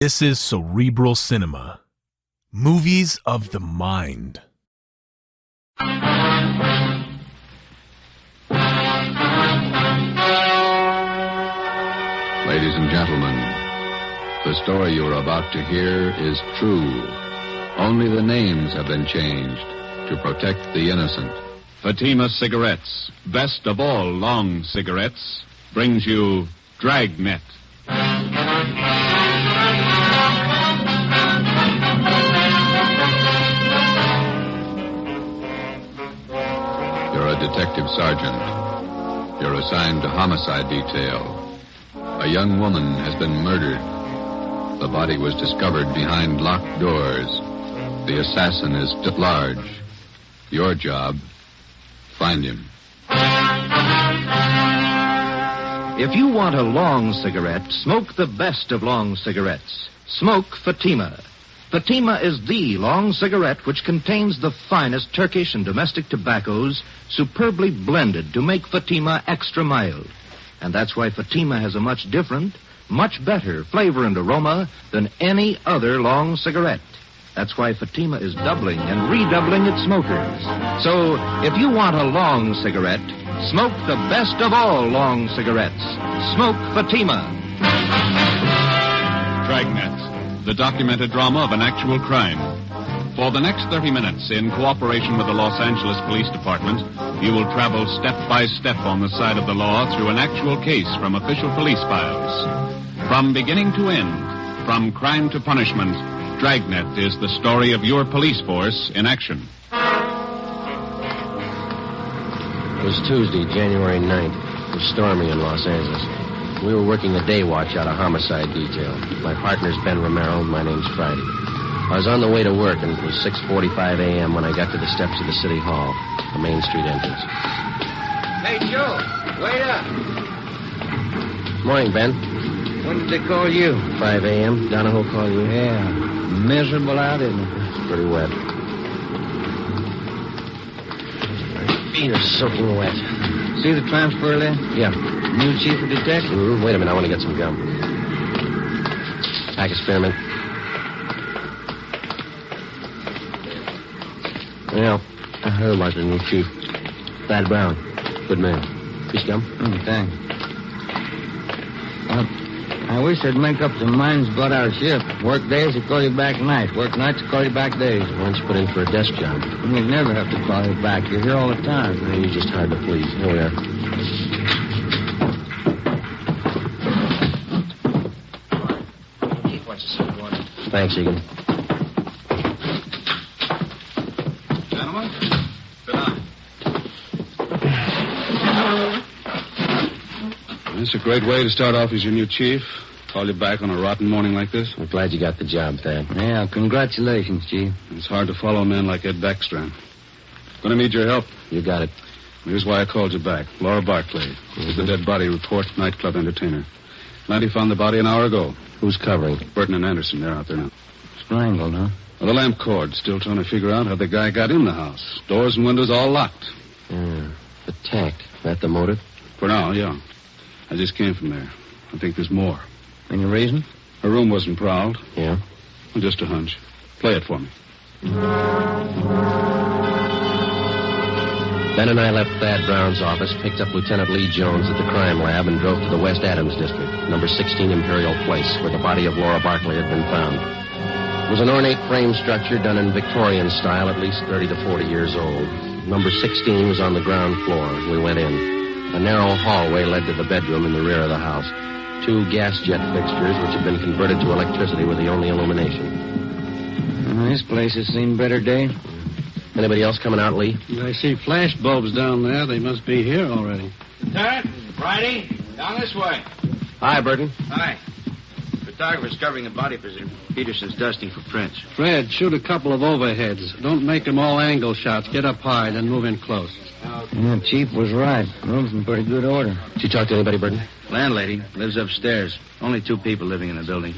This is Cerebral Cinema. Movies of the mind. Ladies and gentlemen, the story you are about to hear is true. Only the names have been changed to protect the innocent. Fatima Cigarettes, best of all long cigarettes, brings you Dragnet. You're a detective sergeant. You're assigned to homicide detail. A young woman has been murdered. The body was discovered behind locked doors. The assassin is at large. Your job, find him. If you want a long cigarette, smoke the best of long cigarettes. Smoke Fatima. Fatima is the long cigarette which contains the finest Turkish and domestic tobaccos superbly blended to make Fatima extra mild. And that's why Fatima has a much different, much better flavor and aroma than any other long cigarette. That's why Fatima is doubling and redoubling its smokers. So, if you want a long cigarette, smoke the best of all long cigarettes. Smoke Fatima. Dragnet, the documented drama of an actual crime. For the next 30 minutes, in cooperation with the Los Angeles Police Department, you will travel step by step on the side of the law through an actual case from official police files. From beginning to end, from crime to punishment, Dragnet is the story of your police force in action. It was Tuesday, January 9th. It was stormy in Los Angeles. We were working the day watch out of homicide detail. My partner's Ben Romero, my name's Friday. I was on the way to work, and it was 6:45 a.m. when I got to the steps of the City Hall, the Main Street entrance. Hey, Joe, wait up. Morning, Ben. When did they call you? 5 a.m. Donahoe called you? Yeah, miserable out, isn't it? It's pretty wet. My feet are soaking wet. See the transfer there? Yeah. New chief of detectives? Wait a minute, I want to get some gum. Pack of spearmint. Yeah, I heard about the new chief. Thad Brown. Good man. Piece of gum? Thanks. Well, I wish they'd make up their minds about our shift. Work days, they call you back nights. Work nights, they call you back days. Why don't you put in for a desk job? You never have to call you back. You're here all the time. You're just hard to please. Here we are. Chief wants to see you. Thanks, Egan. Gentlemen, sit down. It's a great way to start off as your new chief. Call you back on a rotten morning like this. I'm glad you got the job, Thad. Yeah, congratulations, Chief. It's hard to follow men like Ed Backstrand. Going to need your help. You got it. Here's why I called you back. Laura Barclay. This is the dead body report, nightclub entertainer. Lanty found the body an hour ago. Who's covering? Burton and Anderson, they're out there now. Strangled, huh? Well, the lamp cord. Still trying to figure out how the guy got in the house. Doors and windows all locked. Attacked. That the motive? For now, yeah. I just came from there. I think there's more. Any reason? Her room wasn't prowled. Yeah? Well, just a hunch. Play it for me. Ben and I left Thad Brown's office, picked up Lieutenant Lee Jones at the crime lab, and drove to the West Adams district, number 16 Imperial Place, where the body of Laura Barclay had been found. It was an ornate frame structure done in Victorian style, at least 30 to 40 years old. Number 16 was on the ground floor. We went in. A narrow hallway led to the bedroom in the rear of the house. 2 gas jet fixtures, which had been converted to electricity, were the only illumination. This place has seen better days. Anybody else coming out, Lee? I see flash bulbs down there. They must be here already. Lieutenant, Friday, down this way. Hi, Burton. Hi. Photographer's covering the body position. Peterson's dusting for prints. Fred, shoot a couple of overheads. Don't make them all angle shots. Get up high, then move in close. Yeah, Chief was right. Room's in pretty good order. Did you talk to anybody, Burton? Landlady lives upstairs. Only 2 people living in the building.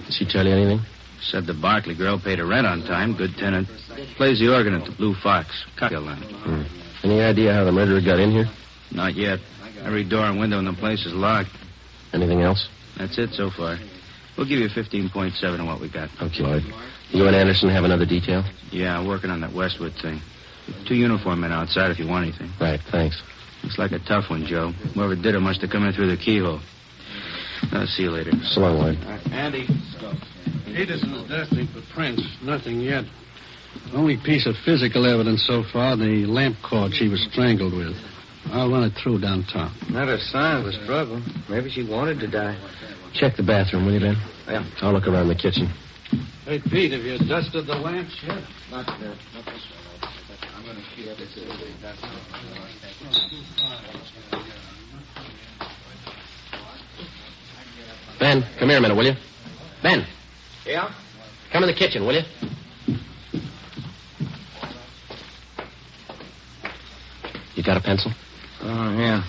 Did she tell you anything? Said the Barclay girl paid her rent on time. Good tenant. Plays the organ at the Blue Fox. Cocktail line. Any idea how the murderer got in here? Not yet. Every door and window in the place is locked. Anything else? That's it so far. We'll give you 15.7 on what we got. Okay, Lloyd. You and Anderson have another detail? Yeah, working on that Westwood thing. 2 uniform men outside if you want anything. Right, thanks. Looks like a tough one, Joe. Whoever did it must have come in through the keyhole. I'll see you later. So long, Lloyd. Andy. Peterson is dusting for prints. Nothing yet. Only piece of physical evidence so far, the lamp cord she was strangled with. I'll run it through downtown. Not a sign of a struggle. Maybe she wanted to die. Check the bathroom, will you, Ben? Yeah. I'll look around the kitchen. Hey, Pete, have you dusted the lamps yet? Not this one. I'm going to keep this. Ben, come here a minute, will you? Ben, Yeah? come in the kitchen, will you? You got a pencil? Oh, yeah.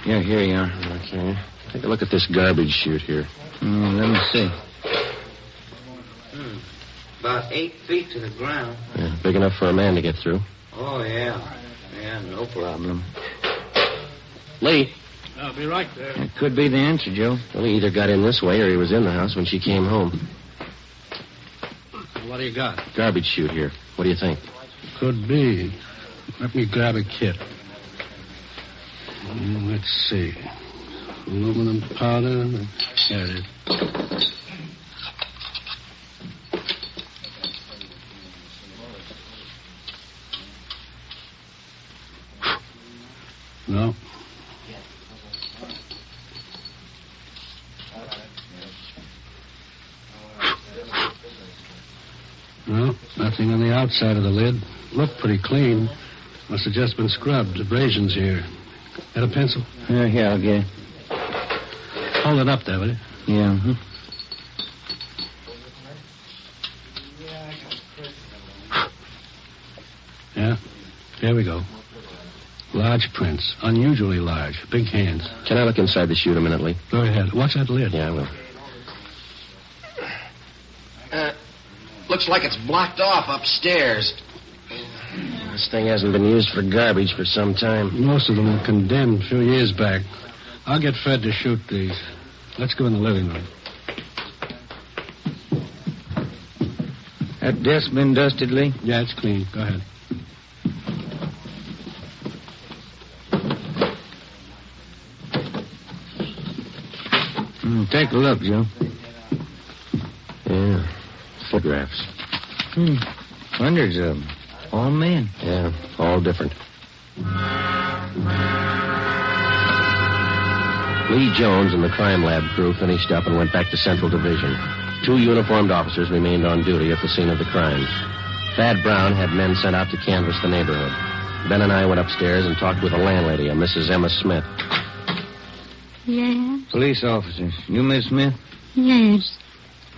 Yeah, here you are. Okay. Take a look at this garbage chute here. Let me see. About 8 feet to the ground. Yeah, big enough for a man to get through. Oh, yeah. Yeah, no problem. Lee. I'll be right there. It could be the answer, Joe. Well, he either got in this way or he was in the house when she came home. What do you got? Garbage chute here. What do you think? Could be. Let me grab a kit. Let's see. Aluminum powder. There it is. No. No, nothing on the outside of the lid. Looked pretty clean. Must have just been scrubbed. Abrasions here. Got a pencil? Yeah, I'll get it. Hold it up there, will you? Yeah. Yeah. There we go. Large prints. Unusually large. Big hands. Can I look inside the chute a minute, Lee? Go ahead. Watch that lid. Yeah, I will. Looks like it's blocked off upstairs. This thing hasn't been used for garbage for some time. Most of them were condemned a few years back. I'll get Fred to shoot these. Let's go in the living room. That desk been dusted, Lee? Yeah, it's clean. Go ahead. Take a look, Joe. Yeah. Photographs. Hundreds of them. All men. Yeah, all different. Lee Jones and the crime lab crew finished up and went back to Central Division. 2 uniformed officers remained on duty at the scene of the crimes. Thad Brown had men sent out to canvass the neighborhood. Ben and I went upstairs and talked with the landlady, a Mrs. Emma Smith. Yes? Police officers. You Miss Smith? Yes.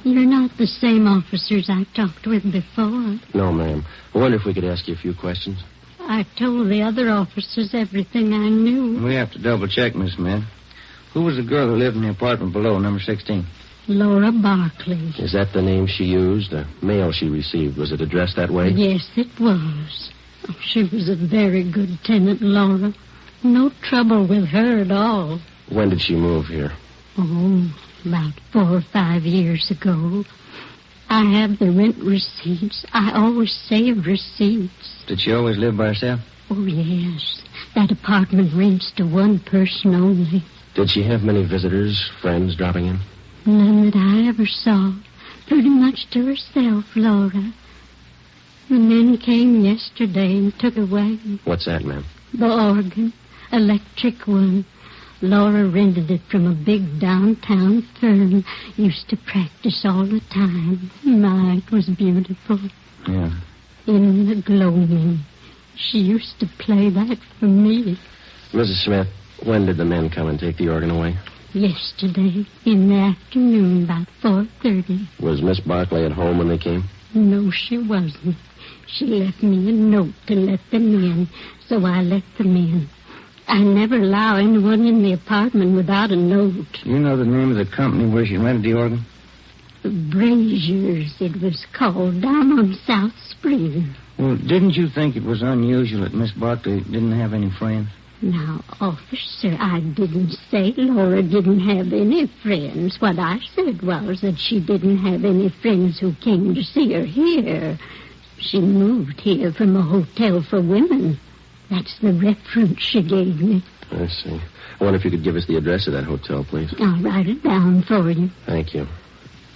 You're not the same officers I talked with before. No, ma'am. I wonder if we could ask you a few questions. I told the other officers everything I knew. We have to double-check, Miss Smith. Who was the girl who lived in the apartment below, number 16? Laura Barkley. Is that the name she used? The mail she received, was it addressed that way? Yes, it was. Oh, she was a very good tenant, Laura. No trouble with her at all. When did she move here? Oh, about 4 or 5 years ago. I have the rent receipts. I always save receipts. Did she always live by herself? Oh, yes. That apartment rents to one person only. Did she have many visitors, friends dropping in? None that I ever saw. Pretty much to herself, Laura. The men came yesterday and took away What's that, ma'am? the organ, electric one. Laura rented it from a big downtown firm. Used to practice all the time. My, it was beautiful. Yeah. In the gloaming. She used to play that for me. Mrs. Smith, when did the men come and take the organ away? Yesterday, in the afternoon, about 4:30. Was Miss Barkley at home when they came? No, she wasn't. She left me a note to let them in, so I let them in. I never allow anyone in the apartment without a note. You know the name of the company where she rented the organ? The Braziers, it was called, down on South Spring. Well, didn't you think it was unusual that Miss Barkley didn't have any friends? Now, officer, I didn't say Laura didn't have any friends. What I said was that she didn't have any friends who came to see her here. She moved here from a hotel for women. That's the reference she gave me. I see. I wonder if you could give us the address of that hotel, please. I'll write it down for you. Thank you.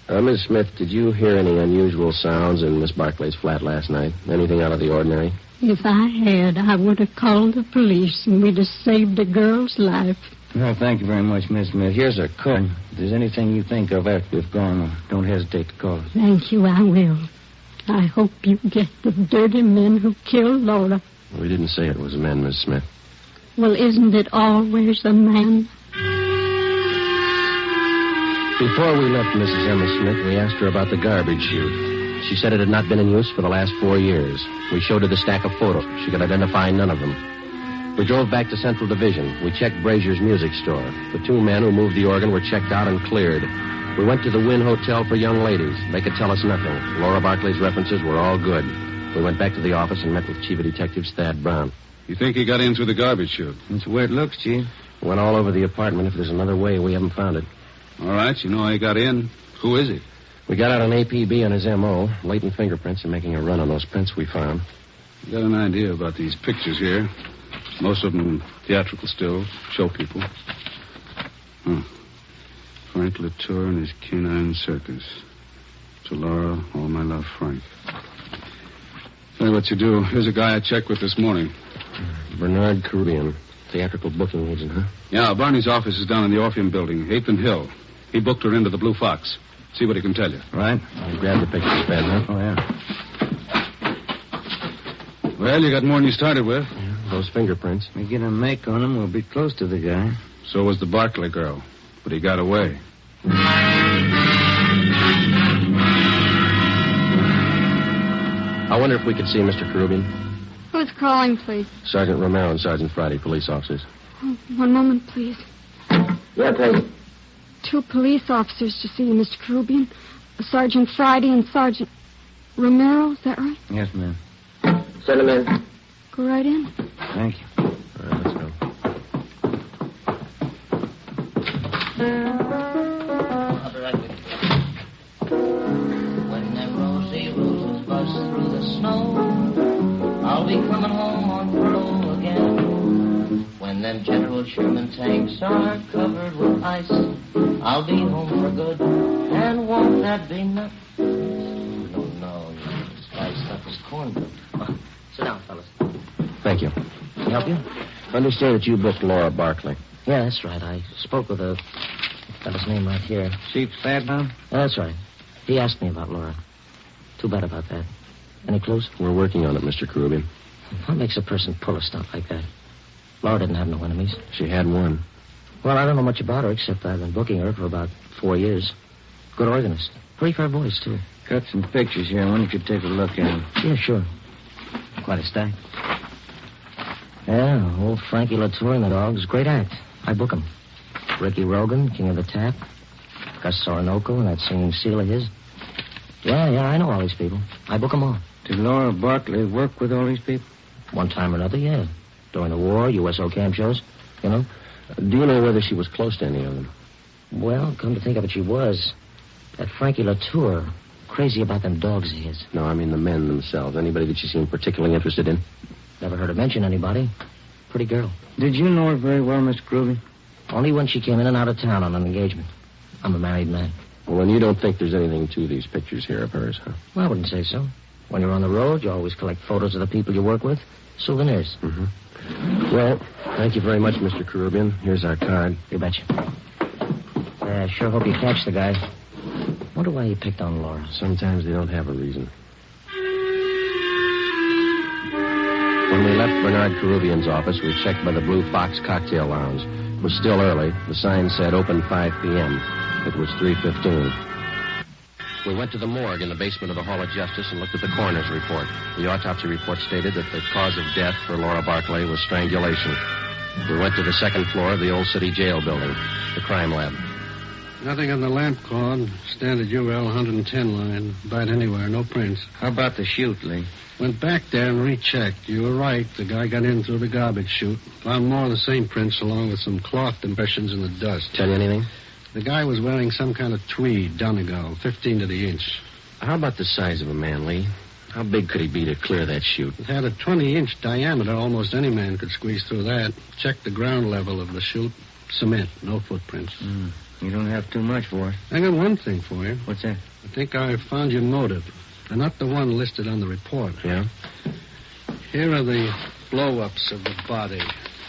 Miss Smith, did you hear any unusual sounds in Miss Barclay's flat last night? Anything out of the ordinary? If I had, I would have called the police and we'd have saved a girl's life. Well, thank you very much, Miss Smith. Here's a card. If there's anything you think of after we've gone, don't hesitate to call us. Thank you, I will. I hope you get the dirty men who killed Laura. We didn't say it was a man, Miss Smith. Well, isn't it always a man? Before we left Mrs. Emma Smith, we asked her about the garbage chute. She said it had not been in use for the last 4 years. We showed her the stack of photos. She could identify none of them. We drove back to Central Division. We checked Brazier's music store. The 2 men who moved the organ were checked out and cleared. We went to the Wynn Hotel for young ladies. They could tell us nothing. Laura Barclay's references were all good. We went back to the office and met with Chief of Detectives Thad Brown. You think he got in through the garbage chute? That's the way it looks, Chief. Went all over the apartment. If there's another way, we haven't found it. All right, you know how he got in. Who is he? We got out an APB on his M.O., latent fingerprints, and making a run on those prints we found. You got an idea about these pictures here? Most of them theatrical stills, show people. Frank Latour and his canine circus. To Laura, all my love, Frank. Tell you what you do. Here's a guy I checked with this morning. Bernard Caribbean, theatrical booking agent, huh? Yeah, Barney's office is down in the Orpheum building, 8th and Hill. He booked her into the Blue Fox. See what he can tell you. Right. You grabbed the pictures, Ben, huh? Oh, yeah. Well, you got more than you started with. Yeah, those fingerprints. We get a make on him, we'll be close to the guy. So was the Barclay girl. But he got away. I wonder if we could see Mr. Caribbean. Who's calling, please? Sergeant Romero and Sergeant Friday, police officers. Oh, one moment, please. Yeah, please. 2 police officers to see you, Mr. Caribbean. Sergeant Friday and Sergeant Romero, is that right? Yes, ma'am. Send him in. Go right in. Thank you. All right, let's go. When them rosy roses bust through the snow, I'll be coming home on parole again. When them General Sherman tanks are covered with ice, I'll be home for good, and won't that be nice? No, this guy's stuff is cornbread. Sit down, fellas. Thank you. Can I help you? I understand that you booked Laura Barclay. Yeah, that's right. I spoke with a fellow's name right here. Chief Thadbound? That's right. He asked me about Laura. Too bad about that. Any clues? We're working on it, Mr. Caribbean. What makes a person pull a stunt like that? Laura didn't have no enemies. She had one. Well, I don't know much about her, except I've been booking her for about 4 years. Good organist. Pretty fair voice, too. Got some pictures here. Why don't you take a look at them? Yeah, sure. Quite a stack. Yeah, old Frankie Latour and the dogs. Great act. I book 'em. Ricky Rogan, King of the Tap. Gus Orinoco and that singing seal of his. Yeah, I know all these people. I book 'em all. Did Laura Barclay work with all these people? One time or another, yeah. During the war, USO camp shows, you know. Do you know whether she was close to any of them? Well, come to think of it, she was. That Frankie Latour, crazy about them dogs of his. No, I mean the men themselves. Anybody that she seemed particularly interested in? Never heard her mention anybody. Pretty girl. Did you know her very well, Mr. Groovy? Only when she came in and out of town on an engagement. I'm a married man. Well, then you don't think there's anything to these pictures here of hers, huh? Well, I wouldn't say so. When you're on the road, you always collect photos of the people you work with. Souvenirs. Mm-hmm. Well, thank you very much, Mr. Caribbean. Here's our card. You betcha. I sure hope you catch the guy. Wonder why he picked on Laura. Sometimes they don't have a reason. When we left Bernard Caribbean's office, we checked by the Blue Fox Cocktail Lounge. It was still early. The sign said open 5 p.m. It was 3:15. We went to the morgue in the basement of the Hall of Justice and looked at the coroner's report. The autopsy report stated that the cause of death for Laura Barclay was strangulation. We went to the second floor of the Old City Jail building, the crime lab. Nothing on the lamp cord. Standard UL 110 line. About anywhere. No prints. How about the chute, Lee? Went back there and rechecked. You were right. The guy got in through the garbage chute. Found more of the same prints along with some cloth impressions in the dust. Tell you anything? The guy was wearing some kind of tweed, Donegal, 15 to the inch. How about the size of a man, Lee? How big could he be to clear that chute? It had a 20-inch diameter. Almost any man could squeeze through that. Check the ground level of the chute. Cement, no footprints. You don't have too much for it. I got one thing for you. What's that? I think I found your motive. And not the one listed on the report. Yeah? Here are the blow-ups of the body.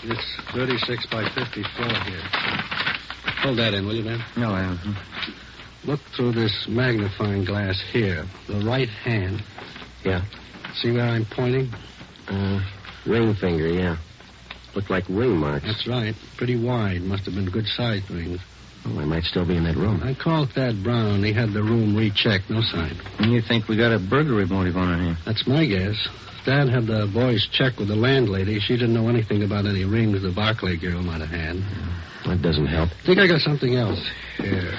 This 36 by 54 here. Hold that in, will you, man? No, I haven't. Look through this magnifying glass here. The right hand. Yeah. See where I'm pointing? Ring finger, yeah. Look like ring marks. That's right. Pretty wide. Must have been good-sized rings. Oh, I might still be in that room. I called Thad Brown. He had the room rechecked. No sign. And you think we got a burglary motive on our hands? That's my guess. Thad had the boys check with the landlady. She didn't know anything about any rings the Barclay girl might have had. That doesn't help. I think I got something else. Here.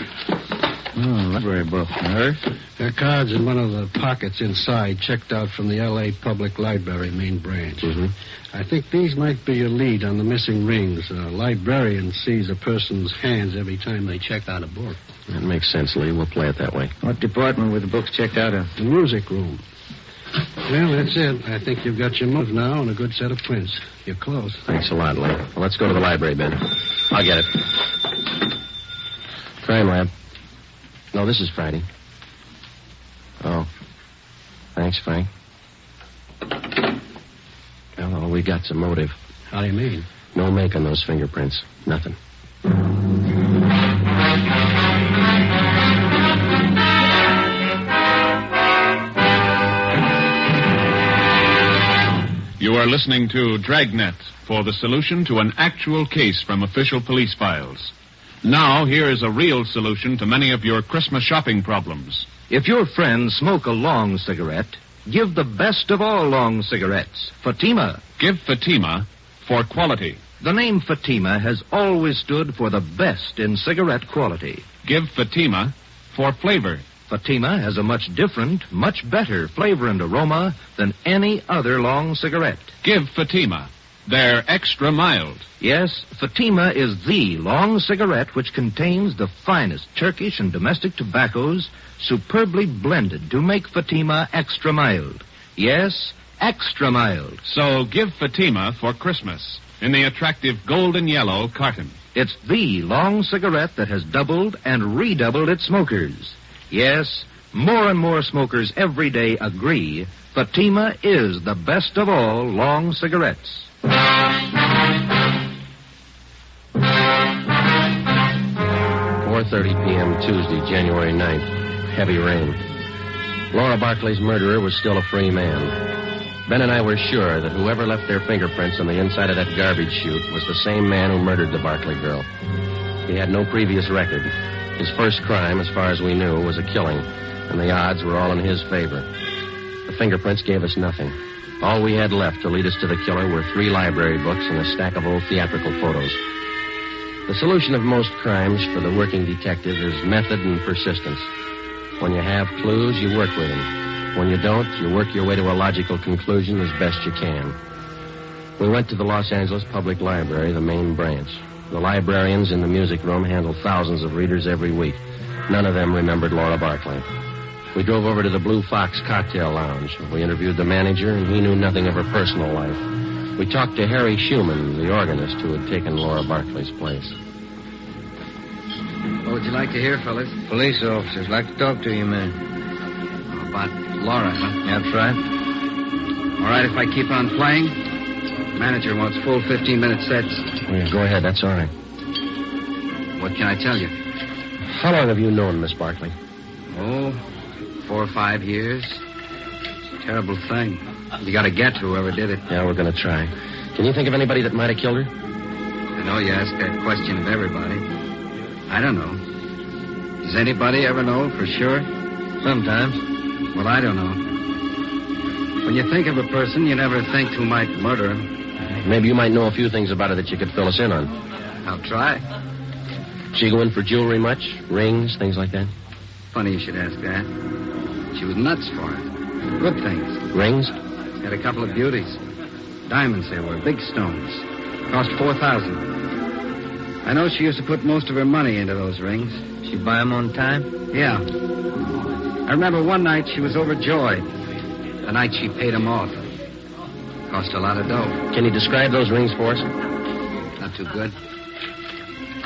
Library book. Hers? There are cards in one of the pockets inside, checked out from the L.A. Public Library main branch. Mm-hmm. I think these might be your lead on the missing rings. A librarian sees a person's hands every time they check out a book. That makes sense, Lee. We'll play it that way. What department were the books checked out of? The music room. Well, that's it. I think you've got your move now and a good set of prints. You're close. Thanks a lot, Lee. Well, let's go to the library, Ben. I'll get it. Crime lab. No, this is Friday. Oh. Thanks, Frank. Well, we got some motive. How do you mean? No make on those fingerprints. Nothing. You are listening to Dragnet for the solution to an actual case from official police files. Now, here is a real solution to many of your Christmas shopping problems. If your friends smoke a long cigarette, give the best of all long cigarettes, Fatima. Give Fatima for quality. The name Fatima has always stood for the best in cigarette quality. Give Fatima for flavor. Fatima has a much different, much better flavor and aroma than any other long cigarette. Give Fatima. They're extra mild. Yes, Fatima is the long cigarette which contains the finest Turkish and domestic tobaccos superbly blended to make Fatima extra mild. Yes, extra mild. So give Fatima for Christmas in the attractive golden yellow carton. It's the long cigarette that has doubled and redoubled its smokers. Yes, more and more smokers every day agree Fatima is the best of all long cigarettes. 4:30 p.m. Tuesday, January 9th. Heavy rain. Laura Barclay's murderer was still a free man. Ben and I were sure that whoever left their fingerprints on the inside of that garbage chute was the same man who murdered the Barclay girl. He had no previous record. His first crime, as far as we knew, was a killing, and the odds were all in his favor. The fingerprints gave us nothing. All we had left to lead us to the killer were 3 library books and a stack of old theatrical photos. The solution of most crimes for the working detective is method and persistence. When you have clues, you work with them. When you don't, you work your way to a logical conclusion as best you can. We went to the Los Angeles Public Library, the main branch. The librarians in the music room handle thousands of readers every week. None of them remembered Laura Barclay. We drove over to the Blue Fox Cocktail Lounge. We interviewed the manager, and he knew nothing of her personal life. We talked to Harry Schumann, the organist who had taken Laura Barclay's place. What would you like to hear, fellas? Police officers like to talk to you, man. About Laura, huh? That's right. All right, if I keep on playing. Manager wants full 15-minute sets. Yeah, go ahead, that's all right. What can I tell you? How long have you known Miss Barclay? Oh, 4 or 5 years. It's a terrible thing. You got to get to whoever did it. Yeah, we're going to try. Can you think of anybody that might have killed her? I know you ask that question of everybody. I don't know. Does anybody ever know for sure? Sometimes. Well, I don't know. When you think of a person, you never think who might murder him. Maybe you might know a few things about her that you could fill us in on. I'll try. She go in for jewelry much? Rings, things like that? Funny you should ask that. She was nuts for it. Good things. Rings? Had a couple of beauties. Diamonds they were, big stones. Cost $4,000. I know she used to put most of her money into those rings. She buy them on time? Yeah. I remember one night she was overjoyed. The night she paid them off. Cost a lot of dough. Can you describe those rings for us? Not too good.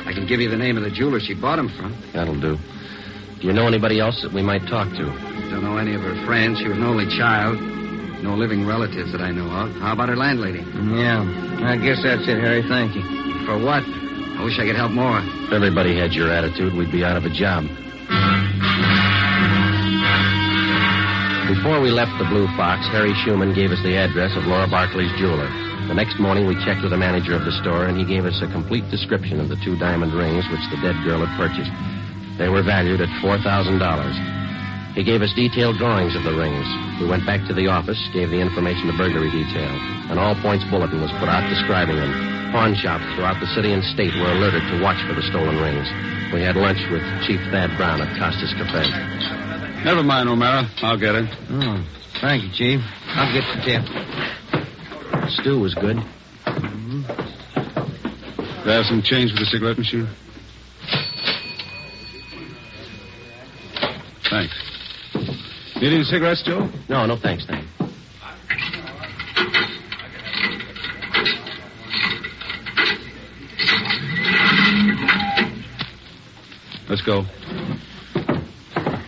I can give you the name of the jeweler she bought them from. That'll do. Do you know anybody else that we might talk to? Don't know any of her friends. She was an only child. No living relatives that I know of. How about her landlady? Yeah. I guess that's it, Harry. Thank you. For what? I wish I could help more. If everybody had your attitude, we'd be out of a job. Before we left the Blue Fox, Harry Schumann gave us the address of Laura Barkley's jeweler. The next morning, we checked with the manager of the store, and he gave us a complete description of the 2 diamond rings which the dead girl had purchased. They were valued at $4,000. He gave us detailed drawings of the rings. We went back to the office, gave the information to burglary detail. An all-points bulletin was put out describing them. Pawn shops throughout the city and state were alerted to watch for the stolen rings. We had lunch with Chief Thad Brown at Costa's Cafe. Never mind, O'Mara. I'll get it. Oh, thank you, Chief. I'll get the tip. Stew was good. Do I have some change for the cigarette machine? Thanks. Need any cigarettes, Joe? No, thanks, Thad. Let's go.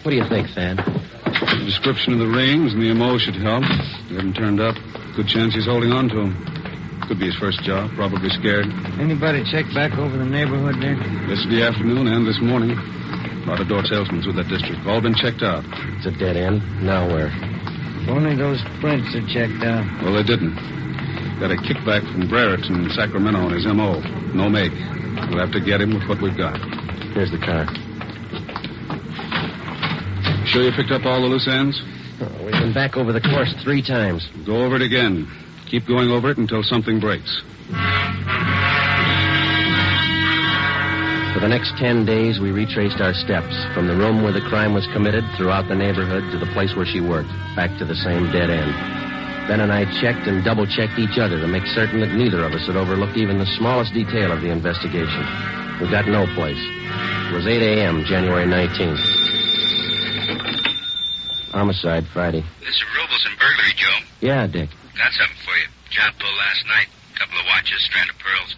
What do you think, Thad? The description of the rings and the MO should help. They haven't turned up. Good chance he's holding on to them. Could be his first job. Probably scared. Anybody check back over the neighborhood there? Yesterday afternoon and this morning. A lot of door salesmen through that district. All been checked out. It's a dead end. Now where? Only those prints are checked out. Well, they didn't. Got a kickback from Brereton in Sacramento on his MO. No make. We'll have to get him with what we've got. Here's the car. Sure you picked up all the loose ends? Oh, we've been back over the course 3 times. Go over it again. Keep going over it until something breaks. For the next 10 days, we retraced our steps from the room where the crime was committed throughout the neighborhood to the place where she worked, back to the same dead end. Ben and I checked and double-checked each other to make certain that neither of us had overlooked even the smallest detail of the investigation. We got no place. It was 8 a.m., January 19th. Homicide, Friday. This is Robles and burglary, Joe. Yeah, Dick. Got something for you. Job pulled last night. Couple of watches, strand of pearls.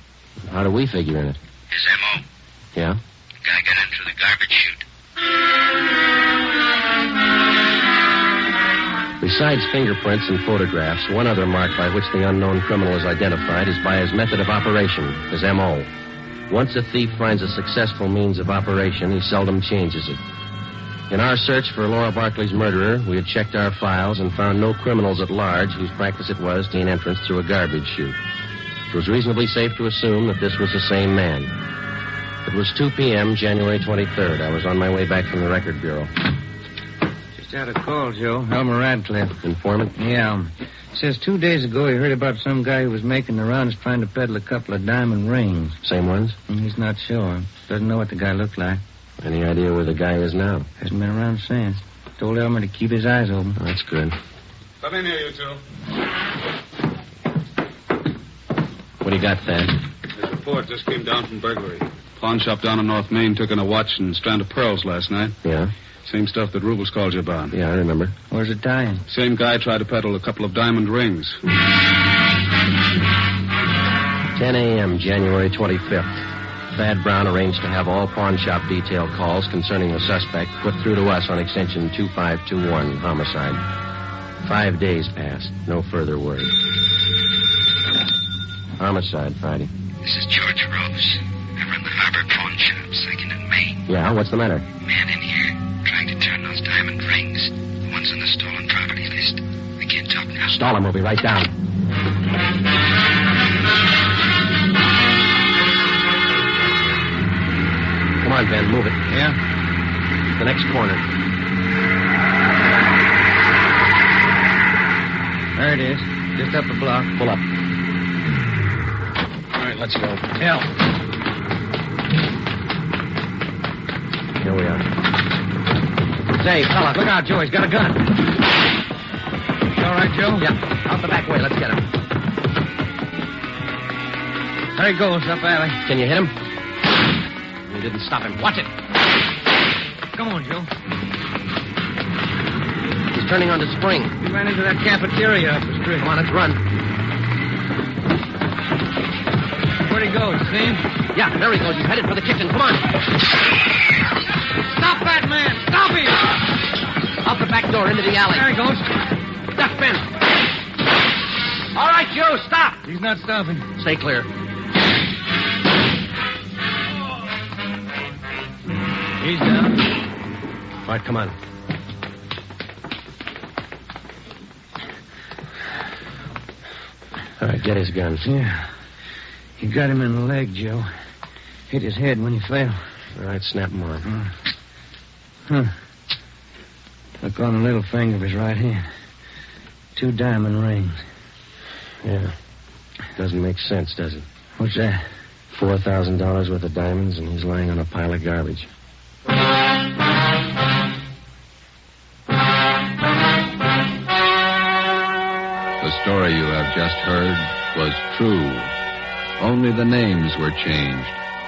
How do we figure in it? His M.O. Yeah? Guy got in through the garbage chute. Besides fingerprints and photographs, one other mark by which the unknown criminal is identified is by his method of operation, his M.O. Once a thief finds a successful means of operation, he seldom changes it. In our search for Laura Barkley's murderer, we had checked our files and found no criminals at large whose practice it was to gain entrance through a garbage chute. It was reasonably safe to assume that this was the same man. It was 2 p.m., January 23rd. I was on my way back from the Record Bureau. Just had a call, Joe. Elmer Radcliffe. Informant? Yeah. Says 2 days ago he heard about some guy who was making the rounds trying to peddle a couple of diamond rings. Same ones? He's not sure. Doesn't know what the guy looked like. Any idea where the guy is now? Hasn't been around since. Told Elmer to keep his eyes open. Oh, that's good. Come in here, you two. What do you got, Thad? This report just came down from burglary. Pawn shop down on North Main took in a watch and strand of pearls last night. Yeah? Same stuff that Rubles called you about. Yeah, I remember. Where's it tying? Same guy tried to peddle a couple of diamond rings. 10 a.m., January 25th. Thad Brown arranged to have all pawn shop detail calls concerning the suspect put through to us on extension 2521, homicide. 5 days passed. No further word. Homicide, Friday. This is George Rose. I run the Harbor Pawn Shop, 2nd and Main. Yeah, what's the matter? Man in here, trying to turn those diamond rings. The ones on the stolen property list. I can't talk now. Stall him, we'll be right down. Come on, Ben, move it. Yeah? The next corner. There it is. Just up the block. Pull up. All right, let's go. Yeah. Here we are. Say, fella, look out, Joe. He's got a gun. You all right, Joe? Yeah, out the back way. Let's get him. There he goes, up alley. Can you hit him? You didn't stop him. Watch it. Come on, Joe. He's turning on the spring. He ran into that cafeteria up the street. Come on, let's run. Where'd he go? You see him? Yeah, there he goes. He's headed for the kitchen. Come on. Stop that man! Stop him! Out the back door into the alley. There he goes. Duck, Ben. All right, Joe, stop. He's not stopping. Stay clear. He's down. All right, come on. All right, get his gun. Yeah. He got him in the leg, Joe. Hit his head when he fell. All right, snap him on. Look on the little finger of his right hand. 2 diamond rings. Yeah. Doesn't make sense, does it? What's that? $4,000 worth of diamonds, and he's lying on a pile of garbage. The story you have just heard was true. Only the names were changed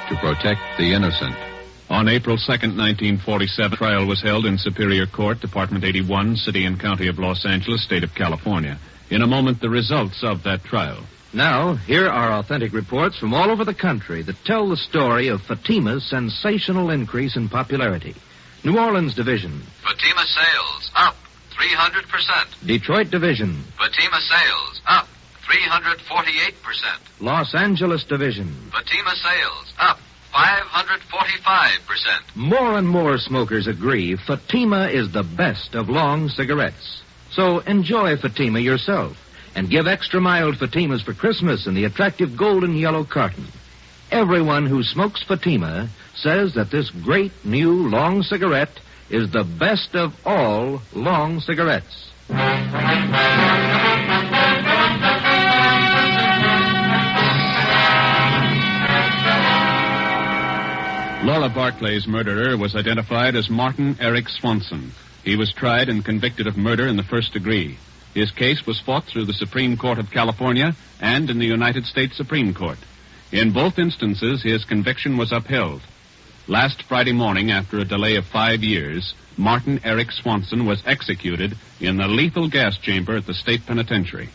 to protect the innocent. On April 2nd, 1947, trial was held in Superior Court, Department 81, City and County of Los Angeles, State of California. In a moment, the results of that trial. Now, here are authentic reports from all over the country that tell the story of Fatima's sensational increase in popularity. New Orleans Division. Fatima sales up 300%. Detroit Division. Fatima sales up 348%. Los Angeles Division. Fatima sales up 545%. More and more smokers agree Fatima is the best of long cigarettes. So enjoy Fatima yourself and give extra mild Fatimas for Christmas in the attractive golden yellow carton. Everyone who smokes Fatima says that this great new long cigarette is the best of all long cigarettes. Laura Barclay's murderer was identified as Martin Eric Swanson. He was tried and convicted of murder in the first degree. His case was fought through the Supreme Court of California and in the United States Supreme Court. In both instances, his conviction was upheld. Last Friday morning, after a delay of 5 years, Martin Eric Swanson was executed in the lethal gas chamber at the state penitentiary.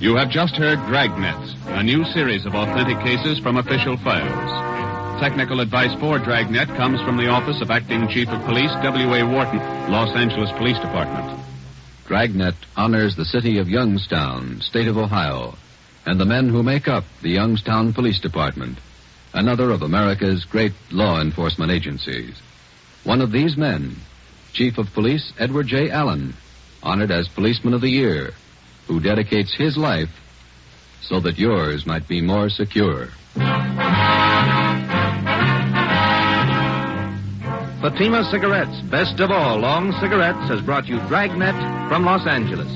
You have just heard Dragnet, a new series of authentic cases from official files. Technical advice for Dragnet comes from the Office of Acting Chief of Police W.A. Wharton, Los Angeles Police Department. Dragnet honors the city of Youngstown, state of Ohio, and the men who make up the Youngstown Police Department, another of America's great law enforcement agencies. One of these men, Chief of Police Edward J. Allen, honored as Policeman of the Year, who dedicates his life so that yours might be more secure. Fatima Cigarettes, best of all long cigarettes, has brought you Dragnet from Los Angeles.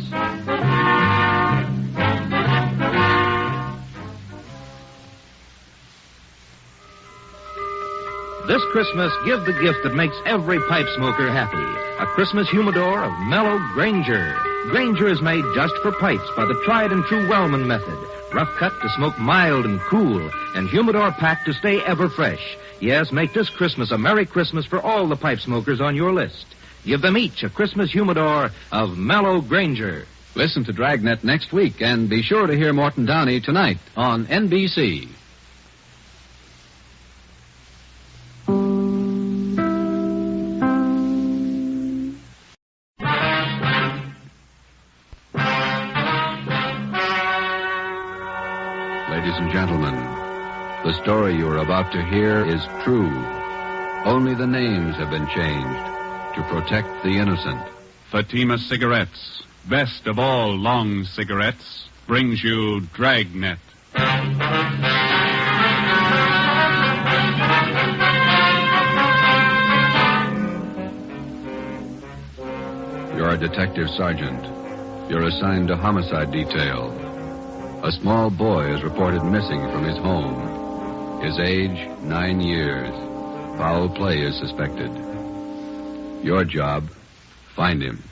This Christmas, give the gift that makes every pipe smoker happy. A Christmas humidor of mellow Granger. Granger is made just for pipes by the tried and true Wellman method. Rough cut to smoke mild and cool, and humidor packed to stay ever fresh. Yes, make this Christmas a Merry Christmas for all the pipe smokers on your list. Give them each a Christmas humidor of mellow Granger. Listen to Dragnet next week, and be sure to hear Morton Downey tonight on NBC. Ladies and gentlemen, the story you are about to hear is true. Only the names have been changed to protect the innocent. Fatima Cigarettes, best of all long cigarettes, brings you Dragnet. You're a detective sergeant. You're assigned to homicide detail. A small boy is reported missing from his home. His age, 9 years. Foul play is suspected. Your job, find him.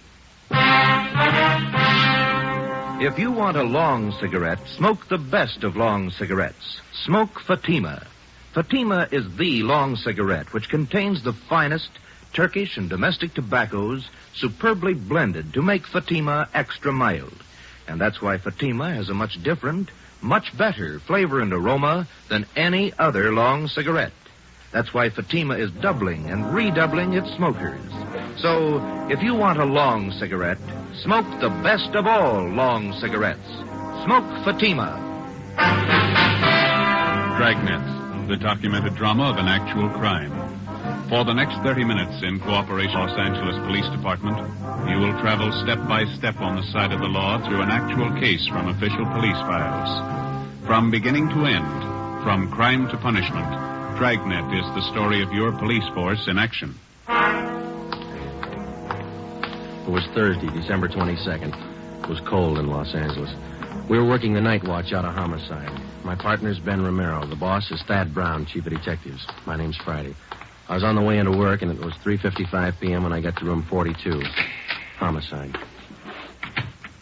If you want a long cigarette, smoke the best of long cigarettes. Smoke Fatima. Fatima is the long cigarette which contains the finest Turkish and domestic tobaccos superbly blended to make Fatima extra mild. And that's why Fatima has a much different, much better flavor and aroma than any other long cigarette. That's why Fatima is doubling and redoubling its smokers. So, if you want a long cigarette, smoke the best of all long cigarettes. Smoke Fatima. Dragnet, the documented drama of an actual crime. For the next 30 minutes, in cooperation with Los Angeles Police Department, you will travel step by step on the side of the law through an actual case from official police files. From beginning to end, from crime to punishment, Dragnet is the story of your police force in action. It was Thursday, December 22nd. It was cold in Los Angeles. We were working the night watch out of homicide. My partner's Ben Romero. The boss is Thad Brown, chief of detectives. My name's Friday. I was on the way into work, and it was 3:55 p.m. when I got to room 42. Homicide.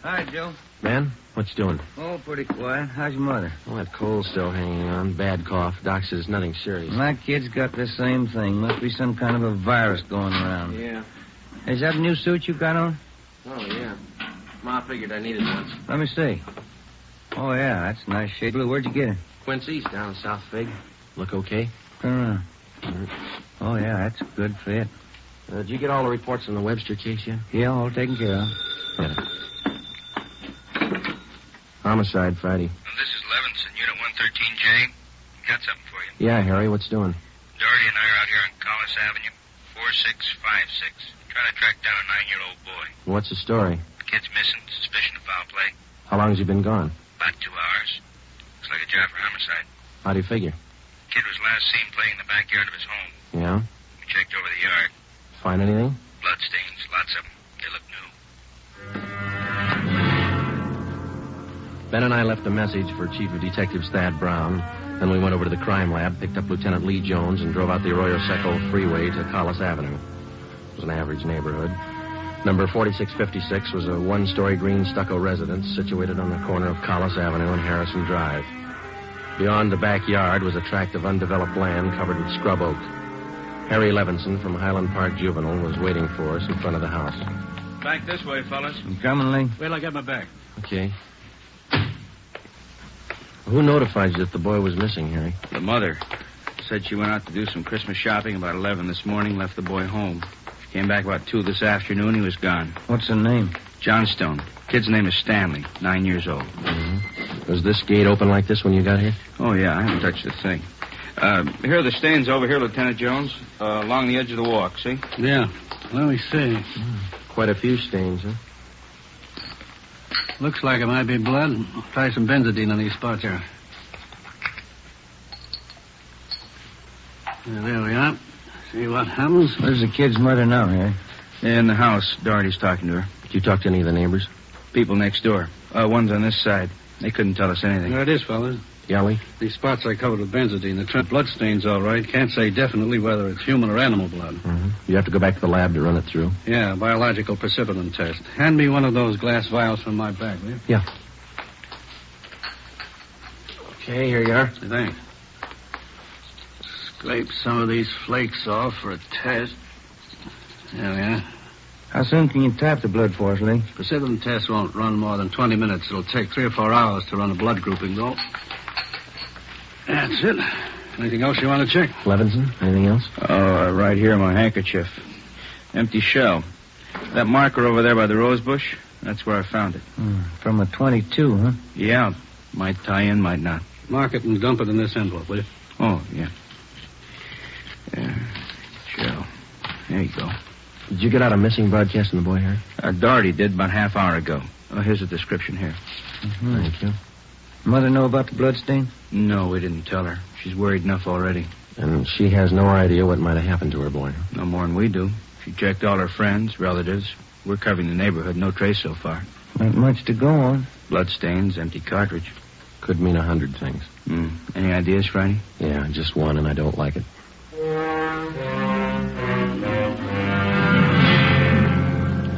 Hi, Joe. Ben, what you doing? Oh, pretty quiet. How's your mother? Well, that cold's still hanging on. Bad cough. Doc says nothing serious. My kid's got the same thing. Must be some kind of a virus going around. Yeah. Is that a new suit you got on? Oh, yeah. Ma figured I needed one. Let me see. Oh, yeah, that's a nice shade blue. Where'd you get it? Quincy's down in South Fig. Look okay? Turn around. Oh, yeah, that's a good fit. Did you get all the reports on the Webster case yet? Yeah, all taken care of. Yeah. Homicide, Friday. This is Levinson, Unit 113J. Got something for you. Yeah, Harry, what's doing? Doherty and I are out here on Collis Avenue, 4656. Trying to track down a 9-year-old boy. What's the story? The kid's missing. Suspicion of foul play. How long has he been gone? About 2 hours. Looks like a job for homicide. How do you figure? Kid was last seen playing in the backyard of his home. Yeah? We checked over the yard. Find anything? Bloodstains, lots of them. They look new. Ben and I left a message for Chief of Detectives Thad Brown. Then we went over to the crime lab, picked up Lieutenant Lee Jones, and drove out the Arroyo Seco freeway to Collis Avenue. It was an average neighborhood. Number 4656 was a one-story green stucco residence situated on the corner of Collis Avenue and Harrison Drive. Beyond the backyard was a tract of undeveloped land covered with scrub oak. Harry Levinson from Highland Park Juvenile was waiting for us in front of the house. Back this way, fellas. I'm coming, Lee. Wait till I get my bag. Okay. Who notified you that the boy was missing, Harry? The mother said she went out to do some Christmas shopping about 11 this morning, left the boy home. She came back about 2 this afternoon. He was gone. What's the name? Johnstone. Kid's name is Stanley, 9 years old. Mm-hmm. Was this gate open like this when you got here? Oh, yeah, I haven't touched a thing. Here are the stains over here, Lieutenant Jones, along the edge of the walk, see? Yeah. Let me see. Quite a few stains, huh? Looks like it might be blood. Try some benzodine on these spots here. There we are. See what happens. Where's the kid's mother now, Harry? In the house. Doherty's talking to her. Did you talk to any of the neighbors? People next door. One's on this side. They couldn't tell us anything. There it is, fellas. Yelly? These spots are covered with benzodine. The blood stains, all right. Can't say definitely whether it's human or animal blood. Mm-hmm. You have to go back to the lab to run it through. Yeah, biological precipitin test. Hand me one of those glass vials from my bag, will you? Yeah. Okay, here you are. Thanks. Scrape some of these flakes off for a test. There we are. How soon can you tap the blood for us, Lee? Precipitin test won't run more than 20 minutes. It'll take 3 or 4 hours to run a blood grouping, though. That's it. Anything else you want to check? Levinson, anything else? Oh, right here, my handkerchief. Empty shell. That marker over there by the rose bush, that's where I found it. From a 22, huh? Yeah. Might tie in, might not. Mark it and dump it in this envelope, will you? Oh, yeah. Shell. There you go. Did you get out a missing broadcast on the boy, Harry? Doherty did about a half hour ago. Here's a description here. Mm-hmm. Thank you. Mother know about the bloodstain? No, we didn't tell her. She's worried enough already. And she has no idea what might have happened to her boy. No more than we do. She checked all her friends, relatives. We're covering the neighborhood. No trace so far. Not much to go on. Bloodstains, empty cartridge. Could mean 100 things. Any ideas, Friday? Yeah, just one, and I don't like it.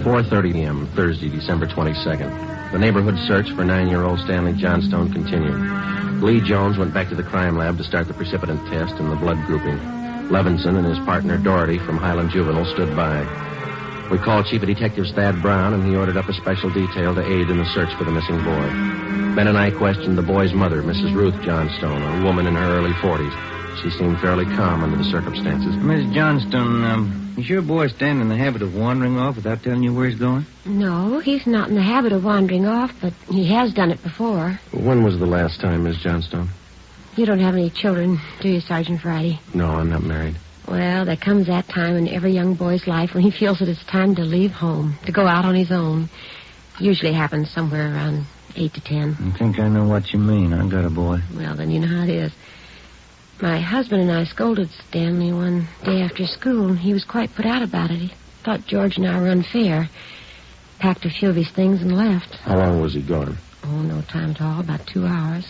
4:30 p.m., Thursday, December 22nd. The neighborhood search for 9-year-old Stanley Johnstone continued. Lee Jones went back to the crime lab to start the precipitant test and the blood grouping. Levinson and his partner Doherty from Highland Juvenile stood by. We called Chief of Detectives Thad Brown, and he ordered up a special detail to aid in the search for the missing boy. Ben and I questioned the boy's mother, Mrs. Ruth Johnstone, a woman in her early 40s. She seemed fairly calm under the circumstances. Miss Johnstone, is your boy Stan in the habit of wandering off without telling you where he's going? No, he's not in the habit of wandering off, but he has done it before. When was the last time, Miss Johnstone? You don't have any children, do you, Sergeant Friday? No, I'm not married. Well, there comes that time in every young boy's life when he feels that it's time to leave home, to go out on his own. Usually happens somewhere around 8 to 10. I think I know what you mean. I've got a boy. Well, then you know how it is. My husband and I scolded Stanley one day after school. He was quite put out about it. He thought George and I were unfair. Packed a few of his things and left. How long was he gone? Oh, no time at all. About 2 hours.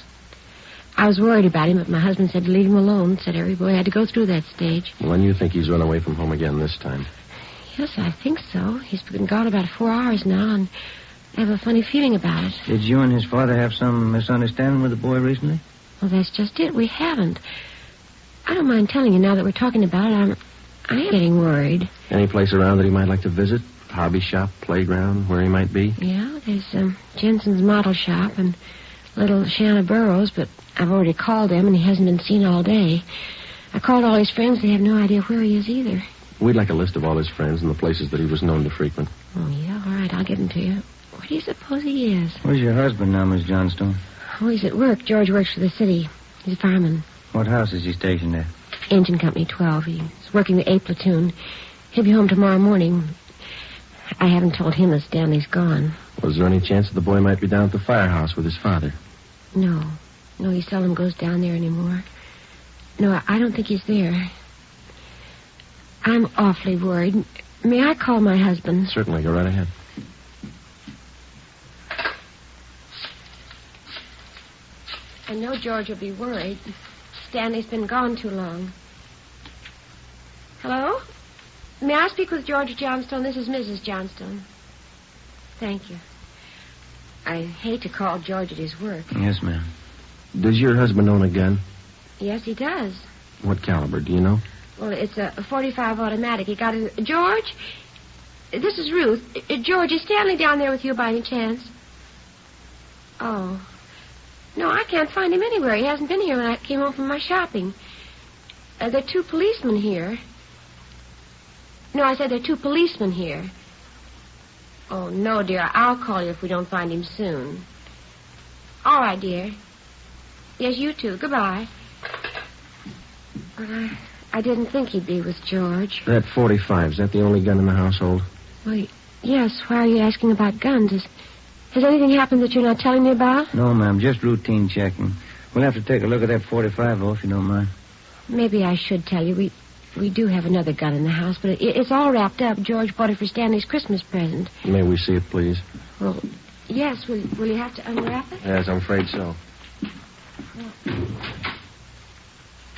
I was worried about him, but my husband said to leave him alone. Said every boy had to go through that stage. When you think he's run away from home again this time? Yes, I think so. He's been gone about 4 hours now, and I have a funny feeling about it. Did you and his father have some misunderstanding with the boy recently? Well, that's just it. We haven't. I don't mind telling you now that we're talking about it. I am getting worried. Any place around that he might like to visit? Hobby shop, playground, where he might be? Yeah, there's Jensen's model shop and little Shanna Burroughs, but I've already called them, and he hasn't been seen all day. I called all his friends. They have no idea where he is either. We'd like a list of all his friends and the places that he was known to frequent. Oh, yeah, all right. I'll get them to you. Where do you suppose he is? Where's your husband now, Miss Johnstone? Oh, he's at work. George works for the city. He's a fireman. What house is he stationed at? Engine Company 12. He's working the A platoon. He'll be home tomorrow morning. I haven't told him that Stanley's gone. Was there any chance that the boy might be down at the firehouse with his father? No. No, he seldom goes down there anymore. No, I don't think he's there. I'm awfully worried. May I call my husband? Certainly. Go right ahead. I know George will be worried. Stanley's been gone too long. Hello? May I speak with George Johnstone? This is Mrs. Johnstone. Thank you. I hate to call George at his work. Yes, ma'am. Does your husband own a gun? Yes, he does. What caliber, do you know? Well, it's a .45 automatic. He got it. George? This is Ruth. George, is Stanley down there with you by any chance? Oh. No, I can't find him anywhere. He hasn't been here when I came home from my shopping. There are 2 policemen here. No, I said there are 2 policemen here. Oh, no, dear. I'll call you if we don't find him soon. All right, dear. Yes, you too. Goodbye. Well, I didn't think he'd be with George. That .45, is that the only gun in the household? Well, yes. Why are you asking about guns? Has anything happened that you're not telling me about? No, ma'am. Just routine checking. We'll have to take a look at that .45, though, if you don't mind. Maybe I should tell you. We do have another gun in the house, but it's all wrapped up. George bought it for Stanley's Christmas present. May we see it, please? Well, yes. Will you have to unwrap it? Yes, I'm afraid so. Well,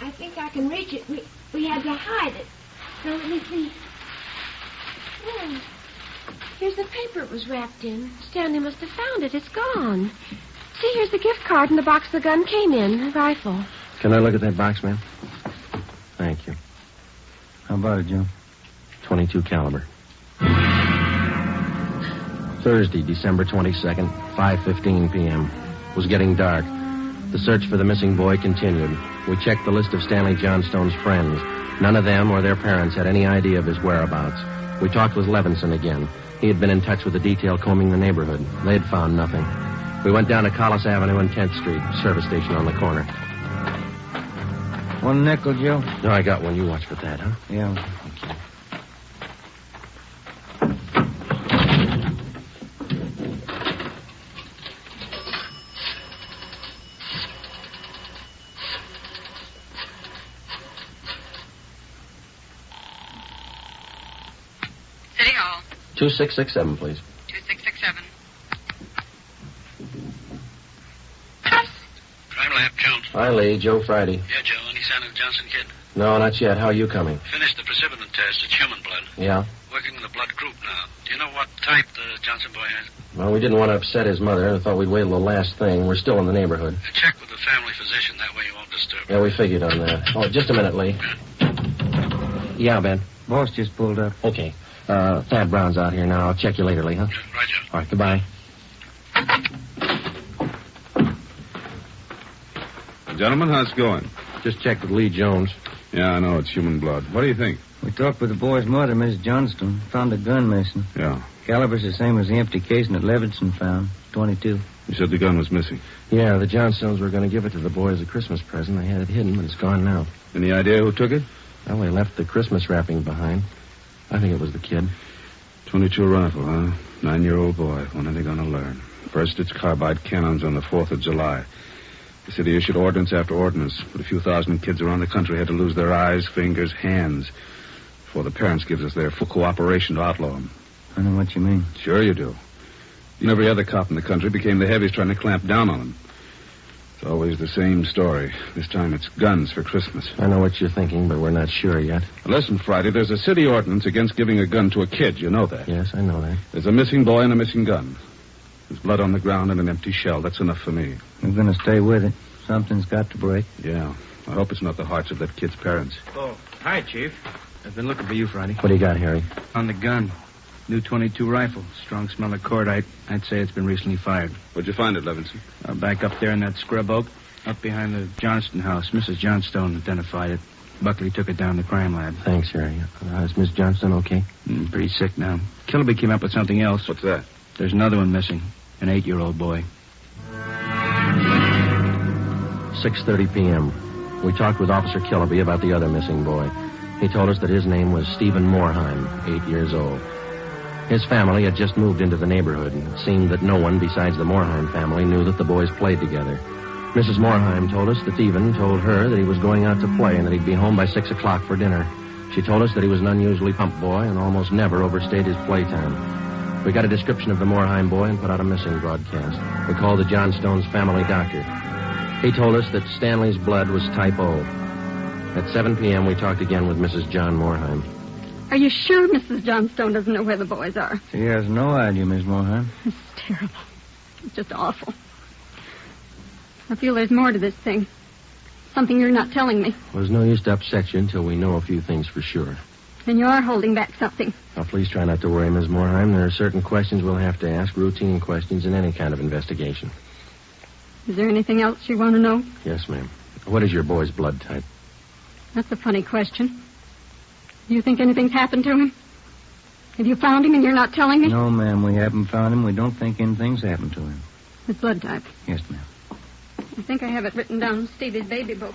I think I can reach it. We had to hide it. So let me see. Oh, here's the paper it was wrapped in. Stanley must have found it. It's gone. See, here's the gift card and the box the gun came in, the rifle. Can I look at that box, ma'am? Thank you. How about it, Joe? .22 caliber. Thursday, December 22nd, 5:15 p.m. It was getting dark. The search for the missing boy continued. We checked the list of Stanley Johnstone's friends. None of them or their parents had any idea of his whereabouts. We talked with Levinson again. He had been in touch with the detail combing the neighborhood. They had found nothing. We went down to Collis Avenue and 10th Street, service station on the corner. 1 nickel, Joe? No, I got one. You watch for that, huh? Yeah. Okay. City Hall. 2667, please. 2667. Hi, Lee. Joe Friday. Yeah, Joe. Any sign of the Johnson kid? No, not yet. How are you coming? Finished the precipitin test. It's human blood. Yeah? Working with a blood group now. Do you know what type the Johnson boy has? Well, we didn't want to upset his mother and thought we'd wait till the last thing. We're still in the neighborhood. Check with the family physician. That way you won't disturb him. Yeah, we figured on that. Oh, just a minute, Lee. Yeah, Ben. Boss just pulled up. Okay. Thad Brown's out here now. I'll check you later, Lee, huh? Right, Joe. All right, goodbye. Gentlemen, how's it going? Just checked with Lee Jones. Yeah, I know. It's human blood. What do you think? We talked with the boy's mother, Mrs. Johnston. Found a gun missing. Yeah. Caliber's the same as the empty casing that Levinson found. 22. You said the gun was missing. Yeah, the Johnstones were going to give it to the boy as a Christmas present. They had it hidden, but it's gone now. Any idea who took it? Well, they left the Christmas wrapping behind. I think it was the kid. 22 rifle, huh? 9-year-old boy. When are they going to learn? First, it's carbide cannons on the 4th of July. The city issued ordinance after ordinance, but a few thousand kids around the country had to lose their eyes, fingers, hands before the parents gives us their full cooperation to outlaw them. I know what you mean. Sure you do. And every other cop in the country became the heavies trying to clamp down on them. It's always the same story. This time it's guns for Christmas. I know what you're thinking, but we're not sure yet. Listen, Friday, there's a city ordinance against giving a gun to a kid. You know that? Yes, I know that. There's a missing boy and a missing gun. There's blood on the ground and an empty shell. That's enough for me. We're going to stay with it. Something's got to break. Yeah. I hope it's not the hearts of that kid's parents. Oh, hi, Chief. I've been looking for you, Friday. What do you got, Harry? On the gun. New 22 rifle. Strong smell of cordite. I'd say it's been recently fired. Where'd you find it, Levinson? Back up there in that scrub oak. Up behind the Johnston house. Mrs. Johnstone identified it. Buckley took it down to the crime lab. Thanks, Harry. Is Miss Johnston okay? Pretty sick now. Killaby came up with something else. What's that? There's another one missing. An 8-year-old boy. 6:30 p.m. We talked with Officer Killaby about the other missing boy. He told us that his name was Stephen Moorheim, 8 years old. His family had just moved into the neighborhood, and it seemed that no one besides the Moorheim family knew that the boys played together. Mrs. Moorheim told us that Stephen told her that he was going out to play and that he'd be home by 6 o'clock for dinner. She told us that he was an unusually plump boy and almost never overstayed his playtime. We got a description of the Moorheim boy and put out a missing broadcast. We called the Johnstones' family doctor. He told us that Stanley's blood was type O. At 7 p.m., we talked again with Mrs. John Moorheim. Are you sure Mrs. Johnstone doesn't know where the boys are? She has no idea, Miss Moorheim. It's terrible. It's just awful. I feel there's more to this thing. Something you're not telling me. Well, there's no use to upset you until we know a few things for sure. And you are holding back something. Now, please try not to worry, Ms. Moorheim. There are certain questions we'll have to ask, routine questions in any kind of investigation. Is there anything else you want to know? Yes, ma'am. What is your boy's blood type? That's a funny question. Do you think anything's happened to him? Have you found him and you're not telling me? No, ma'am, we haven't found him. We don't think anything's happened to him. His blood type. Yes, ma'am. I think I have it written down in Stevie's baby book.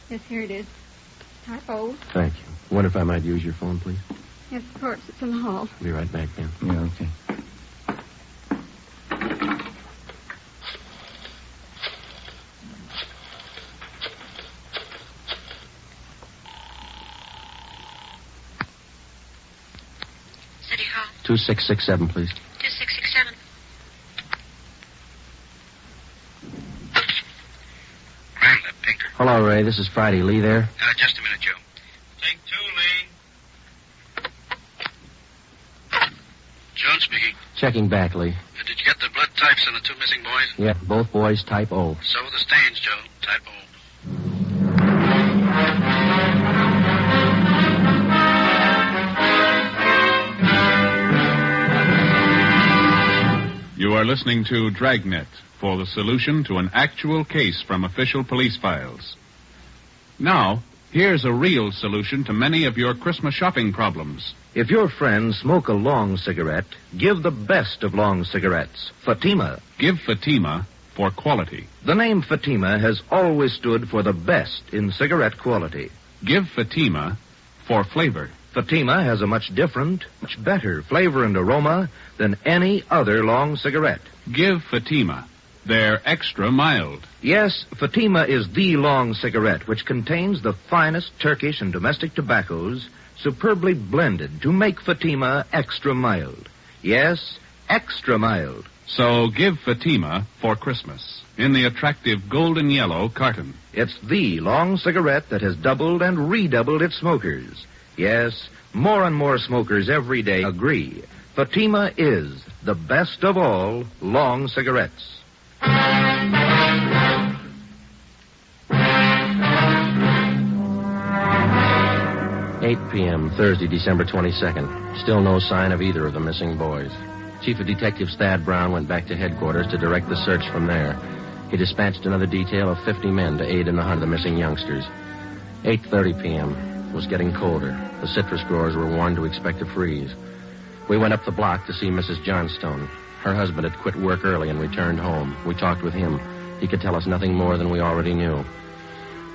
Yes, here it is. Type O. Thank you. Wonder if I might use your phone, please? Yes, of course. It's in the hall. Be right back, ma'am. Yeah, okay. City Hall. 2667, please. 2667. Crime Lab, Pinker. Hello, Ray. This is Friday. Lee there? Just a minute, Joe. Take 2, Lee. Jones speaking. Checking back, Lee. Did you get the blood types on the 2 missing boys? Yeah, both boys type O. So the stains, Joe. Type O. You are listening to Dragnet for the solution to an actual case from official police files. Now, here's a real solution to many of your Christmas shopping problems. If your friends smoke a long cigarette, give the best of long cigarettes, Fatima. Give Fatima for quality. The name Fatima has always stood for the best in cigarette quality. Give Fatima for flavor. Fatima has a much different, much better flavor and aroma than any other long cigarette. Give Fatima. They're extra mild. Yes, Fatima is the long cigarette which contains the finest Turkish and domestic tobaccos superbly blended to make Fatima extra mild. Yes, extra mild. So give Fatima for Christmas. in the attractive golden yellow carton. It's the long cigarette that has doubled and redoubled its smokers. Yes, more and more smokers every day agree Fatima is the best of all long cigarettes. 8 p.m., Thursday, December 22nd. Still no sign of either of the missing boys. Chief of Detectives Thad Brown went back to headquarters to direct the search from there. He dispatched another detail of 50 men to aid in the hunt of the missing youngsters. 8:30 p.m. It was getting colder. The citrus growers were warned to expect a freeze. We went up the block to see Mrs. Johnstone. Her husband had quit work early and returned home. We talked with him. He could tell us nothing more than we already knew.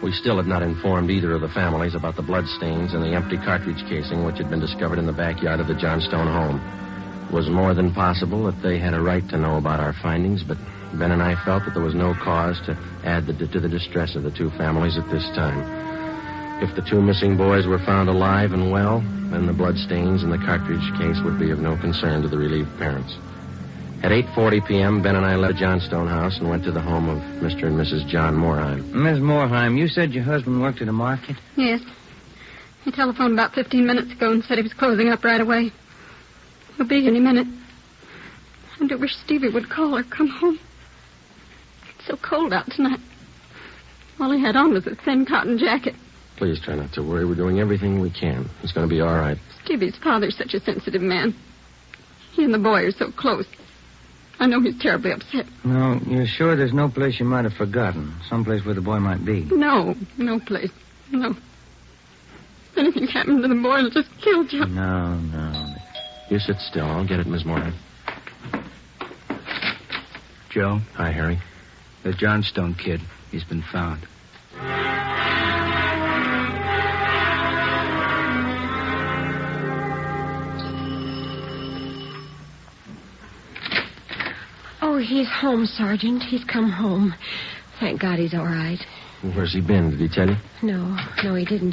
We still had not informed either of the families about the bloodstains and the empty cartridge casing which had been discovered in the backyard of the Johnstone home. It was more than possible that they had a right to know about our findings, but Ben and I felt that there was no cause to add to the distress of the two families at this time. If the two missing boys were found alive and well, then the bloodstains in the cartridge case would be of no concern to the relieved parents. At 8:40 p.m., Ben and I left the Johnstone house and went to the home of Mr. and Mrs. John Moorheim. Miss Moorheim, you said your husband worked at a market? Yes. He telephoned about 15 minutes ago and said he was closing up right away. He'll be any minute. I do wish Stevie would call or come home. It's so cold out tonight. All he had on was a thin cotton jacket. Please try not to worry. We're doing everything we can. He's going to be all right. Stevie's father's such a sensitive man. He and the boy are so close. I know he's terribly upset. No, you're sure there's no place you might have forgotten? Someplace where the boy might be? No place. No. If anything happened to the boy, it'll just kill Joe. No. You sit still. I'll get it, Miss Moorheim. Joe? Hi, Harry. The Johnstone kid. He's been found. Oh, he's home, Sergeant. He's come home. Thank God he's all right. Where's he been? Did he tell you? No, he didn't.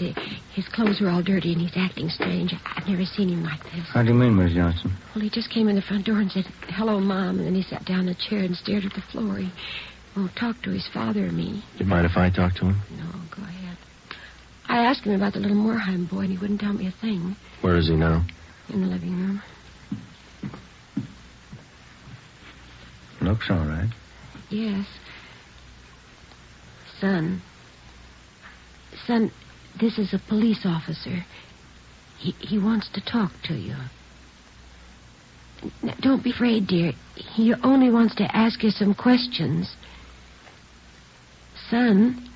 His clothes were all dirty, and he's acting strange. I've never seen him like this. How do you mean, Miss Johnson? Well, he just came in the front door and said, "Hello, Mom," and then he sat down in a chair and stared at the floor. He won't talk to his father or me. Do you mind if I talk to him? No, go ahead. I asked him about the little Moorheim boy, and he wouldn't tell me a thing. Where is he now? In the living room. Looks all right. Yes. Son, this is a police officer. He wants to talk to you. Now, don't be afraid, dear. He only wants to ask you some questions. Son.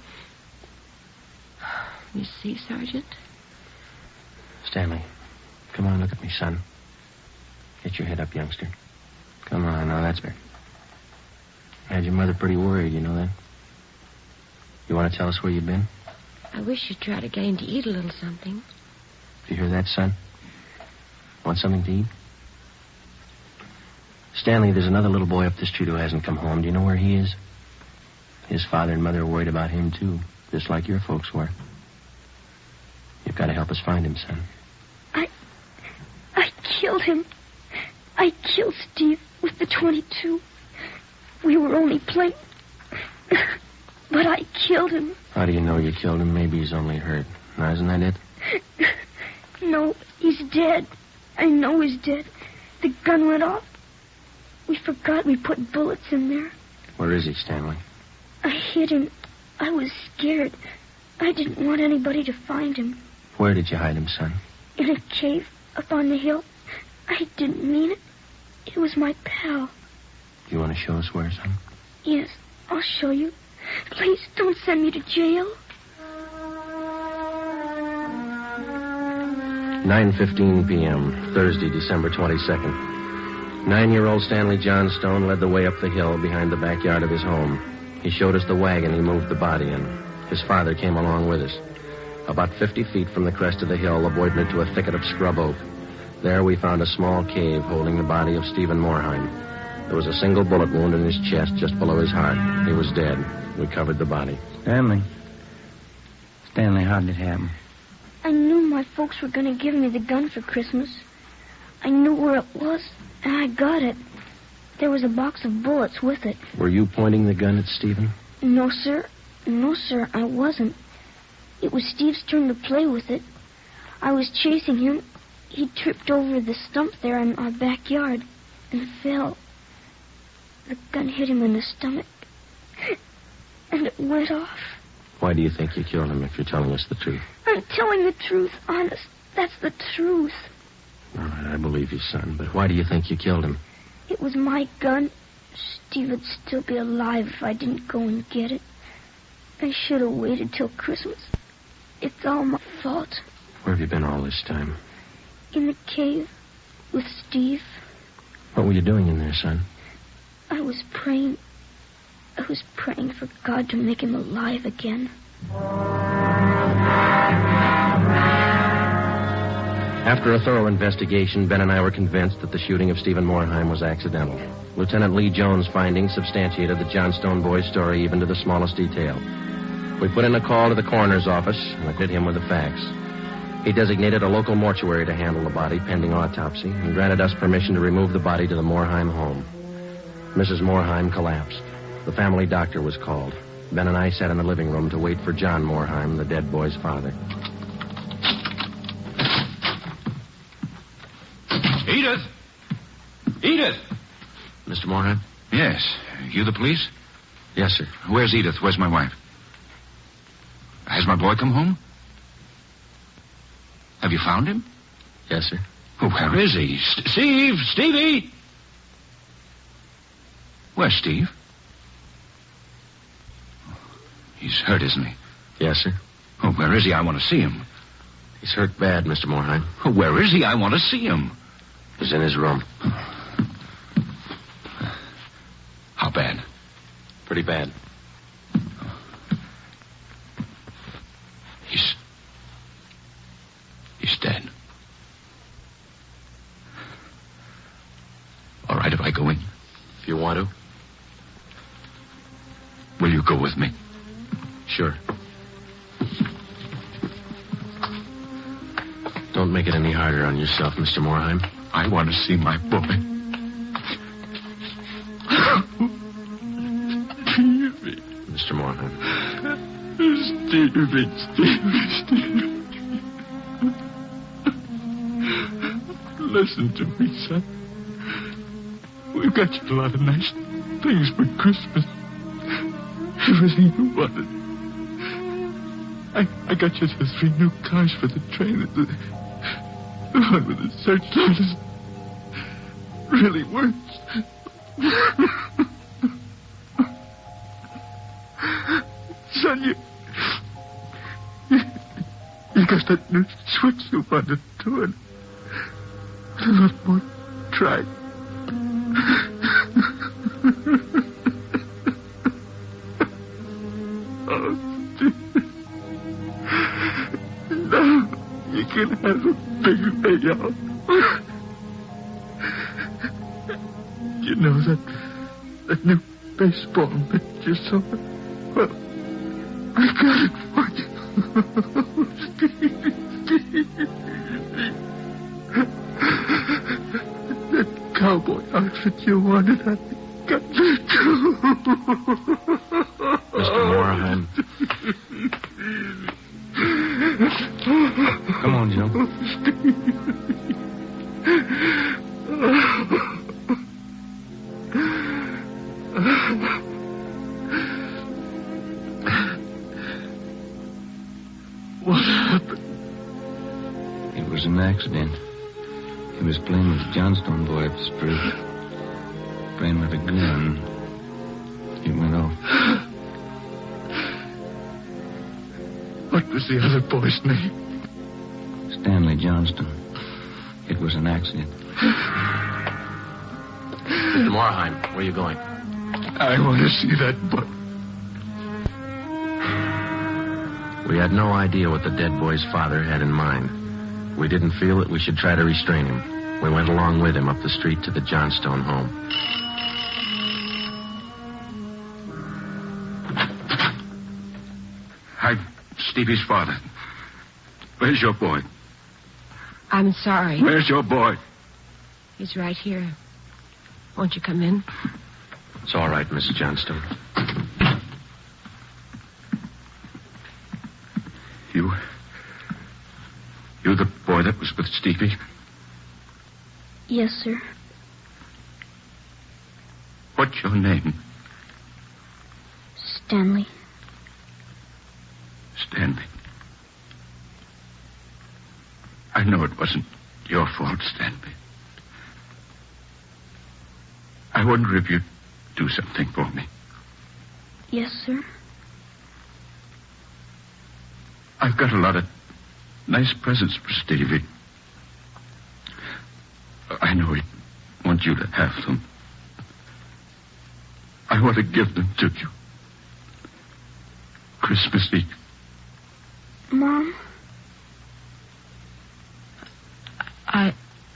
You see, Sergeant? Stanley, come on, look at me, son. Get your head up, youngster. Come on, now, that's better. Had your mother pretty worried, you know that? You want to tell us where you've been? I wish you'd try to get him to eat a little something. You hear that, son? Want something to eat? Stanley, there's another little boy up the street who hasn't come home. Do you know where he is? His father and mother are worried about him, too, just like your folks were. You've got to help us find him, son. I killed him. I killed Steve with the .22. We were only playing. But I killed him. How do you know you killed him? Maybe he's only hurt. Now, isn't that it? No, he's dead. I know he's dead. The gun went off. We forgot we put bullets in there. Where is he, Stanley? I hid him. I was scared. I didn't want anybody to find him. Where did you hide him, son? In a cave up on the hill. I didn't mean it. It was my pal. You want to show us where, son? Yes, I'll show you. Please don't send me to jail. 9:15 p.m., Thursday, December 22nd. 9-year-old Stanley Johnstone led the way up the hill behind the backyard of his home. He showed us the wagon he moved the body in. His father came along with us. About 50 feet from the crest of the hill, the boy went into a thicket of scrub oak. There we found a small cave holding the body of Stephen Moorheim. There was a single bullet wound in his chest just below his heart. He was dead. We covered the body. Stanley, how did it happen? I knew my folks were going to give me the gun for Christmas. I knew where it was, and I got it. There was a box of bullets with it. Were you pointing the gun at Stephen? No, sir. No, sir, I wasn't. It was Steve's turn to play with it. I was chasing him. He tripped over the stump there in our backyard and fell. The gun hit him in the stomach, and it went off. Why do you think you killed him if you're telling us the truth? I'm telling the truth, honest. That's the truth. All right, I believe you, son, but why do you think you killed him? It was my gun. Steve would still be alive if I didn't go and get it. I should have waited till Christmas. It's all my fault. Where have you been all this time? In the cave with Steve. What were you doing in there, son? I was praying. I was praying for God to make him alive again. After a thorough investigation, Ben and I were convinced that the shooting of Stephen Moorheim was accidental. Lieutenant Lee Jones' findings substantiated the Johnstone boy's story even to the smallest detail. We put in a call to the coroner's office and acquitted him with the facts. He designated a local mortuary to handle the body pending autopsy and granted us permission to remove the body to the Moorheim home. Mrs. Moorheim collapsed. The family doctor was called. Ben and I sat in the living room to wait for John Moorheim, the dead boy's father. Edith! Edith! Mr. Moorheim? Yes. You the police? Yes, sir. Where's Edith? Where's my wife? Has my boy come home? Have you found him? Yes, sir. Oh, where is he? Steve! Stevie! Where's Steve? He's hurt, isn't he? Yes, sir. Oh, where is he? I want to see him. He's hurt bad, Mr. Moorheim. Oh, where is he? I want to see him. He's in his room. How bad? Pretty bad. He's dead. All right if I go in? If you want to. Will you go with me? Sure. Don't make it any harder on yourself, Mr. Moorheim. I want to see my boy. Stevie. Mr. Moorheim. Stevie. Listen to me, son. We've got you a lot of nice things for Christmas. Everything you wanted. I got you the 3 new cars for the train. The one with the searchlight is really works. Son, you got that new switch you wanted to, and a lot more try. Oh, now you can have a big payout. You know that new baseball mitt you saw? Well, I got it for you. That cowboy outfit you wanted, I got it too. Mr. Moorheim. Come on, Joe. What happened? It was an accident. He was playing with the Johnstone boy up the street. Playing with a gun. It went off. What was the other boy's name? Stanley Johnston. It was an accident. Mr. Moorheim, where are you going? I want to see that boy. We had no idea what the dead boy's father had in mind. We didn't feel that we should try to restrain him. We went along with him up the street to the Johnstone home. I'm Stevie's father. Where's your boy? I'm sorry. Where's your boy? He's right here. Won't you come in? It's all right, Mrs. Johnstone. You the boy that was with Stevie? Yes, sir. What's your name? Stanley. Stanley. I know it wasn't your fault, Stanley. I wonder if you'd do something for me. Yes, sir. I've got a lot of nice presents for Stevie. I know he'd want you to have them. I want to give them to you. Christmas Eve. Mom?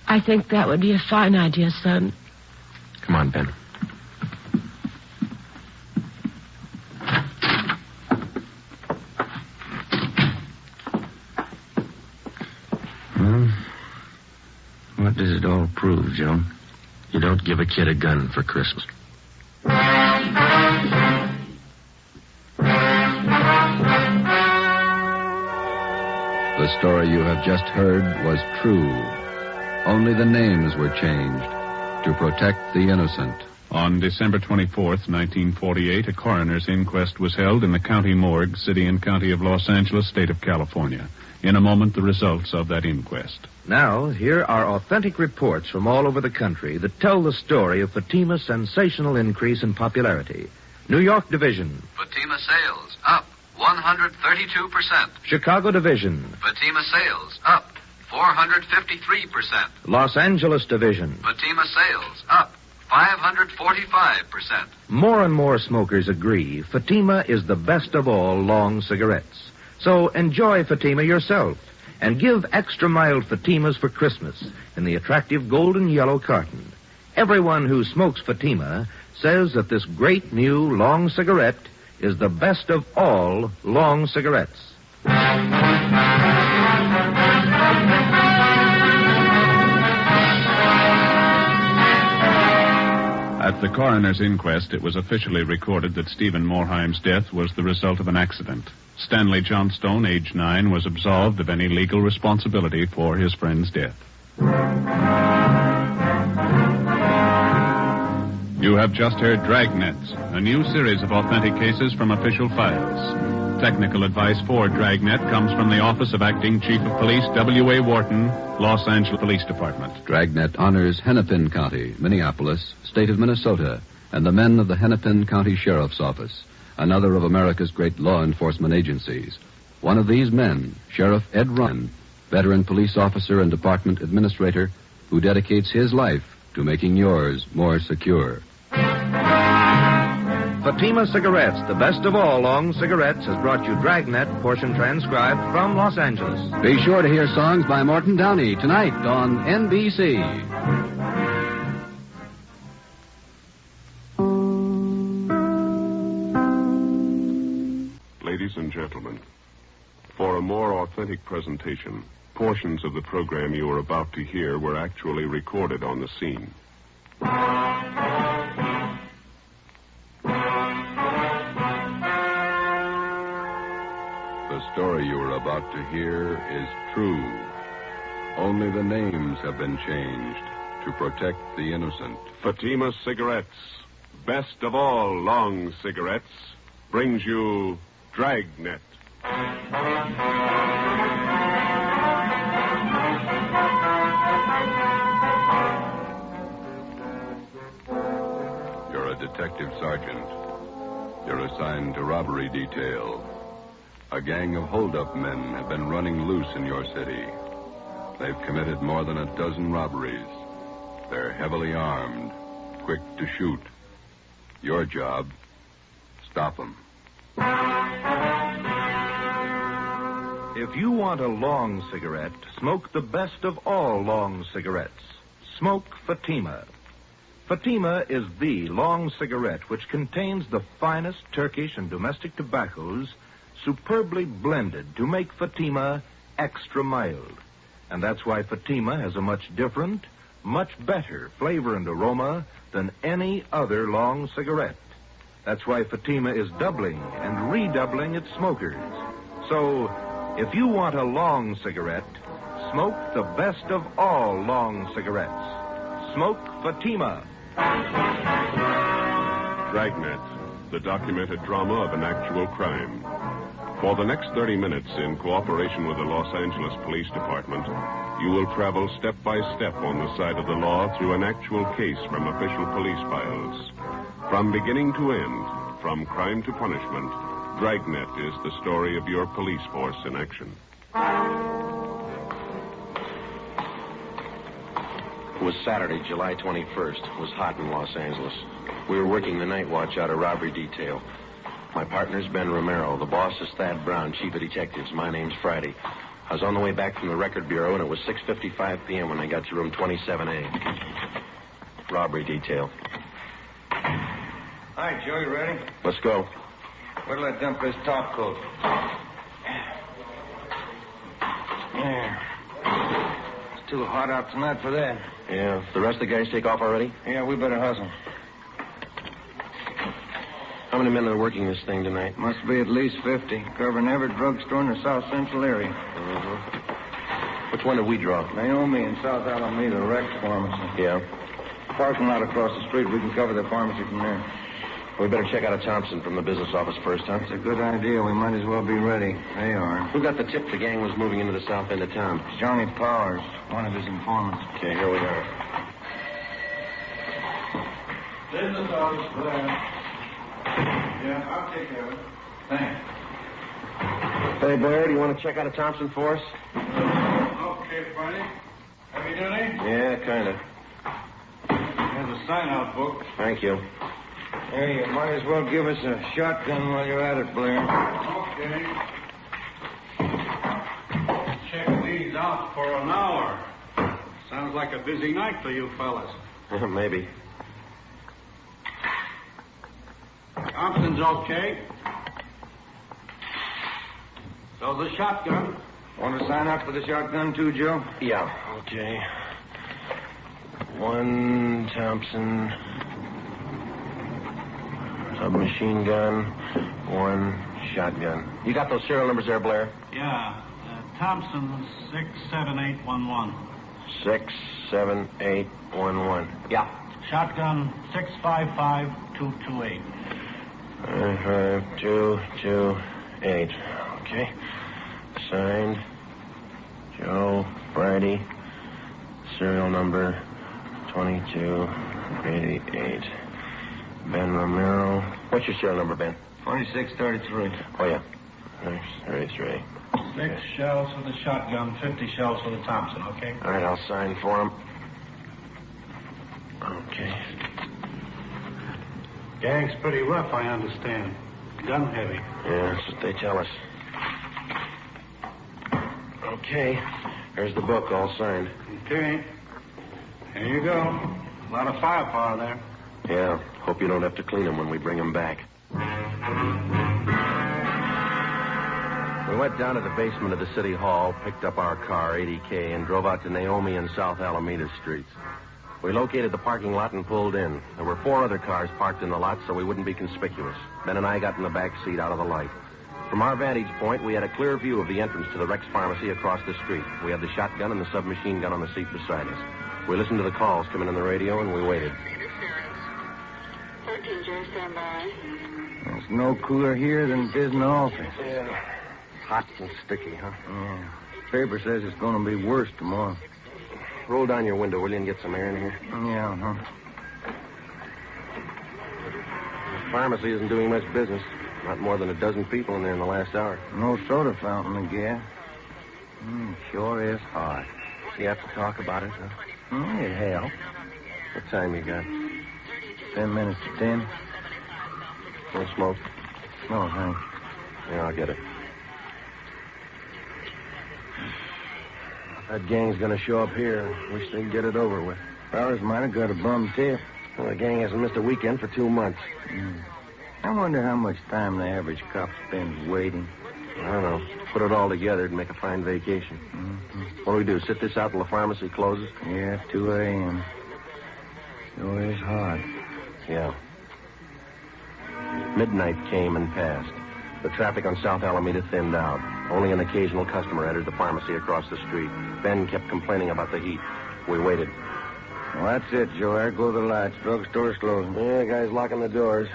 I think that would be a fine idea, son. Come on, Ben. Well, what does it all prove, Joe? You don't give a kid a gun for Christmas. The story you have just heard was true. Only the names were changed to protect the innocent. On December 24th, 1948, a coroner's inquest was held in the county morgue, city and county of Los Angeles, state of California. In a moment, the results of that inquest. Now, here are authentic reports from all over the country that tell the story of Fatima's sensational increase in popularity. New York Division. Fatima sales up 132%. Chicago Division. Fatima sales up 453%. Los Angeles Division. Fatima sales up 545%. More and more smokers agree Fatima is the best of all long cigarettes. So enjoy Fatima yourself and give extra mild Fatimas for Christmas in the attractive golden yellow carton. Everyone who smokes Fatima says that this great new long cigarette is the best of all long cigarettes. At the coroner's inquest, it was officially recorded that Stephen Morheim's death was the result of an accident. Stanley Johnstone, age 9, was absolved of any legal responsibility for his friend's death. You have just heard Dragnet, a new series of authentic cases from official files. Technical advice for Dragnet comes from the Office of Acting Chief of Police W.A. Wharton, Los Angeles Police Department. Dragnet honors Hennepin County, Minneapolis, state of Minnesota, and the men of the Hennepin County Sheriff's Office, another of America's great law enforcement agencies. One of these men, Sheriff Ed Ryan, veteran police officer and department administrator, who dedicates his life to making yours more secure. Fatima Cigarettes, the best of all long cigarettes, has brought you Dragnet, portion transcribed from Los Angeles. Be sure to hear songs by Morton Downey tonight on NBC. Ladies and gentlemen, for a more authentic presentation, portions of the program you are about to hear were actually recorded on the scene. The story you are about to hear is true. Only the names have been changed to protect the innocent. Fatima Cigarettes, best of all long cigarettes, brings you Dragnet. You're a detective sergeant. You're assigned to robbery detail. A gang of hold-up men have been running loose in your city. They've committed more than a dozen robberies. They're heavily armed, quick to shoot. Your job, stop them. If you want a long cigarette, smoke the best of all long cigarettes. Smoke Fatima. Fatima is the long cigarette which contains the finest Turkish and domestic tobaccos superbly blended to make Fatima extra mild. And that's why Fatima has a much different, much better flavor and aroma than any other long cigarette. That's why Fatima is doubling and redoubling its smokers. So, if you want a long cigarette, smoke the best of all long cigarettes. Smoke Fatima. Dragnet, the documented drama of an actual crime. For the next 30 minutes, in cooperation with the Los Angeles Police Department, you will travel step by step on the side of the law through an actual case from official police files. From beginning to end, from crime to punishment, Dragnet is the story of your police force in action. It was Saturday, July 21st. It was hot in Los Angeles. We were working the night watch out of robbery detail. My partner's Ben Romero. The boss is Thad Brown, chief of detectives. My name's Friday. I was on the way back from the record bureau, and it was 6:55 p.m. when I got to room 27A. Robbery detail. All right, Joe, you ready? Let's go. Where'll I dump this top coat? There. It's too hot out tonight for that. Yeah. The rest of the guys take off already? Yeah, we better hustle. How many men are working this thing tonight? Must be at least 50, covering every drugstore in the South Central area. Which one did we draw? Naomi in South Alameda, Rex Pharmacy. Yeah. Parking lot across the street. We can cover the pharmacy from there. We better check out a Thompson from the business office first, huh? It's a good idea. We might as well be ready. They are. Who got the tip the gang was moving into the south end of town? Johnny Powers, one of his informants. Okay, here we are. Business office there. Yeah, I'll take care of it. Thanks. Hey, Blair, do you want to check out a Thompson for us? Okay, Barney. Heavy duty? Yeah, kind of. Here's a sign-out book. Thank you. Hey, you might as well give us a shotgun while you're at it, Blair. Okay. Check these out for an hour. Sounds like a busy night for you fellas. Maybe. Thompson's okay. So the shotgun. Want to sign up for the shotgun too, Joe? Yeah, okay. One Thompson submachine gun, one shotgun. You got those serial numbers there, Blair? Yeah. Thompson 67811. 67811. Yeah. Shotgun 655228. 5228. Okay. Signed, Joe Friday. Serial number 2288. Ben Romero. What's your serial number, Ben? 2633. Oh, yeah. 33. 6 shells for the shotgun, 50 shells for the Thompson, okay? All right, I'll sign for him. Okay. Gang's pretty rough, I understand. Gun heavy. Yeah, that's what they tell us. Okay. There's the book, all signed. Okay. Here you go. A lot of firepower there. Yeah. Hope you don't have to clean them when we bring them back. We went down to the basement of the city hall, picked up our car, 80K, and drove out to Naomi and South Alameda streets. We located the parking lot and pulled in. There were 4 other cars parked in the lot so we wouldn't be conspicuous. Ben and I got in the back seat out of the light. From our vantage point, we had a clear view of the entrance to the Rex Pharmacy across the street. We had the shotgun and the submachine gun on the seat beside us. We listened to the calls coming on the radio, and we waited. 13, Joe, stand by. There's no cooler here than it is in the office. Yeah. Hot and sticky, huh? Yeah. Paper says it's going to be worse tomorrow. Roll down your window, will you, and get some air in here? Yeah, huh? The pharmacy isn't doing much business. Not more than a dozen people in there in the last hour. No soda fountain, I guess. Sure is hot. So you have to talk about it, huh? It helps. What time you got? 10 minutes to 10. No smoke? No, thanks. Yeah, I'll get it. That gang's gonna show up here. Wish they'd get it over with. Powers might have got a bum tip. Well, the gang hasn't missed a weekend for 2 months. I wonder how much time the average cop spends waiting. I don't know. Put it all together and make a fine vacation. What do we do, sit this out till the pharmacy closes? Yeah, 2 a.m. Sure is hard. Yeah. Midnight came and passed. The traffic on South Alameda thinned out. Only an occasional customer entered the pharmacy across the street. Ben kept complaining about the heat. We waited. Well, that's it, Joe. There go the lights. Drugstore's closing. Yeah, the guy's locking the doors.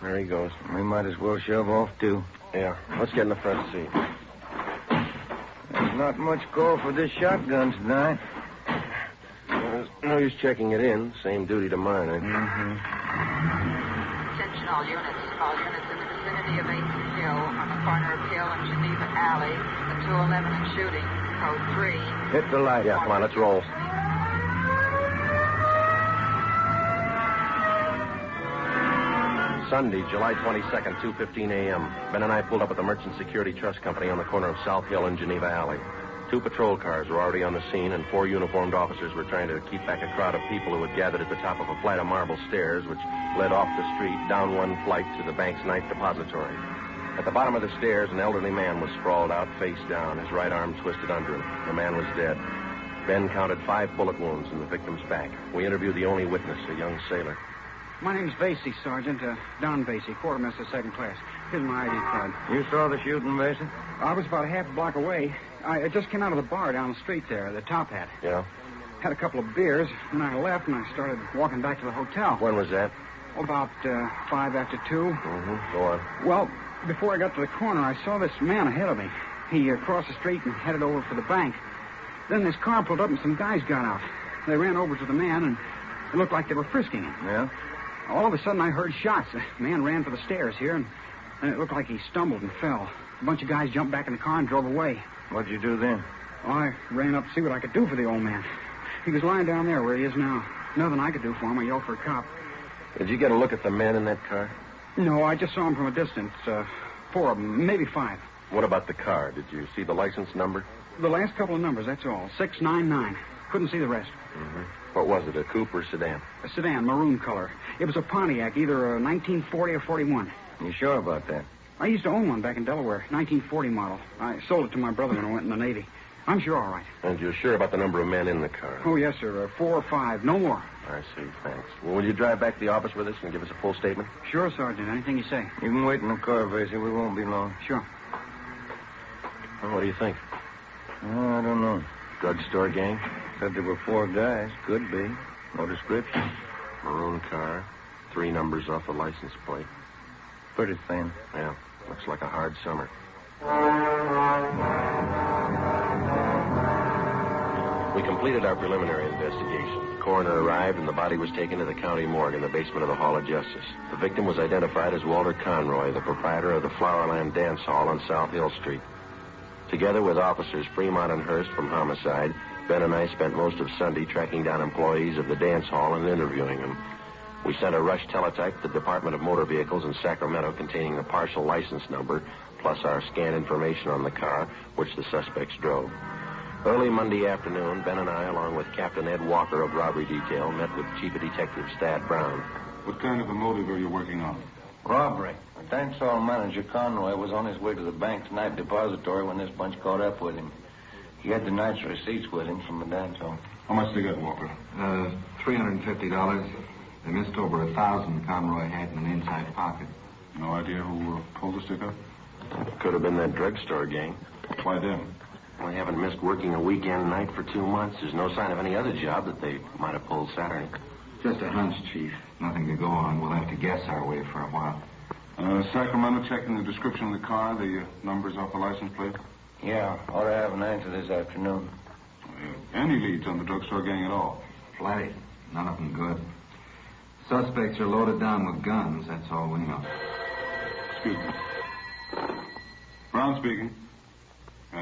There he goes. We might as well shove off, too. Yeah. Let's get in the front seat. There's not much call for this shotgun tonight. There's no use checking it in. Same duty to mine, eh? Attention all units. All units in the vicinity of 8th Hill on the corner of Hill and Geneva Alley. The 211 and shooting. Code 3. Hit the light. Yeah, come on, let's roll. Sunday, July 22nd, 2:15 a.m. Ben and I pulled up at the Merchant Security Trust Company on the corner of South Hill and Geneva Alley. 2 patrol cars were already on the scene, and 4 uniformed officers were trying to keep back a crowd of people who had gathered at the top of a flight of marble stairs which led off the street, down one flight to the bank's night depository. At the bottom of the stairs, an elderly man was sprawled out face down, his right arm twisted under him. The man was dead. Ben counted 5 bullet wounds in the victim's back. We interviewed the only witness, a young sailor. My name's Vasey, Sergeant. Don Vasey, quartermaster, second class. Here's my ID card. You saw the shooting, Vasey? I was about a half block away. I just came out of the bar down the street there, the Top Hat. Yeah? Had a couple of beers, and I left, and I started walking back to the hotel. When was that? About 5 after 2. Mm-hmm. Go on. Well, before I got to the corner, I saw this man ahead of me. He crossed the street and headed over for the bank. Then this car pulled up, and some guys got out. They ran over to the man, and it looked like they were frisking him. Yeah? All of a sudden, I heard shots. The man ran for the stairs here, and it looked like he stumbled and fell. A bunch of guys jumped back in the car and drove away. What'd you do then? Well, I ran up to see what I could do for the old man. He was lying down there where he is now. Nothing I could do for him. I yelled for a cop. Did you get a look at the men in that car? No, I just saw him from a distance. 4 of them, maybe 5. What about the car? Did you see the license number? The last couple of numbers, that's all. 699. Couldn't see the rest. Mm-hmm. What was it, a coupe or sedan? A sedan, maroon color. It was a Pontiac, either a 1940 or 41. You sure about that? I used to own one back in Delaware, 1940 model. I sold it to my brother when I went in the Navy. I'm sure all right. And you're sure about the number of men in the car? Oh, yes, sir. 4 or 5, no more. I see, thanks. Well, will you drive back to the office with us and give us a full statement? Sure, Sergeant. Anything you say. You can wait in the car, Vasey. We won't be long. Sure. Well, what do you think? I don't know. Drugstore gang? Said there were 4 guys. Could be. No description. Maroon car. 3 numbers off the license plate. Pretty thin. Yeah. Looks like a hard summer. We completed our preliminary investigation. The coroner arrived, and the body was taken to the county morgue in the basement of the Hall of Justice. The victim was identified as Walter Conroy, the proprietor of the Flowerland Dance Hall on South Hill Street. Together with officers Fremont and Hurst from homicide, Ben and I spent most of Sunday tracking down employees of the dance hall and interviewing them. We sent a rush teletype to the Department of Motor Vehicles in Sacramento containing the partial license number, plus our scan information on the car, which the suspects drove. Early Monday afternoon, Ben and I, along with Captain Ed Walker of Robbery Detail, met with Chief of Detectives Thad Brown. What kind of a motive are you working on? Robbery. The dance hall manager, Conroy, was on his way to the bank's night depository when this bunch caught up with him. He had the night's receipts with him from the dance hall. How much they got, Walker? $350. They missed over 1,000 Conroy had in an inside pocket. No idea who pulled the sticker? Could have been that drugstore gang. Why them? Well, they haven't missed working a weekend night for 2 months. There's no sign of any other job that they might have pulled Saturday. Just a hunch, Chief. Nothing to go on. We'll have to guess our way for a while. Sacramento checking the description of the car, the numbers off the license plate? Yeah, ought to have an answer this afternoon. Any leads on the drugstore gang at all? Plenty. None of them good. Suspects are loaded down with guns. That's all we know. Excuse me. Brown speaking.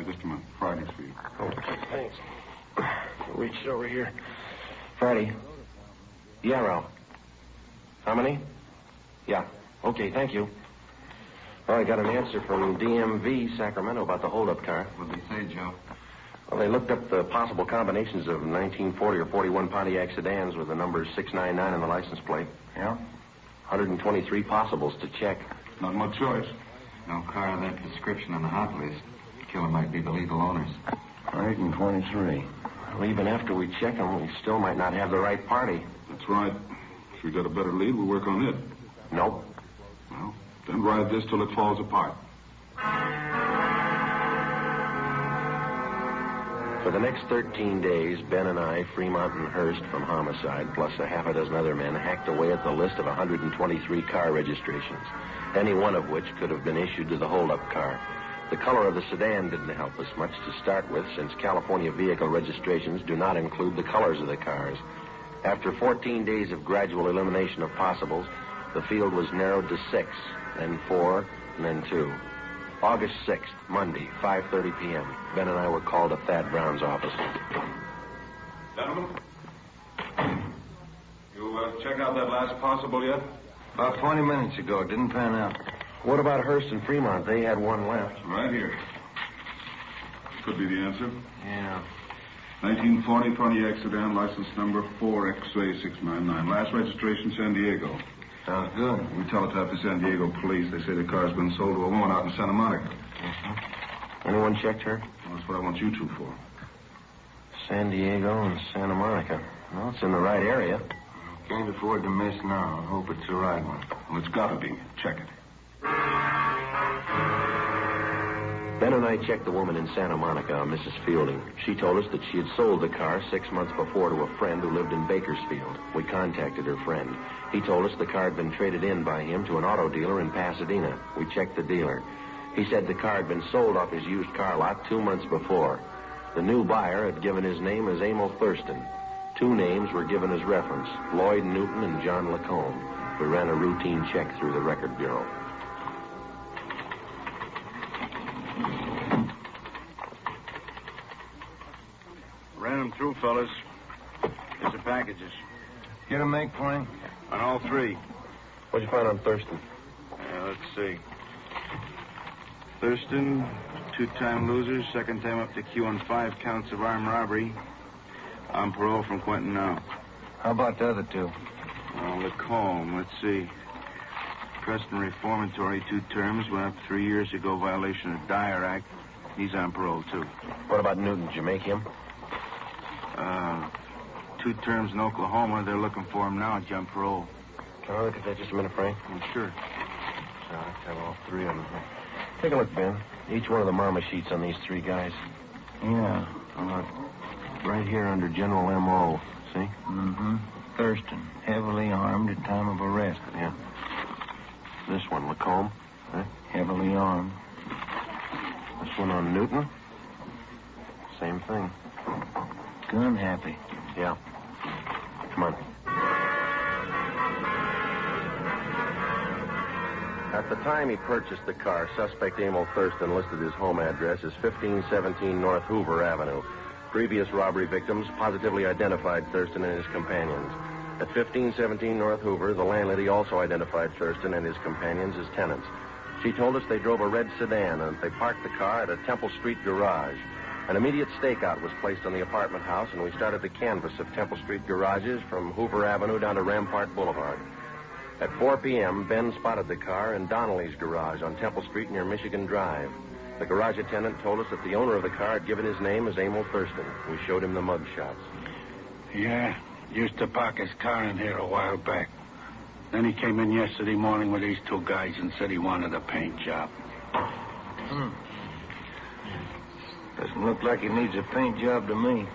Just a minute. Friday's for you. Oh, thanks. Reach over here. Friday. Yeah, Ralph. How many? Yeah. Okay, thank you. Well, I got an answer from DMV Sacramento about the holdup car. What'd they say, Joe? Well, they looked up the possible combinations of 1940 or 41 Pontiac sedans with the numbers 699 on the license plate. Yeah? 123 possibles to check. Not much choice. No car of that description on the hot list. Killer might be the legal owners. 123. Well, even after we check them, we still might not have the right party. That's right. If we got a better lead, we'll work on it. Nope. Well, then ride this till it falls apart. For the next 13 days, Ben and I, Fremont and Hurst from homicide, plus a half a dozen other men, hacked away at the list of 123 car registrations, any one of which could have been issued to the holdup car. The color of the sedan didn't help us much to start with, since California vehicle registrations do not include the colors of the cars. After 14 days of gradual elimination of possibles, the field was narrowed to 6, then 4, and then 2. August 6th, Monday, 5:30 p.m. Ben and I were called to Thad Brown's office. Gentlemen, you check out that last possible yet? About 20 minutes ago. It didn't pan out. What about Hurst and Fremont? They had one left. Right here. Could be the answer. Yeah. 1940 Pontiac sedan, license number 4XA699. Last registration, San Diego. Sounds good. We teletyped to San Diego police. They say the car's been sold to a woman out in Santa Monica. Anyone checked her? Well, that's what I want you two for. San Diego and Santa Monica. Well, it's in the right area. Can't afford to miss now. I hope it's the right one. Well, it's got to be. Check it. Ben and I checked the woman in Santa Monica, Mrs. Fielding. She told us that she had sold the car 6 months before to a friend who lived in Bakersfield. We contacted her friend. He told us the car had been traded in by him to an auto dealer in Pasadena. We checked the dealer. He said the car had been sold off his used car lot 2 months before. The new buyer had given his name as Emil Thurston. 2 names were given as reference, Lloyd Newton and John Lacombe. We ran a routine check through the record bureau. Ran them through, fellas. Here's the packages. Get a make for him? On all 3. What'd you find on Thurston? Let's see. Thurston, 2-time loser, second time up to Q on 5 counts of armed robbery. On parole from Quentin now. How about the other 2? Lacombe, let's see. Preston Reformatory, 2 terms, went up 3 years ago, violation of Dyer Act. He's on parole, too. What about Newton? Did you make him? 2 terms in Oklahoma. They're looking for him now, jump parole. Can I look at that just a minute, Frank? Sure. So I have all 3 of them. Take a look, Ben. Each one of the mama sheets on these 3 guys. Yeah. Right here under General M.O., see? Mm-hmm. Thurston, heavily armed at time of arrest. Yeah. This one, Lacombe, huh? Heavily armed. This one on Newton? Same thing. Gun happy. Yeah. Come on. At the time he purchased the car, suspect Emil Thurston listed his home address as 1517 North Hoover Avenue. Previous robbery victims positively identified Thurston and his companions. At 1517 North Hoover, the landlady also identified Thurston and his companions as tenants. She told us they drove a red sedan and they parked the car at a Temple Street garage. An immediate stakeout was placed on the apartment house, and we started the canvass of Temple Street garages from Hoover Avenue down to Rampart Boulevard. At 4 p.m., Ben spotted the car in Donnelly's garage on Temple Street near Michigan Drive. The garage attendant told us that the owner of the car had given his name as Emil Thurston. We showed him the mug shots. Yeah, used to park his car in here a while back. Then he came in yesterday morning with these 2 guys and said he wanted a paint job. Doesn't look like he needs a paint job to me.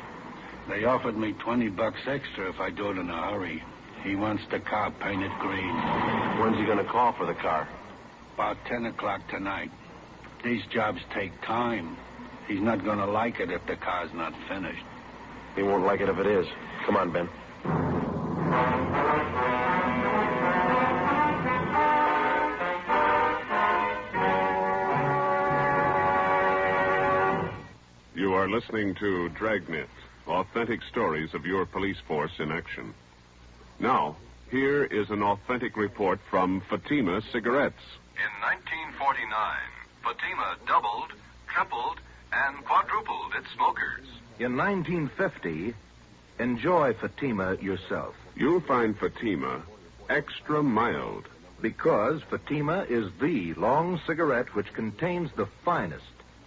They offered me $20 extra if I do it in a hurry. He wants the car painted green. When's he going to call for the car? About 10 o'clock tonight. These jobs take time. He's not going to like it if the car's not finished. He won't like it if it is. Come on, Ben. You are listening to Dragnet, authentic stories of your police force in action. Now, here is an authentic report from Fatima Cigarettes. In 1949, Fatima doubled, tripled, and quadrupled its smokers. In 1950, enjoy Fatima yourself. You'll find Fatima extra mild, Because Fatima is the long cigarette which contains the finest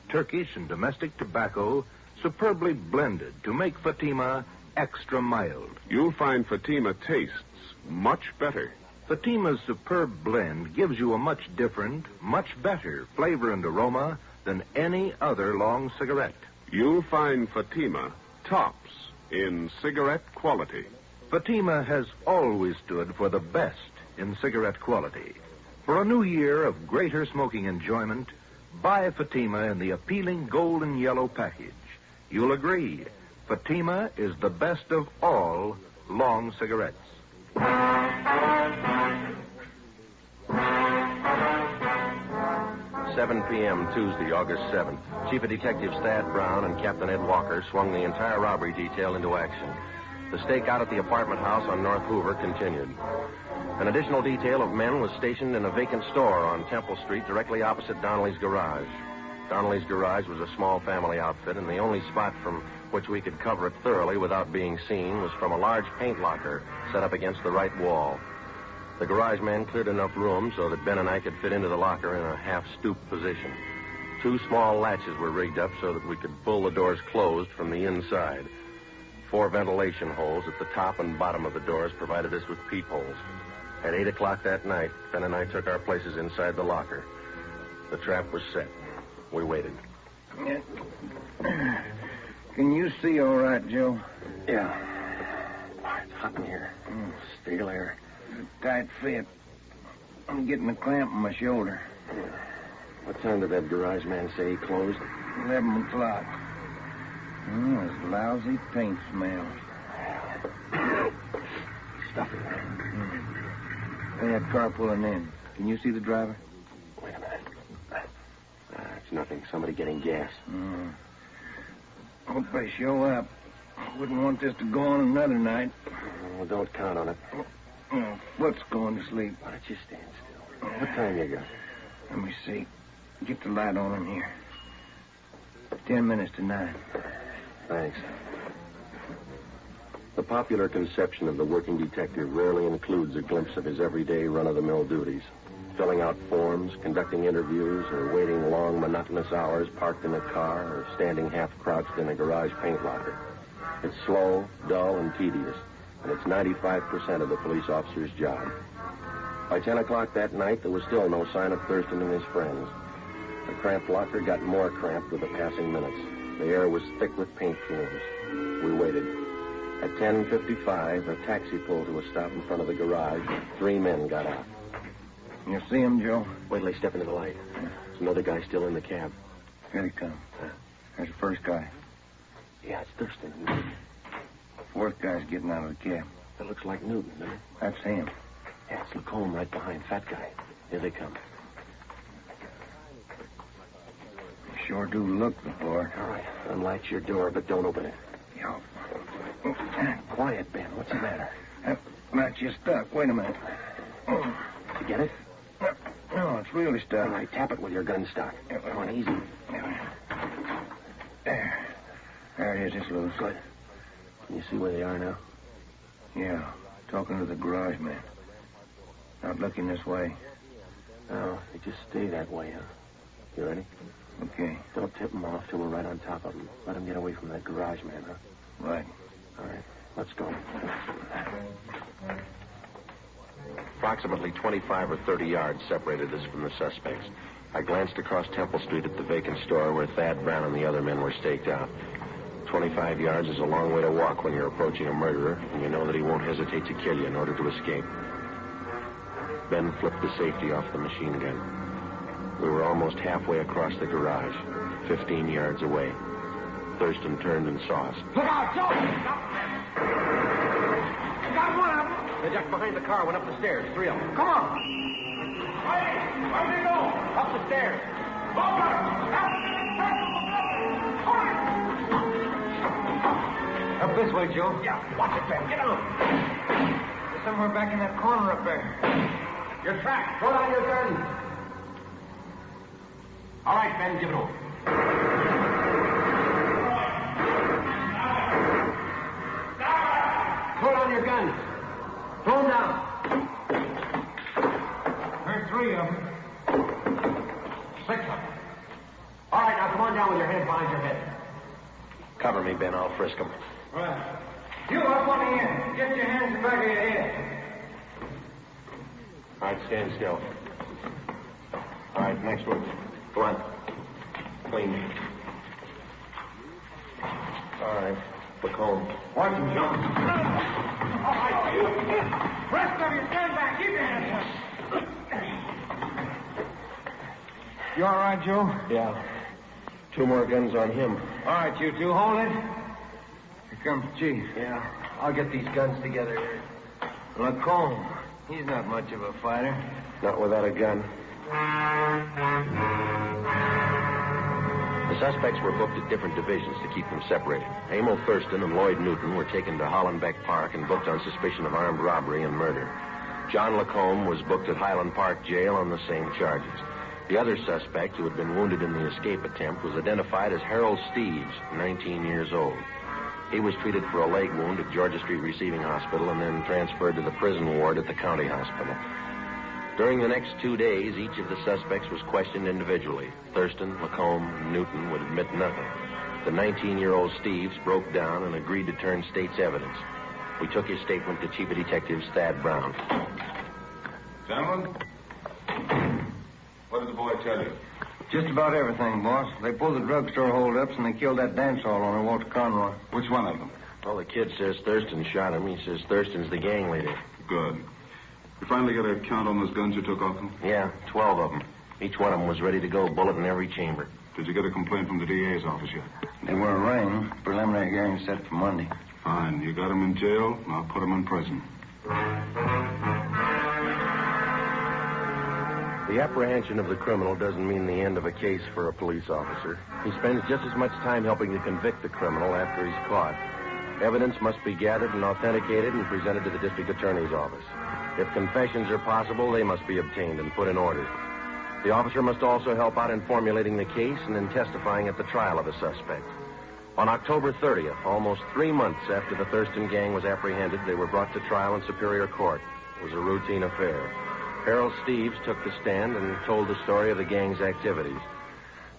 Turkish and domestic tobacco superbly blended to make Fatima extra mild. You'll find Fatima tastes much better. Fatima's superb blend gives you a much different, much better flavor and aroma than any other long cigarette. You'll find Fatima tops in cigarette quality. Fatima has always stood for the best in cigarette quality. For a new year of greater smoking enjoyment, buy Fatima in the appealing gold and yellow package. You'll agree, Fatima is the best of all long cigarettes. 7 p.m., Tuesday, August 7th. Chief of Detectives Thad Brown and Captain Ed Walker swung the entire robbery detail into action. The stakeout at the apartment house on North Hoover continued. An additional detail of men was stationed in a vacant store on Temple Street directly opposite Donnelly's garage. Donnelly's garage was a small family outfit, and the only spot from which we could cover it thoroughly without being seen was from a large paint locker set up against the right wall. The garage man cleared enough room so that Ben and I could fit into the locker in a half-stooped position. 2 small latches were rigged up so that we could pull the doors closed from the inside. 4 ventilation holes at the top and bottom of the doors provided us with peepholes. At 8 o'clock that night, Ben and I took our places inside the locker. The trap was set. We waited. Can you see all right, Joe? Yeah. It's hot in here. Stale air. Tight fit. I'm getting a clamp in my shoulder. What time did that garage man say he closed? 11 o'clock. There's lousy paint smell. Stuffy. They had car pulling in. Can you see the driver? Wait a minute. It's nothing. Somebody getting gas. Hope they show up. Wouldn't want this to go on another night. Well, don't count on it. What's going to sleep? Why don't you stand still? What time you got? Let me see. Get the light on in here. 10 minutes to 9. Thanks. The popular conception of the working detective rarely includes a glimpse of his everyday run-of-the-mill duties. Filling out forms, conducting interviews, or waiting long, monotonous hours parked in a car or standing half-crouched in a garage paint locker. It's slow, dull, and tedious, and it's 95% of the police officer's job. By 10 o'clock that night, there was still no sign of Thurston and his friends. The cramped locker got more cramped with the passing minutes. The air was thick with paint fumes. We waited. At 10:55, a taxi pulled to a stop in front of the garage. 3 men got out. You see him, Joe? Wait till they step into the light. There's another guy still in the cab. Here he comes. There's the first guy. Yeah, it's Thurston. 4th guy's getting out of the cab. That looks like Newton, doesn't it? That's him. Yeah, it's Lacombe right behind. Fat guy. Here they come. Sure do look the part. All right. Unlatch your door, but don't open it. Yo. Quiet, Ben. What's the matter? That latch is stuck. Wait a minute. Did you get it? No, it's really stuck. All right, tap it with your gun stock. Come on, easy. There. There it is. It's loose. Good. Can you see where they are now? Yeah. Talking to the garage man. Not looking this way. No, they just stay that way, huh? You ready? Okay. Don't tip them off till we're right on top of them. Let them get away from that garage man, huh? Right. All right. Let's go. Approximately 25 or 30 yards separated us from the suspects. I glanced across Temple Street at the vacant store where Thad Brown and the other men were staked out. 25 yards is a long way to walk when you're approaching a murderer, and you know that he won't hesitate to kill you in order to escape. Ben flipped the safety off the machine gun. We were almost halfway across the garage, 15 yards away. Thurston turned and saw us. Look out, Joe! I got one of them. They ducked behind the car, went up the stairs. 3 of them. Come on. Where do they go? Up the stairs. Up this way, Joe. Yeah, watch it, Ben. Get on. They're somewhere back in that corner up there. You're trapped. Throw down your gun. All right, Ben, give it over. Throw down your guns. Throw them down. Ben. I'll frisk him. Right. You up on the end. Get your hands in the back of your head. All right, stand still. All right, next one. Go on. Clean me. All right, look home. Watch him, John. All right, you. Rest of you, stand back. Keep your hands up. You all right, Joe? Yeah. 2 more guns on him. All right, you two, hold it. Here comes Chief. Yeah, I'll get these guns together here. Lacombe. He's not much of a fighter. Not without a gun. The suspects were booked at different divisions to keep them separated. Emil Thurston and Lloyd Newton were taken to Hollenbeck Park and booked on suspicion of armed robbery and murder. John Lacombe was booked at Highland Park Jail on the same charges. The other suspect, who had been wounded in the escape attempt, was identified as Harold Steves, 19 years old. He was treated for a leg wound at Georgia Street Receiving Hospital and then transferred to the prison ward at the county hospital. During the next 2 days, each of the suspects was questioned individually. Thurston, Lacombe, and Newton would admit nothing. The 19-year-old Steves broke down and agreed to turn state's evidence. We took his statement to Chief of Detectives Thad Brown. Gentlemen, what did the boy tell you? Just about everything, boss. They pulled the drugstore holdups and they killed that dance hall owner, Walter Conroy. Which one of them? Well, the kid says Thurston shot him. He says Thurston's the gang leader. Good. You finally got a count on those guns you took off them? Yeah, 12 of them. Each one of them was ready to go, bullet in every chamber. Did you get a complaint from the DA's office yet? They were arraigned. Preliminary hearing set for Monday. Fine. You got them in jail, and I'll put them in prison. The apprehension of the criminal doesn't mean the end of a case for a police officer. He spends just as much time helping to convict the criminal after he's caught. Evidence must be gathered and authenticated and presented to the district attorney's office. If confessions are possible, they must be obtained and put in order. The officer must also help out in formulating the case and in testifying at the trial of a suspect. On October 30th, almost 3 months after the Thurston gang was apprehended, they were brought to trial in Superior Court. It was a routine affair. Harold Steves took the stand and told the story of the gang's activities.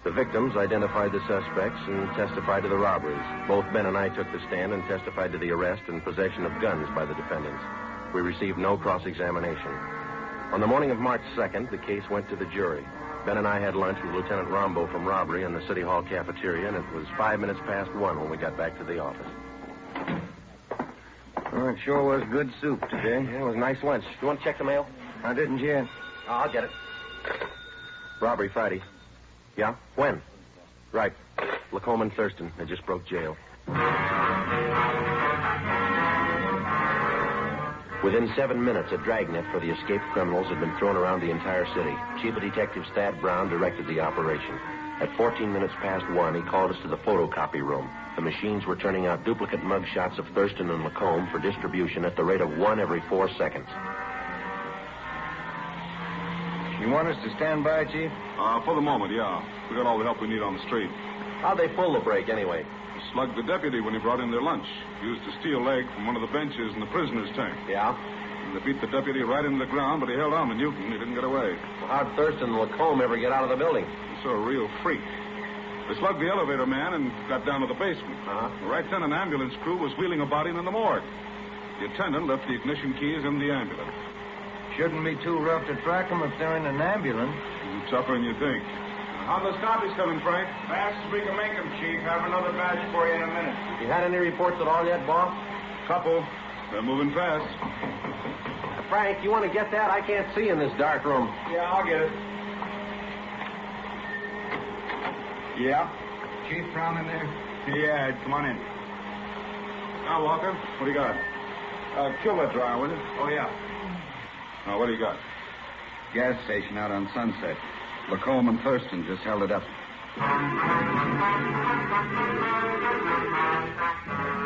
The victims identified the suspects and testified to the robberies. Both Ben and I took the stand and testified to the arrest and possession of guns by the defendants. We received no cross-examination. On the morning of March 2nd, the case went to the jury. Ben and I had lunch with Lieutenant Rombo from robbery in the City Hall cafeteria, and it was 5 minutes past 1 when we got back to the office. Oh, it sure was good soup today. Yeah, it was a nice lunch. You want to check the mail? I didn't yet. Oh, I'll get it. Robbery Friday. Yeah? When? Right. Lacombe and Thurston. They just broke jail. Within 7 minutes, a dragnet for the escaped criminals had been thrown around the entire city. Chief of Detectives Thad Brown directed the operation. At 14 minutes past 1, he called us to the photocopy room. The machines were turning out duplicate mugshots of Thurston and Lacombe for distribution at the rate of 1 every 4 seconds. You want us to stand by, Chief? For the moment, yeah. We got all the help we need on the street. How'd they pull the break, anyway? Slugged the deputy when he brought in their lunch. Used a steel leg from one of the benches in the prisoner's tank. Yeah? And they beat the deputy right into the ground, but he held on to Newton. He didn't get away. Well, how'd Thurston and Lacombe ever get out of the building? He's a real freak. They slugged the elevator man and got down to the basement. The right then, an ambulance crew was wheeling a body into the morgue. The attendant left the ignition keys in the ambulance. Shouldn't be too rough to track them if they're in an ambulance. Tougher than you think. How those copies coming, Frank? Fast as we can make them, Chief. Have another batch for you in a minute. You had any reports at all yet, boss? Couple. They're moving fast. Frank, you want to get that? I can't see in this dark room. Yeah, I'll get it. Yeah? Chief Brown in there? Yeah, come on in. Now, Walker, what do you got? Kill that dryer, will you? Oh, yeah. Now, what do you got? Gas station out on Sunset. Lacombe and Thurston just held it up.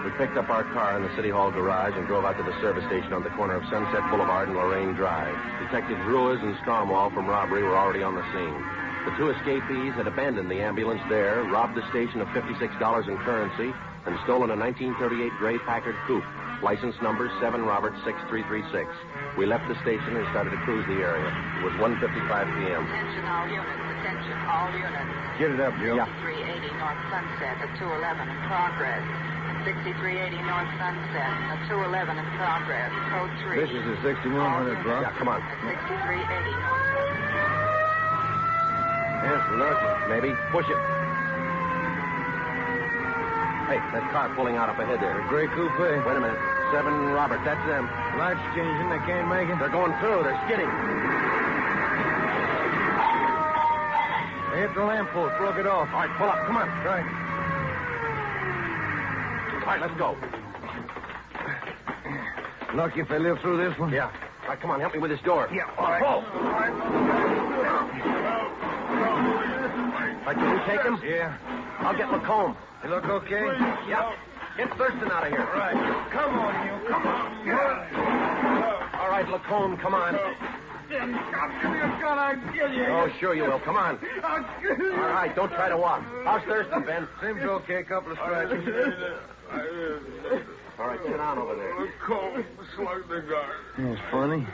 We picked up our car in the City Hall garage and drove out to the service station on the corner of Sunset Boulevard and Lorraine Drive. Detectives Ruiz and Stromwall from robbery were already on the scene. The 2 escapees had abandoned the ambulance there, robbed the station of $56 in currency, and stolen a 1938 gray Packard coupe, license number 7 Robert 6336. We left the station and started to cruise the area. It was 1:55 p.m. Attention all units, attention all units. Get it up, Joe. Yeah. 380 North Sunset at 211 in progress. 6380 North Sunset, a 211 in progress, code 3. This is the 6100 block. Yeah, come on. At 6380. Yes, look. Maybe. Push it. Hey, that car pulling out up ahead there. A gray coupe. Wait a minute. 7 Robert, that's them. Lights changing. They can't make it. They're going through. They're skidding. They hit the lamppost. Broke it off. All right, pull up. Come on. Right. All right, let's go. Lucky if they live through this one. Yeah. All right, come on. Help me with this door. Yeah, all right. Pull. All right, can you take him? Yeah. I'll get Lacombe. You look okay? Yeah. Get Thurston out of here. Right. Come on, you. Come on. All right, Lacombe, come on. Give me a gun. I'll kill you. Oh, sure you will. Come on. I'll kill you. All right, don't try to walk. How's Thurston, Ben? Seems okay. Couple of scratches. All right, sit down over there. Lacombe slugged the guard. It's funny.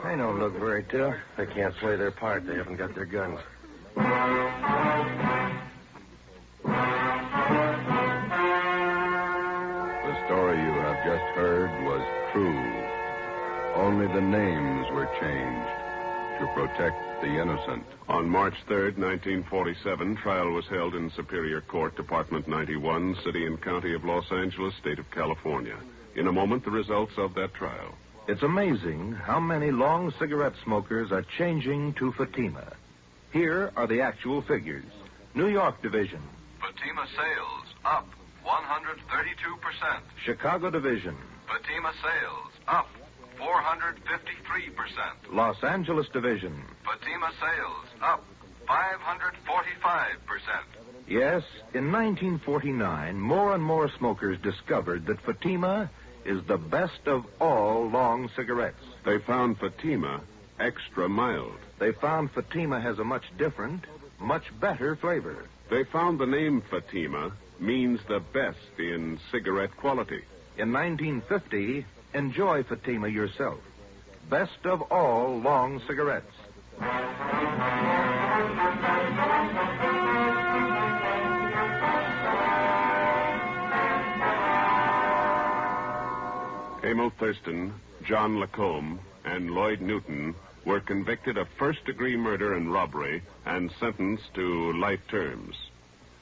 They don't look very tough. They can't play their part. They haven't got their guns. The story you have just heard was true. Only the names were changed to protect the innocent. On March 3rd, 1947, trial was held in Superior Court, Department 91, City and County of Los Angeles, State of California. In a moment, the results of that trial. It's amazing how many long cigarette smokers are changing to Fatima. Here are the actual figures. New York Division. Fatima sales up 132%. Chicago Division. Fatima sales up 453%. Los Angeles Division. Fatima sales up 545%. Yes, in 1949, more and more smokers discovered that Fatima is the best of all long cigarettes. They found Fatima extra mild. They found Fatima has a much different, much better flavor. They found the name Fatima means the best in cigarette quality. In 1950, enjoy Fatima yourself. Best of all long cigarettes. Emil Thurston, John Lacombe, and Lloyd Newton were convicted of first-degree murder and robbery and sentenced to life terms.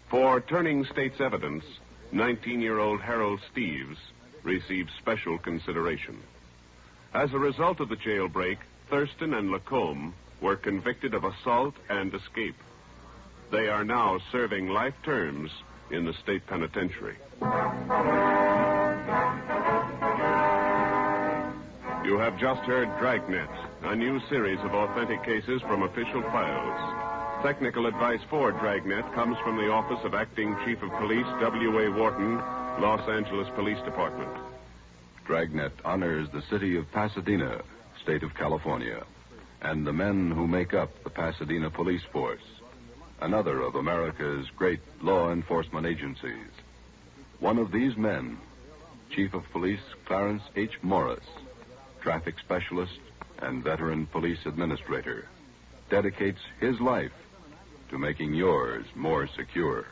For turning state's evidence, 19-year-old Harold Steves received special consideration. As a result of the jailbreak, Thurston and Lacombe were convicted of assault and escape. They are now serving life terms in the state penitentiary. You have just heard Dragnet, a new series of authentic cases from official files. Technical advice for Dragnet comes from the Office of Acting Chief of Police W.A. Wharton, Los Angeles Police Department. Dragnet honors the city of Pasadena, state of California, and the men who make up the Pasadena Police Force, another of America's great law enforcement agencies. One of these men, Chief of Police Clarence H. Morris, traffic specialist and veteran police administrator, dedicates his life to making yours more secure.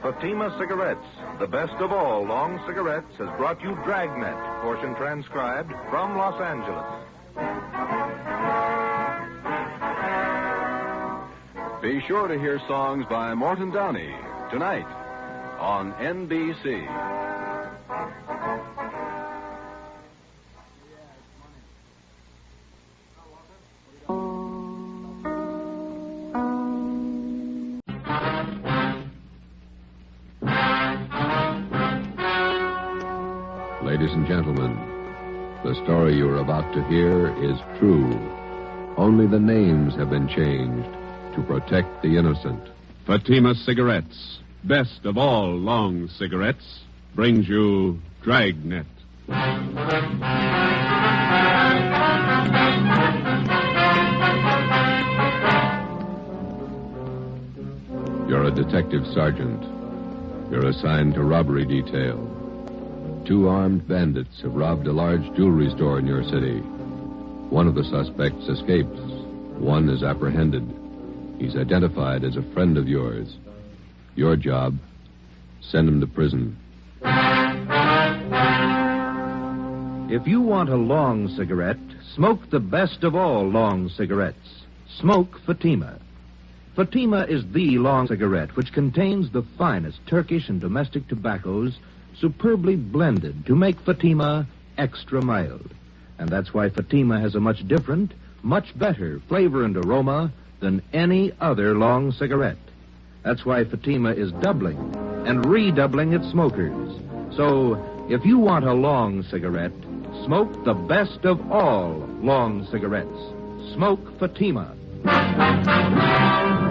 Fatima Cigarettes, the best of all long cigarettes, has brought you Dragnet, portion transcribed from Los Angeles. Be sure to hear songs by Morton Downey tonight on NBC. Ladies and gentlemen, the story you're about to hear is true. Only the names have been changed to protect the innocent. Fatima Cigarettes, best of all long cigarettes, brings you Dragnet. You're a detective sergeant. You're assigned to robbery detail. 2 armed bandits have robbed a large jewelry store in your city. One of the suspects escapes. One is apprehended. He's identified as a friend of yours. Your job, send him to prison. If you want a long cigarette, smoke the best of all long cigarettes. Smoke Fatima. Fatima is the long cigarette which contains the finest Turkish and domestic tobaccos superbly blended to make Fatima extra mild. And that's why Fatima has a much different, much better flavor and aroma than any other long cigarette. That's why Fatima is doubling and redoubling its smokers. So, if you want a long cigarette, smoke the best of all long cigarettes. Smoke Fatima.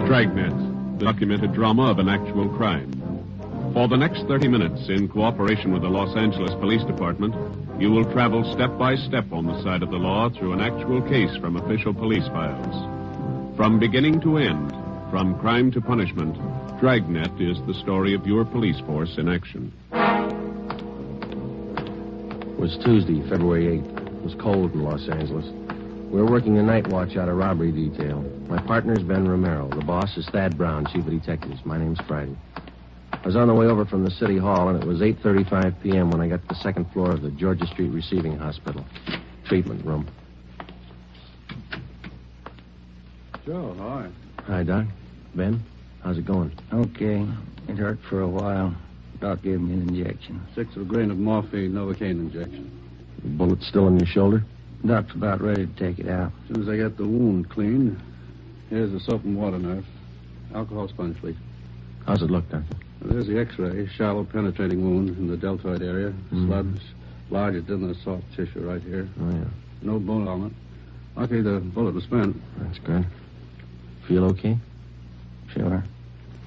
Dragnet, the documented drama of an actual crime. For the next 30 minutes, in cooperation with the Los Angeles Police Department, you will travel step by step on the side of the law through an actual case from official police files. From beginning to end, from crime to punishment, Dragnet is the story of your police force in action. It was Tuesday, February 8th. It was cold in Los Angeles. We were working a night watch out of robbery detail. My partner's Ben Romero. The boss is Thad Brown, chief of detectives. My name's Friday. I was on the way over from the city hall, and it was 8:35 p.m. when I got to the second floor of the Georgia Street Receiving Hospital. Treatment room. Joe, hi. Hi, Doc. Ben, how's it going? Okay. It hurt for a while. Doc gave me an injection. 6 of a grain of morphine, Novocaine injection. The bullet's still in your shoulder? Doc's about ready to take it out. As soon as I get the wound cleaned, here's the soap and water nurse. Alcohol sponge, please. How's it look, Doctor? There's the x-ray. Shallow penetrating wound in the deltoid area. Sludge, larger than the soft tissue right here. Oh, yeah. No bone on it. Lucky the bullet was spent. That's good. Feel okay? Sure.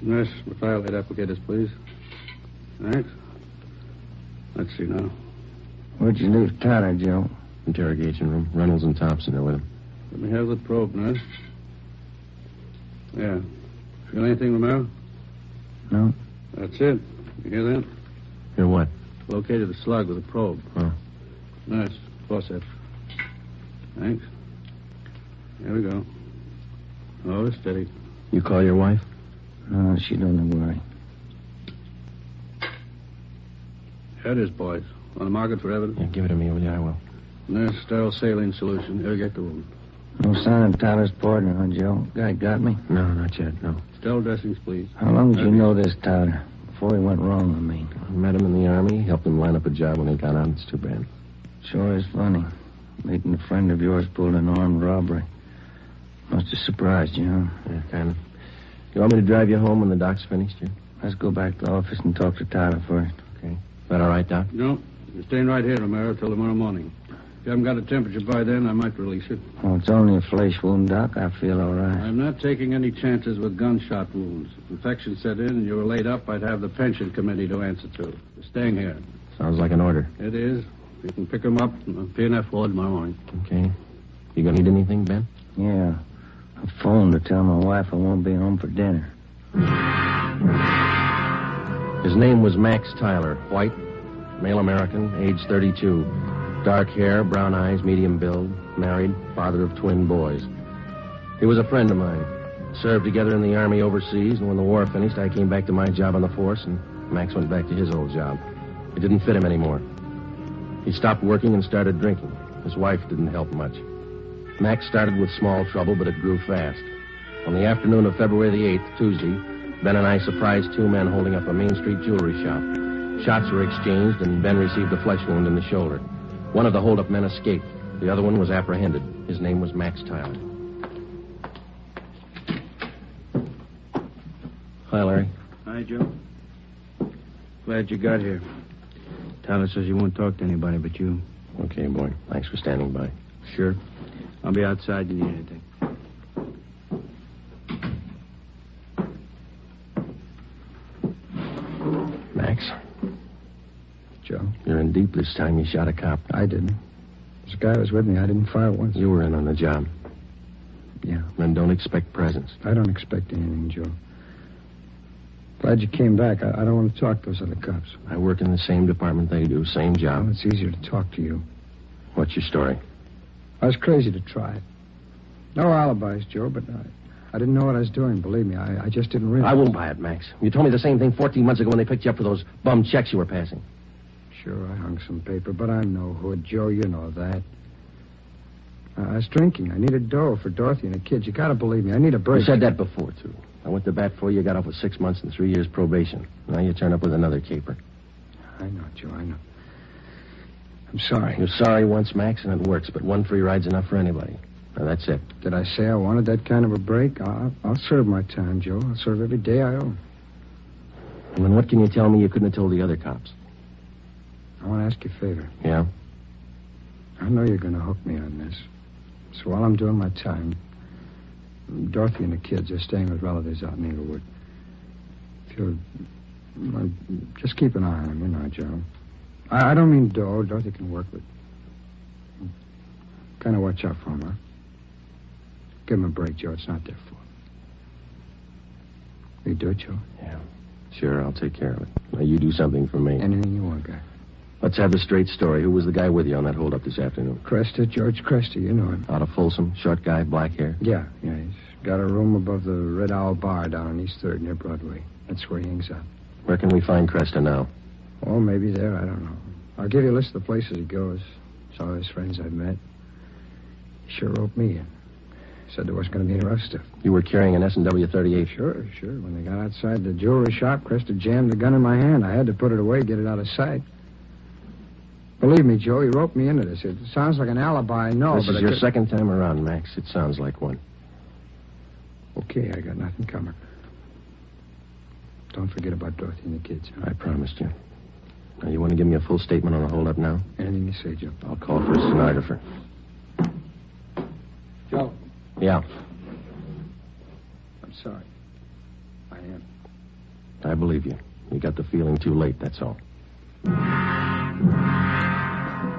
Nurse, methylate applicators, please. Thanks. Let's see now. What'd you do to Tyler, Joe? Interrogation room. Reynolds and Thompson are with him. Let me have the probe, nurse. Yeah. Feel anything, Romero? No. That's it. You hear that? Hear what? Located the slug with a probe. Oh. Nurse, forceps. Thanks. Here we go. Oh, steady. You call your wife? No, she don't worry. Here it is, boys. On the market for evidence? Yeah, give it to me, will you? I will. Nurse, sterile saline solution. Irrigate the wound. No sign of Tyler's partner, huh, Joe? Guy got me? No, not yet, no. Sterile dressings, please. How long did you know this Tyler? Before he went wrong, I mean. I met him in the Army, helped him line up a job when he got out. It's too bad. Sure is funny. Meeting a friend of yours pulled an armed robbery. Must have surprised you, huh? Yeah, kind of. You want me to drive you home when the doc's finished here? Let's go back to the office and talk to Tyler first. Okay. Is that all right, Doc? No. You're staying right here, Romero, till tomorrow morning. If you haven't got a temperature by then, I might release you. Oh, it's only a flesh wound, Doc. I feel all right. I'm not taking any chances with gunshot wounds. If infection set in and you were laid up, I'd have the pension committee to answer to. You're staying here. Sounds like an order. It is. You can pick them up on the P&F floor tomorrow morning. Okay. You gonna need anything, Ben? Yeah. I phoned to tell my wife I won't be home for dinner. His name was Max Tyler. White, male American, age 32. Dark hair, brown eyes, medium build, married, father of twin boys. He was a friend of mine. Served together in the Army overseas, and when the war finished, I came back to my job on the force, and Max went back to his old job. It didn't fit him anymore. He stopped working and started drinking. His wife didn't help much. Max started with small trouble, but it grew fast. On the afternoon of February the 8th, Tuesday, Ben and I surprised 2 men holding up a Main Street jewelry shop. Shots were exchanged, and Ben received a flesh wound in the shoulder. One of the hold-up men escaped. The other one was apprehended. His name was Max Tyler. Hi, Larry. Hi, Joe. Glad you got here. Tyler says you won't talk to anybody but you. Okay, boy. Thanks for standing by. Sure. I'll be outside if you need anything. Max? Joe? You're in deep this time. You shot a cop. I didn't. This guy was with me. I didn't fire once. You were in on the job. Yeah. Then don't expect presents. I don't expect anything, Joe. Glad you came back. I don't want to talk to those other cops. I work in the same department they do. Same job. Well, it's easier to talk to you. What's your story? I was crazy to try it. No alibis, Joe, but I didn't know what I was doing, believe me. I just didn't realize. I won't buy it, Max. You told me the same thing 14 months ago when they picked you up for those bum checks you were passing. Sure, I hung some paper, but I'm no hood, Joe. You know that. I was drinking. I needed dough for Dorothy and the kids. You gotta believe me. I need a break. You said that before, too. I went to bat for you. You got off with 6 months and 3 years probation. Now you turn up with another caper. I know, Joe, I know. I'm sorry. You're sorry once, Max, and it works, but one free ride's enough for anybody. Now, that's it. Did I say I wanted that kind of a break? I'll serve my time, Joe. I'll serve every day I owe. And then what can you tell me you couldn't have told the other cops? I want to ask you a favor. Yeah? I know you're going to hook me on this. So while I'm doing my time, Dorothy and the kids are staying with relatives out in Inglewood. If you'll... Well, just keep an eye on them, you know, Joe. I don't mean dough. Dorothy can work, but... kind of watch out for them, huh? Give them a break, Joe. It's not their fault. Will you do it, Joe? Yeah. Sure, I'll take care of it. Now, you do something for me. Anything you want, guy. Let's have the straight story. Who was the guy with you on that holdup this afternoon? Cresta, George Cresta. You know him. Out of Folsom, short guy, black hair? Yeah. He's got a room above the Red Owl Bar down on East 3rd near Broadway. That's where he hangs out. Where can we find Cresta now? Oh, maybe there. I don't know. I'll give you a list of the places he goes. Some of his friends I've met. He sure roped me in. Said there wasn't going to be any rough stuff. You were carrying an S&W 38? Sure. When they got outside the jewelry shop, Cresta jammed the gun in my hand. I had to put it away, get it out of sight. Believe me, Joe, he roped me into this. It sounds like an alibi, I know, This but is your second time around, Max. It sounds like one. Okay, I got nothing coming. Don't forget about Dorothy and the kids. Huh? I promised you. Now, you want to give me a full statement on the holdup now? Anything you say, Joe. I'll call for a stenographer. Joe. Yeah. I'm sorry. I am. I believe you. You got the feeling too late, that's all.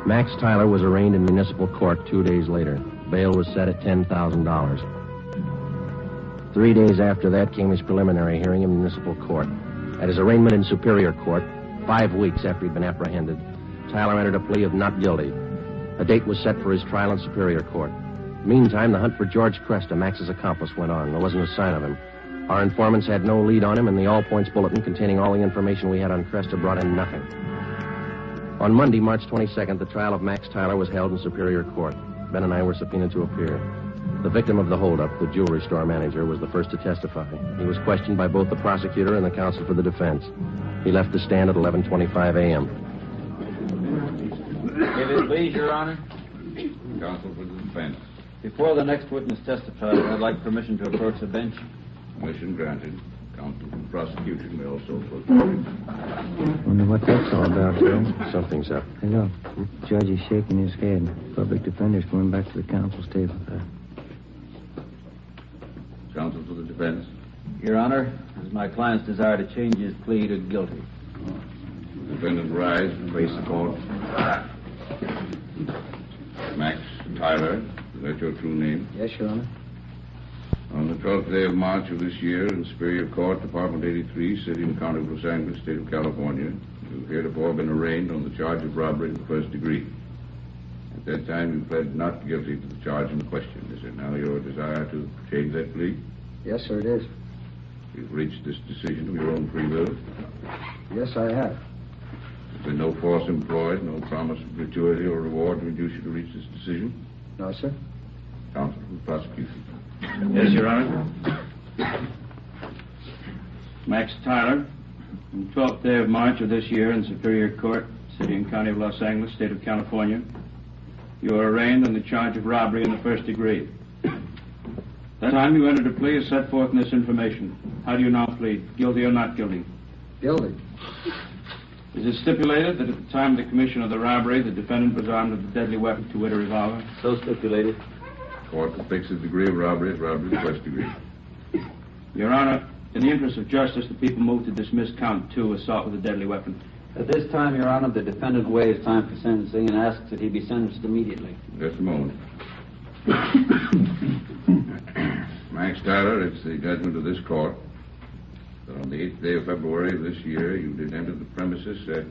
Max Tyler was arraigned in municipal court 2 days later. Bail was set at $10,000. 3 days after that came his preliminary hearing in municipal court. At his arraignment in Superior Court, 5 weeks after he'd been apprehended, Tyler entered a plea of not guilty. A date was set for his trial in Superior Court. Meantime, the hunt for George Cresta, Max's accomplice, went on. There wasn't a sign of him. Our informants had no lead on him, and the all-points bulletin containing all the information we had on Cresta brought in nothing. On Monday, March 22nd, the trial of Max Tyler was held in Superior Court. Ben and I were subpoenaed to appear. The victim of the holdup, the jewelry store manager, was the first to testify. He was questioned by both the prosecutor and the counsel for the defense. He left the stand at 11:25 a.m. If it please, Your Honor. Counsel for the defense. Before the next witness testifies, I'd like permission to approach the bench. Permission granted. Counsel for the prosecution may also approach. Wonder what that's all about, Joe. Something's up. Hey, look. Judge is shaking his head. Public defender's going back to the counsel's table. Counsel for the defense. Your Honor, it is my client's desire to change his plea to guilty. Defendant rise and face the court. Max Tyler, is that your true name? Yes, Your Honor. On the 12th day of March of this year, in Superior Court, Department 83, City and County of Los Angeles, State of California, you've heretofore been arraigned on the charge of robbery of the first degree. At that time, you pled not guilty to the charge in question. Is it now your desire to change that plea? Yes, sir, it is. You've reached this decision of your own free will? Yes, I have. There's been no force employed, no promise of gratuity or reward to induce you to reach this decision? No, sir. Counsel for the prosecution. Yes, Your Honor. Max Tyler, on the 12th day of March of this year in Superior Court, City and County of Los Angeles, State of California, you are arraigned on the charge of robbery in the first degree. That time you entered a plea as set forth in this information. How do you now plead? Guilty or not guilty? Guilty. Is it stipulated that at the time of the commission of the robbery, the defendant was armed with a deadly weapon, to wit, a revolver? So stipulated. Court will fix the degree of robbery as robbery of the first degree. Your Honor, in the interest of justice, the people move to dismiss count 2, assault with a deadly weapon. At this time, Your Honor, the defendant waives time for sentencing and asks that he be sentenced immediately. Just a moment. Max Tyler, it's the judgment of this court that on the 8th day of February of this year, you did enter the premises at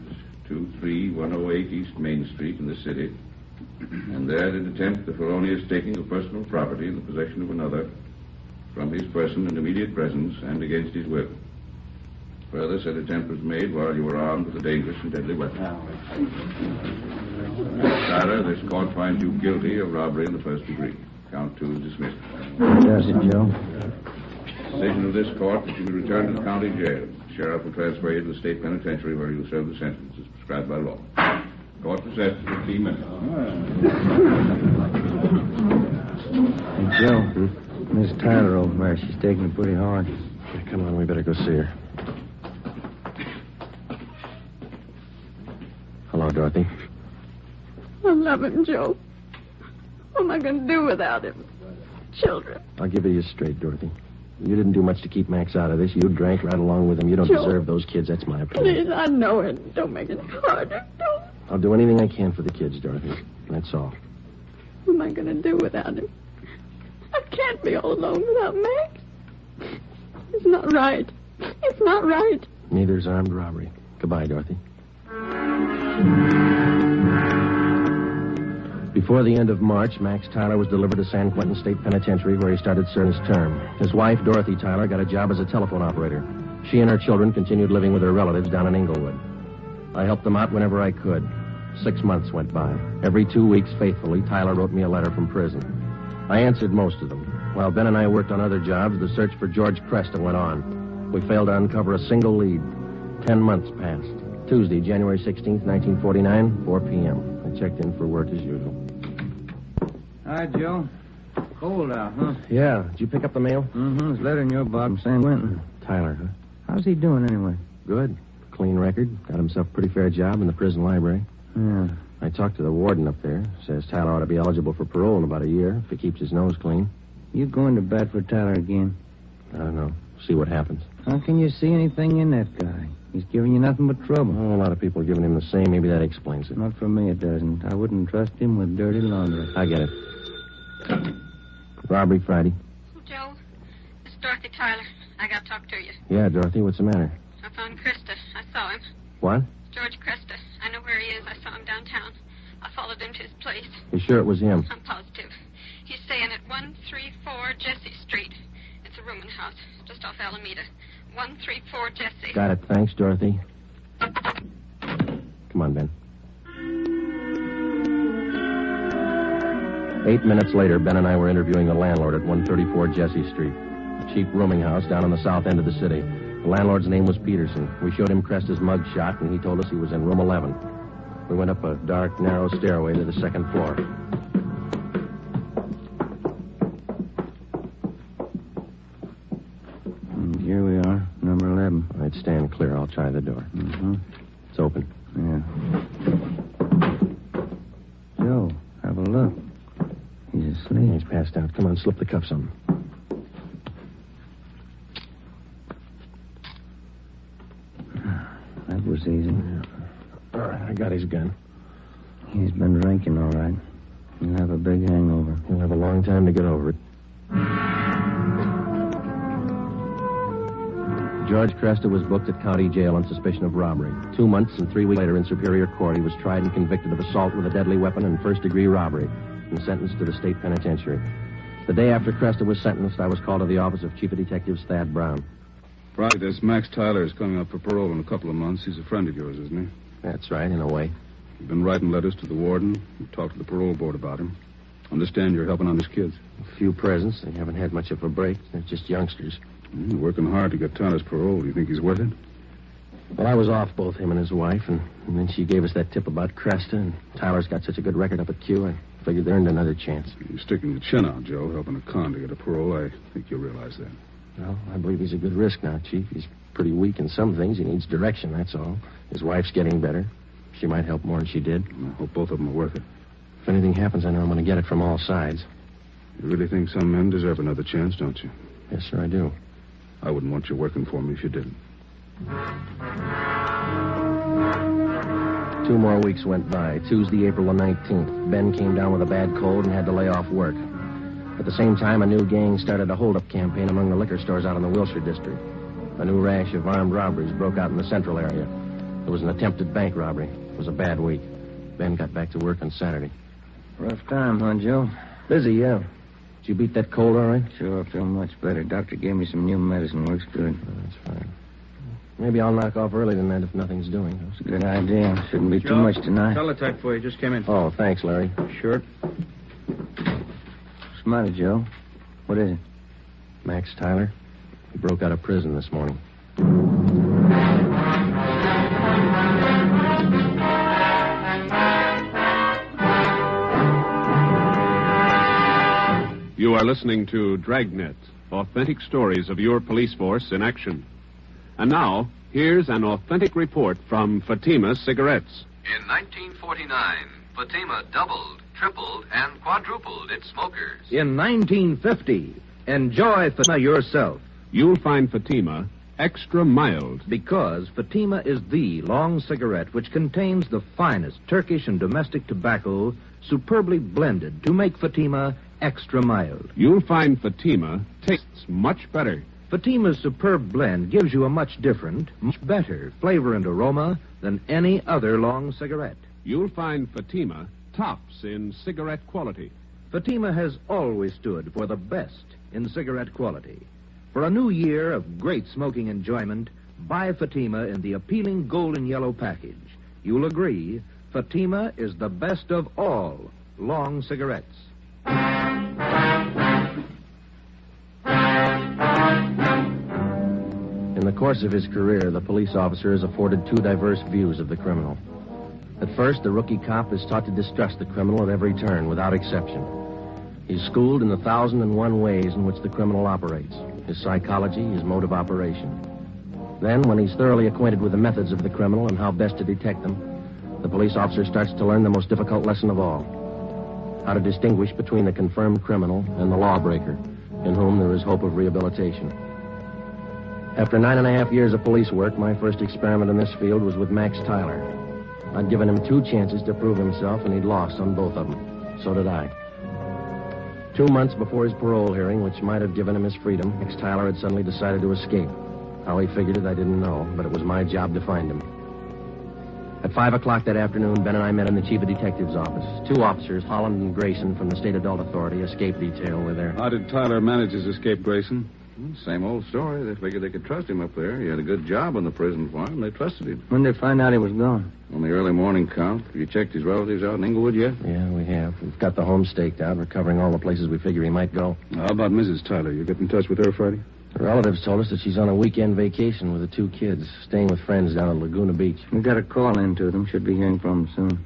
23108 East Main Street in the city, and there did attempt the felonious taking of personal property in the possession of another, from his person and immediate presence and against his will. Further, said attempt was made while you were armed with a dangerous and deadly weapon. Tyler, this court finds you guilty of robbery in the first degree. Count 2 is dismissed. Does it, Joe? Decision of this court that you be returned to the county jail. The sheriff will transfer you to the state penitentiary where you will serve the sentence as prescribed by law. Court recessed for 15 minutes. Hey, Joe, Miss Tyler over there, she's taking it pretty hard. Yeah, come on, we better go see her. Hello, Dorothy. I love him, Joe. What am I going to do without him? Children. I'll give it to you straight, Dorothy. You didn't do much to keep Max out of this. You drank right along with him. You don't Joe. deserve those kids. That's my opinion. Please, I know it. Don't make it harder. Don't. I'll do anything I can for the kids, Dorothy. That's all. What am I going to do without him? I can't be all alone without Max. It's not right. It's not right. Neither's armed robbery. Goodbye, Dorothy. Before the end of March, Max Tyler was delivered to San Quentin State Penitentiary, where he started serving his term. His wife, Dorothy Tyler, got a job as a telephone operator. She and her children continued living with her relatives down in Inglewood. I helped them out whenever I could. 6 months went by. Every 2 weeks, faithfully, Tyler wrote me a letter from prison. I answered most of them. While Ben and I worked on other jobs, the search for George Cresta went on. We failed to uncover a single lead. 10 months passed. Tuesday, January 16th, 1949, 4 p.m. I checked in for work as usual. Hi, Joe. Cold out, huh? Yeah. Did you pick up the mail? Mm-hmm. There's a letter in your box from San Quentin. Tyler, huh? How's he doing anyway? Good. Clean record. Got himself a pretty fair job in the prison library. Yeah. I talked to the warden up there. Says Tyler ought to be eligible for parole in about a year if he keeps his nose clean. You going to bat for Tyler again? I don't know. See what happens. How can you see anything in that guy? He's giving you nothing but trouble. Oh, a lot of people are giving him the same. Maybe that explains it. Not for me, it doesn't. I wouldn't trust him with dirty laundry. I get it. Robbery Friday. Joe, it's Dorothy Tyler. I got to talk to you. Yeah, Dorothy, what's the matter? I found Cresta. I saw him. What? George Cresta. I know where he is. I saw him downtown. I followed him to his place. You sure it was him? I'm positive. He's staying at 134 Jesse Street. It's a rooming house just off Alameda. 134 Jesse. Got it. Thanks, Dorothy. Come on, Ben. 8 minutes later, Ben and I were interviewing the landlord at 134 Jesse Street, a cheap rooming house down on the south end of the city. The landlord's name was Peterson. We showed him Cresta's mug shot, and he told us he was in room 11. We went up a dark, narrow stairway to the second floor. And here we are, number 11. All right, stand clear. I'll try the door. Mm-hmm. It's open. Yeah. Joe, have a look. He's asleep. He's passed out. Come on, slip the cuffs on him. That was easy. Yeah. All right, I got his gun. He's been drinking, all right. He'll have a big hangover. He'll have a long time to get over it. George Cresta was booked at county jail on suspicion of robbery. 2 months and 3 weeks later in Superior Court, he was tried and convicted of assault with a deadly weapon and first-degree robbery and sentenced to the state penitentiary. The day after Cresta was sentenced, I was called to the office of Chief of Detectives Thad Brown. Right, this Max Tyler is coming up for parole in a couple of months. He's a friend of yours, isn't he? That's right, in a way. You've been writing letters to the warden. You've talked to the parole board about him. Understand you're helping on his kids. A few presents. They haven't had much of a break. They're just youngsters. You're working hard to get Tyler's parole. Do you think he's worth it? Well, I was off both him and his wife, and then she gave us that tip about Cresta, and Tyler's got such a good record up at Q, I figured they earned another chance. You're sticking your chin out, Joe, helping a con to get a parole. I think you'll realize that. Well, I believe he's a good risk now, Chief. He's pretty weak in some things. He needs direction, that's all. His wife's getting better. She might help more than she did. I hope both of them are worth it. If anything happens, I know I'm going to get it from all sides. You really think some men deserve another chance, don't you? Yes, sir, I do. I wouldn't want you working for me if you didn't. 2 more weeks went by. Tuesday, April the 19th. Ben came down with a bad cold and had to lay off work. At the same time, a new gang started a hold-up campaign among the liquor stores out in the Wilshire district. A new rash of armed robberies broke out in the central area. There was an attempted bank robbery. It was a bad week. Ben got back to work on Saturday. Rough time, huh, Joe? Busy, yeah. Did you beat that cold all right? Sure, I feel much better. Doctor gave me some new medicine. Works good. That's fine. Maybe I'll knock off early tonight if nothing's doing. That's a good idea. Shouldn't be too much tonight. Teletype for you. Just came in. Oh, thanks, Larry. Sure. What's the matter, Joe? What is it? Max Tyler. He broke out of prison this morning. You are listening to Dragnet, authentic stories of your police force in action. And now, here's an authentic report from Fatima Cigarettes. In 1949, Fatima doubled, tripled, and quadrupled its smokers. In 1950, enjoy Fatima yourself. You'll find Fatima extra mild. Because Fatima is the long cigarette which contains the finest Turkish and domestic tobacco superbly blended to make Fatima extra mild. You'll find Fatima tastes much better. Fatima's superb blend gives you a much different, much better flavor and aroma than any other long cigarette. You'll find Fatima tops in cigarette quality. Fatima has always stood for the best in cigarette quality. For a new year of great smoking enjoyment, buy Fatima in the appealing golden yellow package. You'll agree, Fatima is the best of all long cigarettes. In the course of his career, the police officer is afforded two diverse views of the criminal. At first, the rookie cop is taught to distrust the criminal at every turn, without exception. He's schooled in the 1,001 ways in which the criminal operates, his psychology, his mode of operation. Then, when he's thoroughly acquainted with the methods of the criminal and how best to detect them, the police officer starts to learn the most difficult lesson of all: how to distinguish between the confirmed criminal and the lawbreaker, in whom there is hope of rehabilitation. After 9.5 years of police work, my first experiment in this field was with Max Tyler. I'd given him 2 chances to prove himself, and he'd lost on both of them. So did I. 2 months before his parole hearing, which might have given him his freedom, Max Tyler had suddenly decided to escape. How he figured it, I didn't know, but it was my job to find him. At 5 o'clock that afternoon, Ben and I met in the chief of detective's office. 2 officers, Holland and Grayson, from the State Adult Authority Escape Detail, were there. How did Tyler manage his escape, Grayson? Same old story. They figured they could trust him up there. He had a good job on the prison farm. They trusted him. When did they find out he was gone? On the early morning count. Have you checked his relatives out in Inglewood yet? Yeah, we have. We've got the home staked out. We're covering all the places we figure he might go. How about Mrs. Tyler? You get in touch with her Friday? The relatives told us that she's on a weekend vacation with the 2 kids, staying with friends down at Laguna Beach. We got a call in to them. Should be hearing from them soon.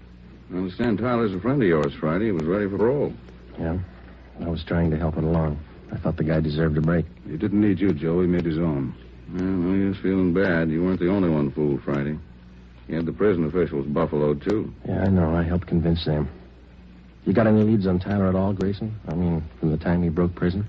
I understand Tyler's a friend of yours, Friday. He was ready for parole. Yeah, I was trying to help it along. I thought the guy deserved a break. He didn't need you, Joe. He made his own. Well, he was feeling bad. You weren't the only one fooled Friday. You had the prison officials buffaloed, too. Yeah, I know. I helped convince them. You got any leads on Tyler at all, Grayson? I mean, from the time he broke prison?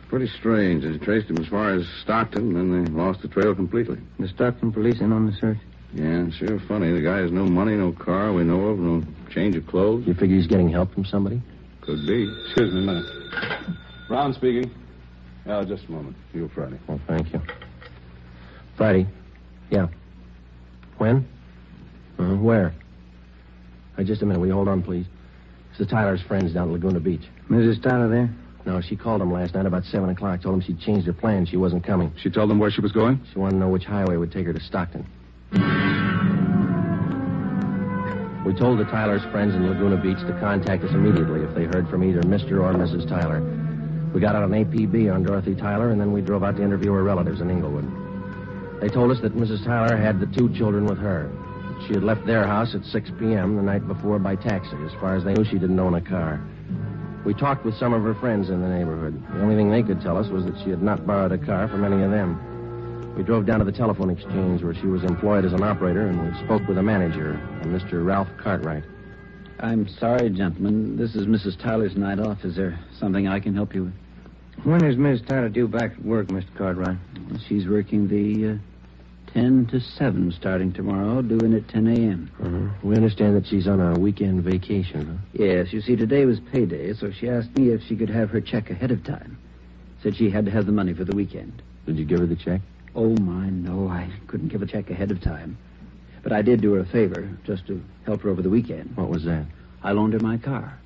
Pretty strange. They traced him as far as Stockton, then they lost the trail completely. The Stockton police in on the search? Yeah, sure funny. The guy has no money, no car we know of, no change of clothes. You figure he's getting help from somebody? Could be. Excuse me a minute. Brown speaking. Oh, just a moment. You, Friday. Oh, thank you. Friday? Yeah. When? Where? Just a minute. Will you hold on, please? It's the Tyler's friends down at Laguna Beach. Mrs. Tyler there? No, she called him last night about 7 o'clock. Told him she'd changed her plans. She wasn't coming. She told them where she was going? She wanted to know which highway would take her to Stockton. We told the Tyler's friends in Laguna Beach to contact us immediately if they heard from either Mr. or Mrs. Tyler. We got out an APB on Dorothy Tyler, and then we drove out to interview her relatives in Inglewood. They told us that Mrs. Tyler had the 2 children with her. She had left their house at 6 p.m. the night before by taxi. As far as they knew, she didn't own a car. We talked with some of her friends in the neighborhood. The only thing they could tell us was that she had not borrowed a car from any of them. We drove down to the telephone exchange where she was employed as an operator, and we spoke with a manager, a Mr. Ralph Cartwright. I'm sorry, gentlemen. This is Mrs. Tyler's night off. Is there something I can help you with? When is Miss Tyler due back at work, Mr. Cartwright? She's working the 10 to 7 starting tomorrow, due in at 10 a.m. We understand that she's on a weekend vacation, huh? Yes, you see, today was payday, so she asked me if she could have her check ahead of time. Said she had to have the money for the weekend. Did you give her the check? Oh, my, no. I couldn't give a check ahead of time. But I did do her a favor, just to help her over the weekend. What was that? I loaned her my car.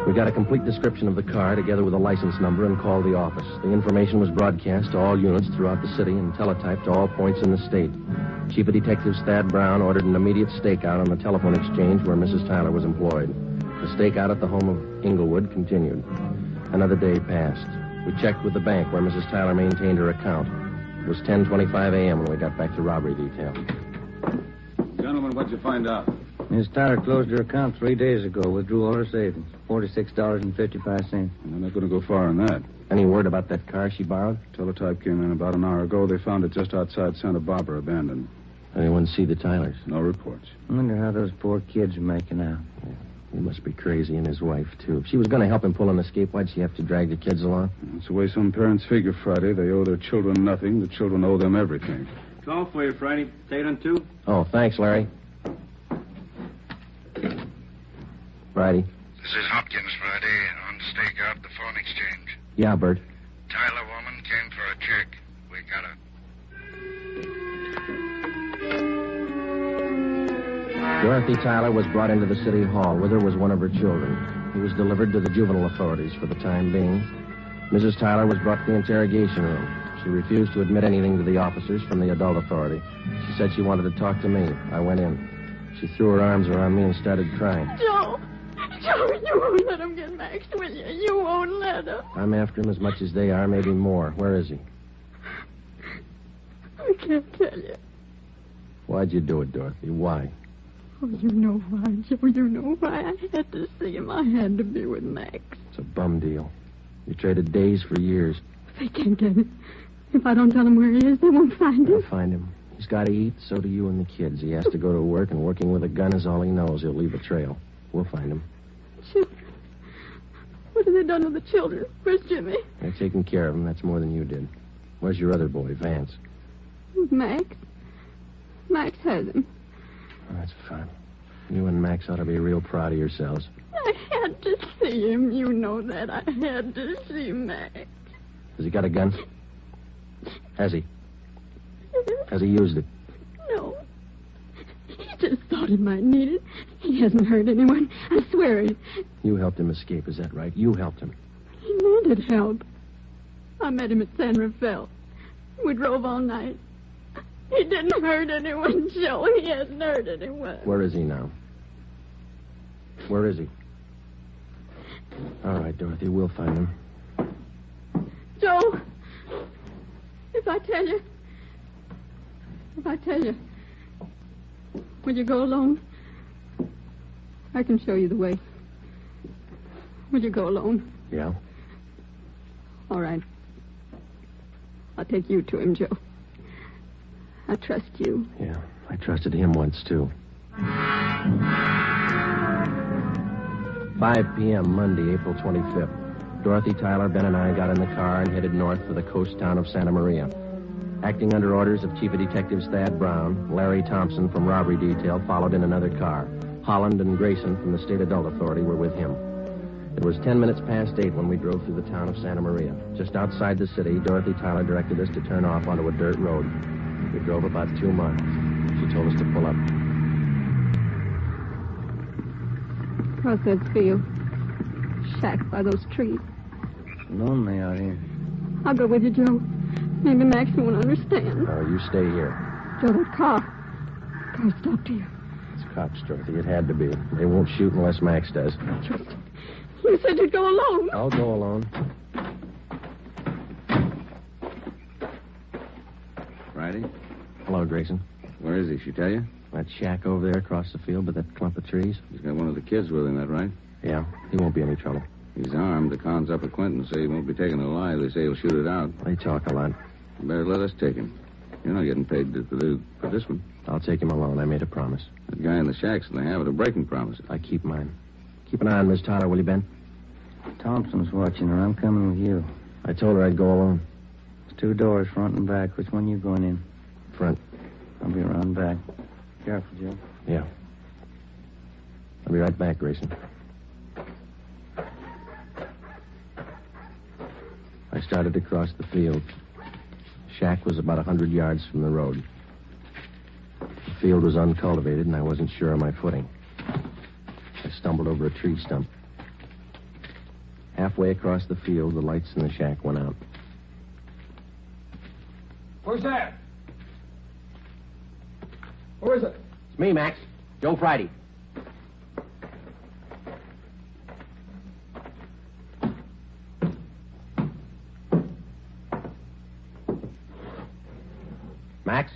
We got a complete description of the car together with a license number and called the office. The information was broadcast to all units throughout the city and teletyped to all points in the state. Chief of Detectives Thad Brown ordered an immediate stakeout on the telephone exchange where Mrs. Tyler was employed. The stakeout at the home of Inglewood continued. Another day passed. We checked with the bank where Mrs. Tyler maintained her account. It was 10:25 a.m. when we got back to robbery detail. Gentlemen, what'd you find out? Miss Tyler closed her account 3 days ago, withdrew all her savings, $46.55. And they're not going to go far on that. Any word about that car she borrowed? Teletype came in about an hour ago. They found it just outside Santa Barbara, abandoned. Anyone see the Tylers? No reports. I wonder how those poor kids are making out. He must be crazy, and his wife, too. If she was going to help him pull an escape, why'd she have to drag the kids along? That's the way some parents figure, Friday. They owe their children nothing. The children owe them everything. Call for you, Friday. Take on 2. Oh, thanks, Larry. Friday. This is Hopkins, Friday, on stakeout the phone exchange. Yeah, Bert. Tyler woman came for a check. We got her. Dorothy Tyler was brought into the city hall. With her was one of her children. He was delivered to the juvenile authorities for the time being. Mrs. Tyler was brought to the interrogation room. She refused to admit anything to the officers from the adult authority. She said she wanted to talk to me. I went in. She threw her arms around me and started crying. Joe, you won't let him get Max, will you? You won't let him. I'm after him as much as they are, maybe more. Where is he? I can't tell you. Why'd you do it, Dorothy? Why? Oh, you know why, Joe. You know why. I had to see him. I had to be with Max. It's a bum deal. You traded days for years. They can't get him. If I don't tell them where he is, they won't find him. They'll find him. He's got to eat, so do you and the kids. He has to go to work, and working with a gun is all he knows. He'll leave a trail. We'll find him. Children. What have they done with the children? Where's Jimmy? They're taking care of him. That's more than you did. Where's your other boy, Vance? Max. Max has him. Oh, that's fine. You and Max ought to be real proud of yourselves. I had to see him. You know that. I had to see Max. Has he got a gun? Has he? Has he used it? No. He just thought he might need it. He hasn't hurt anyone. I swear it. You helped him escape, is that right? You helped him. He needed help. I met him at San Rafael. We drove all night. He didn't hurt anyone, Joe. He hasn't hurt anyone. Where is he now? Where is he? All right, Dorothy, we'll find him. Joe, if I tell you, will you go alone? I can show you the way. Will you go alone? Yeah. All right. I'll take you to him, Joe. I trust you. Yeah, I trusted him once, too. 5 p.m., Monday, April 25th. Dorothy Tyler, Ben, and I got in the car and headed north for the coast town of Santa Maria. Acting under orders of Chief of Detectives Thad Brown, Larry Thompson from Robbery Detail followed in another car. Holland and Grayson from the State Adult Authority were with him. It was 10 minutes past 8 when we drove through the town of Santa Maria. Just outside the city, Dorothy Tyler directed us to turn off onto a dirt road. We drove about 2 miles. She told us to pull up. Across that field. Shack by those trees. Lonely out here. I'll go with you, Joe. Maybe Max won't understand. Oh, you stay here. Joe, that car stopped here. It's cops, Dorothy. It had to be. They won't shoot unless Max does. You said you'd go alone. I'll go alone. Friday? Hello, Grayson. Where is he? She tell you? That shack over there across the field by that clump of trees. He's got one of the kids with him, that right? Yeah, he won't be any trouble. He's armed. The cons up at Quentin say he won't be taken alive. They say he'll shoot it out. They talk a lot. You better let us take him. You're not getting paid for this one. I'll take him alone. I made a promise. That guy in the shack's in the habit of breaking promises. I keep mine. Keep an eye on Miss Tyler, will you, Ben? Thompson's watching her. I'm coming with you. I told her I'd go alone. There's 2 doors, front and back. Which one you going in? Front. I'll be around back. Careful, Joe. Yeah. I'll be right back, Grayson. I started to cross the field. Shack was about 100 yards from the road. The field was uncultivated, and I wasn't sure of my footing. I stumbled over a tree stump. Halfway across the field, the lights in the shack went out. Who's that? Who is it? It's me, Max. Joe Friday. Max?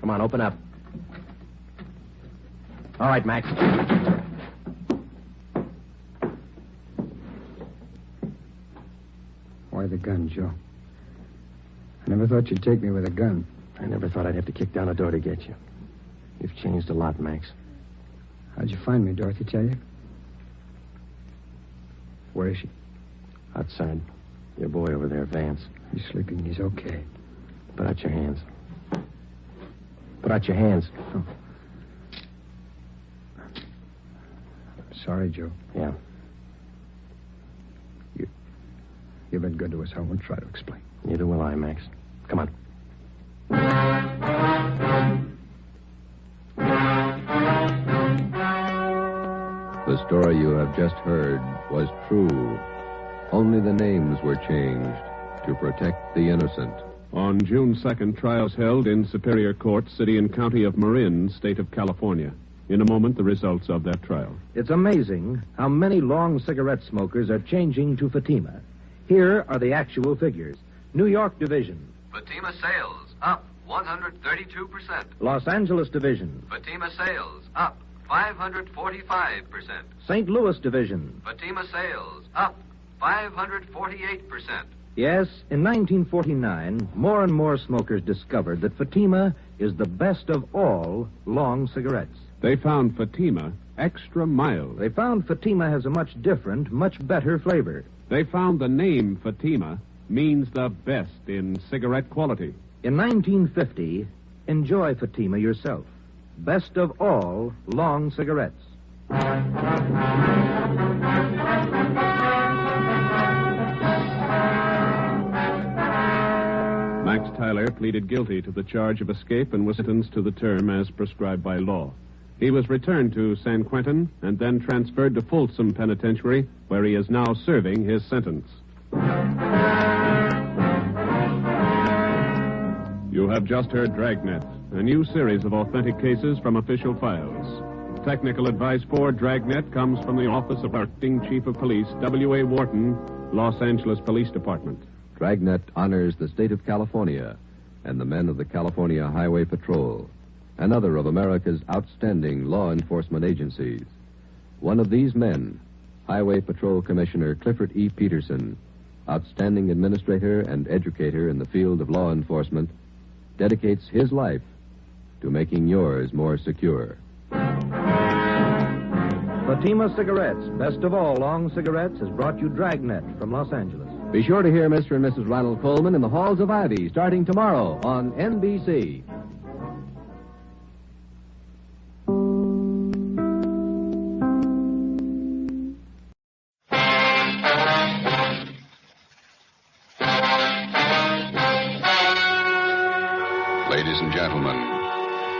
Come on, open up. All right, Max. Why the gun, Joe? I never thought you'd take me with a gun. I never thought I'd have to kick down a door to get you. You've changed a lot, Max. How'd you find me, Dorothy tell you? Where is she? Outside. Your boy over there, Vance. He's sleeping. He's okay. Put out your hands. Put out your hands. Oh. I'm sorry, Joe. Yeah. You've been good to us. I won't try to explain. Neither will I, Max. Come on. The story you have just heard was true. Only the names were changed to protect the innocent. On June 2nd, trials held in Superior Court, City and County of Marin, State of California. In a moment, the results of that trial. It's amazing how many long cigarette smokers are changing to Fatima. Here are the actual figures. New York Division. Fatima sales up 132%. Los Angeles Division. Fatima sales up 545%. St. Louis Division. Fatima sales up 548%. Yes, in 1949, more and more smokers discovered that Fatima is the best of all long cigarettes. They found Fatima extra mild. They found Fatima has a much different, much better flavor. They found the name Fatima means the best in cigarette quality. In 1950, enjoy Fatima yourself. Best of all long cigarettes. Max Tyler pleaded guilty to the charge of escape and was sentenced to the term as prescribed by law. He was returned to San Quentin and then transferred to Folsom Penitentiary, where he is now serving his sentence. You have just heard Dragnet, a new series of authentic cases from official files. Technical advice for Dragnet comes from the Office of Acting Chief of Police, W.A. Wharton, Los Angeles Police Department. Dragnet honors the state of California and the men of the California Highway Patrol, another of America's outstanding law enforcement agencies. One of these men, Highway Patrol Commissioner Clifford E. Peterson, outstanding administrator and educator in the field of law enforcement, dedicates his life to making yours more secure. Fatima Cigarettes, best of all long cigarettes, has brought you Dragnet from Los Angeles. Be sure to hear Mr. and Mrs. Ronald Coleman in the Halls of Ivy starting tomorrow on NBC. Ladies and gentlemen,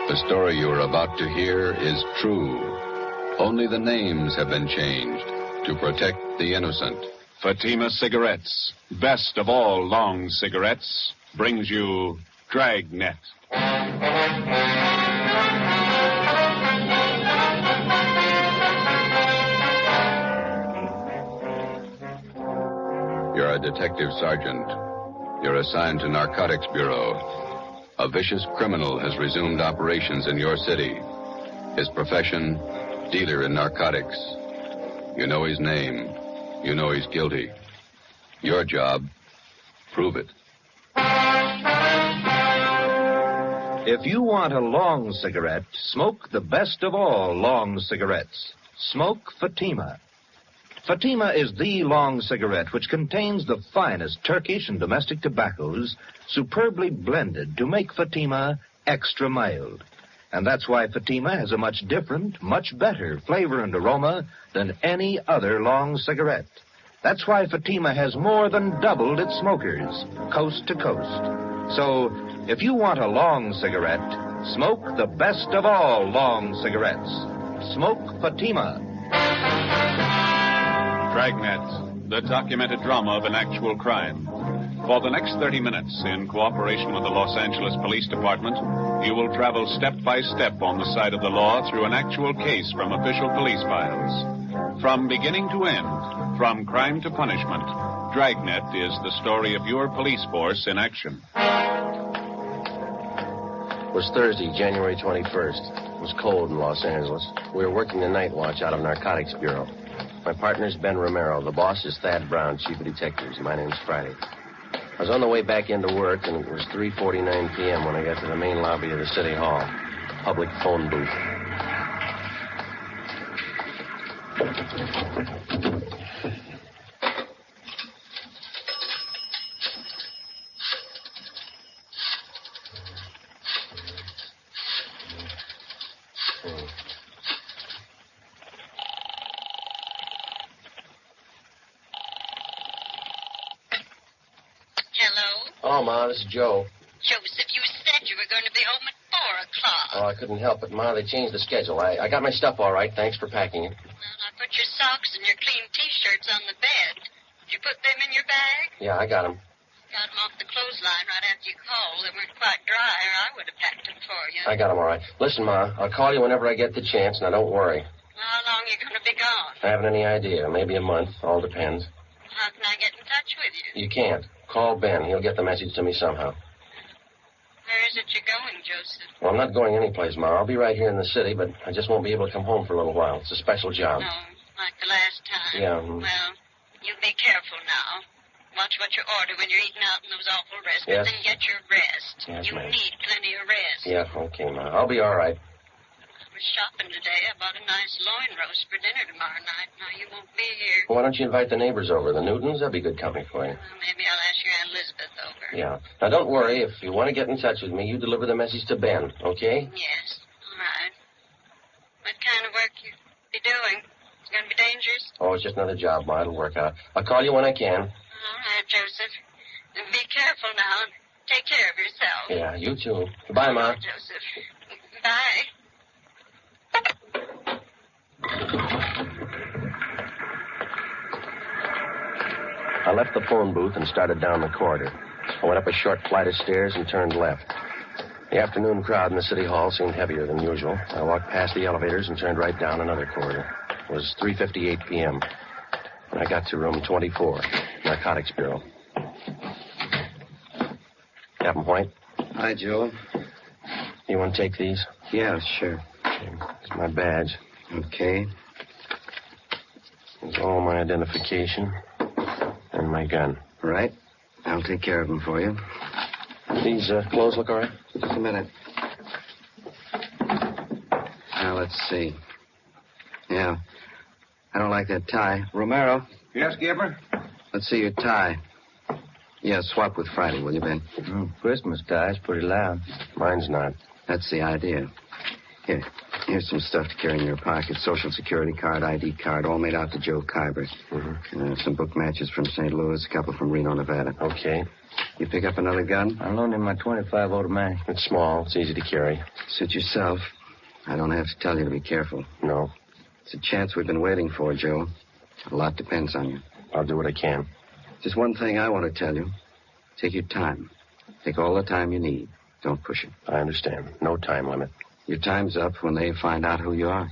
the story you are about to hear is true. Only the names have been changed to protect the innocent. Fatima Cigarettes, best of all long cigarettes, brings you Dragnet. You're a detective sergeant. You're assigned to Narcotics Bureau. A vicious criminal has resumed operations in your city. His profession, dealer in narcotics. You know his name. You know he's guilty. Your job, prove it. If you want a long cigarette, smoke the best of all long cigarettes. Smoke Fatima. Fatima is the long cigarette which contains the finest Turkish and domestic tobaccos superbly blended to make Fatima extra mild. And that's why Fatima has a much different, much better flavor and aroma than any other long cigarette. That's why Fatima has more than doubled its smokers, coast to coast. So, if you want a long cigarette, smoke the best of all long cigarettes. Smoke Fatima. Dragnet, the documented drama of an actual crime. For the next 30 minutes, in cooperation with the Los Angeles Police Department, you will travel step by step on the side of the law through an actual case from official police files. From beginning to end, from crime to punishment, Dragnet is the story of your police force in action. It was Thursday, January 21st. It was cold in Los Angeles. We were working the night watch out of Narcotics Bureau. My partner's Ben Romero. The boss is Thad Brown, chief of detectives. My name's Friday. I was on the way back into work, and it was 3:49 p.m. when I got to the main lobby of the City Hall. Public phone booth. Oh, Ma, this is Joe. Joseph, you said you were going to be home at 4 o'clock. Oh, I couldn't help it, Ma. They changed the schedule. I got my stuff all right. Thanks for packing it. Well, I put your socks and your clean T-shirts on the bed. Did you put them in your bag? Yeah, I got them. Got them off the clothesline right after you called. They weren't quite dry, or I would have packed them for you. I got them all right. Listen, Ma, I'll call you whenever I get the chance. Now, don't worry. How long are you going to be gone? I haven't any idea. Maybe a month. All depends. How can I get in touch with you? You can't. Call Ben. He'll get the message to me somehow. Where is it you're going, Joseph? Well, I'm not going anyplace, Ma. I'll be right here in the city, but I just won't be able to come home for a little while. It's a special job. No, like the last time. Yeah. Well, you be careful now. Watch what you order when you're eating out in those awful restaurants, Yes. and get your rest. Yes, you ma'am. need plenty of rest. Yeah, okay, Ma. I'll be all right. I was shopping today. I bought a nice loin roast for dinner tomorrow night. Now, you won't be here. Well, why don't you invite the neighbors over, the Newtons? That'd be good company for you. Well, maybe I'll ask your Aunt Elizabeth over. Yeah. Now, don't worry. If you want to get in touch with me, you deliver the message to Ben, okay? Yes. All right. What kind of work you be doing? It's going to be dangerous? Oh, it's just another job, Ma. It'll work out. I'll call you when I can. All right, Joseph. And be careful now. Take care of yourself. Yeah, you too. Goodbye, Ma. Joseph. Bye. I left the phone booth and started down the corridor. I went up a short flight of stairs and turned left. The afternoon crowd in the City Hall seemed heavier than usual. I walked past the elevators and turned right down another corridor. It was 3:58 p.m. when I got to room 24, Narcotics Bureau. Captain White? Hi, Joe. You want to take these? Yeah, sure. It's my badge. Okay. It's all my identification and my gun. Right. I'll take care of them for you. These clothes look all right? Just a minute. Now, let's see. Yeah. I don't like that tie. Romero. Yes, Gibber? Let's see your tie. Yeah, swap with Friday, will you, Ben? Christmas tie's pretty loud. Mine's not. That's the idea. Here's some stuff to carry in your pocket. Social security card, ID card, all made out to Joe Kyber. Mm-hmm. Some book matches from St. Louis, a couple from Reno, Nevada. Okay. You pick up another gun? I loaned him my .25 automatic. It's small. It's easy to carry. Suit yourself. I don't have to tell you to be careful. No. It's a chance we've been waiting for, Joe. A lot depends on you. I'll do what I can. Just one thing I want to tell you. Take your time. Take all the time you need. Don't push it. I understand. No time limit. Your time's up when they find out who you are.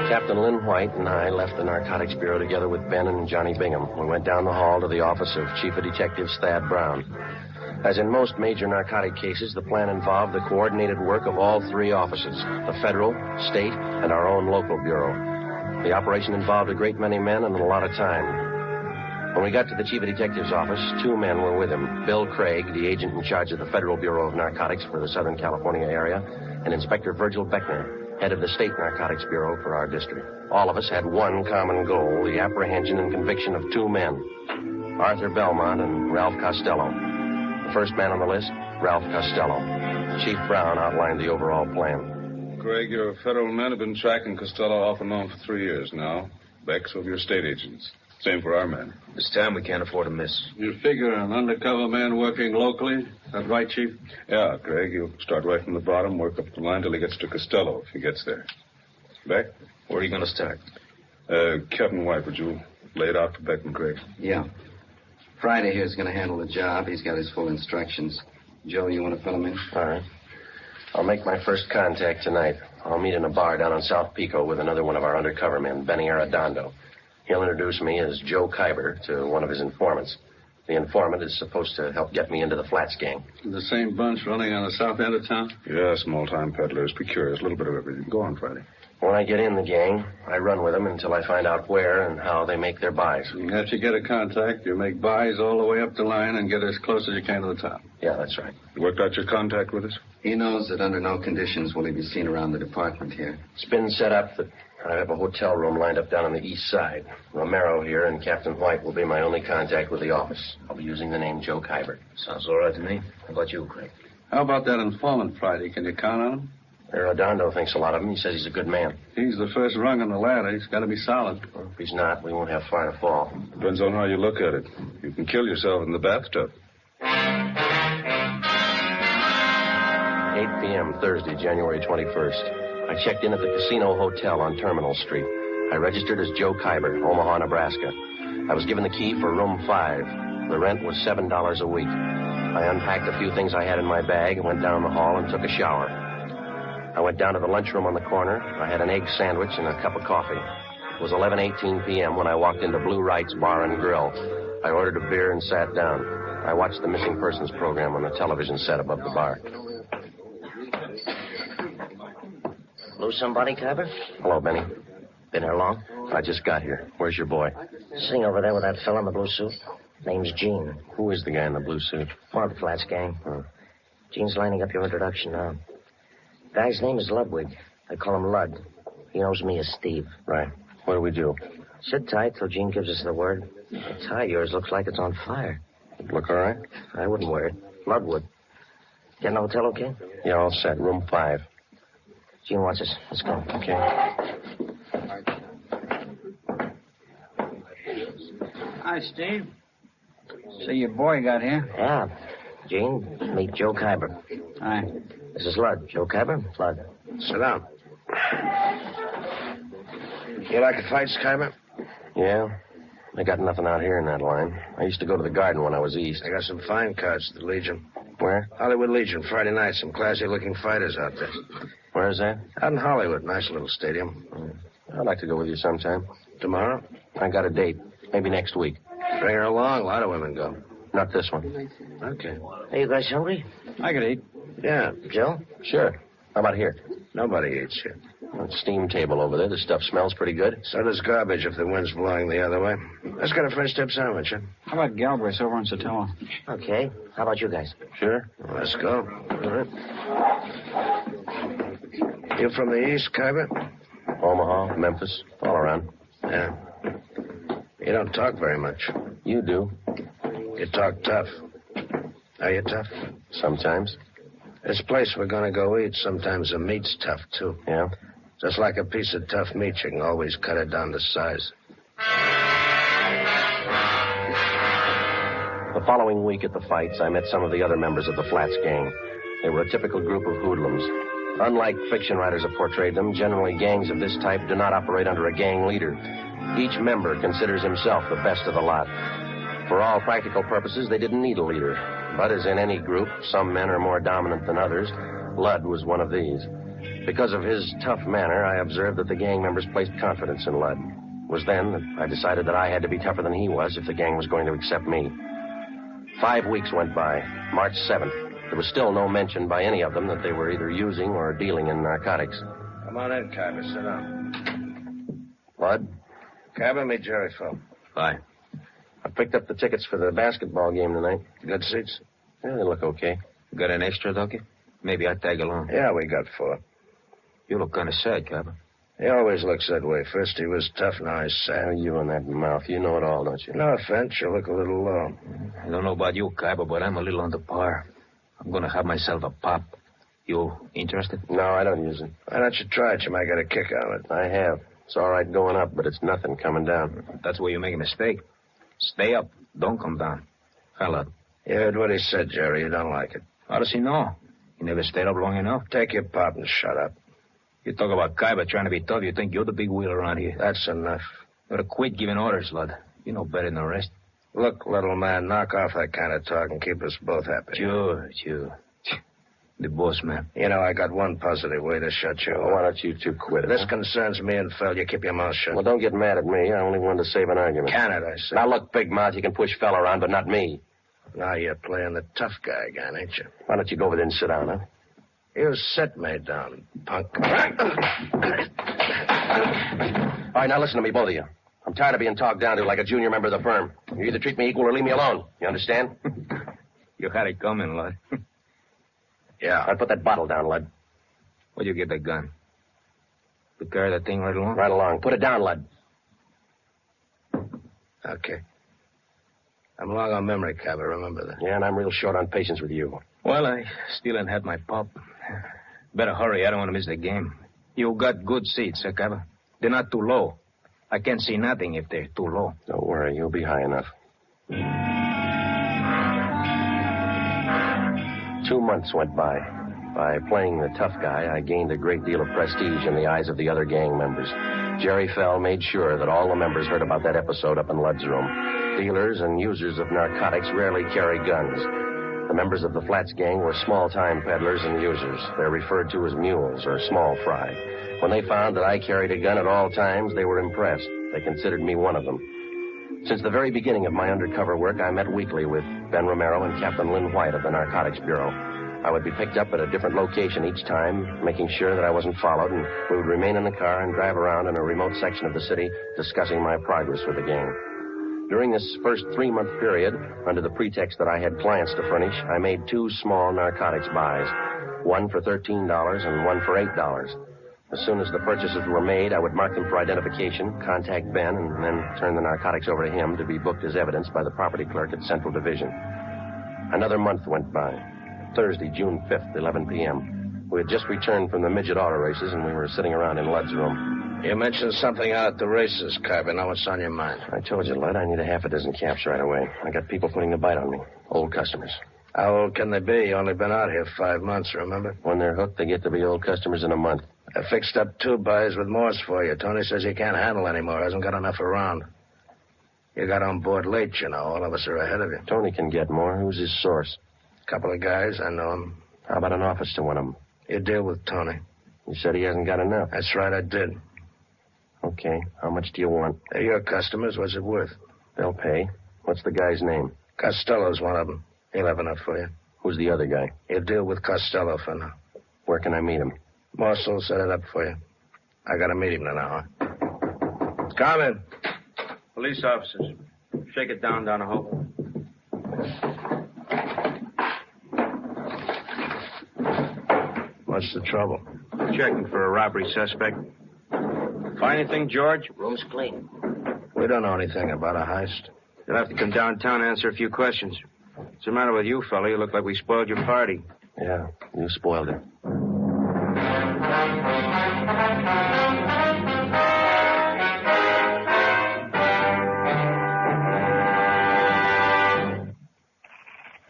Captain Lynn White and I left the Narcotics Bureau together with Ben and Johnny Bingham. We went down the hall to the office of Chief of Detectives Thad Brown. As in most major narcotic cases, the plan involved the coordinated work of all three offices, the federal, state, and our own local bureau. The operation involved a great many men and a lot of time. When we got to the Chief of Detectives office, two men were with him. Bill Craig, the agent in charge of the Federal Bureau of Narcotics for the Southern California area, and Inspector Virgil Beckner, head of the State Narcotics Bureau for our district. All of us had one common goal, the apprehension and conviction of two men, Arthur Belmont and Ralph Costello. The first man on the list, Ralph Costello. Chief Brown outlined the overall plan. Craig, your federal men have been tracking Costello off and on for 3 years now. Beck's of your state agents. Same for our men. This time we can't afford to miss. You figure an undercover man working locally? Is that right, Chief? Yeah, Craig, he'll start right from the bottom, work up the line till he gets to Costello, if he gets there. Beck? Where are you going to start? Captain White, would you lay it out for Beck and Craig? Yeah. Friday here's going to handle the job. He's got his full instructions. Joe, you want to fill him in? All right. I'll make my first contact tonight. I'll meet in a bar down on South Pico with another one of our undercover men, Benny Arredondo. He'll introduce me as Joe Kyber to one of his informants. The informant is supposed to help get me into the Flats gang. The same bunch running on the south end of town? Yeah, small-time peddlers, procurers, a little bit of everything. Go on, Friday. When I get in the gang, I run with them until I find out where and how they make their buys. After you get a contact, you make buys all the way up the line and get as close as you can to the top. Yeah, that's right. You worked out your contact with us? He knows that under no conditions will he be seen around the department here. It's been set up that I have a hotel room lined up down on the east side. Romero here and Captain White will be my only contact with the office. I'll be using the name Joe Kyber. Sounds all right to me. How about you, Craig? How about that informant, Friday? Can you count on him? Arredondo thinks a lot of him. He says he's a good man. He's the first rung on the ladder. He's got to be solid. Well, if he's not, we won't have far to fall. Depends on how you look at it. You can kill yourself in the bathtub. 8 p.m. Thursday, January 21st. I checked in at the Casino Hotel on Terminal Street. I registered as Joe Kyber, Omaha, Nebraska. I was given the key for room 5. The rent was $7 a week. I unpacked a few things I had in my bag and went down the hall and took a shower. I went down to the lunchroom on the corner. I had an egg sandwich and a cup of coffee. It was 11:18 p.m. when I walked into Blue Wright's Bar and Grill. I ordered a beer and sat down. I watched the missing persons program on the television set above the bar. Lose somebody, Kyber? Hello, Benny. Been here long? I just got here. Where's your boy? Sitting over there with that fella in the blue suit. Name's Gene. Who is the guy in the blue suit? One of the Flats gang. Gene's lining up your introduction now. Guy's name is Ludwig. I call him Lud. He knows me as Steve. Right. What do we do? Sit tight till Gene gives us the word. The tie of yours looks like it's on fire. Look all right? I wouldn't wear it. Lud would. Get in the hotel okay? Yeah, all set. Room 5. Gene wants us. Let's go. Okay. Hi, Steve. So your boy got here? Yeah. Gene, meet Joe Kyber. Hi. This is Lud. Joe Kyber, Lud. Sit down. You like the fights, Kyber? Yeah. They got nothing out here in that line. I used to go to the Garden when I was east. I got some fine cards at the Legion. Where? Hollywood Legion, Friday night. Some classy-looking fighters out there. Where is that? Out in Hollywood. Nice little stadium. I'd like to go with you sometime. Tomorrow? I got a date. Maybe next week. Bring her along. A lot of women go. Not this one. Okay. Hey, you guys hungry? I could eat. Yeah. Joe? Sure. How about here? Nobody eats here. That steam table over there. The stuff smells pretty good. So does garbage if the wind's blowing the other way. Let's get a French dip sandwich, huh? How about Galbraith over on Sotelo? Okay. How about you guys? Sure. Well, let's go. All right. You from the east, Kyber? Omaha, Memphis, all around. Yeah. You don't talk very much. You do. You talk tough. Are you tough? Sometimes. This place we're going to go eat, sometimes the meat's tough, too. Yeah? Just like a piece of tough meat, you can always cut it down to size. The following week at the fights, I met some of the other members of the Flats gang. They were a typical group of hoodlums. Unlike fiction writers have portrayed them, generally gangs of this type do not operate under a gang leader. Each member considers himself the best of the lot. For all practical purposes, they didn't need a leader. But as in any group, some men are more dominant than others. Lud was one of these. Because of his tough manner, I observed that the gang members placed confidence in Lud. It was then that I decided that I had to be tougher than he was if the gang was going to accept me. 5 weeks went by. March 7th. There was still no mention by any of them that they were either using or dealing in narcotics. Come on in, Kyber. Sit down. Lud? Kyber, meet Jerry Phil. Bye. I picked up the tickets for the basketball game tonight. Good seats? Yeah, they look okay. Got an extra, Donkey? Maybe I'd tag along. Yeah, we got 4. You look kind of sad, Kyber. He always looks that way. First he was tough, now he's sad. Oh, you and that mouth. You know it all, don't you? No offense, you look a little low. I don't know about you, Kyber, but I'm a little under par. I'm going to have myself a pop. You interested? No, I don't use it. Why don't you try it? You might get a kick out of it. I have. It's all right going up, but it's nothing coming down. That's where you make a mistake. Stay up. Don't come down. Fella. You heard what he said, Jerry. You don't like it. How does he know? He never stayed up long enough. Take your pop and shut up. You talk about Kaiba trying to be tough, you think you're the big wheel around here. That's enough. You better quit giving orders, Lud. You know better than the rest. Look, little man, knock off that kind of talk and keep us both happy. Sure. The boss man. You know, I got one positive way to shut you Well, why don't you two quit it? This concerns me and Phil. You keep your mouth shut. Well, don't get mad at me. I only wanted to save an argument. Canada, I said. Now, look, Big Mouth, you can push Fell around, but not me. Now you're playing the tough guy again, ain't you? Why don't you go over there and sit down, huh? You set me down, punk. All right, now listen to me, both of you. I'm tired of being talked down to like a junior member of the firm. You either treat me equal or leave me alone. You understand? You had it coming, Lud. Yeah. All right, put that bottle down, Lud. Where'd you get that gun? You carry that thing right along? Right along. Put it down, Lud. Okay. I'm long on memory, Cabba. Remember that. Yeah, and I'm real short on patience with you. Well, I still ain't had my pop. Better hurry. I don't want to miss the game. You got good seats, huh, Cabba? They're not too low. I can't see nothing if they're too low. Don't worry. You'll be high enough. 2 months went by. By playing the tough guy, I gained a great deal of prestige in the eyes of the other gang members. Jerry Fell made sure that all the members heard about that episode up in Lud's room. Dealers and users of narcotics rarely carry guns. The members of the Flats gang were small-time peddlers and users. They're referred to as mules or small fry. When they found that I carried a gun at all times, they were impressed. They considered me one of them. Since the very beginning of my undercover work, I met weekly with Ben Romero and Captain Lynn White of the Narcotics Bureau. I would be picked up at a different location each time, making sure that I wasn't followed, and we would remain in the car and drive around in a remote section of the city discussing my progress with the gang. During this first 3-month period, under the pretext that I had clients to furnish, I made 2 small narcotics buys, one for $13 and one for $8. As soon as the purchases were made, I would mark them for identification, contact Ben, and then turn the narcotics over to him to be booked as evidence by the property clerk at Central Division. Another month went by. Thursday, June 5th, 11 p.m. We had just returned from the midget auto races, and we were sitting around in Lud's room. You mentioned something out at the races, Carver. Now what's on your mind? I told you, Lud, I need a half a dozen caps right away. I got people putting the bite on me. Old customers. How old can they be? You only been out here 5 months, remember? When they're hooked, they get to be old customers in a month. I fixed up 2 buys with Morse for you. Tony says he can't handle anymore. Hasn't got enough around. You got on board late, you know. All of us are ahead of you. Tony can get more. Who's his source? Couple of guys. I know them. How about an office to one of them? You deal with Tony. You said he hasn't got enough. That's right, I did. Okay. How much do you want? They're your customers. What's it worth? They'll pay. What's the guy's name? Costello's one of them. He'll have enough for you. Who's the other guy? You deal with Costello for now. Where can I meet him? Moss will set it up for you. I got to meet him in an hour. Come in. Police officers. Shake it down the hall. What's the trouble? Checking for a robbery suspect. Find anything, George? Room's clean. We don't know anything about a heist. You'll have to come downtown and answer a few questions. What's the matter with you, fella? You look like we spoiled your party. Yeah, you spoiled it.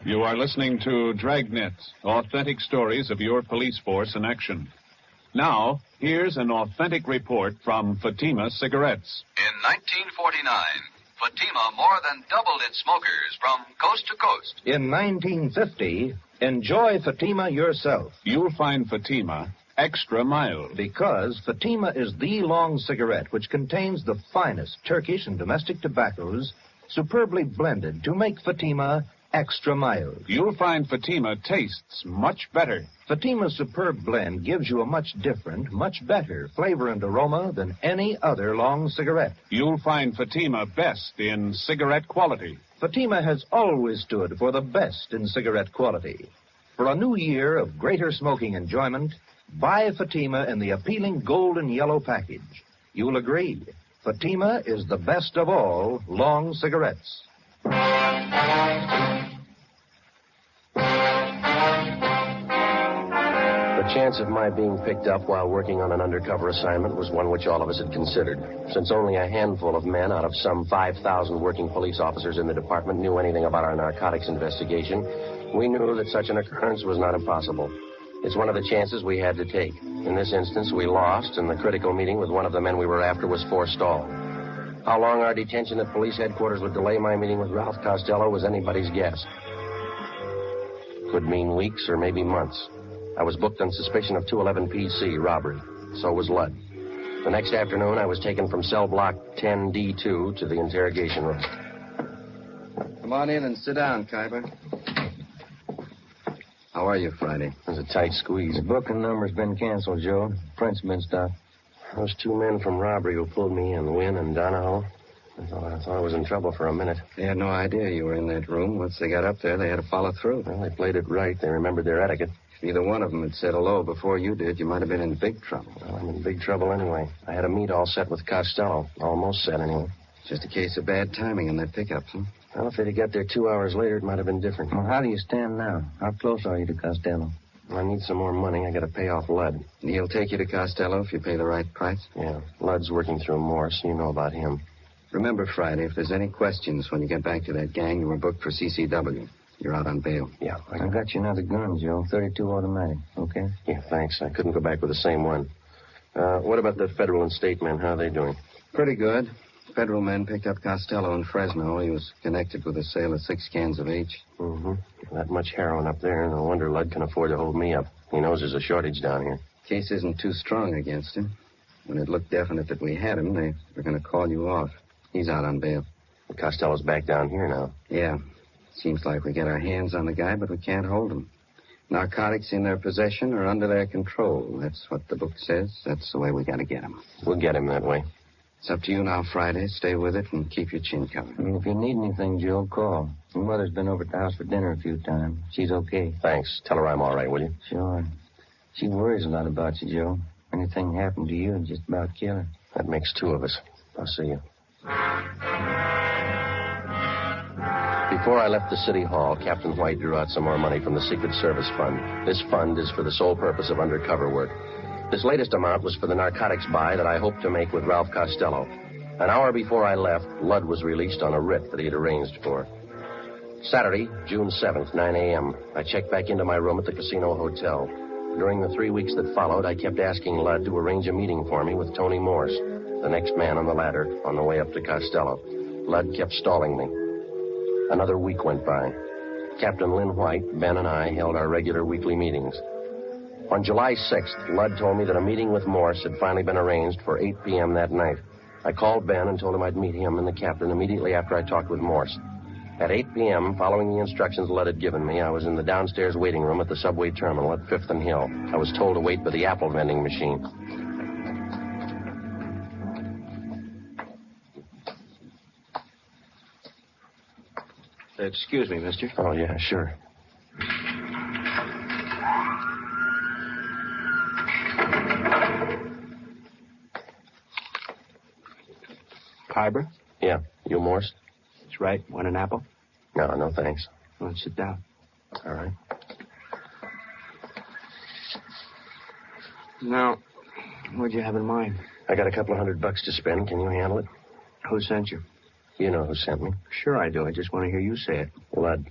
You are listening to Dragnet, authentic stories of your police force in action. Now, here's an authentic report from Fatima Cigarettes. In 1949, Fatima more than doubled its smokers from coast to coast. In 1950, enjoy Fatima yourself. You'll find Fatima extra mild. Because Fatima is the long cigarette which contains the finest Turkish and domestic tobaccos superbly blended to make Fatima extra mild. You'll find Fatima tastes much better. Fatima's superb blend gives you a much different, much better flavor and aroma than any other long cigarette. You'll find Fatima best in cigarette quality. Fatima has always stood for the best in cigarette quality. For a new year of greater smoking enjoyment, buy Fatima in the appealing gold and yellow package. You'll agree, Fatima is the best of all long cigarettes. The chance of my being picked up while working on an undercover assignment was one which all of us had considered. Since only a handful of men out of some 5,000 working police officers in the department knew anything about our narcotics investigation, we knew that such an occurrence was not impossible. It's one of the chances we had to take. In this instance, we lost, and the critical meeting with one of the men we were after was forestalled. How long our detention at police headquarters would delay my meeting with Ralph Costello was anybody's guess. Could mean weeks or maybe months. I was booked on suspicion of 211 PC robbery. So was Ludd. The next afternoon, I was taken from cell block 10D2 to the interrogation room. Come on in and sit down, Kuyper. How are you, Friday? It was a tight squeeze. The booking number's been canceled, Joe. Print's been stopped. Those two men from robbery who pulled me in, Wynn and Donahoe, I thought I was in trouble for a minute. They had no idea you were in that room. Once they got up there, they had to follow through. Well, they played it right. They remembered their etiquette. If either one of them had said hello before you did, you might have been in big trouble. Well, I'm in big trouble anyway. I had a meet all set with Costello. Almost set, anyway. Just a case of bad timing in that pickup, huh? Well, if they'd have got there 2 hours later, it might have been different. Well, how do you stand now? How close are you to Costello? I need some more money. I got to pay off Ludd. And he'll take you to Costello if you pay the right price? Yeah. Ludd's working through Morse. You know about him. Remember, Friday, if there's any questions when you get back to that gang, you were booked for CCW. You're out on bail. Yeah. I got you another gun, Joe. 32 automatic. Okay? Yeah, thanks. I couldn't go back with the same one. What about the federal and state men? How are they doing? Pretty good. Federal men picked up Costello in Fresno. He was connected with the sale of 6 cans of H. Mm-hmm. That much heroin up there. No wonder Ludd can afford to hold me up. He knows there's a shortage down here. Case isn't too strong against him. When it looked definite that we had him, they were going to call you off. He's out on bail. Costello's back down here now. Yeah. Seems like we get our hands on the guy, but we can't hold him. Narcotics in their possession or under their control. That's what the book says. That's the way we got to get him. We'll get him that way. It's up to you now, Friday. Stay with it and keep your chin covered. If you need anything, Joe, call. Your mother's been over at the house for dinner a few times. She's okay. Thanks. Tell her I'm all right, will you? Sure. She worries a lot about you, Joe. If anything happened to you, it'd just about kill her. That makes 2 of us. I'll see you. Before I left the city hall, Captain White drew out some more money from the Secret Service Fund. This fund is for the sole purpose of undercover work. This latest amount was for the narcotics buy that I hoped to make with Ralph Costello. An hour before I left, Ludd was released on a writ that he had arranged for. Saturday, June 7th, 9 a.m., I checked back into my room at the Casino Hotel. During the 3 weeks that followed, I kept asking Ludd to arrange a meeting for me with Tony Morse, the next man on the ladder, on the way up to Costello. Ludd kept stalling me. Another week went by. Captain Lynn White, Ben, and I held our regular weekly meetings. On July 6th, Ludd told me that a meeting with Morse had finally been arranged for 8 p.m. that night. I called Ben and told him I'd meet him and the captain immediately after I talked with Morse. At 8 p.m., following the instructions Ludd had given me, I was in the downstairs waiting room at the subway terminal at 5th and Hill. I was told to wait by the apple vending machine. Excuse me, mister. Oh, yeah, sure. Kyber? Yeah. You Morse? That's right. Want an apple? No, thanks. Well, sit down. All right. Now, what'd you have in mind? I got a couple of $100 to spend. Can you handle it? Who sent you? You know who sent me. Sure I do. I just want to hear you say it. Ludd.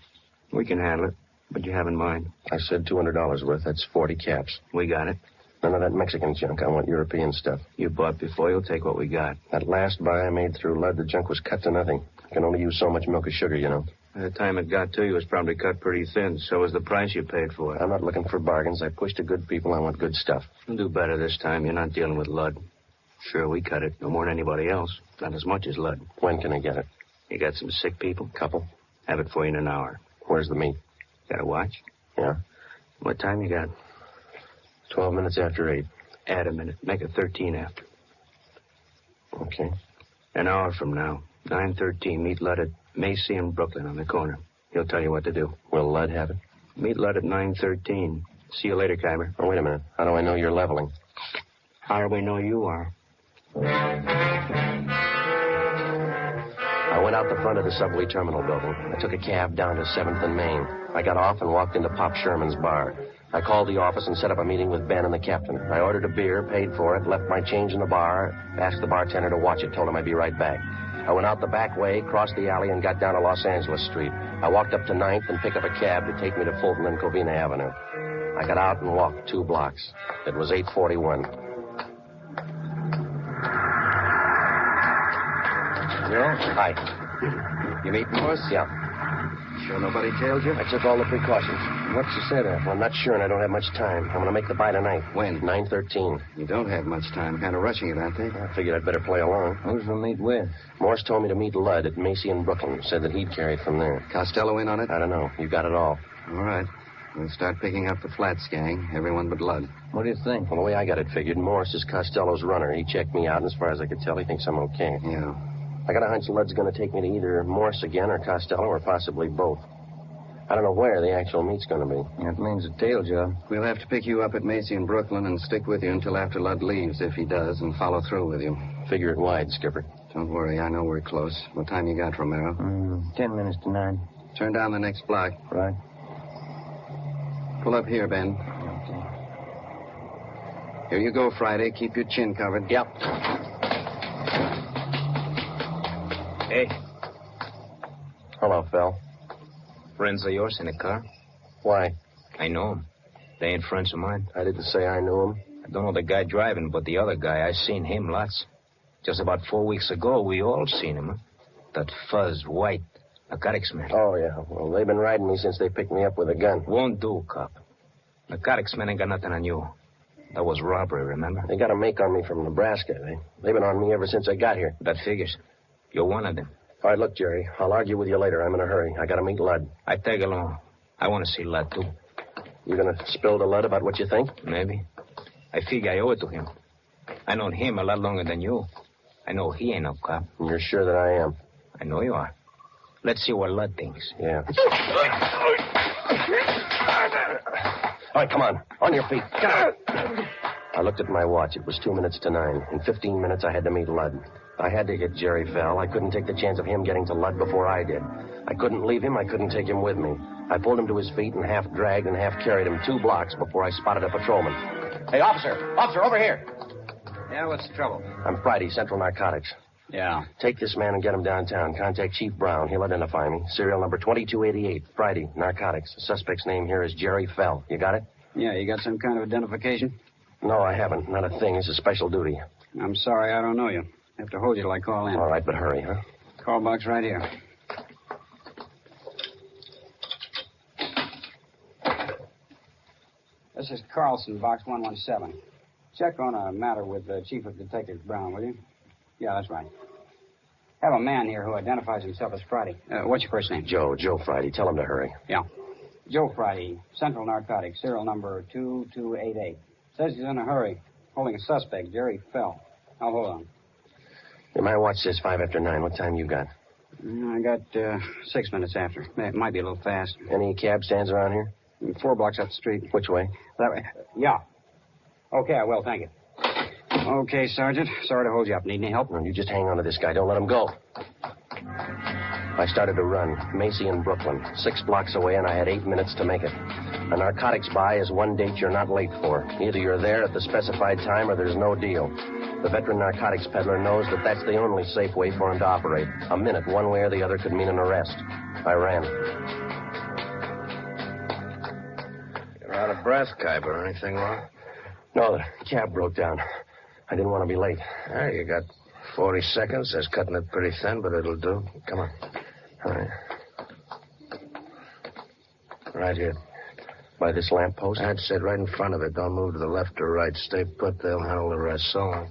We can handle it. What do you have in mind? I said $200 worth. That's 40 caps. We got it. None of that Mexican junk. I want European stuff. You bought before. You'll take what we got. That last buy I made through Ludd, the junk was cut to nothing. I can only use so much milk or sugar, you know. By the time it got to you, it was probably cut pretty thin. So was the price you paid for it. I'm not looking for bargains. I push to good people. I want good stuff. You'll do better this time. You're not dealing with Ludd. Sure, we cut it. No more than anybody else. Not as much as Ludd. When can I get it? You got some sick people? Couple. Have it for you in an hour. Where's the meat? Got a watch? Yeah. What time you got? 12 minutes after 8. Add a minute. Make it 13 after. Okay. An hour from now. 9:13. Meet Ludd at Macy and Brooklyn on the corner. He'll tell you what to do. Will Ludd have it? Meet Ludd at 9:13. See you later, Kyber. Oh, wait a minute. How do I know you're leveling? How do we know you are? I went out the front of the subway terminal building. I took a cab down to 7th and Main. I got off and walked into Pop Sherman's bar. I called the office and set up a meeting with Ben and the captain. I ordered a beer, paid for it, left my change in the bar, asked the bartender to watch it, told him I'd be right back. I went out the back way, crossed the alley, and got down to Los Angeles Street. I walked up to 9th and picked up a cab to take me to Fulton and Covina Avenue. I got out and walked 2 blocks. It was 8:41. Joe? Hi. You meet Morse? Yeah. Sure nobody tailed you? I took all the precautions. What's you say there? Well, I'm not sure, and I don't have much time. I'm going to make the buy tonight. When? 9:13. You don't have much time. Kind of rushing it, aren't they? I figured I'd better play along. Who's the meet with? Morse told me to meet Ludd at Macy in Brooklyn. Said that he'd carry it from there. Costello in on it? I don't know. You got it all. All right. We'll start picking up the Flats gang. Everyone but Ludd. What do you think? Well, the way I got it figured, Morse is Costello's runner. He checked me out, and as far as I could tell, he thinks I'm okay. Yeah. I got a hunch Ludd's going to take me to either Morse again or Costello or possibly both. I don't know where the actual meet's going to be. That means a tail job. We'll have to pick you up at Macy in Brooklyn and stick with you until after Ludd leaves, if he does, and follow through with you. Figure it wide, Skipper. Don't worry. I know we're close. What time you got, Romero? 10 minutes to 9. Turn down the next block. Right. Pull up here, Ben. Okay. Here you go, Friday. Keep your chin covered. Yep. Hey, Hello, Phil. friends of yours in the car? Why? I know them. They ain't friends of mine. I didn't say I knew him. I don't know the guy driving, but the other guy, I seen him lots. Just about 4 weeks ago, we all seen him, huh? That fuzz, white, narcotics man. Oh, yeah. Well, they've been riding me since they picked me up with a gun. Won't do, cop. Narcotics man ain't got nothing on you. That was robbery, remember? They got a make on me from Nebraska. They've been on me ever since I got here. That figures. You're one of them. All right, look, Jerry. I'll argue with you later. I'm in a hurry. I got to meet Ludd. I tag along. I want to see Ludd, too. You going to spill to Ludd about what you think? Maybe. I figure I owe it to him. I known him a lot longer than you. I know he ain't no cop. You're sure that I am? I know you are. Let's see what Ludd thinks. Yeah. All right, come on. On your feet. I looked at my watch. It was 2 minutes to 9. In 15 minutes, I had to meet Ludd. I had to get Jerry Fell. I couldn't take the chance of him getting to Ludd before I did. I couldn't leave him. I couldn't take him with me. I pulled him to his feet and half dragged and half carried him 2 blocks before I spotted a patrolman. Hey, officer! Officer, over here! Yeah, what's the trouble? I'm Friday, Central Narcotics. Yeah. Take this man and get him downtown. Contact Chief Brown. He'll identify me. Serial number 2288. Friday, Narcotics. The suspect's name here is Jerry Fell. You got it? Yeah, you got some kind of identification? No, I haven't. Not a thing. It's a special duty. I'm sorry, I don't know you. Have to hold you till I call in. All right, but hurry, huh? Call box right here. This is Carlson, box 117. Check on a matter with Chief of Detectives Brown, will you? Yeah, that's right. Have a man here who identifies himself as Friday. What's your first name? Joe Friday. Tell him to hurry. Yeah. Joe Friday, Central Narcotics, serial number 2288. Says he's in a hurry, holding a suspect, Jerry Fell. Now, hold on. Yeah, my watch says 5 after 9. What time you got? I got 6 minutes after. It might be a little fast. Any cab stands around here? 4 blocks up the street. Which way? That way. Yeah. Okay, I will. Thank you. Okay, Sergeant. Sorry to hold you up. Need any help? No, you just hang on to this guy. Don't let him go. I started to run. Macy in Brooklyn. 6 blocks away, and I had 8 minutes to make it. A narcotics buy is one date you're not late for. Either you're there at the specified time or there's no deal. The veteran narcotics peddler knows that that's the only safe way for him to operate. A minute, one way or the other, could mean an arrest. I ran. You're out of breath, Kuyper. Anything wrong? No, the cab broke down. I didn't want to be late. There, you got 40 seconds. That's cutting it pretty thin, but it'll do. Come on. All right. Right here. By this lamppost? That's it, right in front of it. Don't move to the left or right. Stay put. They'll handle the rest. So long.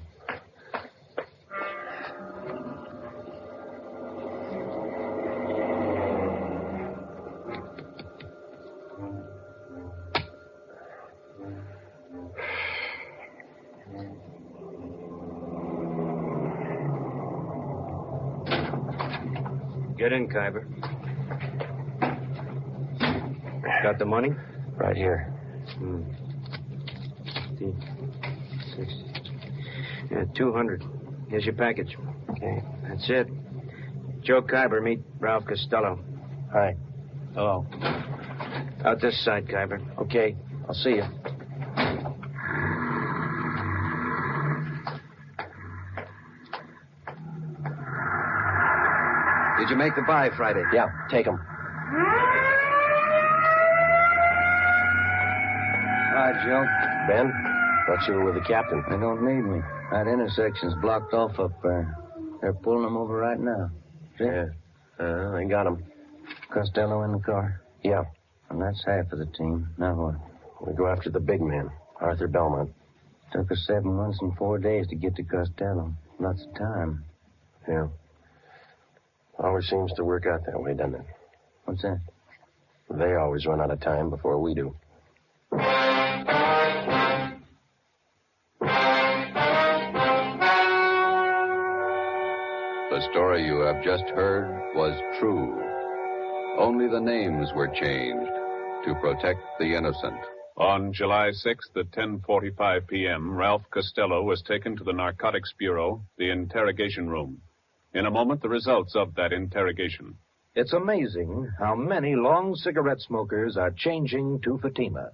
Get in, Kuyper. Got the money? Right here. 50, 60. Yeah, 200. Here's your package. Okay. That's it. Joe Kuyper, meet Ralph Costello. Hi. Hello. Out this side, Kuyper. Okay. I'll see you. Did you make the buy Friday? Yeah, take him. ride, Joe. Ben, thought you were with the captain. They don't need me. That intersection's blocked off up there. They're pulling them over right now. See? Yeah. They got him. Costello in the car? Yeah. And that's half of the team. Now what? We go after the big man, Arthur Belmont. Took us 7 months and 4 days to get to Costello. Lots of time. Yeah. Always seems to work out that way, doesn't it? What's that? They always run out of time before we do. The story you have just heard was true. Only the names were changed to protect the innocent. On July 6th at 10:45 p.m., Ralph Costello was taken to the Narcotics Bureau, the interrogation room. In a moment, the results of that interrogation. It's amazing how many long cigarette smokers are changing to Fatima.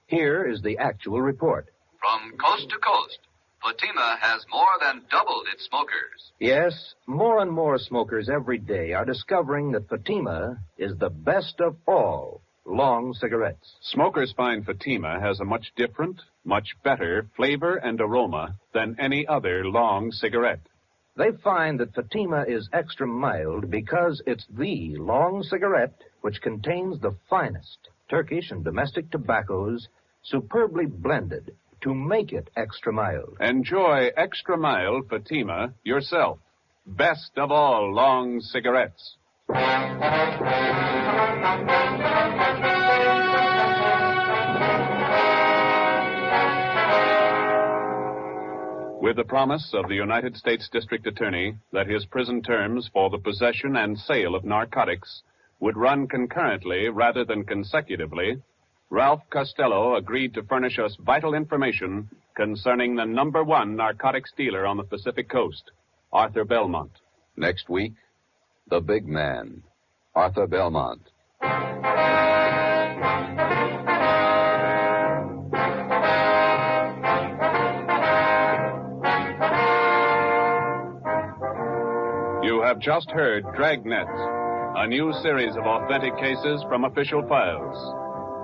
Here is the actual report. From coast to coast, Fatima has more than doubled its smokers. Yes, more and more smokers every day are discovering that Fatima is the best of all long cigarettes. Smokers find Fatima has a much different, much better flavor and aroma than any other long cigarette. They find that Fatima is extra mild because it's the long cigarette which contains the finest Turkish and domestic tobaccos superbly blended to make it extra mild. Enjoy extra mild Fatima yourself. Best of all long cigarettes. With the promise of the United States District Attorney that his prison terms for the possession and sale of narcotics would run concurrently rather than consecutively, Ralph Costello agreed to furnish us vital information concerning the #1 narcotics dealer on the Pacific Coast, Arthur Belmont. Next week, the big man, Arthur Belmont. You have just heard Dragnet, a new series of authentic cases from official files.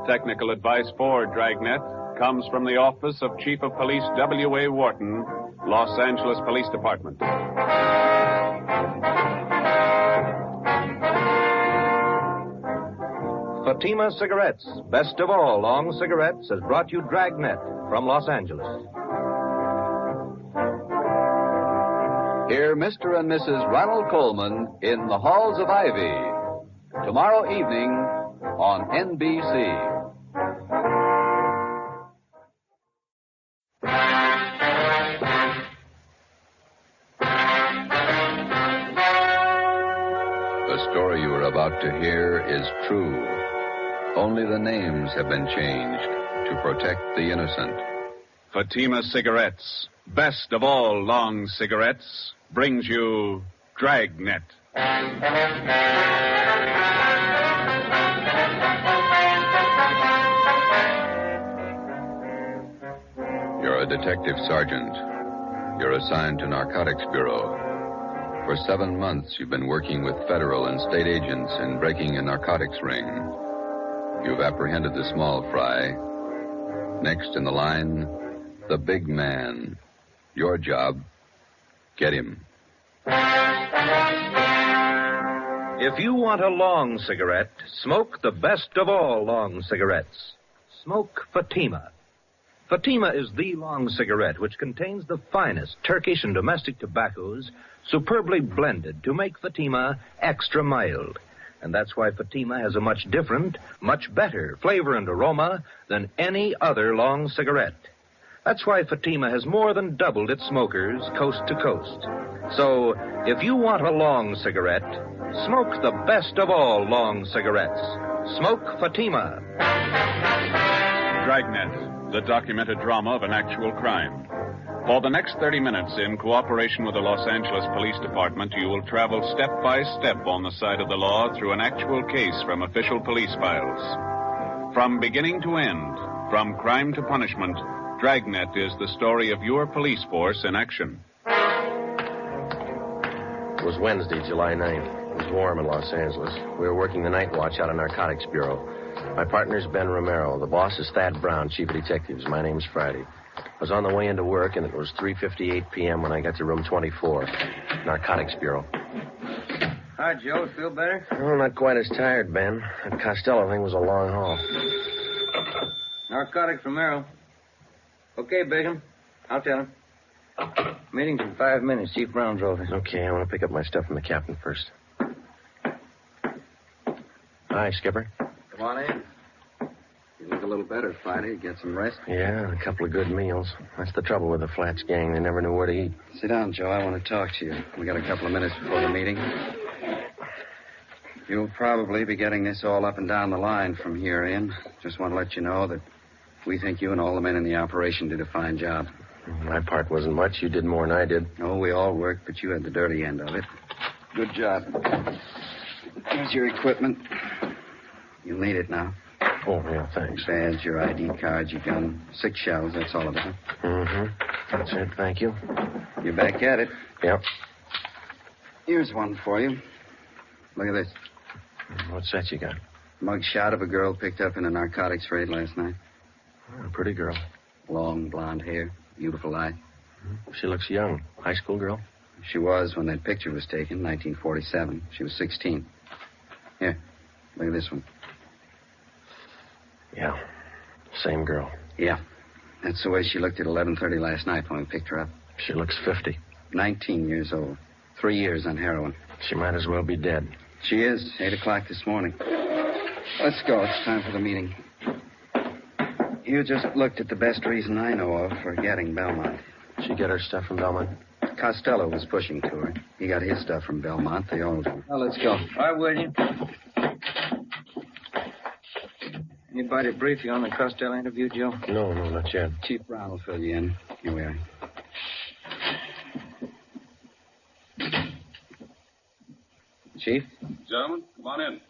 Technical advice for Dragnet comes from the Office of Chief of Police W.A. Wharton, Los Angeles Police Department. Fatima Cigarettes, best of all long cigarettes, has brought you Dragnet from Los Angeles. Hear Mr. and Mrs. Ronald Coleman in the Halls of Ivy tomorrow evening on NBC. The story you are about to hear is true. Only the names have been changed to protect the innocent. Fatima Cigarettes, best of all long cigarettes, brings you Dragnet. You're a detective sergeant. You're assigned to Narcotics Bureau. For 7 months, you've been working with federal and state agents in breaking a narcotics ring. You've apprehended the small fry. Next in the line, the big man. Your job, get him. If you want a long cigarette, smoke the best of all long cigarettes. Smoke Fatima. Fatima is the long cigarette which contains the finest Turkish and domestic tobaccos superbly blended to make Fatima extra mild. And that's why Fatima has a much different, much better flavor and aroma than any other long cigarette. That's why Fatima has more than doubled its smokers coast to coast. So, if you want a long cigarette, smoke the best of all long cigarettes. Smoke Fatima. Dragnet, the documented drama of an actual crime. For the next 30 minutes, in cooperation with the Los Angeles Police Department, you will travel step by step on the side of the law through an actual case from official police files. From beginning to end, from crime to punishment, Dragnet is the story of your police force in action. It was Wednesday, July 9th. It was warm in Los Angeles. We were working the night watch out of Narcotics Bureau. My partner's Ben Romero. The boss is Thad Brown, chief of detectives. My name's Friday. I was on the way into work, and it was 3:58 p.m. when I got to room 24, Narcotics Bureau. Hi, Joe. Feel better? Oh, not quite as tired, Ben. That Costello thing was a long haul. Narcotics Romero. Okay, Bacon. I'll tell him. Meeting's in 5 minutes. Chief Brown's office. Okay, I want to pick up my stuff from the captain first. Hi, Skipper. Come on in. You look a little better, Friday. Get some rest? Yeah, and a couple of good meals. That's the trouble with the Flats gang. They never knew where to eat. Sit down, Joe. I want to talk to you. We got a couple of minutes before the meeting. You'll probably be getting this all up and down the line from here in. Just want to let you know that we think you and all the men in the operation did a fine job. My part wasn't much. You did more than I did. Oh, we all worked, but you had the dirty end of it. Good job. Here's your equipment. You'll need it now. Oh, yeah, thanks. Badge, your ID card, your gun. 6 shells, that's all of it. Mm-hmm. That's it, thank you. You're back at it. Yep. Here's one for you. Look at this. What's that you got? Mug shot of a girl picked up in a narcotics raid last night. Oh, a pretty girl. Long blonde hair, beautiful eye. She looks young. High school girl? She was when that picture was taken, 1947. She was 16. Here, look at this one. Yeah, same girl. Yeah, that's the way she looked at 11:30 last night when we picked her up. She looks 50. 19 years old. 3 years on heroin. She might as well be dead. She is. 8 o'clock this morning. Let's go. It's time for the meeting. You just looked at the best reason I know of for getting Belmont. She get her stuff from Belmont? Costello was pushing to her. He got his stuff from Belmont. They all do. Well, let's go. Right with you. Anybody brief you on the Costello interview, Joe? No, not yet. Chief Brown will fill you in. Here we are. Chief? Gentlemen, come on in.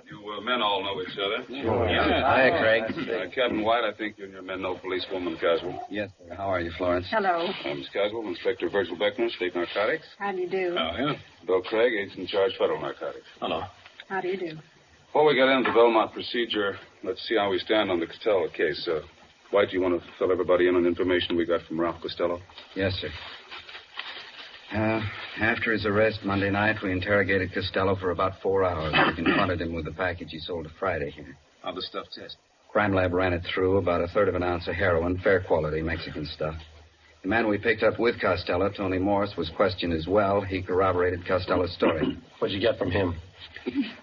You men all know each other. Sure. Yeah. Hi, Craig. Captain White, I think you and your men know policewoman Caswell. Yes, sir. How are you, Florence? Hello. Miss Caswell, Inspector Virgil Beckner, State Narcotics. How do you do? Oh, yeah. Bill Craig, Agent in Charge, Federal Narcotics. Hello. How do you do? Before we get into the Belmont procedure, let's see how we stand on the Costello case. White, do you want to fill everybody in on information we got from Ralph Costello? Yes, sir. After his arrest Monday night, we interrogated Costello for about 4 hours. We confronted him with the package he sold to Friday here. How'd the stuff test? Crime lab ran it through, about 1/3 of an ounce of heroin, fair quality Mexican stuff. The man we picked up with Costello, Tony Morris, was questioned as well. He corroborated Costello's story. What'd you get from him?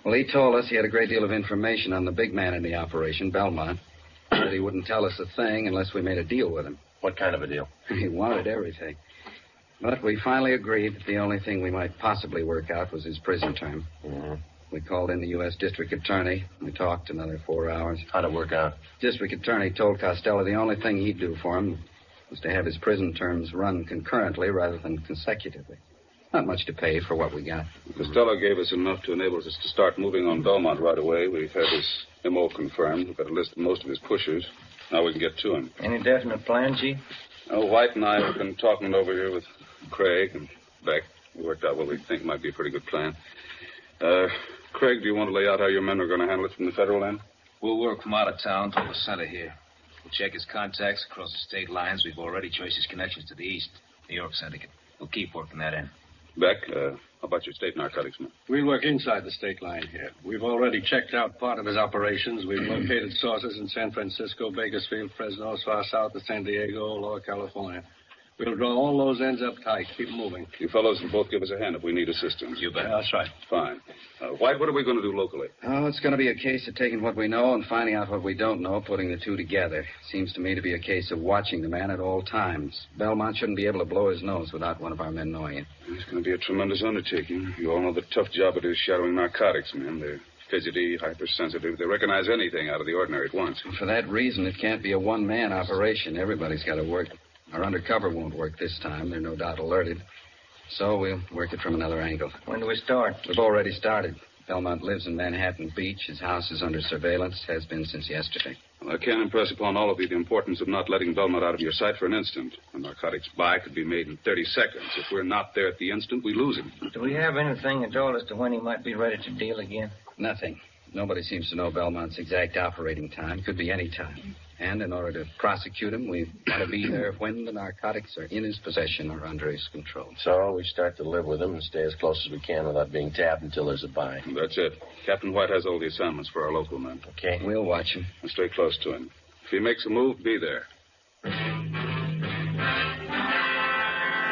Well, he told us he had a great deal of information on the big man in the operation, Belmont. That he wouldn't tell us a thing unless we made a deal with him. What kind of a deal? He wanted everything. But we finally agreed that the only thing we might possibly work out was his prison term. Mm-hmm. We called in the U.S. District Attorney. We talked another 4 hours. How'd it work out? District Attorney told Costello the only thing he'd do for him was to have his prison terms run concurrently rather than consecutively. Not much to pay for what we got. Costello gave us enough to enable us to start moving on Belmont right away. We've had his M.O. confirmed. We've got a list of most of his pushers. Now we can get to him. Any definite plan, Chief? White and I have been talking it over here with Craig and Beck. We worked out what we think might be a pretty good plan. Craig, do you want to lay out how your men are going to handle it from the federal end? We'll work from out of town to the center here. We'll check his contacts across the state lines. We've already traced his connections to the east, New York syndicate. We'll keep working that in. Beck, how about your state narcotics men? We'll work inside the state line here. We've already checked out part of his operations. We've located sources in San Francisco, Bakersfield, Fresno, as far south as San Diego, Lower California. We'll draw all those ends up tight. Keep moving. You fellows can both give us a hand if we need assistance. You bet. Yeah, that's right. Fine. White, what are we going to do locally? Oh, it's going to be a case of taking what we know and finding out what we don't know, putting the two together. Seems to me to be a case of watching the man at all times. Belmont shouldn't be able to blow his nose without one of our men knowing it. It's going to be a tremendous undertaking. You all know the tough job it is shadowing narcotics men. They're fidgety, hypersensitive. They recognize anything out of the ordinary at once. For that reason, it can't be a one-man operation. Everybody's got to work. Our undercover won't work this time. They're no doubt alerted. So we'll work it from another angle. When do we start? We've already started. Belmont lives in Manhattan Beach. His house is under surveillance, has been since yesterday. Well, I can't impress upon all of you the importance of not letting Belmont out of your sight for an instant. A narcotics buy could be made in 30 seconds. If we're not there at the instant, we lose him. Do we have anything at all as to when he might be ready to deal again? Nothing. Nobody seems to know Belmont's exact operating time. Could be any time. And in order to prosecute him, we've got to be there when the narcotics are in his possession or under his control. So we start to live with him and stay as close as we can without being tapped until there's a buy. That's it. Captain White has all the assignments for our local men. Okay. We'll watch him. And stay close to him. If he makes a move, be there.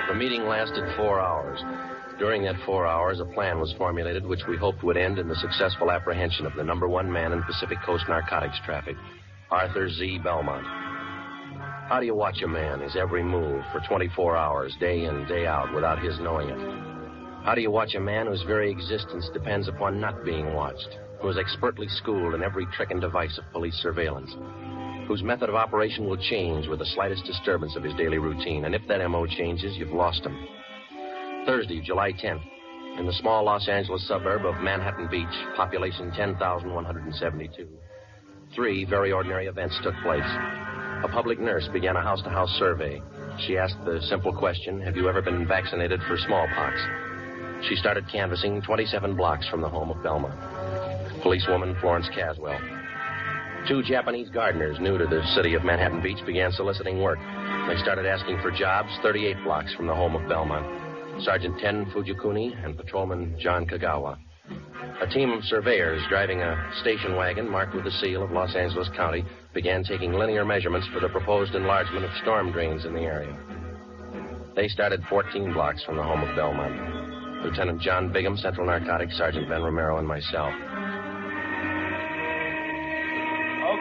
The meeting lasted 4 hours. During that 4 hours, a plan was formulated which we hoped would end in the successful apprehension of the number one man in Pacific Coast narcotics traffic, Arthur Z. Belmont. How do you watch a man, his every move, for 24 hours, day in, day out, without his knowing it? How do you watch a man whose very existence depends upon not being watched, who is expertly schooled in every trick and device of police surveillance, whose method of operation will change with the slightest disturbance of his daily routine, and if that M.O. changes, you've lost him. Thursday, July 10th, in the small Los Angeles suburb of Manhattan Beach, population 10,172. 3 very ordinary events took place. A public nurse began a house-to-house survey. She asked the simple question, have you ever been vaccinated for smallpox? She started canvassing 27 blocks from the home of Belmont. Policewoman Florence Caswell. 2 Japanese gardeners new to the city of Manhattan Beach began soliciting work. They started asking for jobs 38 blocks from the home of Belmont. Sergeant Ten Fujikuni and Patrolman John Kagawa. A team of surveyors driving a station wagon marked with the seal of Los Angeles County began taking linear measurements for the proposed enlargement of storm drains in the area. They started 14 blocks from the home of Belmont. Lieutenant John Bigham, Central Narcotics, Sergeant Ben Romero, and myself.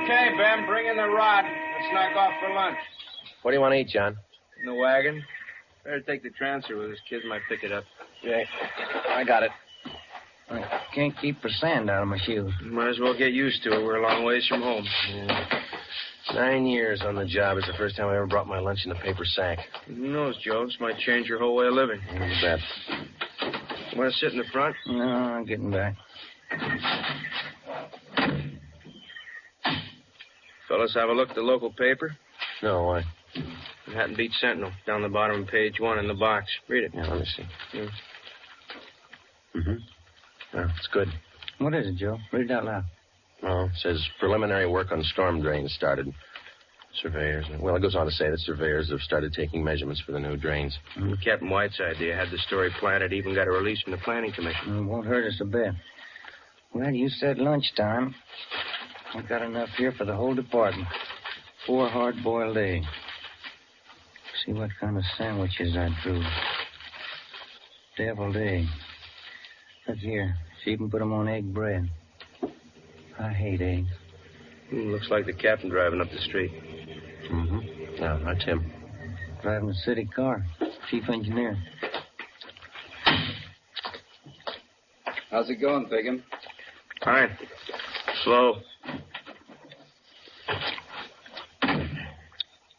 Okay, Ben, bring in the rod. Let's knock off for lunch. What do you want to eat, John? In the wagon. Better take the transfer with us. Kids might pick it up. Okay. I got it. I can't keep the sand out of my shoes. Might as well get used to it. We're a long ways from home. Yeah. 9 years on the job is the first time I ever brought my lunch in a paper sack. Who knows, Joe? This might change your whole way of living. You bet. You want to sit in the front? No, I'm getting back. Fellas, have a look at the local paper? No, why? Manhattan Beach Sentinel, down the bottom of page 1 in the box. Read it. Yeah, let me see. Yeah. Mm-hmm. Yeah, it's good. What is it, Joe? Read it out loud. Oh, it says preliminary work on storm drains started. Surveyors. Well, it goes on to say that surveyors have started taking measurements for the new drains. Captain White's idea had the story planted, even got a release from the Planning Commission. It won't hurt us a bit. Well, you said lunchtime. I've got enough here for the whole department. 4 hard-boiled eggs. See what kind of sandwiches I drew. Deviled egg. Look here. She even put them on egg bread. I hate eggs. Looks like the captain driving up the street. Mm-hmm. Yeah, that's him. Driving a city car. Chief engineer. How's it going, Bigham? Fine. Slow.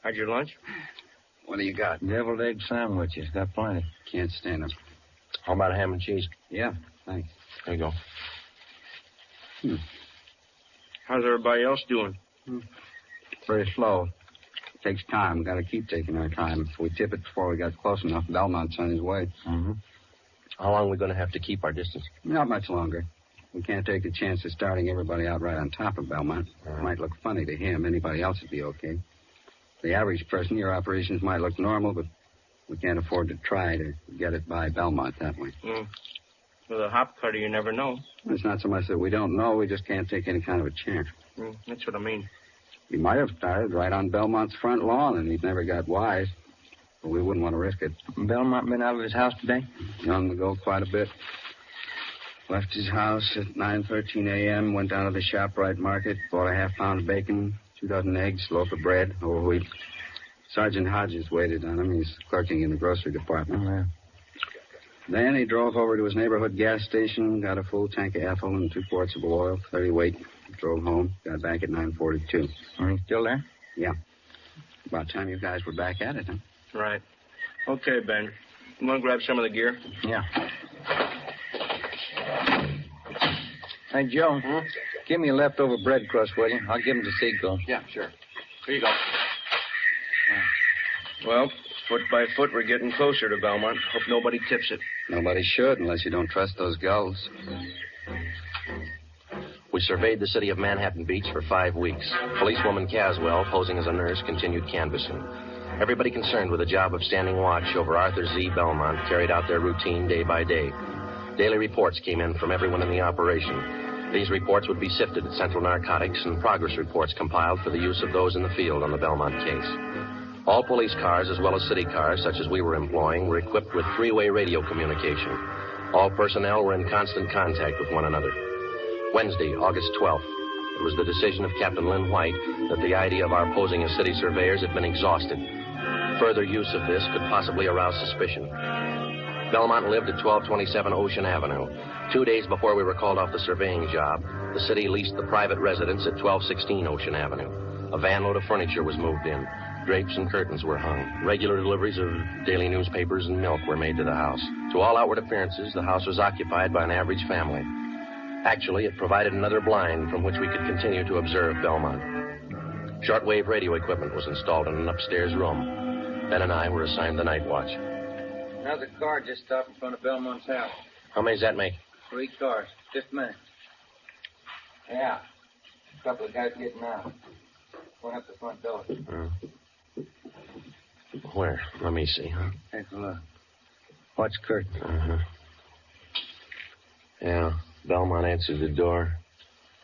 Had your lunch? What do you got? Deviled egg sandwiches. Got plenty. Can't stand them. How about ham and cheese? Yeah, thanks. There you go. How's everybody else doing? Very slow. Takes time. Got to keep taking our time. If we tip it before we got close enough, Belmont's on his way. Mm-hmm. How long are we going to have to keep our distance? Not much longer. We can't take the chance of starting everybody out right on top of Belmont. It might look funny to him. Anybody else would be okay. The average person, your operations might look normal, but we can't afford to try to get it by Belmont that way. With a hop cutter, you never know. It's not so much that we don't know. We just can't take any kind of a chance. That's what I mean. He might have started right on Belmont's front lawn, and he's never got wise. But we wouldn't want to risk it. Belmont been out of his house today? Young ago, quite a bit. Left his house at 9:13 a.m., went down to the ShopRite market, bought a half-pound of bacon, 2 dozen eggs, loaf of bread, whole wheat. Sergeant Hodges waited on him. He's clerking in the grocery department. Oh, yeah. Then he drove over to his neighborhood gas station, got a full tank of ethyl and 2 quarts of oil, 30 weight, drove home, got back at 9:42. Are you still there? Yeah. About time you guys were back at it, huh? Right. Okay, Ben. You want to grab some of the gear? Yeah. Hey, Joe, give me a leftover bread crust, will you? I'll give him to Seagull. Yeah, sure. Here you go. Well, foot by foot, we're getting closer to Belmont. Hope nobody tips it. Nobody should, unless you don't trust those gulls. We surveyed the city of Manhattan Beach for 5 weeks. Policewoman Caswell, posing as a nurse, continued canvassing. Everybody concerned with the job of standing watch over Arthur Z. Belmont carried out their routine day by day. Daily reports came in from everyone in the operation. These reports would be sifted at Central Narcotics and progress reports compiled for the use of those in the field on the Belmont case. All police cars, as well as city cars, such as we were employing, were equipped with three-way radio communication. All personnel were in constant contact with one another. Wednesday, August 12th, it was the decision of Captain Lynn White that the idea of our posing as city surveyors had been exhausted. Further use of this could possibly arouse suspicion. Belmont lived at 1227 Ocean Avenue. 2 days before we were called off the surveying job, the city leased the private residence at 1216 Ocean Avenue. A van load of furniture was moved in. Drapes and curtains were hung. Regular deliveries of daily newspapers and milk were made to the house. To all outward appearances, the house was occupied by an average family. Actually, it provided another blind from which we could continue to observe Belmont. Shortwave radio equipment was installed in an upstairs room. Ben and I were assigned the night watch. Another car just stopped in front of Belmont's house. How many does that make? 3 cars. Just a minute. Yeah. A couple of guys getting out. Went up the front door. Where? Let me see, huh? Take a look. Watch curtain. Uh-huh. Yeah. Belmont answered the door.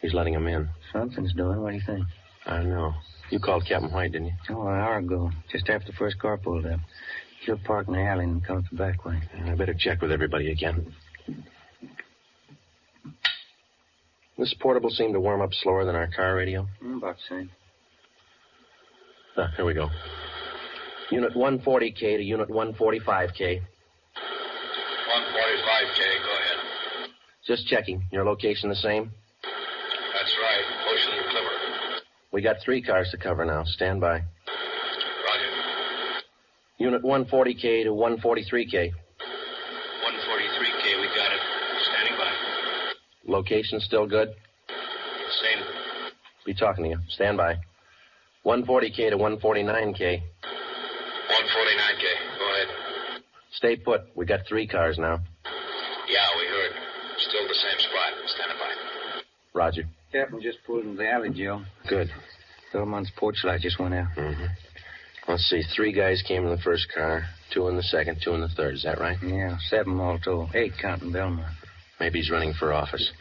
He's letting him in. Something's doing. What do you think? I don't know. You called Captain White, didn't you? Oh, an hour ago. Just after the first car pulled up. He'll park in the alley and come the back way. I better check with everybody again. This portable seemed to warm up slower than our car radio. About the same. Here we go. Unit 140K to Unit 145K. 145K, go ahead. Just checking. Your location the same? That's right. Ocean and Clipper. We got 3 cars to cover now. Stand by. Roger. Unit 140K to 143K. 143K, we got it. Standing by. Location still good? Same. Be talking to you. Stand by. 140K to 149K. 149K, go ahead. Stay put. We got 3 cars now. Yeah, we heard. Still the same spot. Standing by. Roger. Captain just pulled into the alley, Joe. Good. Belmont's porch light just went out. Mm-hmm. Let's see. 3 guys came in the first car, 2 in the second, 2 in the third. Is that right? Yeah, 7 all told. 8 counting Belmont. Maybe he's running for office.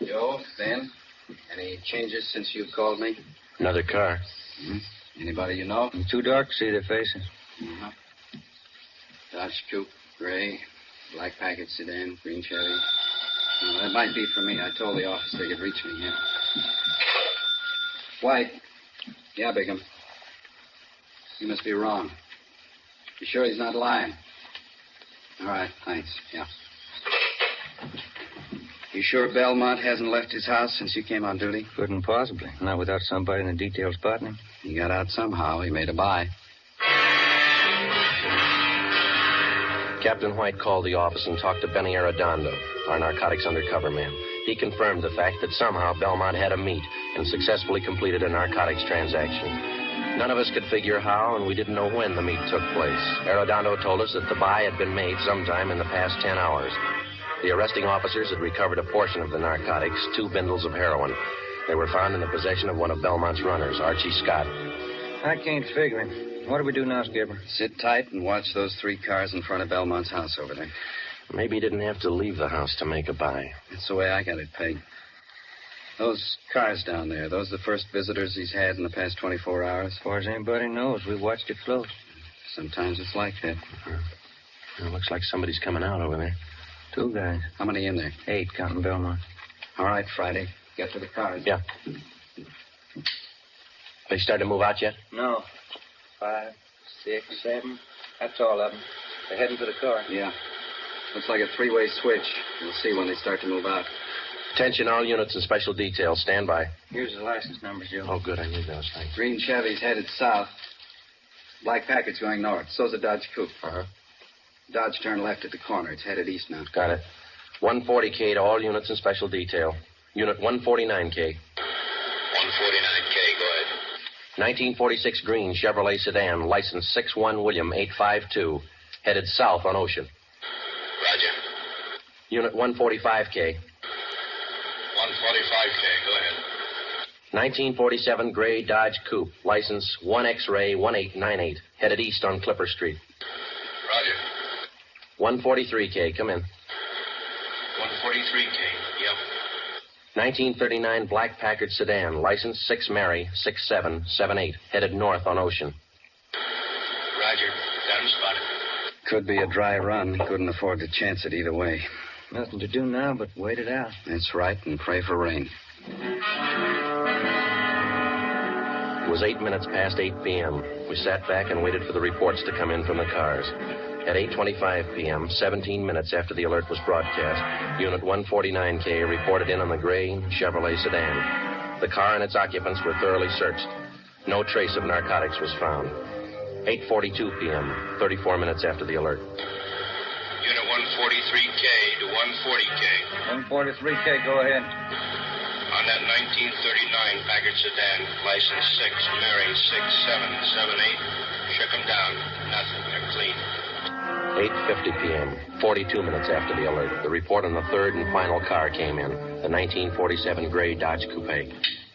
Joe, Ben, any changes since you called me? Another car. Mm-hmm. Anybody you know? It's too dark to see their faces. Uh-huh. Dodge Coupe, gray, black packet sedan, green Chevy. No, that might be for me. I told the office they could reach me, yeah. White. Yeah, Bigham. You must be wrong. You sure he's not lying? All right, thanks. Yeah. You sure Belmont hasn't left his house since you came on duty? Couldn't possibly. Not without somebody in the detail spotting him. He got out somehow. He made a buy. Captain White called the office and talked to Benny Arredondo, our narcotics undercover man. He confirmed the fact that somehow Belmont had a meet and successfully completed a narcotics transaction. None of us could figure how, and we didn't know when the meet took place. Arredondo told us that the buy had been made sometime in the past 10 hours. The arresting officers had recovered a portion of the narcotics, 2 bundles of heroin. They were found in the possession of one of Belmont's runners, Archie Scott. I can't figure it. What do we do now, Skipper? Sit tight and watch those 3 cars in front of Belmont's house over there. Maybe he didn't have to leave the house to make a buy. That's the way I got it pegged. Those cars down there, those the first visitors he's had in the past 24 hours? As far as anybody knows, we watched it float. Sometimes it's like that. It looks like somebody's coming out over there. 2 guys. How many in there? 8, counting Belmont. All right, Friday. Get to the cars. Yeah. They started to move out yet? No. 5, 6, 7. That's all of them. They're heading for the car. Yeah. Looks like a 3-way switch. We'll see when they start to move out. Attention, all units and special details. Stand by. Here's the license numbers, Joe. Oh, good. I need those. Thanks. Green Chevy's headed south. Black packet's going north. So's a Dodge Coupe. Uh-huh. Dodge turned left at the corner. It's headed east now. Got it. 140K to all units and special detail. Unit 149K. 149K, go ahead. 1946 green Chevrolet sedan, license 61 William 852, headed south on Ocean. Roger. Unit 145K. 145K, 145K. Go ahead. 1947 gray Dodge Coupe, license 1X-ray 1898, headed east on Clipper Street. Roger. 143K, come in. 143K. Yep. 1939 black Packard sedan, license 6 Mary 6778, headed north on Ocean. Roger. Got him spotted. Could be a dry run. Couldn't afford to chance it either way. Nothing to do now but wait it out. That's right, and pray for rain. It was 8 minutes past 8 p.m. We sat back and waited for the reports to come in from the cars. At 8:25 p.m., 17 minutes after the alert was broadcast, Unit 149K reported in on the gray Chevrolet sedan. The car and its occupants were thoroughly searched. No trace of narcotics was found. 8:42 p.m., 34 minutes after the alert. Unit 143K to 140K. 143K, go ahead. On that 1939 Packard sedan, license 6 Mary 6778. Shook them down. Nothing. They're clean. 8:50 p.m., 42 minutes after the alert, the report on the third and final car came in, the 1947 gray Dodge Coupe.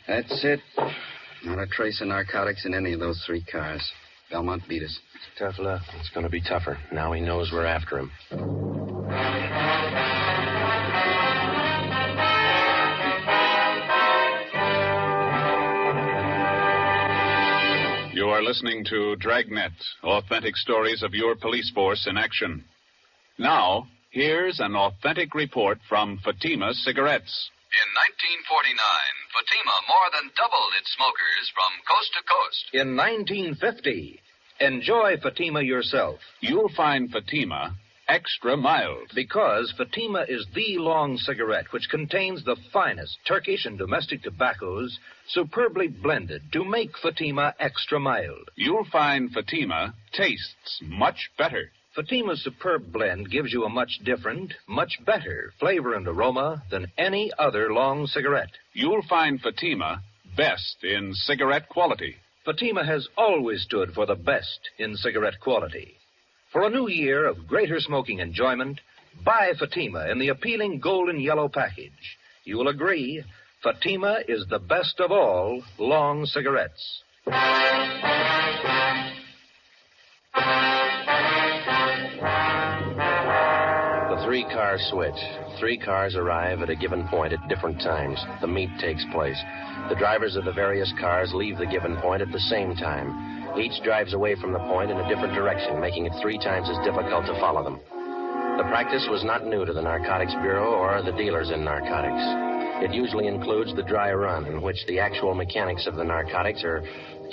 That's it. Not a trace of narcotics in any of those 3 cars. Belmont beat us. Tough luck. It's going to be tougher. Now he knows we're after him. You are listening to Dragnet, authentic stories of your police force in action. Now, here's an authentic report from Fatima Cigarettes. In 1949, Fatima more than doubled its smokers from coast to coast. In 1950, enjoy Fatima yourself. You'll find Fatima extra mild. Because Fatima is the long cigarette which contains the finest Turkish and domestic tobaccos superbly blended to make Fatima extra mild. You'll find Fatima tastes much better. Fatima's superb blend gives you a much different, much better flavor and aroma than any other long cigarette. You'll find Fatima best in cigarette quality. Fatima has always stood for the best in cigarette quality. For a new year of greater smoking enjoyment, buy Fatima in the appealing golden yellow package. You will agree, Fatima is the best of all long cigarettes. The 3-car switch. 3 cars arrive at a given point at different times. The meet takes place. The drivers of the various cars leave the given point at the same time. Each drives away from the point in a different direction, making it 3 times as difficult to follow them. The practice was not new to the Narcotics Bureau or the dealers in narcotics. It usually includes the dry run, in which the actual mechanics of the narcotics are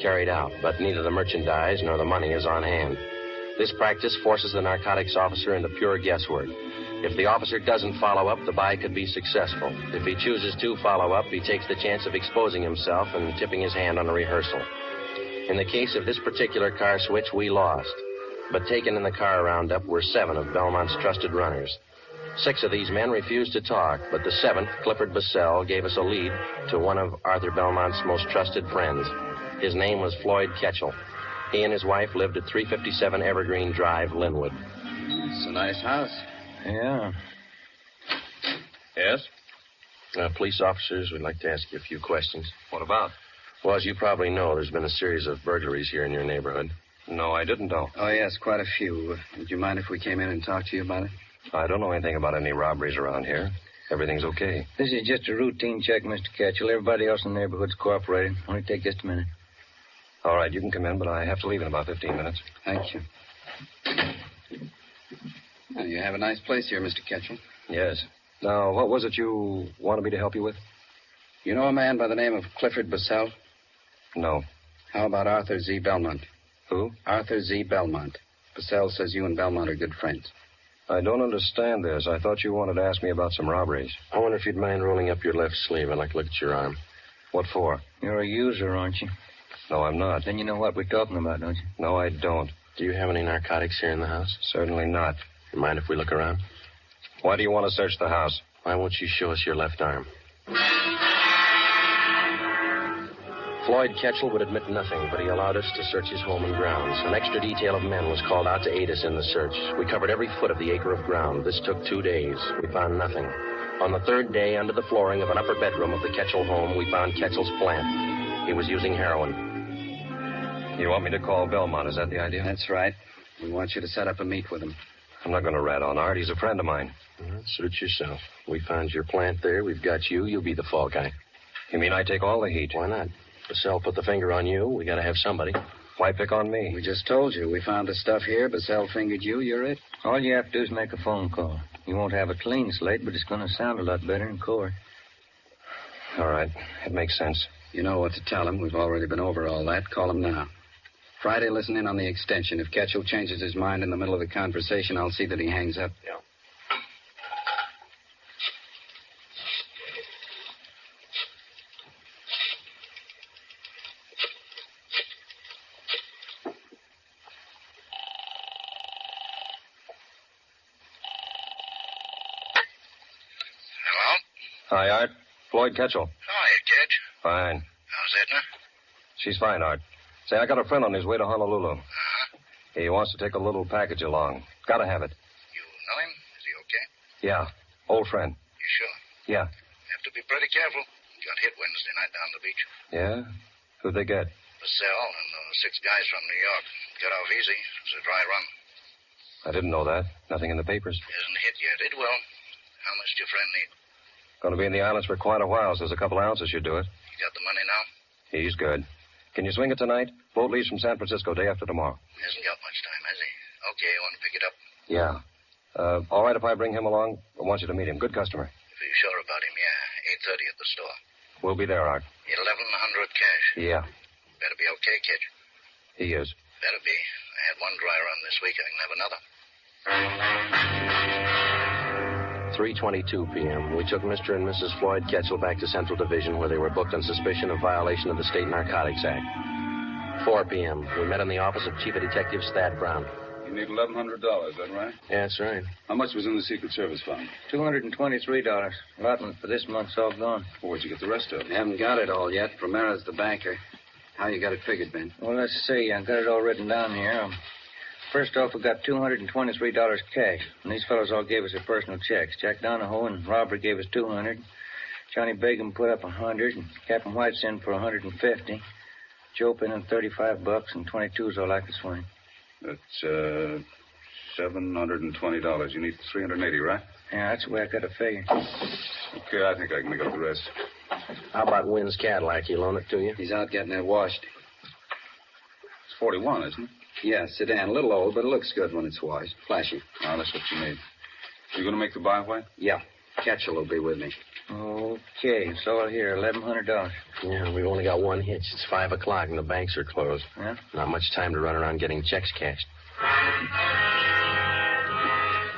carried out, but neither the merchandise nor the money is on hand. This practice forces the narcotics officer into pure guesswork. If the officer doesn't follow up, the buy could be successful. If he chooses to follow up, he takes the chance of exposing himself and tipping his hand on a rehearsal. In the case of this particular car switch, we lost. But taken in the car roundup were 7 of Belmont's trusted runners. 6 of these men refused to talk, but the 7th, Clifford Bassell, gave us a lead to one of Arthur Belmont's most trusted friends. His name was Floyd Ketchel. He and his wife lived at 357 Evergreen Drive, Linwood. It's a nice house. Yeah. Yes? Police officers, we'd like to ask you a few questions. What about? Well, as you probably know, there's been a series of burglaries here in your neighborhood. No, I didn't know. Oh, yes, quite a few. Would you mind if we came in and talked to you about it? I don't know anything about any robberies around here. Everything's okay. This is just a routine check, Mr. Ketchel. Everybody else in the neighborhood's cooperating. Only take just a minute. All right, you can come in, but I have to leave in about 15 minutes. Thank you. Well, you have a nice place here, Mr. Ketchel. Yes. Now, what was it you wanted me to help you with? You know a man by the name of Clifford Bassell? No. How about Arthur Z. Belmont? Who? Arthur Z. Belmont. Bassell says you and Belmont are good friends. I don't understand this. I thought you wanted to ask me about some robberies. I wonder if you'd mind rolling up your left sleeve. I'd like to look at your arm. What for? You're a user, aren't you? No, I'm not. Then you know what we're talking about, don't you? No, I don't. Do you have any narcotics here in the house? Certainly not. You mind if we look around? Why do you want to search the house? Why won't you show us your left arm? Floyd Ketchel would admit nothing, but he allowed us to search his home and grounds. An extra detail of men was called out to aid us in the search. We covered every foot of the acre of ground. This took 2 days. We found nothing. On the third day, under the flooring of an upper bedroom of the Ketchel home, we found Ketchel's plant. He was using heroin. You want me to call Belmont? Is that the idea? That's right. We want you to set up a meet with him. I'm not going to rat on Art. He's a friend of mine. Suit yourself. We found your plant there. We've got you. You'll be the fall guy. You mean I take all the heat? Why not? The cell put the finger on you. We got to have somebody. Why pick on me? We just told you. We found the stuff here. Basel fingered you. You're it. All you have to do is make a phone call. You won't have a clean slate, but it's going to sound a lot better in court. All right. It makes sense. You know what to tell him. We've already been over all that. Call him now. Friday, listen in on the extension. If Ketchel changes his mind in the middle of the conversation, I'll see that he hangs up. Yeah. Hi, Art. Floyd Ketchel. Hiya, Ketch. Fine. How's Edna? She's fine, Art. Say, I got a friend on his way to Honolulu. Uh-huh. He wants to take a little package along. Gotta have it. You know him? Is he okay? Yeah. Old friend. You sure? Yeah. Have to be pretty careful. Got hit Wednesday night down the beach. Yeah? Who'd they get? Basel and 6 guys from New York. Got off easy. It was a dry run. I didn't know that. Nothing in the papers. Isn't hit yet. It will. How much do your friend need? Going to be in the islands for quite a while, so there's a couple ounces should do it. You got the money now? He's good. Can you swing it tonight? Boat leaves from San Francisco day after tomorrow. Hasn't got much time, has he? Okay, you want to pick it up? Yeah. All right if I bring him along? I want you to meet him. Good customer. If you're sure about him, yeah. 8:30 at the store. We'll be there, Art. 1,100 cash. Yeah. Better be okay, Ketch. He is. Better be. I had one dry run this week. I can have another. 3:22 p.m. We took Mr. and Mrs. Floyd Ketchel back to Central Division, where they were booked on suspicion of violation of the State Narcotics Act. 4 p.m. We met in the office of Chief of Detectives Thad Brown. You need $1,100, is that right? Yeah, that's right. How much was in the Secret Service fund? $223. Allotment for this month's all gone. Well, where'd you get the rest of it? You haven't got it all yet. Primera's the banker. How you got it figured, Ben? Well, let's see. I got it all written down here. First off, we got $223 cash. And these fellows all gave us their personal checks. Jack Donahoe and Robert gave us $200. Johnny Begum put up $100, and Captain White's in for $150. Joe put in $35, and 22's all I could swing. That's $720. You need $380, right? Yeah, that's the way I got to figure. Okay, I think I can make up the rest. How about Wynn's Cadillac? He loan it to you? He's out getting it washed. It's 41, isn't it? Yeah, sedan. A little old, but it looks good when it's washed. Flashy. Oh, that's what you need. You going to make the byway? Yeah. Ketchel will be with me. Okay, it's all here, $1,100. Yeah, we've only got one hitch. It's 5 o'clock and the banks are closed. Yeah? Not much time to run around getting checks cashed.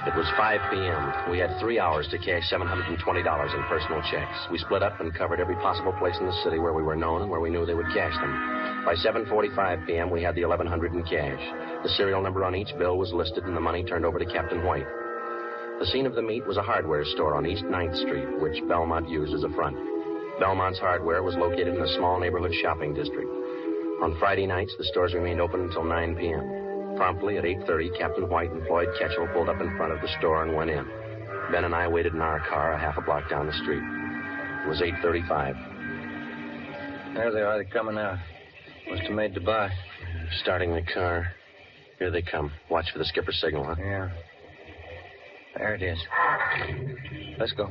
It was 5 p.m. We had 3 hours to cash $720 in personal checks. We split up and covered every possible place in the city where we were known and where we knew they would cash them. By 7:45 p.m., we had the $1,100 in cash. The serial number on each bill was listed and the money turned over to Captain White. The scene of the meet was a hardware store on East 9th Street, which Belmont used as a front. Belmont's hardware was located in a small neighborhood shopping district. On Friday nights, the stores remained open until 9 p.m. Promptly at 8:30, Captain White and Floyd Ketchel pulled up in front of the store and went in. Ben and I waited in our car a half a block down the street. It was 8:35. There they are. They're coming out. Must have made the buy. Starting the car. Here they come. Watch for the skipper's signal, huh? Yeah. There it is. Let's go.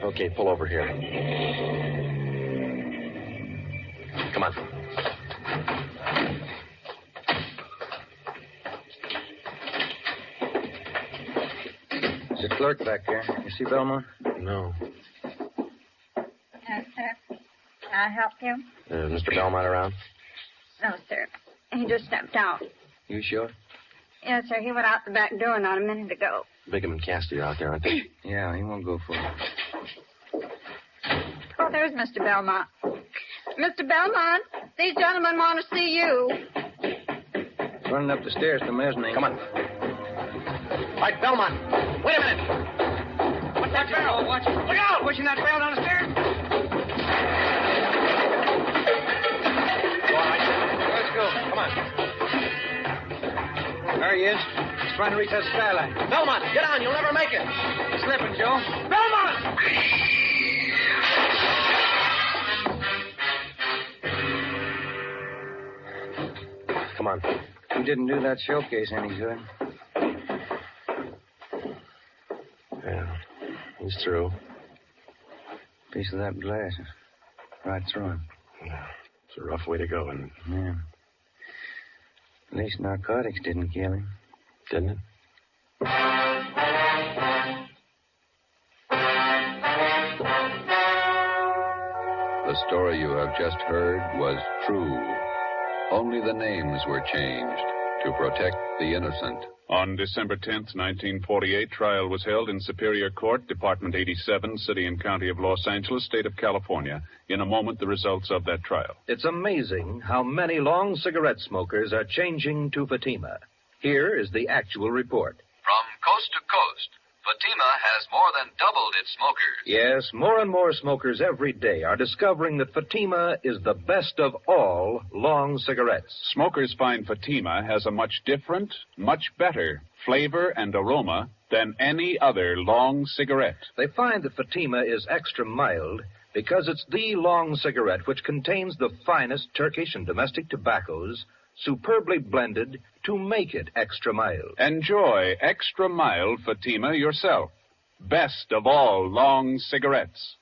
Okay, pull over here. Come on. There's a clerk back there. You see Belmont? No. Yes, sir. Can I help you? Mr. Belmont around? No, sir. He just stepped out. You sure? Yes, sir. He went out the back door not a minute ago. Bigham and Cassidy are out there, aren't they? Yeah, he won't go for it. Oh, there's Mr. Belmont. Mr. Belmont, these gentlemen want to see you. Running up the stairs to the mezzanine. Come on. Right, Belmont. Wait a minute. What's that barrel? Watch it. Look out! Pushing that barrel down the stairs. Go on, right. Let's go. Come on. There he is. He's trying to reach that skyline. Belmont, get on. You'll never make it. Slipping, Joe. Belmont! Come on. He didn't do that showcase any good. Yeah, he's through. Piece of that glass. Right through him. Yeah, it's a rough way to go, isn't it? Yeah. At least narcotics didn't kill him. Didn't it? The story you have just heard was true. Only the names were changed to protect the innocent. On December 10th, 1948, trial was held in Superior Court, Department 87, City and County of Los Angeles, State of California. In a moment, the results of that trial. It's amazing how many long cigarette smokers are changing to Fatima. Here is the actual report. From coast to coast, Fatima has more than doubled its smokers. Yes, more and more smokers every day are discovering that Fatima is the best of all long cigarettes. Smokers find Fatima has a much different, much better flavor and aroma than any other long cigarette. They find that Fatima is extra mild because it's the long cigarette which contains the finest Turkish and domestic tobaccos, superbly blended to make it extra mild. Enjoy extra mild Fatima yourself. Best of all long cigarettes.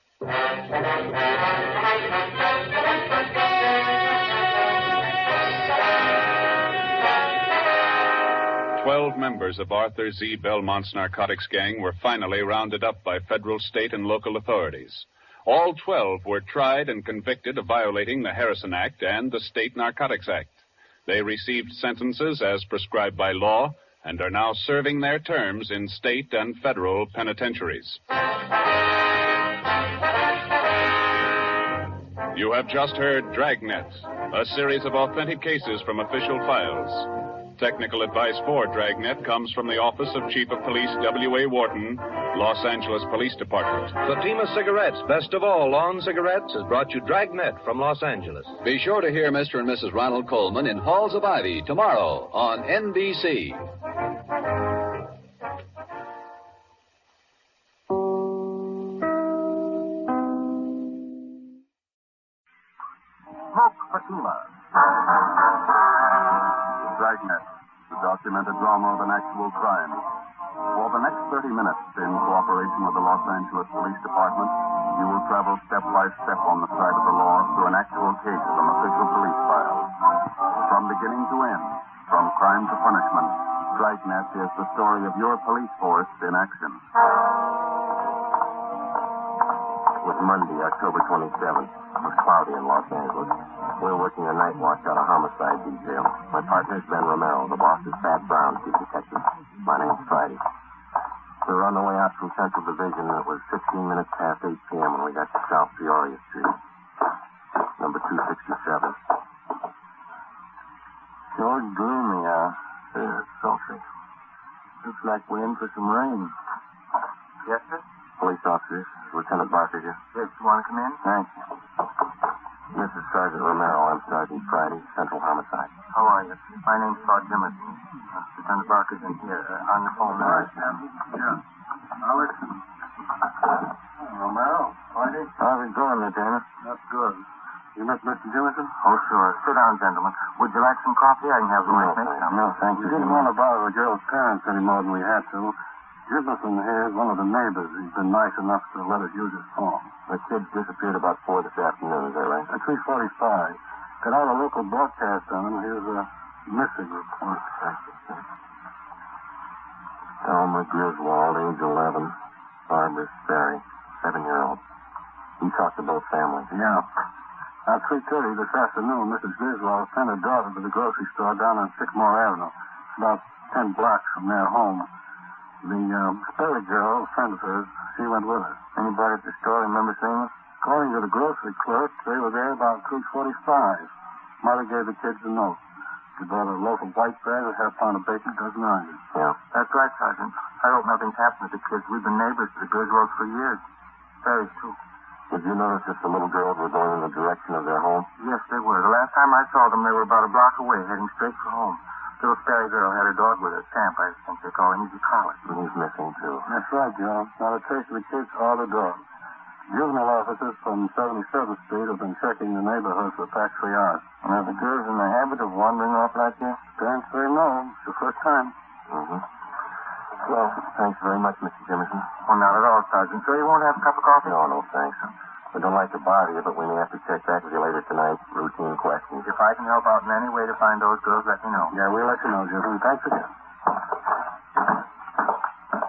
12 members of Arthur Z. Belmont's narcotics gang were finally rounded up by federal, state, and local authorities. All 12 were tried and convicted of violating the Harrison Act and the State Narcotics Act. They received sentences as prescribed by law and are now serving their terms in state and federal penitentiaries. You have just heard Dragnet, a series of authentic cases from official files. Technical advice for Dragnet comes from the Office of Chief of Police W.A. Wharton, Los Angeles Police Department. Fatima Cigarettes, best of all long cigarettes, has brought you Dragnet from Los Angeles. Be sure to hear Mr. and Mrs. Ronald Coleman in Halls of Ivy tomorrow on NBC. Smoke Fatima. Dragnet, the documented drama of an actual crime. For the next 30 minutes, in cooperation with the Los Angeles Police Department, you will travel step by step on the side of the law through an actual case from official police files. From beginning to end, from crime to punishment, Dragnet is the story of your police force in action. It was Monday, October 27th. It was cloudy in Los Angeles. We were working a night watch out of homicide detail. My partner's Ben Romero. The boss is Pat Brown, chief detective. My name's Friday. We were on the way out from Central Division, and it was 15 minutes past 8 p.m. when we got to South Peoria Street. Number 267. Sure gloomy, Yeah, it's sultry. Looks like we're in for some rain. Yes, sir? Police officers. Lieutenant Barker here. Yes, you want to come in? Thank you. This is Sergeant Romero. I'm Sergeant Friday, Central Homicide. How are you? My name's Claude Jimmerson. Lieutenant Barker's in here, on the phone. All right, Sam. Yeah. Now listen. Romero, Friday? How's it going, Lieutenant? That's good. You met Mr. Jimmerson? Oh, sure. Sit down, gentlemen. Would you like some coffee? I can have some. No, thank you. We didn't want to bother the girl's parents any more than we had to. Jimmerson here is one of the neighbors. He's been nice enough to let us use his phone. The kid disappeared about 4 this afternoon, is that right? At 3:45. Got out a local broadcast on him. Here's a missing report. Thelma Griswold, age 11. Barbara Sperry, 7-year-old. He talked to both families. Yeah. At 3:30 this afternoon, Mrs. Griswold sent her daughter to the grocery store down on Sycamore Avenue. It's about 10 blocks from their home. The Sperry girl, a friend of hers, she went with her. Anybody at the store remember seeing her? According to the grocery clerk, they were there about 3:45. Mother gave the kids a note. She bought a loaf of white bread, a half pound of bacon, a dozen onions. Yeah. That's right, Sergeant. I hope nothing's happened to the kids. We've been neighbors to the Griswolds for years. Sperry, too. Did you notice if the little girls were going in the direction of their home? Yes, they were. The last time I saw them, they were about a block away, heading straight for home. Little Sperry girl had her dog with her. Champ, I think they call him. He's a collie. He's missing, too. That's right, Joe. Not a trace of the kids or the dog. Juvenile officers from 77th Street have been checking the neighborhood for the past 3 hours. And are the girls in the habit of wandering off like this? Can't say no. It's the first time. Mm-hmm. Well, thanks very much, Mr. Jimmerson. Well, not at all, Sergeant. So you won't have a cup of coffee? No, thanks. We don't like to bother you, but we may have to check back with you later tonight. Routine questions. If I can help out in any way to find those girls, let me know. Yeah, we'll let you know, Jimmy. Thanks again.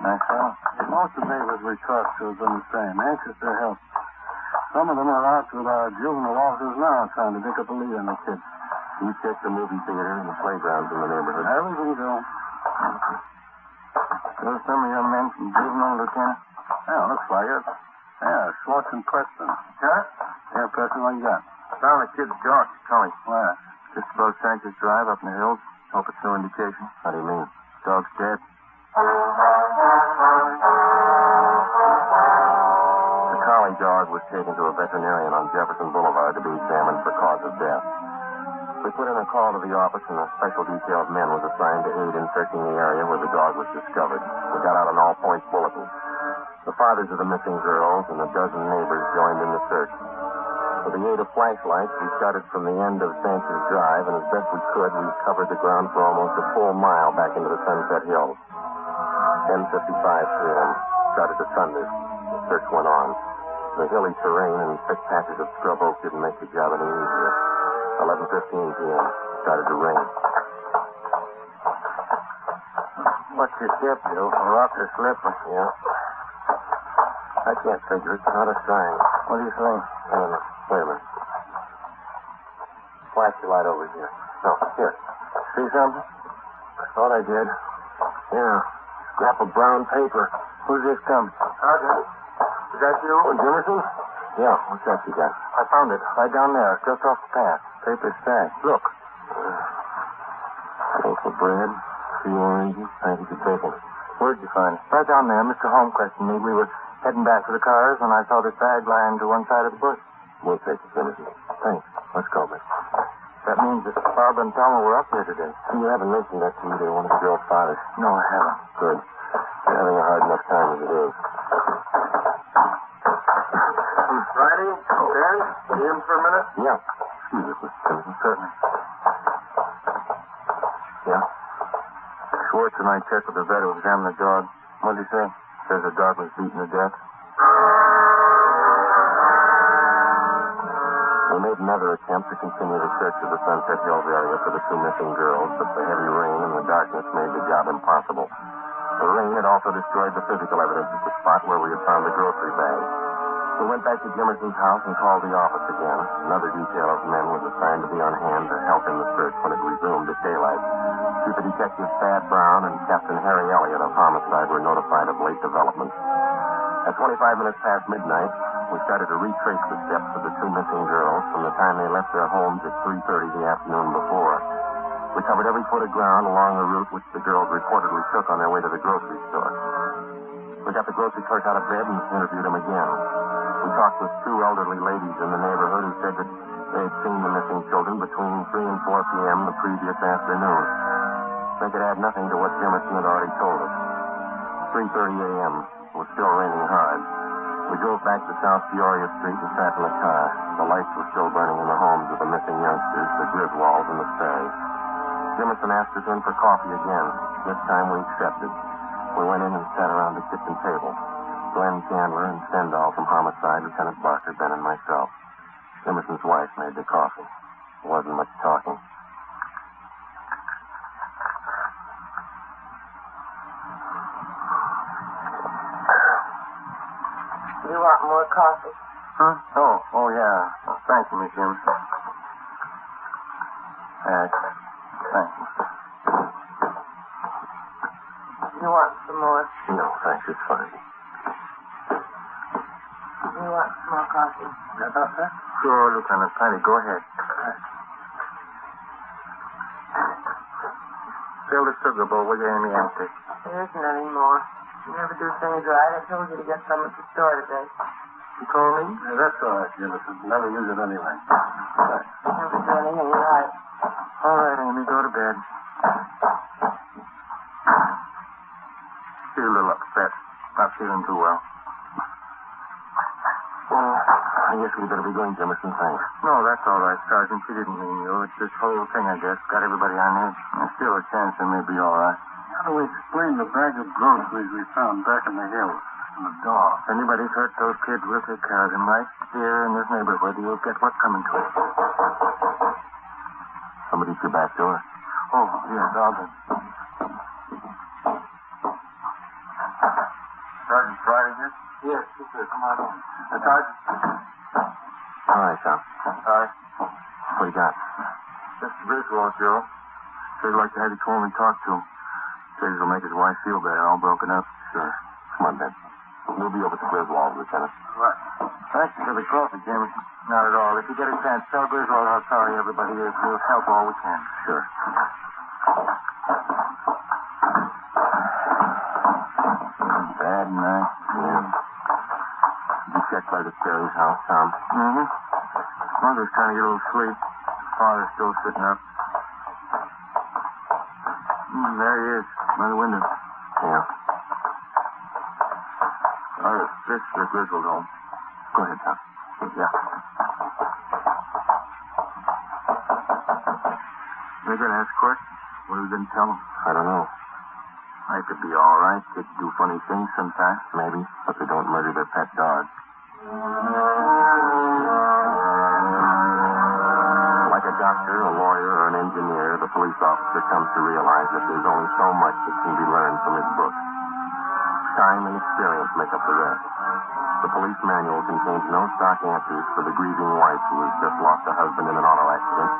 Nice fellow. Most of the neighbors we talked to have been the same, anxious to help. Some of them are out with our juvenile officers now trying to pick up a lead on the kids. You check the movie theater and the playgrounds in the neighborhood. Everything, Joe. Those some of your men from juvenile, Lieutenant? Yeah, looks like it. Yeah, Schwartz and Preston. Huh? Yeah, Preston, what you got? Found the kid's dog, Tully. Where? Just above Sanchez Drive up in the hills. Hope it's no indication. How do you mean? Dog's dead. The collie dog was taken to a veterinarian on Jefferson Boulevard to be examined for cause of death. We put in a call to the office, and a special detail of men was assigned to aid in searching the area where the dog was discovered. We got out an all-points bulletin. The fathers of the missing girls and a dozen neighbors joined in the search. With the aid of flashlights, we started from the end of Sanchez Drive, and as best we could, we covered the ground for almost a full mile back into the Sunset Hills. 10:55 p.m. Started to thunder. The search went on. The hilly terrain and thick patches of scrub oak didn't make the job any easier. 11:15 p.m. Started to rain. What's your step, Joe? A rock or slipper? Yeah. I can't figure it. Not a sign. What do you think? Wait a minute. Flash your light over here. No, here. See something? I thought I did. Yeah. Scrap of brown paper. Who's this coming? Sergeant? Is that you? Jimmerson? Yeah. What's that you got? I found it. Right down there, just off the path. Paper stack. Look. Loaf of bread, 3 oranges, package of bacon. Where'd you find it? Right down there. Mr. Holmquist and me, we were heading back to the cars when I saw this bag lying to one side of the bush. We'll take it, Jimmerson. Thanks. Let's go, miss. That means that Barbara and Thelma were up here today. You haven't mentioned that to either one of the girls' fathers. No, I haven't. Good. You're having a hard enough time as it is. Friday, Dan, see him for a minute? Yeah. Excuse us, Mr. Jimmerson. Certainly. Yeah? Schwartz and I checked with the vet who examined the dog. What did he say? Says the dog was beaten to death. We made another attempt to continue the search of the Sunset Hills area for the 2 missing girls, but the heavy rain and the darkness made the job impossible. The rain had also destroyed the physical evidence at the spot where we had found the grocery bag. We went back to Jimmerson's house and called the office again. Another detail of men was assigned to be on hand to help in the search when it resumed at daylight. Chief Detective Thad Brown and Captain Harry Elliott of Homicide were notified of late developments. At 25 minutes past midnight, we started to retrace the steps of the 2 missing girls from the time they left their homes at 3:30 the afternoon before. We covered every foot of ground along the route which the girls reportedly took on their way to the grocery store. We got the grocery clerk out of bed and interviewed him again. We talked with 2 elderly ladies in the neighborhood who said that they had seen the missing children between 3 and 4 p.m. the previous afternoon. They could add nothing to what Jimmerson had already told us. 3:30 a.m. It was still raining hard. We drove back to South Peoria Street and sat in the car. The lights were still burning in the homes of the missing youngsters, the Griswolds and the Sperrys. Jimmerson asked us in for coffee again. This time we accepted. We went in and sat around the kitchen table. Glenn Chandler and Stendhal from Homicide, Lieutenant Barker, Ben, and myself. Jimmerson's wife made the coffee. There wasn't much talking. You want more coffee? Huh? Oh, yeah. Oh, thank you, Miss Jim. Thank you. You want some more? No, thanks. It's fine. You want some more coffee? Sure, Lieutenant. Plenty. Go ahead. Fill the sugar bowl, will you, Amy? Empty. There isn't any more. You never do things right. I told you to get some at the store today. You told me? Yeah, that's all right, Jimmerson. Never use it anyway. Never do anything right. All right, Amy. Go to bed. not feeling too well. Well, I guess we better be going, Jimmerson. Thanks. No, that's all right, Sergeant. She didn't mean you. It's this whole thing, I guess. Got everybody on edge. There's still a chance they may be all right. How do we explain the bag of groceries we found back in the hills? And the dog. If anybody's hurt those kids, we'll take care of them right here in this neighborhood. You'll get what's coming to us. Somebody's your back door. Oh, yeah, dog. Sergeant Friday here? Yes, he's here. Come on. Sergeant. All right, Tom. All right. What do you got? Just Griswold, Joe. Said he'd like to have you call and talk to him. Says he'll make his wife feel better, all broken up. Sure. Come on, Ben. We'll be over to Griswold, Lieutenant. Right. Thanks for the coffee, Jimmy. Not at all. If you get a chance, tell Griswold how sorry everybody is. We'll help all we can. Sure. Bad night. Yeah. Did you check by the Terry's house, Tom? Mm-hmm. Mother's trying to get a little sleep. Father's still sitting up. There he is, by the window. Yeah. This is the Griswold home. Go ahead, Tom. Yeah. They're going to ask questions. What are we going to tell them? I don't know. They could be all right. Kids do funny things sometimes. Maybe, but they don't murder their pet dog. Like a doctor, a lawyer, or an engineer, the police officer comes to realize that there's only so much that can be learned from his book. Time and experience make up the rest. The police manual contains no stock answers for the grieving wife who has just lost a husband in an auto accident.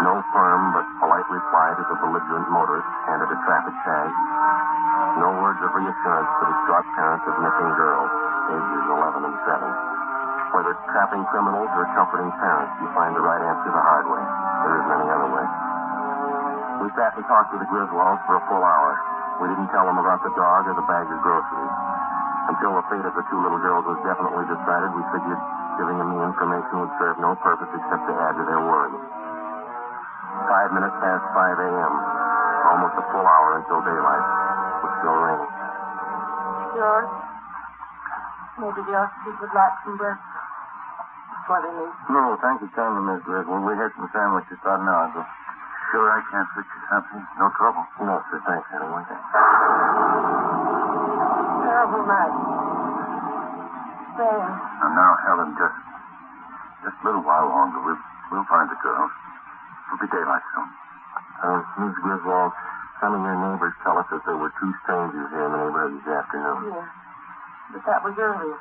No firm but polite reply to the belligerent motorist handed a traffic tag. No words of reassurance to distraught parents of missing girls, ages 11 and 7. Whether trapping criminals or comforting parents, you find the right answer the hard way. There isn't any other way. We sat and talked with the Griswolds for a full hour. We didn't tell them about the dog or the bag of groceries. Until the fate of the two little girls was definitely decided, we figured giving them the information would serve no purpose except to add to their worry. 5 minutes past 5 a.m. Almost a full hour until daylight. It was still raining. George, maybe the officers would like some breakfast. That's what they need. No, thank you kindly, Miss Griswold. We had some sandwiches about an hour ago. Sure, I can't fix you something. No trouble. No, sir. Thanks, anyway. Terrible night. Rain. And now, Helen, just a little while longer. We'll find the girls. It'll be daylight soon. Miss Griswold, some of your neighbors tell us that there were two strangers here in the neighborhood this afternoon. Yes. But that was earlier.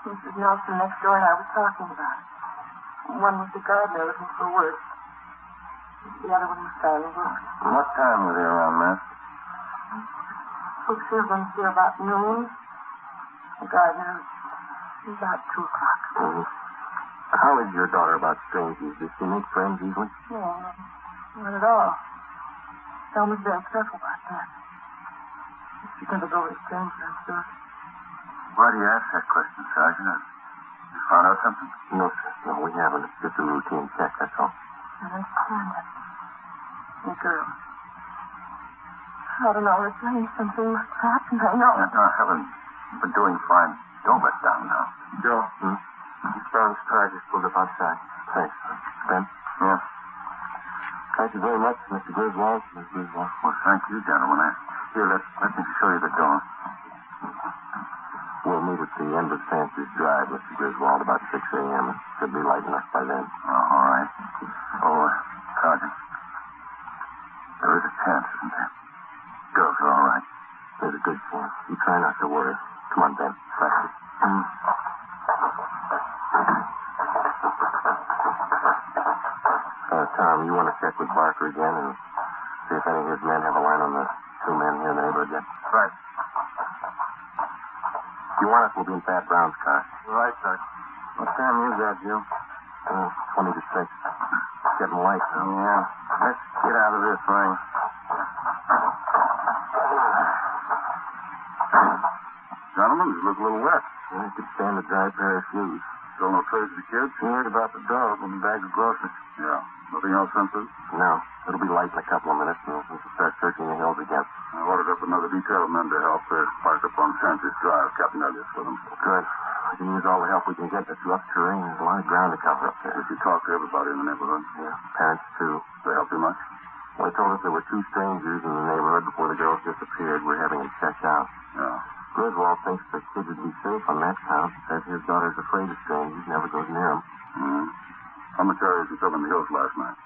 Mrs. Nelson next door and I were talking about it. One was the gardener looking for work. The other one was standing working. What time were they around, Matt? Folks here runs here about noon. The gardener about 2 o'clock. Mm-hmm. How is your daughter about strangers? Does she make friends easily? No, not at all. Thelma's very careful about that. She never go with a stranger, I'm sure. Why do you ask that question, Sergeant? You found out something? No, sir. No, we haven't. It's just a routine check, that's all. I understand it. The girl. I don't know. It's funny. Something must have happened. I know. Now, Helen, you've been doing fine. Don't let down now. Joe, Miss Brown's car just pulled up outside. Thanks. Ben? Yeah. Thank you very much, Mr. Griswold. Miss Griswold. Well, thank you, gentlemen. Here, let me show you the door. We'll meet at the end of Fancy's Drive, Mr. Griswold, about 6 a.m. It should be light enough by then. All right. Oh, Sergeant, there is a chance, isn't there? Girls are all right. There's a good chance. You try not to worry. Come on, Ben. Practice. Tom, you want to check with Barker again and see if any of his men have a line on the two men here in the neighborhood yet? Right. If you want us, we'll be in Pat Brown's car. Right, Sergeant. What time is that, Joe? 20 to 6. It's getting light now. Yeah. Let's get out of this ring. Gentlemen, you look a little wet. I could stand a dry pair of shoes. Still no trace of the kids? We heard about the dog and the bag of groceries. Yeah. Nothing else since then? No. It'll be light in a couple of minutes, and we can start searching the hills again. I ordered up another detail of men to help. They're parked up on Francis Drive. Captain Elliott's with them. Good. We can use all the help we can get. This rough terrain. There's a lot of ground to cover up there. Did you talk to everybody in the neighborhood? Yeah. Parents, too. They help you much? Well, they told us there were 2 strangers in the neighborhood before the girls disappeared. We're having them checked out. Yeah. Griswold thinks the kid would be safe on that count. Says his daughter's afraid of strangers, never goes near them. Mm-hmm. How much area did you cover in the hills last night?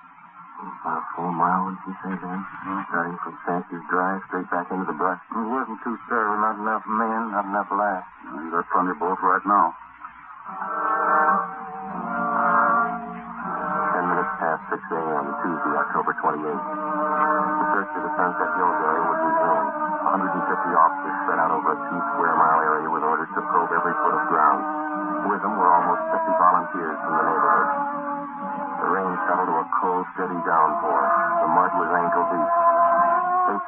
About a 4 mile, would you say, then? Starting from Stancy's Drive straight back into the brush. It wasn't too thorough. Not enough men, not enough life. You got plenty of both right now. 10 minutes past 6 a.m., Tuesday, October 28th. The search of the Sunset Hills area was resumed. 150 officers spread out over a 2-square-mile area with orders to probe every foot of ground. With them were almost 50 volunteers from the neighborhood. The rain settled to a cold, steady downpour. The mud was ankle deep.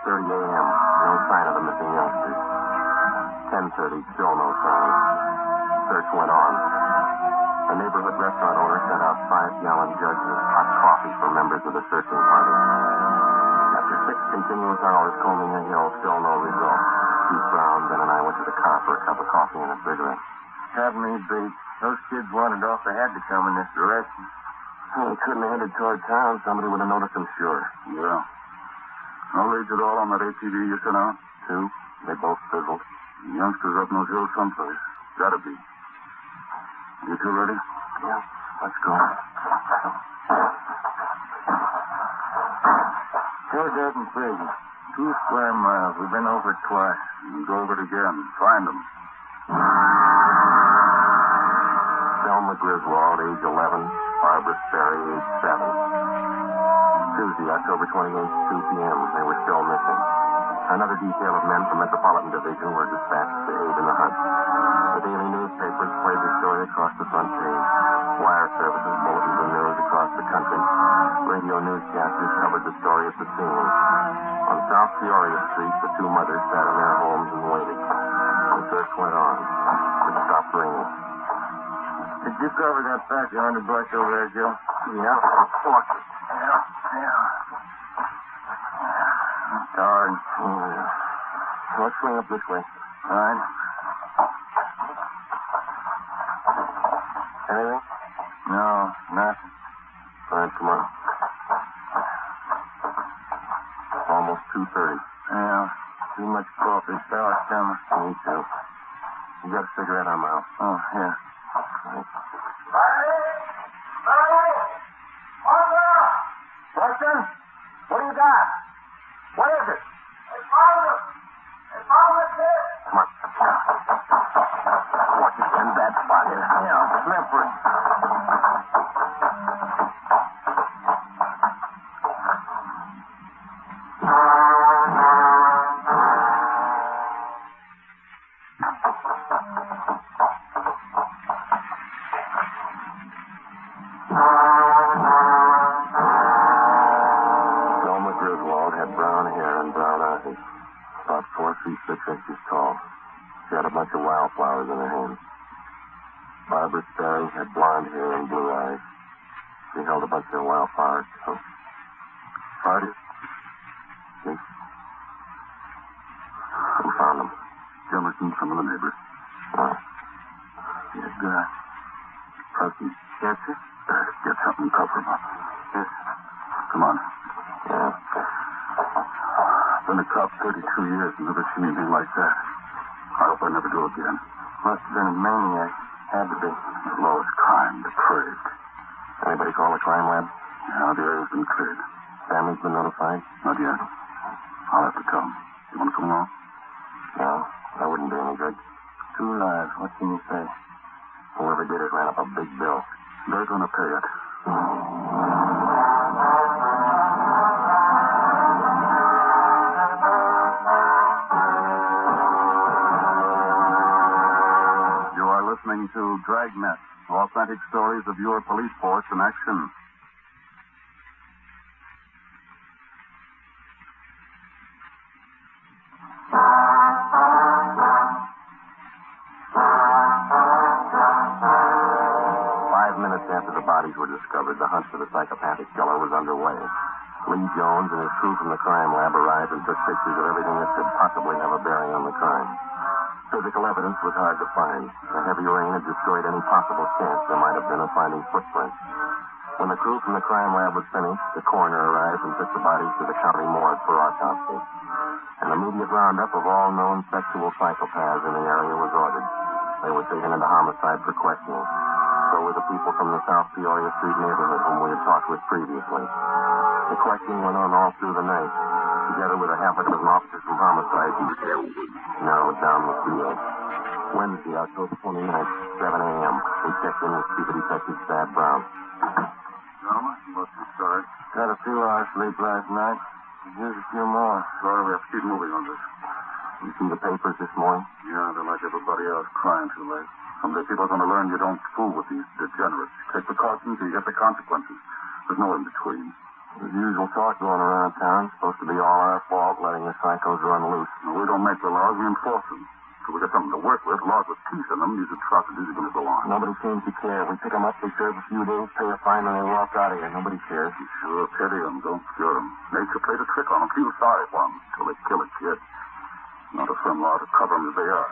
8:30 a.m., no sign of the missing youngsters. 10:30, still no sign. Search went on. The neighborhood restaurant owner sent out 5-gallon jugs of hot coffee for members of the searching party. After 6 continuous hours combing the hill, still no result. Chief Brown, Ben, and I went to the car for a cup of coffee and a cigarette. Have me beat. Those kids wandered off. They had to come in this direction. Well, they couldn't have headed toward town. Somebody would have noticed them, sure. Yeah. No leads at all on that ATV you sent out? 2. They both fizzled. The youngsters up in those hills someplace. Gotta be. You 2 ready? Yeah. Let's go. Sure doesn't figure. 2 square miles. We've been over it twice. You can go over it again. Find them. Selma Griswold, age 11. Barbara Sperry, age 7. Tuesday, October 28th, 2 p.m. They were still missing. Another detail of men from Metropolitan Division were dispatched to aid in the hunt. The daily newspapers played the story across the front page. Wire services, bulletins of news across the country. Radio newscasters covered the story at the scene. On South Peoria Street, the 2 mothers sat in their homes and waited. The search went on. It stopped raining. Did you cover that patch of underbrush over there, Joe? Yeah. Watch it. Yeah. Darn. Let's swing up this way. All right. Anything? No, nothing. All right, come on. Almost 2:30. Yeah. Too much coffee. Fell stomach. Me too. You got a cigarette? I'm out. Oh, yeah. Right. Watson, what do you got? What is it? Come on. Watch it in that spot. Yeah, slippery. Selma Griswold had brown hair and brown eyes. About 4 feet 6 inches tall. She had a bunch of wildflowers in her hands. Barbara Sperry had blonde hair and blue eyes. She held a bunch of wildflowers, too. Party? See? Who found them? Jimmerson, some of the neighbors. Oh. Yes, Preston. Yes, sir? Get something to cover him up. Yes. Come on. Yeah. Been a cop 32 years and never seen anything like that. I hope I never do again. Must have been a maniac. Had to be. The lowest crime, depraved. Anybody call the crime lab? Yeah, the area's been cleared. Family's been notified? Not yet. I'll have to tell them. You want to come along? No, that wouldn't do any good. 2 lives. What can you say? Whoever did it ran up a big bill. They're going to pay it. You are listening to Dragnet, authentic stories of your police force in action. 5 minutes after the bodies were discovered, the hunt for the psychopathic killer was underway. Lee Jones and his crew from the crime lab arrived and took pictures of everything that could possibly have a bearing on the crime. Physical evidence was hard to find. The heavy rain had destroyed any possible chance there might have been of finding footprints. When the crew from the crime lab was finished, the coroner arrived and took the bodies to the county morgue for autopsy. An immediate roundup of all known sexual psychopaths in the area was ordered. They were taken into homicide for questioning. So were the people from the South Peoria Street neighborhood whom we had talked with previously. The questioning went on all through the night. Together with a half a dozen officers from homicide, narrowed down the field. Wednesday, October 29th, 7 a.m. We checked in with Chief Detective Thad Brown. Gentlemen, what's the story? Got a few hours sleep last night. Here's a few more. Sorry, we have to keep moving on this. You see the papers this morning? Yeah, they're like everybody else, crying too late. Someday people are going to learn you don't fool with these degenerates. You take precautions, you get the consequences. There's no in between. The usual talk going around town. Supposed to be all our fault, letting the psychos run loose. No, we don't make the laws, we enforce them. So we got something to work with. Laws with teeth in them. These atrocities are going to go on. Nobody seems to care. We pick them up, they serve a few days, pay a fine, and they walk out of here. Nobody cares. Sure, pity them. Don't scare them. Nature played a trick on them. Feel sorry for them until they kill a kid. Not a firm law to cover them as they are.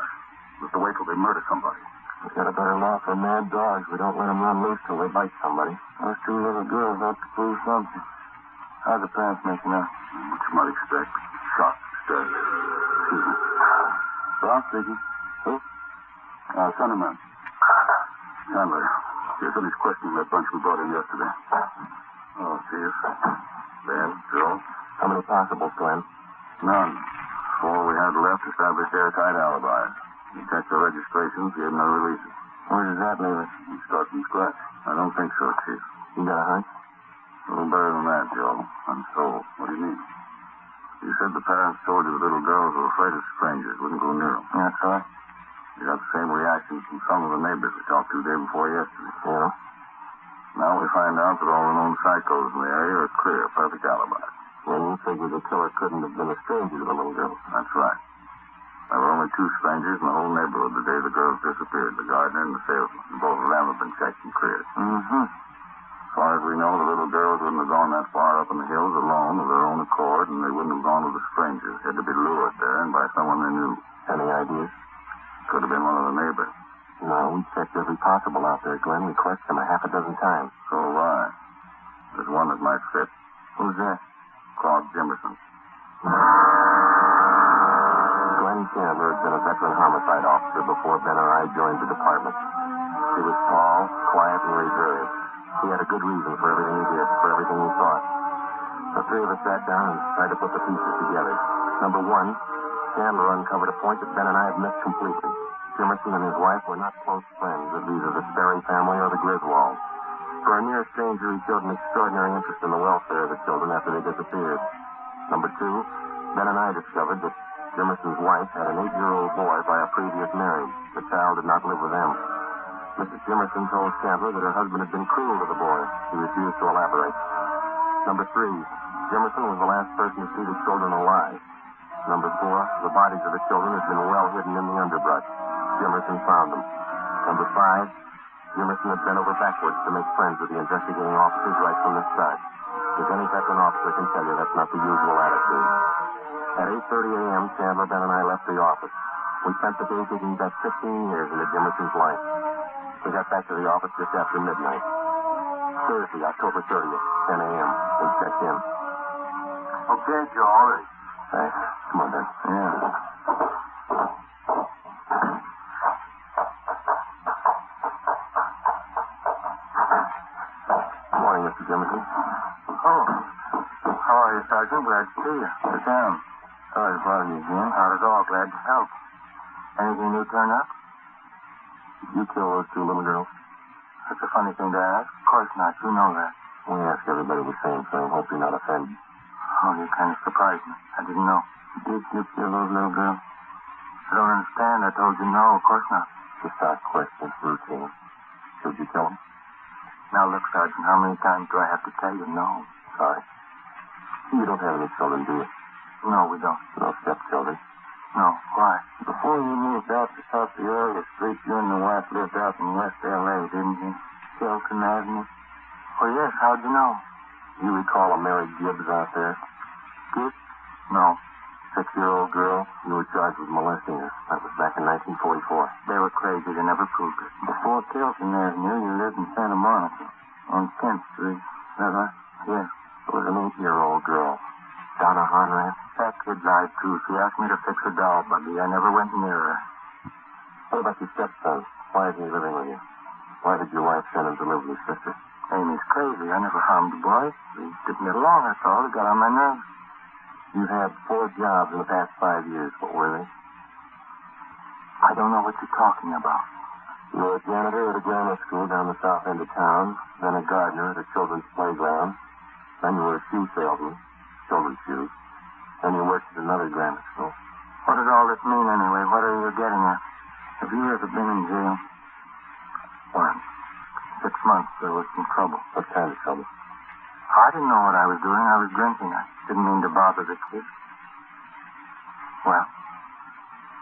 Just to wait till they murder somebody. We got a better law for mad dogs. We don't let them run loose till they bite somebody. Those two little girls ought to prove something. How's the parents making out? What you might expect. Shot, dead. Excuse me. Brown speaking. Who? Send him in. Chandler, here's what he's questioning that bunch we brought in yesterday. Oh, Chief. Ben, Joe. How many possibles, Glenn? None. 4 we had left established airtight alibis. We checked the registrations, gave them no releases. Where does that leave us? We start from scratch. I don't think so, Chief. You got a hunch? A little better than that, Joe. I'm sold. What do you mean? You said the parents told you the little girls were afraid of strangers, wouldn't go near them. That's right. You got the same reaction from some of the neighbors we talked to the day before yesterday. Yeah? Now we find out that all the known psychos in the area are clear, perfect alibis. And you figured the killer couldn't have been a stranger to the little girl. That's right. There were only 2 strangers in the whole neighborhood the day the girls disappeared, the gardener and the salesman. And both of them have been checked and cleared. Mm-hmm. As far as we know, the little girls wouldn't have gone that far up in the hills alone of their own accord, and they wouldn't have gone with a stranger. They had to be lured there and by someone they knew. Any ideas? Could have been one of the neighbors. No, we checked every possible out there, Glenn. We questioned them a half a dozen times. So have I. There's one that might fit. Who's that? Claude Jimmerson. Glenn Chandler had been a veteran homicide officer before Ben and I joined the department. He was tall, quiet, and reserved. He had a good reason for everything he did, for everything he thought. The 3 of us sat down and tried to put the pieces together. Number 1, Chandler uncovered a point that Ben and I had missed completely. Jimmerson and his wife were not close friends of either the Sperry family or the Griswolds. For a near stranger, he showed an extraordinary interest in the welfare of the children after they disappeared. Number 2, Ben and I discovered that Jimmerson's wife had an 8-year-old boy by a previous marriage. The child did not live with them. Mrs. Jimmerson told Chandler that her husband had been cruel to the boy. He refused to elaborate. Number 3, Jimmerson was the last person to see the children alive. Number 4, the bodies of the children had been well hidden in the underbrush. Jimmerson found them. Number 5, Jimmerson had bent over backwards to make friends with the investigating officers right from the start. As any veteran officer can tell you, that's not the usual attitude. At 8:30 a.m., Chandler, Ben, and I left the office. We spent the day digging back 15 years into Jimmerson's life. We got back to the office just after midnight. Thursday, October 30th, 10 a.m. We checked in. Okay, Joe, all right. Thanks. Come on, Ben. Yeah. Morning, Mr. Jimmerson. Oh. How are you, Sergeant? Glad to see you. Sit down. Sorry to bother you again. Not at all. Glad to help. Anything new turn up? Did you kill those 2 little girls? That's a funny thing to ask. Of course not. You know that. We ask everybody the same thing. Hope you're not offended. Oh, you kind of surprised me. I didn't know. Did you kill those little girls? I don't understand. I told you no. Of course not. Just ask questions, routine. Did you kill them? Now, look, Sergeant, how many times do I have to tell you no? Sorry. You don't have any children, do you? No, we don't. No stepchildren? No. Why? Before you moved out to South Peoria Street, you and the wife lived out in West L.A., didn't you? Shelton Avenue. Oh, yes. How'd you know? You recall a Mary Gibbs out there? Gibbs? No. 6-year-old girl. You were charged with molesting her. That was back in 1944. They were crazy. They never proved it. Before Tilton Avenue, you lived in Santa Monica on 10th Street. Is that right? Yeah. It was an 8-year-old girl. Donna Harnett. That kid died, too. She asked me to fix a doll buggy. I never went near her. What about your stepson? Why isn't he living with you? Why did your wife send him to live with your sister? Amy's crazy. I never harmed the boy. We didn't get along, that's all. It got on my nerves. You've had 4 jobs in the past 5 years. What were they? I don't know what you're talking about. You were a janitor at a grammar school down the south end of town, then a gardener at a children's playground. Then you were a shoe salesman, children's shoes. Then you worked at another grammar school. What does all this mean, anyway? What are you getting at? Have you ever been in jail? Once. 6 months, there was some trouble. What kind of trouble? I didn't know what I was doing. I was drinking. I didn't mean to bother the kid. Well,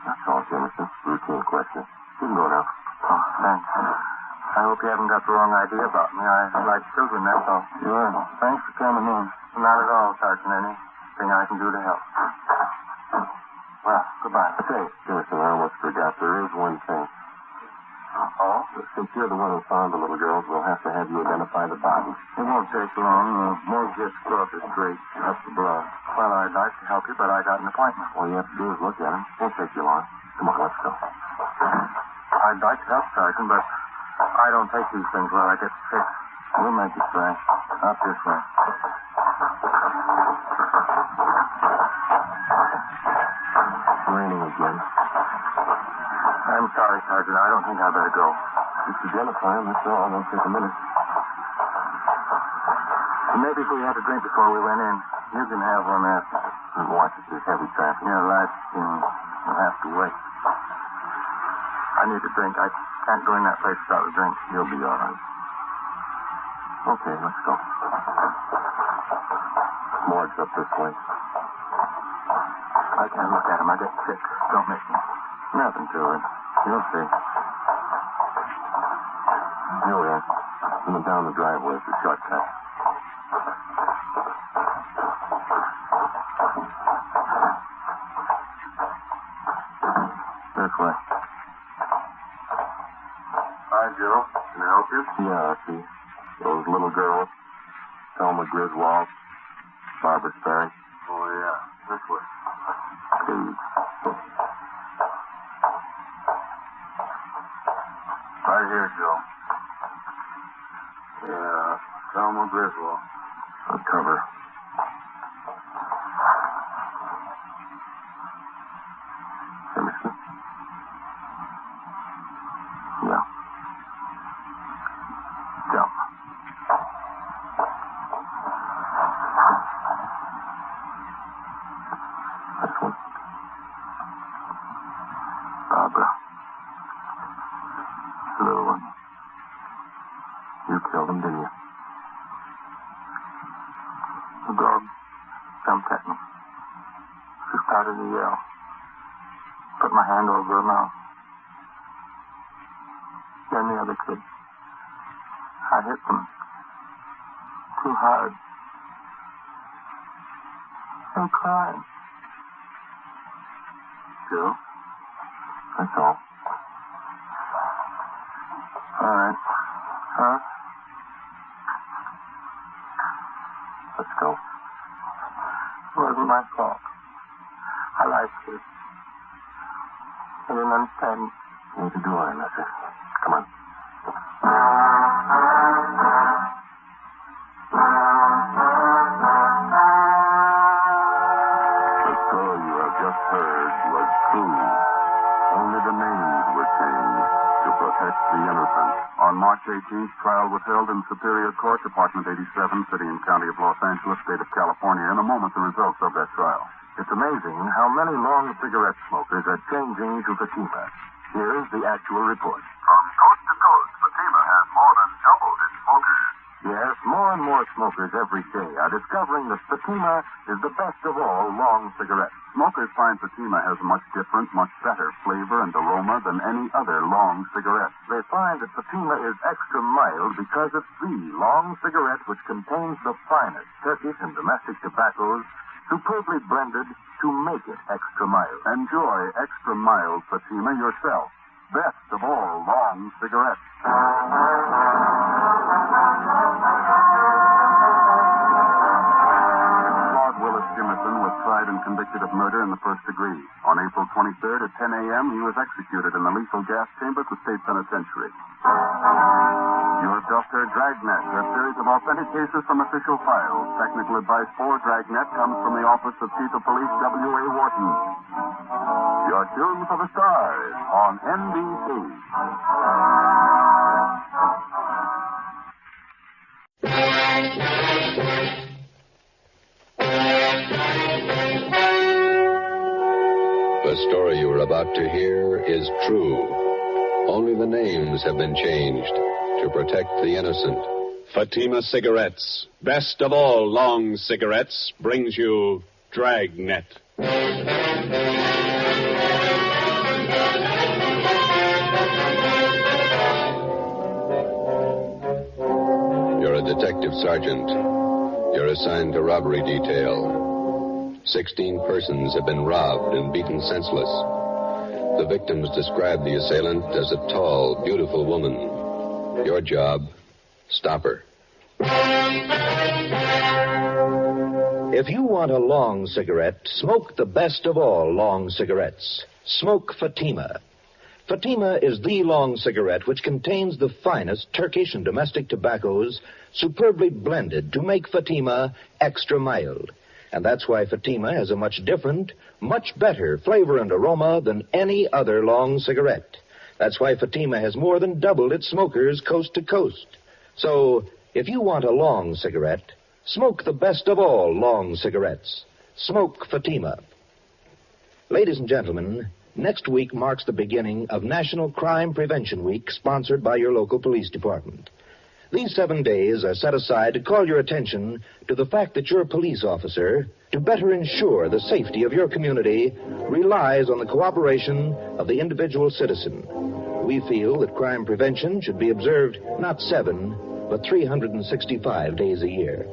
that's all, Jimmerson. Routine question. You can go now. Oh, thanks. I hope you haven't got the wrong idea about me. I like children, that's all. Sure. Thanks for coming in. Not at all, Sergeant. Anything I can do to help. Well, goodbye. Say, Jimmerson, I almost forgot. There is one thing. Oh? Since you're the one who found the little girls, we'll have to have you identify the body. It won't take long. More gets across the street. That's the blood. Well, I'd like to help you, but I got an appointment. All you have to do is look at him. Won't take you long. Come on, let's go. I'd like to help, Sergeant, but I don't take these things while I get sick. We'll make it right. Not this way. It's raining again. I'm sorry, Sergeant. I don't think I better go. Just identify him, that's all. It'll take a minute. Maybe if we had a drink before we went in. You can have one after. And watch it. There's heavy traffic. Yeah, lights. We'll have to wait. I need a drink. I can't go in that place without a drink. You'll be all right. Okay, let's go. Morgue's up this way. I can't look at him. I get sick. Don't make me. Nothing to it. You'll see. Here we are. Coming down the driveway is the shortcut. This way. Hi, Joe. Can I help you? Yeah, I see. Those little girls. Thelma Griswold. Barbara Sperry. Oh, yeah. This way. Please. Right here, Joe. Yeah, Thelma Griswold. The cover. Jimmerson? Yeah. Jump. This one. Barbara. Little one. You killed him, didn't you? The dog jumped at me. She started to yell. Put my hand over her mouth. Then the other kid. I hit them too hard. They cried. Joe? That's all. All right. Huh? Let's go. It wasn't my fault. I liked you. I didn't understand. Neither do I, Lester. Come on. The story you have just heard was true. Only the names were changed to protect the innocent. On March 18th, trial was held in Superior Court, Department 87, City and County of Los Angeles, State of California. In a moment, the results of that trial. It's amazing how many long cigarette smokers are changing to Fatima. Here's the actual report. From coast to coast, Fatima has more than doubled its smokers. Yes, more and more more smokers every day are discovering that Fatima is the best of all long cigarettes. Smokers find Fatima has a much different, much better flavor and aroma than any other long cigarette. They find that Fatima is extra mild because it's the long cigarette which contains the finest Turkish and domestic tobaccos superbly blended to make it extra mild. Enjoy extra mild Fatima yourself. Best of all long cigarettes. Claude Jimmerson was tried and convicted of murder in the first degree. On April 23rd at 10 a.m., he was executed in the lethal gas chamber at the state penitentiary. You have just heard Dragnet, a series of authentic cases from official files. Technical advice for Dragnet comes from the Office of Chief of Police W.A. Wharton. You're tuned for the stars on NBC. The story you are about to hear is true. Only the names have been changed to protect the innocent. Fatima Cigarettes, best of all long cigarettes, brings you Dragnet. You're a detective sergeant. You're assigned to robbery detail. 16 persons have been robbed and beaten senseless. The victims describe the assailant as a tall, beautiful woman. Your job, stop her. If you want a long cigarette, smoke the best of all long cigarettes. Smoke Fatima. Fatima is the long cigarette which contains the finest Turkish and domestic tobaccos superbly blended to make Fatima extra mild. And that's why Fatima has a much different, much better flavor and aroma than any other long cigarette. That's why Fatima has more than doubled its smokers coast to coast. So, if you want a long cigarette, smoke the best of all long cigarettes. Smoke Fatima. Ladies and gentlemen, next week marks the beginning of National Crime Prevention Week, sponsored by your local police department. These 7 days are set aside to call your attention to the fact that your police officer, to better ensure the safety of your community, relies on the cooperation of the individual citizen. We feel that crime prevention should be observed not 7, but 365 days a year.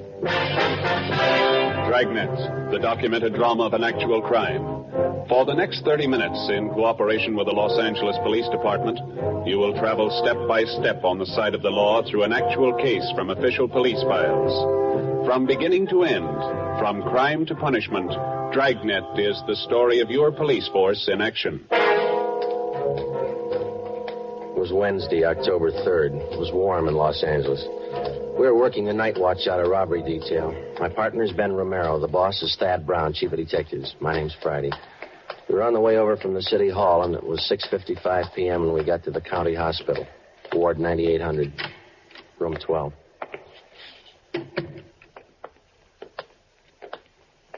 Dragnet, the documented drama of an actual crime. For the next 30 minutes, in cooperation with the Los Angeles Police Department, you will travel step by step on the side of the law through an actual case from official police files. From beginning to end, from crime to punishment, Dragnet is the story of your police force in action. It was Wednesday, October 3rd. It was warm in Los Angeles. We were working the night watch out of robbery detail. My partner's Ben Romero. The boss is Thad Brown, chief of detectives. My name's Friday. We were on the way over from the city hall, and it was 6:55 p.m. when we got to the county hospital, Ward 9800, room 12.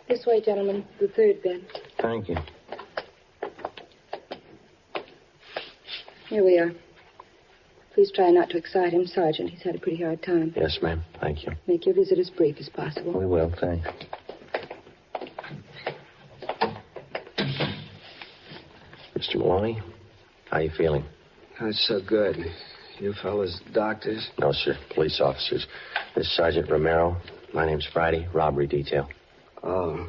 This way, gentlemen. The third bed. Thank you. Here we are. Please try not to excite him, Sergeant. He's had a pretty hard time. Yes, ma'am. Thank you. Make your visit as brief as possible. We will, thanks. Mr. Maloney, how you feeling? Not so good. You fellas doctors? No, sir. Police officers. This is Sergeant Romero. My name's Friday. Robbery detail. Oh.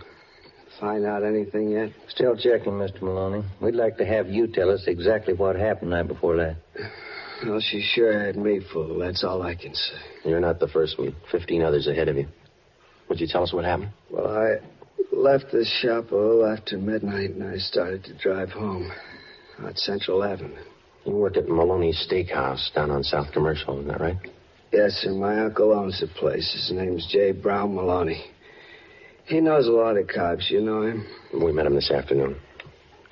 Find out anything yet? Still checking, Mr. Maloney. We'd like to have you tell us exactly what happened night before last. Well, she sure had me fooled. That's all I can say. You're not the first one. 15 others ahead of you. Would you tell us what happened? Well, I left the shop a little after midnight, and I started to drive home out Central Avenue. You work at Maloney's Steakhouse down on South Commercial, isn't that right? Yes, sir. My uncle owns the place. His name's J. Brown Maloney. He knows a lot of cops. You know him? We met him this afternoon.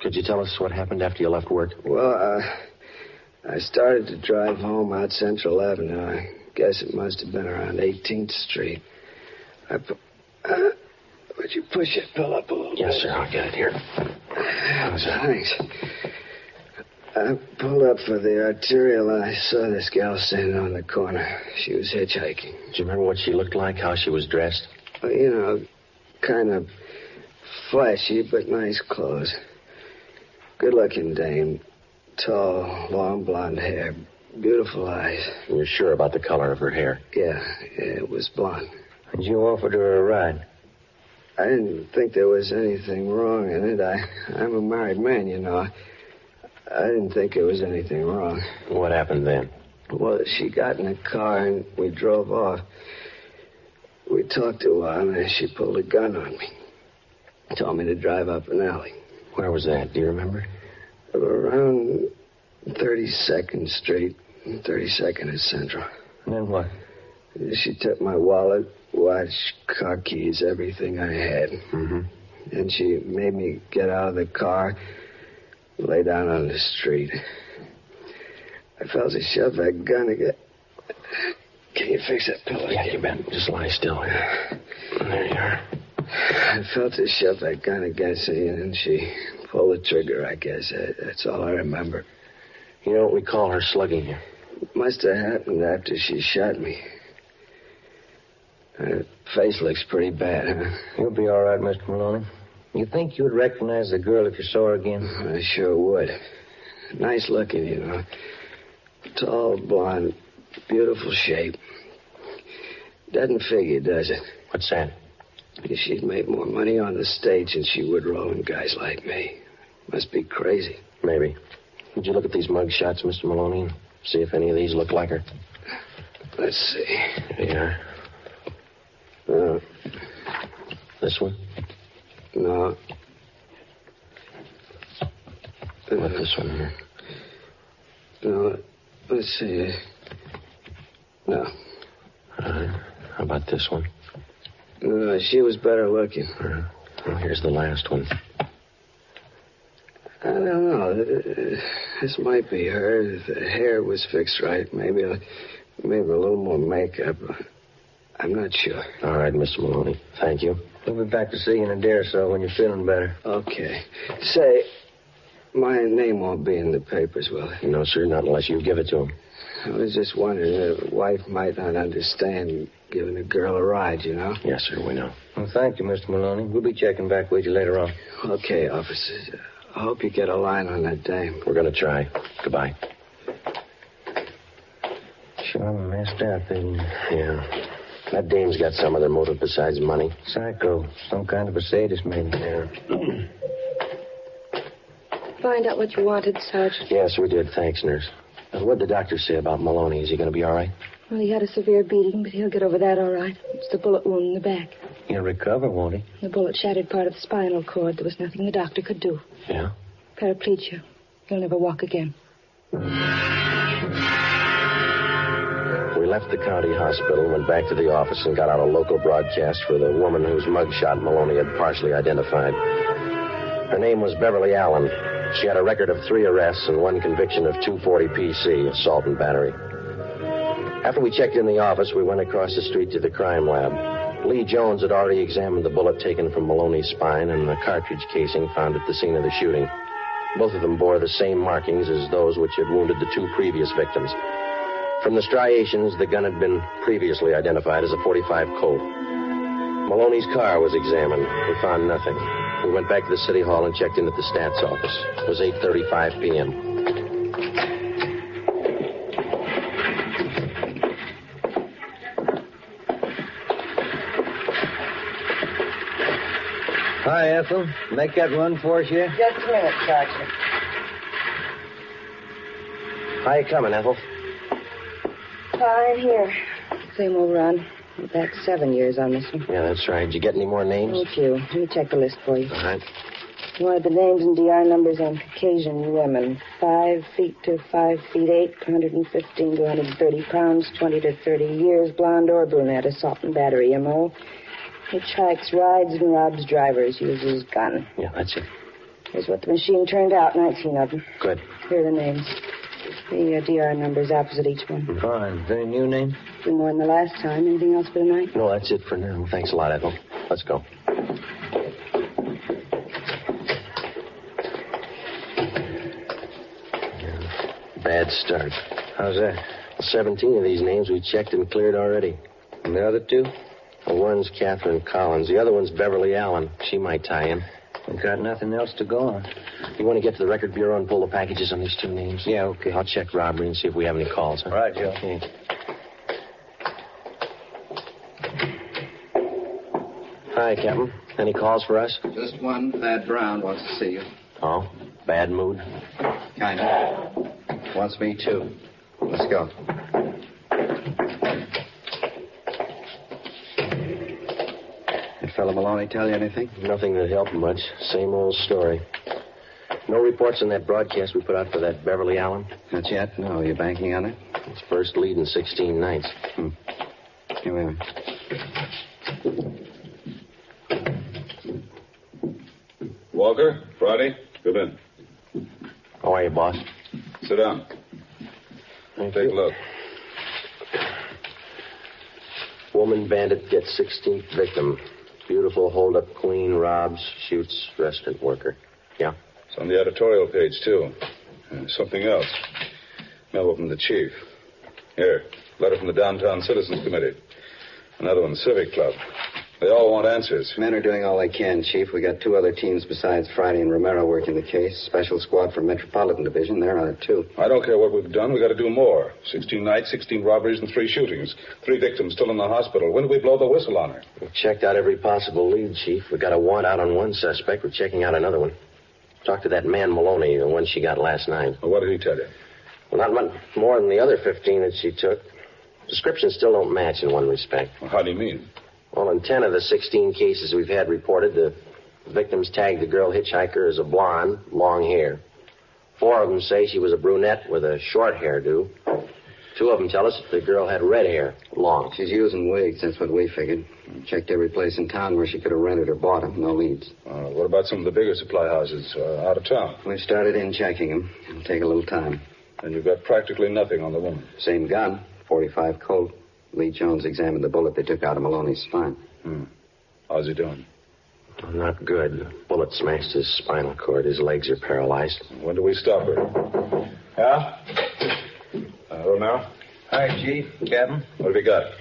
Could you tell us what happened after you left work? Well, I started to drive home out Central Avenue. I guess it must have been around 18th Street. Would you push your pill up a little bit? Yes, sir. I'll get it here. Thanks. I pulled up for the arterial and I saw this gal standing on the corner. She was hitchhiking. Do you remember what she looked like, how she was dressed? Well, you know, kind of flashy, but nice clothes. Good-looking dame. Tall, long blonde hair. Beautiful eyes. You were sure about the color of her hair? Yeah, it was blonde. And you offered her a ride? I didn't think there was anything wrong in it. I'm a married man, you know. I didn't think there was anything wrong. What happened then? Well, she got in a car and we drove off. We talked a while and then she pulled a gun on me. Told me to drive up an alley. Where was that? Do you remember? Around 32nd Street, 32nd and Central. And then what? She took my wallet, watch, car keys, everything I had. Mm-hmm. And she made me get out of the car, lay down on the street. I felt her shove that gun again. Can you fix that pillow? Yeah, you bet. Just lie still here. There you are. I felt her shove that gun against me, and she pulled the trigger, I guess. That's all I remember. You know what we call her slugging you? It must have happened after she shot me. Her face looks pretty bad, huh? You'll be all right, Mr. Maloney. You think you'd recognize the girl if you saw her again? I sure would. Nice looking, you know. Tall, blonde, beautiful shape. Doesn't figure, does it? What's that? She'd make more money on the stage than she would rolling guys like me. Must be crazy. Maybe. Would you look at these mug shots, Mr. Maloney, and see if any of these look like her? Let's see. Here you are. This one? No. What about this one here? No. Let's see. No. All right. How about this one? No, she was better looking. Well, here's the last one. I don't know. This might be her. The hair was fixed right. Maybe a little more makeup. I'm not sure. All right, Mr. Maloney. Thank you. We'll be back to see you in a day or so when you're feeling better. Okay. Say, my name won't be in the papers, will it? No, sir, not unless you give it to him. I was just wondering if a wife might not understand giving a girl a ride, you know? Yes, sir, we know. Well, thank you, Mr. Maloney. We'll be checking back with you later on. Okay, officers. I hope you get a line on that dame. We're going to try. Goodbye. Sure messed up, isn't it? Yeah. That dame's got some other motive besides money. Psycho. Some kind of a sadist, maybe. Yeah. Find out what you wanted, Sergeant. Yes, we did. Thanks, nurse. What'd the doctor say about Maloney? Is he going to be all right? Well, he had a severe beating, but he'll get over that all right. It's the bullet wound in the back. He'll recover, won't he? The bullet shattered part of the spinal cord. There was nothing the doctor could do. Yeah? Paraplegia. He'll never walk again. We left the county hospital, went back to the office, and got out a local broadcast for the woman whose mugshot Maloney had partially identified. Her name was Beverly Allen. She had a record of 3 arrests and 1 conviction of 240 PC, assault and battery. After we checked in the office, we went across the street to the crime lab. Lee Jones had already examined the bullet taken from Maloney's spine and the cartridge casing found at the scene of the shooting. Both of them bore the same markings as those which had wounded the 2 previous victims. From the striations, the gun had been previously identified as a .45 Colt. Maloney's car was examined. We found nothing. We went back to the city hall and checked in at the stats office. It was 8:35 p.m. Hi, Ethel. Make that run for us yet? Just a minute, Sergeant. How you coming, Ethel? Fine, here. Same old run. We're back 7 years on this one. Yeah, that's right. Did you get any more names? A few. Let me check the list for you. All right. You wanted the names and DR numbers on Caucasian women. 5 feet to 5 feet 8, 115 to 130 pounds, 20 to 30 years, blonde or brunette, assault and battery, M.O. Hitchhikes, rides, and robs drivers, uses gun. Yeah, that's it. Here's what the machine turned out, 19 of them. Good. Here are the names. The DR numbers opposite each one. Fine. Is there any new name? Two more than the last time. Anything else for tonight? No, that's it for now. Thanks a lot, Ethel. Let's go. Bad start. How's that? 17 of these names we checked and cleared already. And the other two? Well, one's Catherine Collins. The other one's Beverly Allen. She might tie in. We got nothing else to go on. You want to get to the record bureau and pull the packages on these two names? Yeah, okay. I'll check robbery and see if we have any calls. Huh? All right, Joe. Okay. Hi, Captain. Any calls for us? Just one. Thad Brown wants to see you. Oh, bad mood? Kind of. Wants me, too. Let's go. That fellow Maloney tell you anything? Nothing that helped much. Same old story. No reports on that broadcast we put out for that Beverly Allen? Not yet. No. You banking on it? It's first lead in 16 nights. Here we are. Walker, Friday, come in. How are you, boss? Sit down. Take a look. Woman bandit gets 16th victim. Beautiful hold-up queen robs, shoots restaurant worker. Yeah? It's on the editorial page, too. Something else. Memo from the chief. Here, letter from the Downtown Citizens Committee. Another one, Civic Club. They all want answers. Men are doing all they can, Chief. We got two other teams besides Friday and Romero working the case. Special squad from Metropolitan Division. They're on it, too. I don't care what we've done. We got to do more. 16 nights, 16 robberies, and 3 shootings. 3 victims still in the hospital. When do we blow the whistle on her? We checked out every possible lead, Chief. We got a warrant out on one suspect. We're checking out another one. Talked to that man Maloney, the one she got last night. Well, what did he tell you? Well, not much more than the other 15 that she took. Descriptions still don't match in one respect. Well, how do you mean? Well, in 10 of the 16 cases we've had reported, the victims tagged the girl hitchhiker as a blonde, long hair. 4 of them say she was a brunette with a short hairdo. 2 of them tell us the girl had red hair, long. She's using wigs, that's what we figured. Checked every place in town where she could have rented or bought them. No leads. What about some of the bigger supply houses out of town? We've started in checking them. It'll take a little time. And you've got practically nothing on the woman. Same gun, .45 Colt. Lee Jones examined the bullet they took out of Maloney's spine. How's he doing? Not good. The bullet smashed his spinal cord. His legs are paralyzed. When do we stop her? Yeah? Romero? Hi, Chief. Captain. What have you got?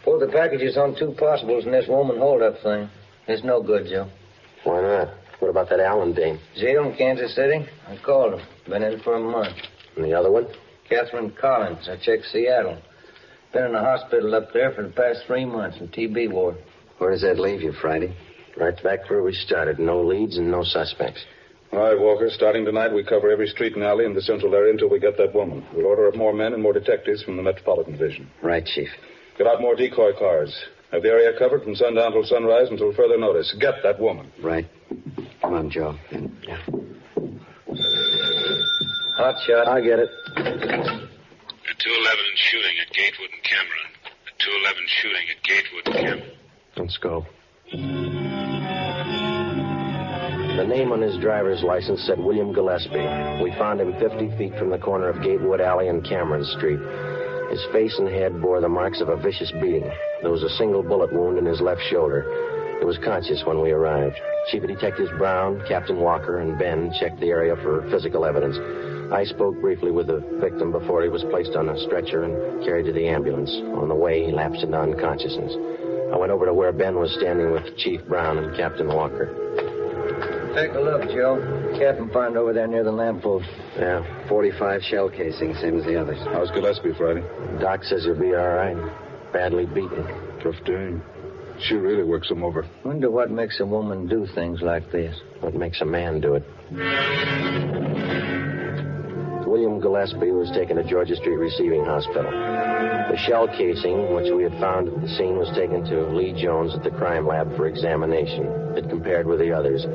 Pulled the packages on 2 possibles in this woman hold-up thing. It's no good, Joe. Why not? What about that Allen dame? Jail in Kansas City? I called him. Been in for a month. And the other one? Catherine Collins. I checked Seattle. Been in the hospital up there for the past 3 months in TB ward. Where does that leave you, Friday? Right back where we started. No leads and no suspects. All right, Walker. Starting tonight, we cover every street and alley in the central area until we get that woman. We'll order up more men and more detectives from the Metropolitan Division. Right, Chief. Get out more decoy cars. Have the area covered from sundown till sunrise until further notice. Get that woman. Right. Come on, Joe. Yeah. Hot shot. I get it. A 211 shooting at Gatewood and Cameron. A 211 shooting at Gatewood and Cameron. Let's go. The name on his driver's license said William Gillespie. We found him 50 feet from the corner of Gatewood Alley and Cameron Street. His face and head bore the marks of a vicious beating. There was a single bullet wound in his left shoulder. He was conscious when we arrived. Chief Detectives Brown, Captain Walker, and Ben checked the area for physical evidence. I spoke briefly with the victim before he was placed on a stretcher and carried to the ambulance. On the way, he lapsed into unconsciousness. I went over to where Ben was standing with Chief Brown and Captain Walker. Take a look, Joe. Captain found over there near the lamppost. Yeah. 45 shell casing, same as the others. How's Gillespie, Friday? Doc says he'll be all right. Badly beaten. Tough day. She really works him over. Wonder what makes a woman do things like this. What makes a man do it? William Gillespie was taken to Georgia Street Receiving Hospital. The shell casing, which we had found at the scene, was taken to Lee Jones at the crime lab for examination. It compared with the others.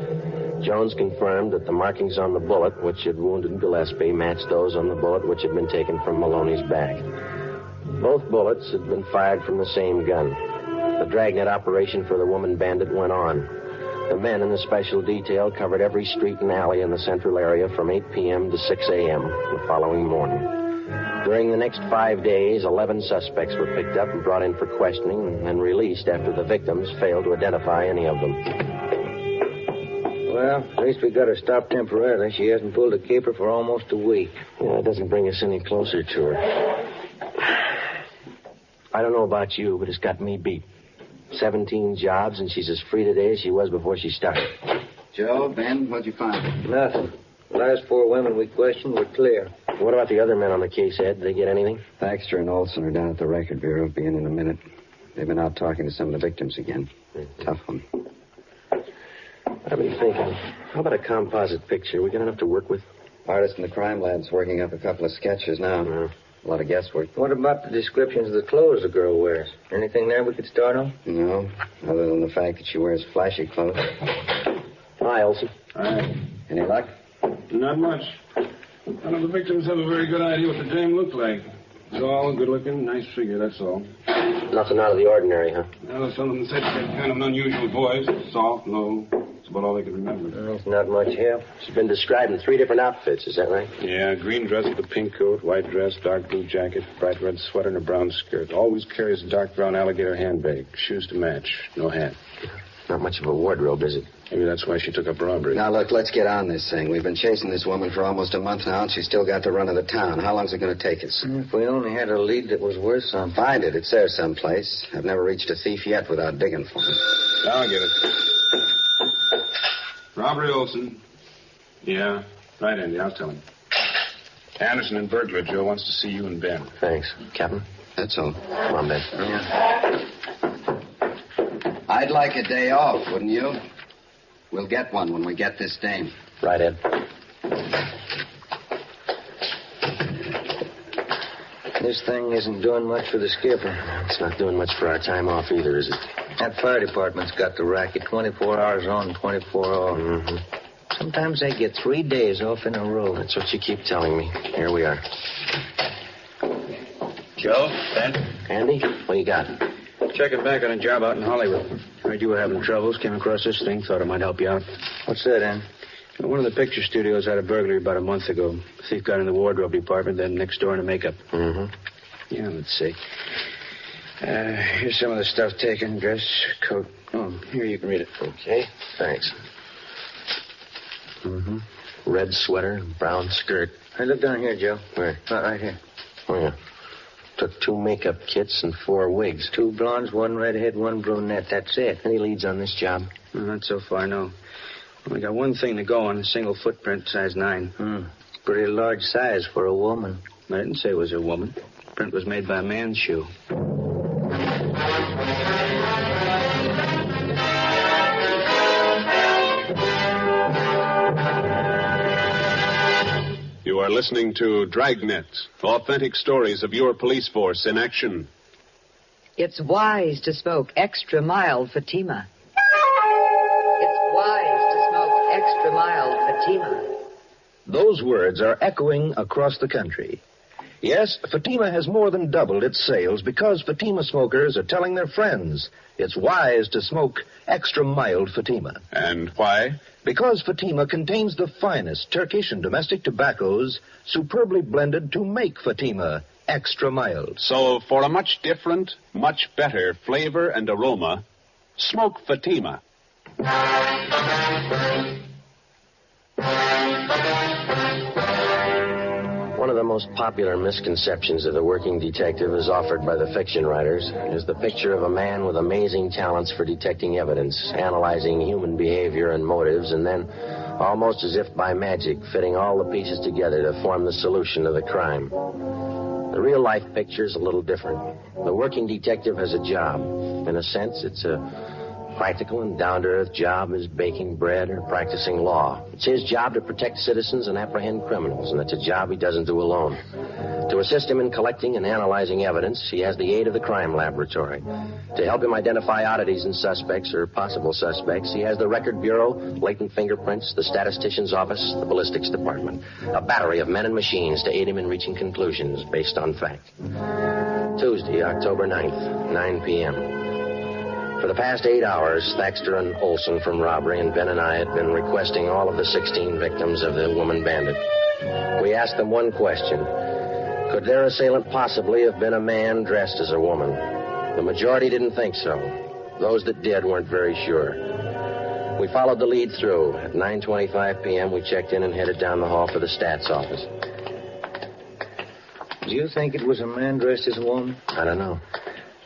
Jones confirmed that the markings on the bullet which had wounded Gillespie matched those on the bullet which had been taken from Maloney's back. Both bullets had been fired from the same gun. The dragnet operation for the woman bandit went on. The men in the special detail covered every street and alley in the central area from 8 p.m. to 6 a.m. the following morning. During the next 5 days, 11 suspects were picked up and brought in for questioning and released after the victims failed to identify any of them. Well, at least we got her stopped temporarily. She hasn't pulled a caper for almost a week. Yeah, it doesn't bring us any closer to her. I don't know about you, but it's got me beat. 17 jobs, and she's as free today as she was before she started. Joe, Ben, what'd you find? Nothing. The last 4 women we questioned were clear. What about the other men on the case, Ed? Did they get anything? Baxter and Olson are down at the Record Bureau. Be in a minute. They've been out talking to some of the victims again. Tough one. I've been thinking, how about a composite picture? We got enough to work with? Artist in the crime lab's working up a couple of sketches now. A lot of guesswork. What about the descriptions of the clothes the girl wears? Anything there we could start on? No, other than the fact that she wears flashy clothes. Hi, Olson. Hi. Any luck? Not much. None of the victims have a very good idea what the dame looked like. Tall, good-looking, nice figure, that's all. Nothing out of the ordinary, huh? Well, some of them said she had kind of an unusual voice. Soft, low. That's about all they could remember. There's not much help. She's been described in 3 different outfits, is that right? Yeah, green dress with a pink coat, white dress, dark blue jacket, bright red sweater, and a brown skirt. Always carries a dark brown alligator handbag. Shoes to match. No hat. Not much of a wardrobe, is it? Maybe that's why she took up robbery. Now, look, let's get on this thing. We've been chasing this woman for almost a month now, and she's still got the run of the town. How long's it going to take us? If we only had a lead that was worth something. Find it. It's there someplace. I've never reached a thief yet without digging for him. I'll get it. Robbery, Olson. Yeah. Right, Andy. I'll tell him. Anderson and burglar. Joe wants to see you and Ben. Thanks. Captain? That's all. Come on, Ben. Yeah. I'd like a day off, wouldn't you? We'll get one when we get this dame. Right, Ed. This thing isn't doing much for the skipper. It's not doing much for our time off either, is it? That fire department's got the racket 24 hours on, 24 off. Mm-hmm. Sometimes they get 3 days off in a row. That's what you keep telling me. Here we are. Joe, Ben? Andy, what you got? Checking back on a job out in Hollywood. Heard you were having troubles. Came across this thing. Thought it might help you out. What's that, Ann? One of the picture studios had a burglary about a month ago. The thief got in the wardrobe department, then next door in the makeup. Mm-hmm. Yeah, let's see. Here's some of the stuff taken. Dress, coat. Oh, here, you can read it. Okay, thanks. Mm-hmm. Red sweater, brown skirt. Hey, look down here, Joe. Where? Right here. Oh, yeah. Took 2 makeup kits and 4 wigs. 2 blondes, 1 redhead, 1 brunette. That's it. Any leads on this job? Well, not so far, no. We got one thing to go on, a single footprint, size 9. Pretty large size for a woman. I didn't say it was a woman. The print was made by a man's shoe. You are listening to Dragnet, authentic stories of your police force in action. It's wise to smoke extra mild Fatima. It's wise to smoke extra mild Fatima. Those words are echoing across the country. Yes, Fatima has more than doubled its sales because Fatima smokers are telling their friends it's wise to smoke extra mild Fatima. And why? Because Fatima contains the finest Turkish and domestic tobaccos superbly blended to make Fatima extra mild. So, for a much different, much better flavor and aroma, smoke Fatima. One of the most popular misconceptions of the working detective as offered by the fiction writers is the picture of a man with amazing talents for detecting evidence, analyzing human behavior and motives, and then, almost as if by magic, fitting all the pieces together to form the solution of the crime. The real-life picture is a little different. The working detective has a job. In a sense, it's a practical and down-to-earth job as baking bread or practicing law. It's his job to protect citizens and apprehend criminals, and it's a job he doesn't do alone. To assist him in collecting and analyzing evidence, he has the aid of the crime laboratory. To help him identify oddities in suspects or possible suspects, he has the Record Bureau, latent fingerprints, the statistician's office, the ballistics department. A battery of men and machines to aid him in reaching conclusions based on fact. Tuesday, October 9th, 9 p.m. For the past 8 hours, Thaxter and Olson from robbery and Ben and I had been requesting all of the 16 victims of the woman bandit. We asked them one question. Could their assailant possibly have been a man dressed as a woman? The majority didn't think so. Those that did weren't very sure. We followed the lead through. At 9:25 p.m., we checked in and headed down the hall for the stats office. Do you think it was a man dressed as a woman? I don't know.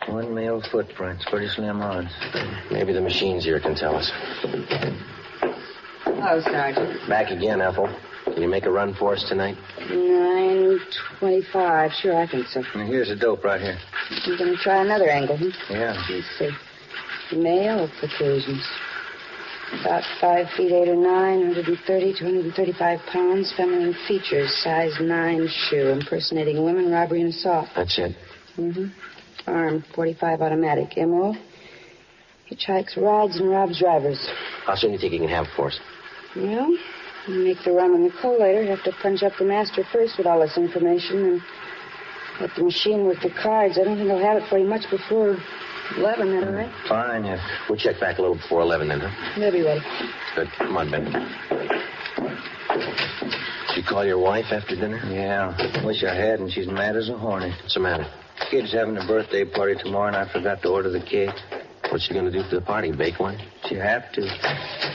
One male footprint. Pretty slim odds. Maybe the machines here can tell us. Hello, Sergeant. Back again, Ethel. Can you make a run for us tonight? 9:25. Sure, I think so. Now, here's the dope right here. You're going to try another angle, huh? Yeah. Let's see. Male Caucasians. About 5 feet 8 or 9, 130 to 135 pounds. Feminine features, size 9 shoe. Impersonating women, robbery and assault. That's it. Mm-hmm. Arm, 45 automatic. M.O. Hitchhikes, rides, and robs drivers. How soon do you think you can have it for us? Well, you make the run on the collator. You have to punch up the master first with all this information and let the machine work the cards. I don't think I'll have it for you much before 11, that all right? Fine, yeah. We'll check back a little before 11 then, huh? They'll be ready. Good. Come on, Ben. Did you call your wife after dinner? Yeah. Wish I had, and she's mad as a hornet. What's the matter? Kid's having a birthday party tomorrow, and I forgot to order the cake. What's she going to do for the party? Bake one? She have to.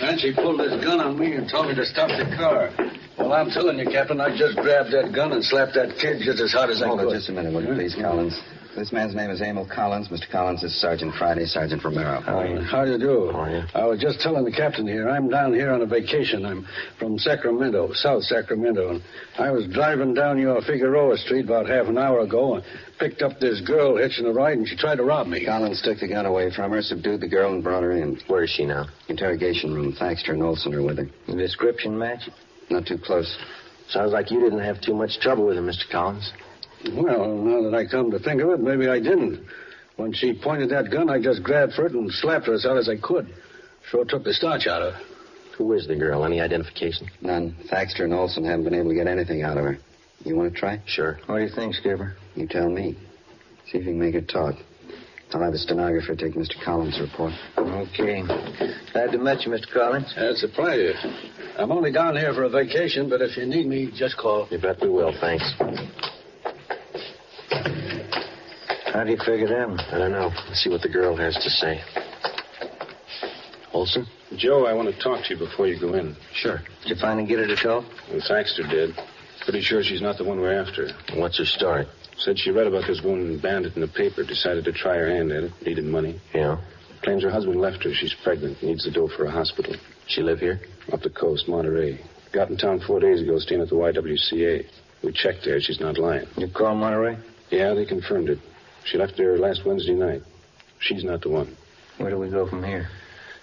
And she pulled this gun on me and told me to stop the car. Well, I'm telling you, Captain, I just grabbed that gun and slapped that kid just as hard as I could. Hold it just a minute, will you please, Collins? This man's name is Emil Collins. Mr. Collins is Sergeant Friday, Sergeant Romero. How do you do? I was just telling the captain here, I'm down here on a vacation. I'm from Sacramento, South Sacramento. And I was driving down your Figueroa Street about half an hour ago and picked up this girl hitching a ride, and she tried to rob me. Collins took the gun away from her, subdued the girl, and brought her in. Where is she now? Interrogation room. Thaxter and Olson are with her. The description match? Not too close. Sounds like you didn't have too much trouble with her, Mr. Collins. Well, now that I come to think of it, maybe I didn't. When she pointed that gun, I just grabbed for it and slapped her as hard as I could. Sure took the starch out of her. Who is the girl? Any identification? None. Thaxter and Olson haven't been able to get anything out of her. You want to try? Sure. What do you think, Skipper? You tell me. See if you can make her talk. I'll have the stenographer take Mr. Collins' report. Okay. Glad to meet you, Mr. Collins. That's a pleasure. I'm only down here for a vacation, but if you need me, just call. You bet we will, thanks. How do you figure them? I don't know. Let's see what the girl has to say. Olson? Joe, I want to talk to you before you go in. Sure. Did you finally get her to talk? Well, Thaxter did. Pretty sure she's not the one we're after. What's her story? Said she read about this woman bandit in the paper, decided to try her hand at it, needed money. Yeah? Claims her husband left her. She's pregnant, needs the dough for a hospital. She live here? Up the coast, Monterey. Got in town 4 days ago, staying at the YWCA. We checked there. She's not lying. You call Monterey? Yeah, they confirmed it. She left there last Wednesday night. She's not the one. Where do we go from here?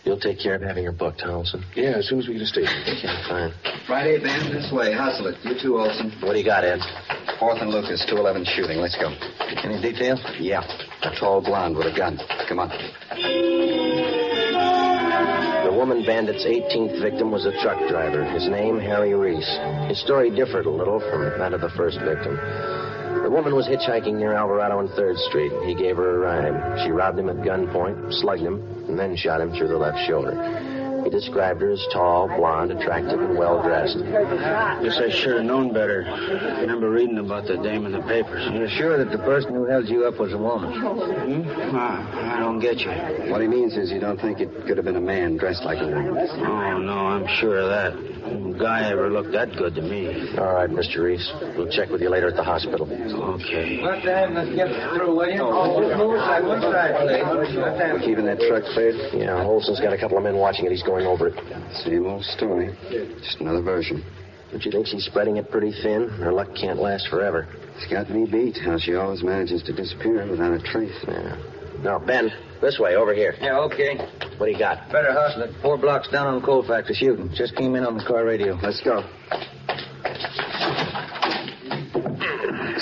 You'll take care of having her booked, huh, Olson? Yeah, as soon as we get a station. Okay, fine. Friday, Ben, this way. Hustle it. You too, Olson. What do you got, Ed? 4th and Lucas, 211 shooting. Let's go. Any details? Yeah. A tall blonde with a gun. Come on. The woman bandit's 18th victim was a truck driver. His name, Harry Reese. His story differed a little from that of the first victim. The woman was hitchhiking near Alvarado and 3rd Street. He gave her a ride. She robbed him at gunpoint, slugged him, and then shot him through the left shoulder. He described her as tall, blonde, attractive, and well-dressed. Guess I should have known better. I remember reading about the dame in the papers. You're sure that the person who held you up was a woman? I don't get you. What he means is you don't think it could have been a man dressed like a woman. Oh, no, I'm sure of that. No guy ever looked that good to me. All right, Mr. Reese. We'll check with you later at the hospital. Okay. Let's get through, will you? We're keeping that truck cleared? Yeah, Olson's got a couple of men watching it. He's going over it. Same old story. Just another version. Don't you think she's spreading it pretty thin? Her luck can't last forever. It's got me beat, how she always manages to disappear without a trace. Yeah. Now, Ben, this way, over here. Yeah, okay. What do you got? Better hustle it. 4 blocks down on the coal factory shooting. Just came in on the car radio. Let's go.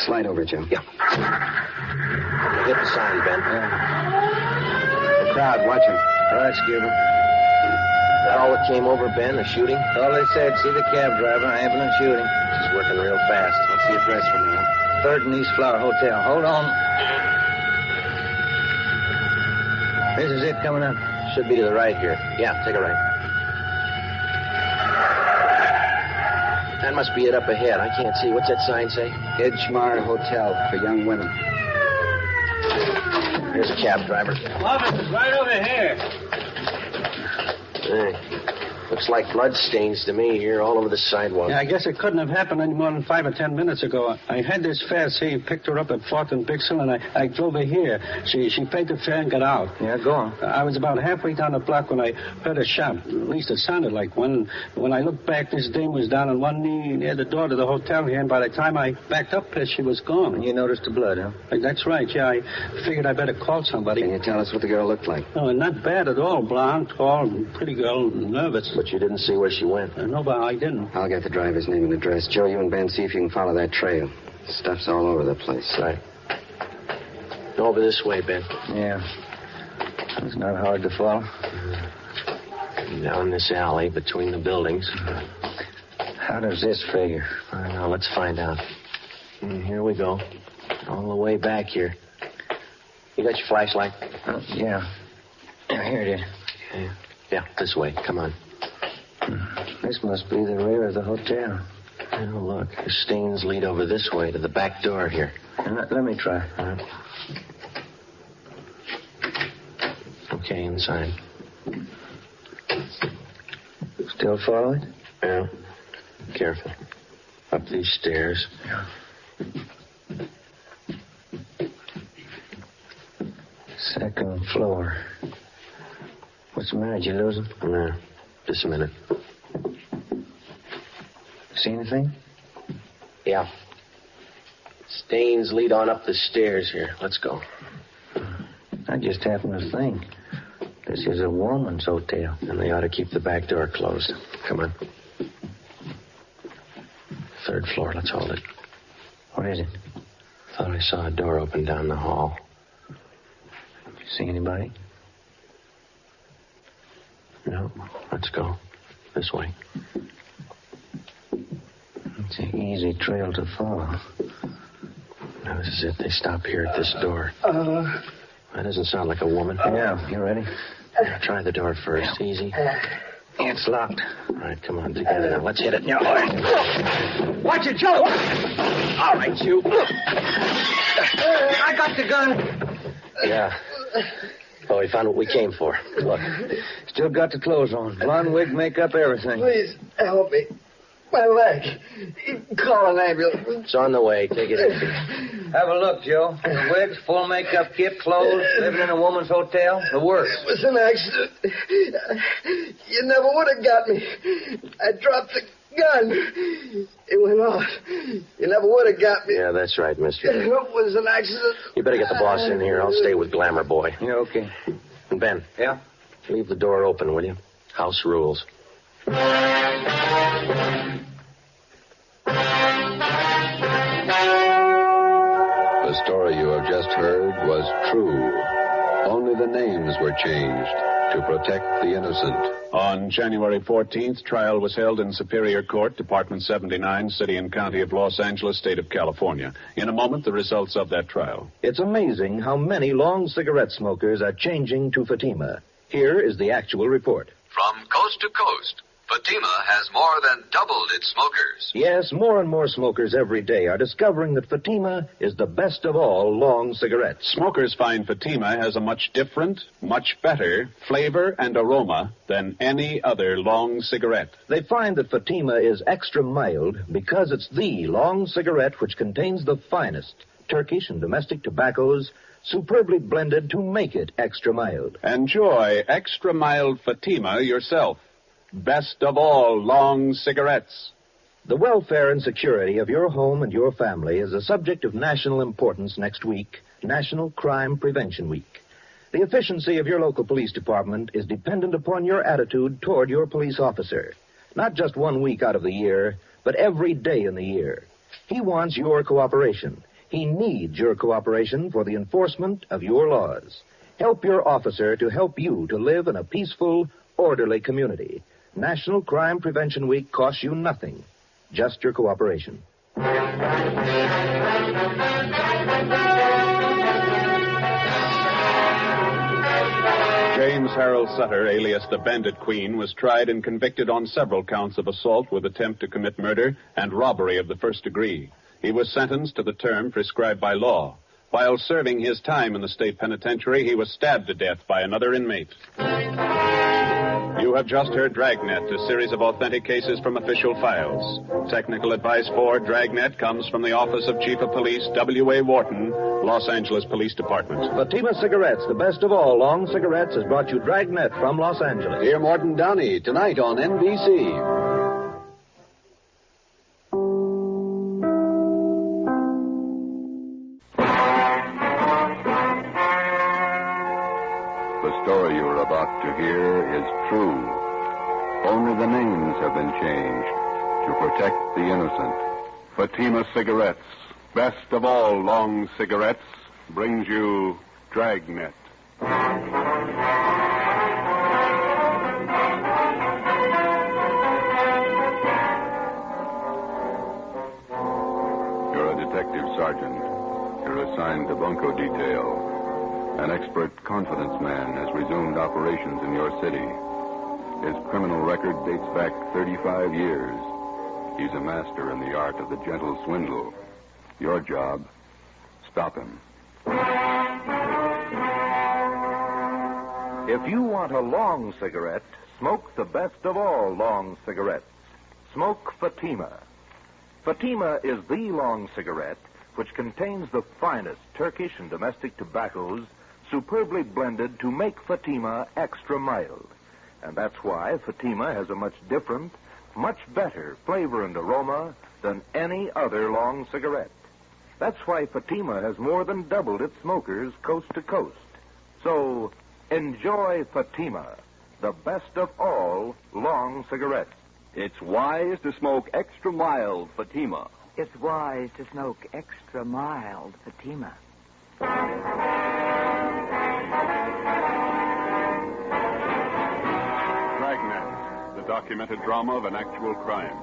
Slide over, Joe. Yeah. Hit the sign, Ben. Yeah. The crowd, watch him. All right, Skipper. Is that all that came over, Ben, the shooting? All they said, see the cab driver, ambulance shooting. She's working real fast. What's the address for me? 3rd and East Flower Hotel. Hold on. This is it coming up. Should be to the right here. Yeah, take a right. That must be it up ahead. I can't see. What's that sign say? Edgemar Hotel for young women. Here's a cab driver. Office is right over here. Hey. Looks like blood stains to me here all over the sidewalk. Yeah, I guess it couldn't have happened any more than 5 or 10 minutes ago. I had this fare, see, picked her up at 4th and Bixel, and I drove her here. She paid the fare and got out. Yeah, go on. I was about halfway down the block when I heard a shot. At least it sounded like one. When I looked back, this dame was down on one knee near the door to the hotel here, and by the time I backed up there, she was gone. And you noticed the blood, huh? That's right, yeah. I figured I better call somebody. Can you tell us what the girl looked like? Oh, not bad at all. Blonde, tall, pretty girl, nervous. But you didn't see where she went? No, but I didn't. I'll get the driver's name and address. Joe, you and Ben, see if you can follow that trail. Stuff's all over the place. Right. Over this way, Ben. Yeah. It's not hard to follow. Down this alley between the buildings. How does this figure? I don't know. Let's find out. Here we go. All the way back here. You got your flashlight? Yeah. Here it is. Yeah, this way. Come on. This must be the rear of the hotel. Oh, look. The stains lead over this way to the back door here. Let me try. Okay, inside. Still following? Yeah. Careful. Up these stairs. Yeah. Second floor. What's the matter? Did you lose him? No. Just a minute. See anything? Yeah. Stains lead on up the stairs here. Let's go. I just happened to think. This is a woman's hotel. And they ought to keep the back door closed. Come on. 3rd floor. Let's hold it. What is it? Thought I saw a door open down the hall. See anybody? No. Let's go. This way. It's an easy trail to follow. Now, this is it. They stop here at this door. That doesn't sound like a woman. Yeah, you ready? Try the door first. Easy. It's locked. All right, come on, together now. Let's hit it. Yeah, all right. Watch it, Joe. All right, you. I got the gun. Yeah. Oh, we found what we came for. Look. Still got the clothes on. Blonde wig, makeup, everything. Please, help me. My leg. Call an ambulance. It's on the way. Take it easy. Have a look, Joe. The wigs, full makeup kit, clothes, living in a woman's hotel. The works. It was an accident. You never would have got me. I dropped the gun. It went off. You never would have got me. Yeah, that's right, mister. It was an accident. You better get the boss in here. I'll stay with Glamour Boy. Yeah, okay. And Ben. Yeah? Leave the door open, will you? House rules. The story you have just heard was true. Only the names were changed to protect the innocent. On January 14th, trial was held in Superior Court, Department 79, City and County of Los Angeles, State of California. In a moment, the results of that trial. It's amazing how many long cigarette smokers are changing to Fatima. Here is the actual report. From coast to coast, Fatima has more than doubled its smokers. Yes, more and more smokers every day are discovering that Fatima is the best of all long cigarettes. Smokers find Fatima has a much different, much better flavor and aroma than any other long cigarette. They find that Fatima is extra mild because it's the long cigarette which contains the finest Turkish and domestic tobaccos superbly blended to make it extra mild. Enjoy extra mild Fatima yourself. Best of all long cigarettes. The welfare and security of your home and your family is a subject of national importance next week, National Crime Prevention Week. The efficiency of your local police department is dependent upon your attitude toward your police officer. Not just 1 week out of the year, but every day in the year. He wants your cooperation. He needs your cooperation for the enforcement of your laws. Help your officer to help you to live in a peaceful, orderly community. National Crime Prevention Week costs you nothing, just your cooperation. James Harold Sutter, alias the Bandit Queen, was tried and convicted on several counts of assault with attempt to commit murder and robbery of the first degree. He was sentenced to the term prescribed by law. While serving his time in the state penitentiary, he was stabbed to death by another inmate. You have just heard Dragnet, a series of authentic cases from official files. Technical advice for Dragnet comes from the Office of Chief of Police W.A. Wharton, Los Angeles Police Department. Fatima Cigarettes, the best of all long cigarettes, has brought you Dragnet from Los Angeles. Hear Morton Downey tonight on NBC. The story you are about to hear is true. Only the names have been changed to protect the innocent. Fatima Cigarettes, best of all long cigarettes, brings you Dragnet. You're a detective sergeant. You're assigned to bunco detail. An expert confidence man has resumed operations in your city. His criminal record dates back 35 years. He's a master in the art of the gentle swindle. Your job, stop him. If you want a long cigarette, smoke the best of all long cigarettes. Smoke Fatima. Fatima is the long cigarette which contains the finest Turkish and domestic tobaccos superbly blended to make Fatima extra mild. And that's why Fatima has a much different, much better flavor and aroma than any other long cigarette. That's why Fatima has more than doubled its smokers coast to coast. So, enjoy Fatima, the best of all long cigarettes. It's wise to smoke extra mild Fatima. It's wise to smoke extra mild Fatima. Dragnet, the documented drama of an actual crime.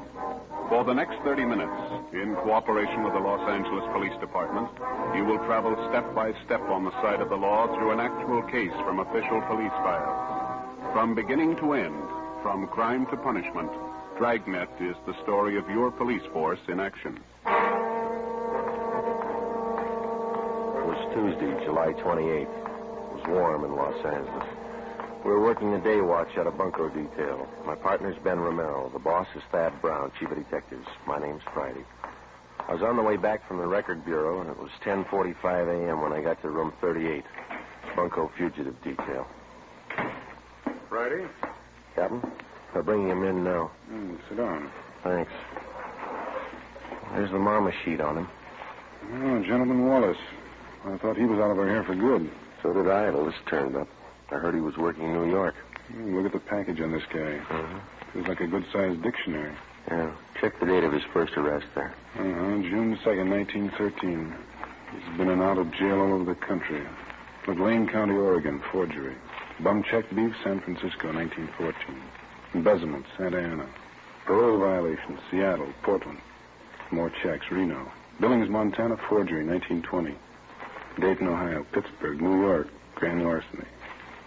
For the next 30 minutes, in cooperation with the Los Angeles Police Department, you will travel step by step on the side of the law through an actual case from official police files. From beginning to end, from crime to punishment, Dragnet is the story of your police force in action. It was Tuesday, July 28th. It was warm in Los Angeles. We were working a day watch at a bunco detail. My partner's Ben Ramel. The boss is Thad Brown, chief of detectives. My name's Friday. I was on the way back from the record bureau, and it was 10:45 a.m. when I got to room 38, bunco fugitive detail. Friday? Captain, they're bringing him in now. Sit down. Thanks. There's the mama sheet on him. Oh, Gentleman Wallace. I thought he was out of our hair for good. So did I till this turned up. I heard he was working in New York. Look at the package on this guy. Feels like a good-sized dictionary. Yeah. Check the date of his first arrest there. June 2nd, 1913. He's been in and out of jail all over the country. McLean County, Oregon, forgery. Bum check beef, San Francisco, 1914. Embezzlement, Santa Ana. Parole violation, Seattle, Portland. More checks, Reno. Billings, Montana, forgery, 1920. Dayton, Ohio, Pittsburgh, New York, grand larceny.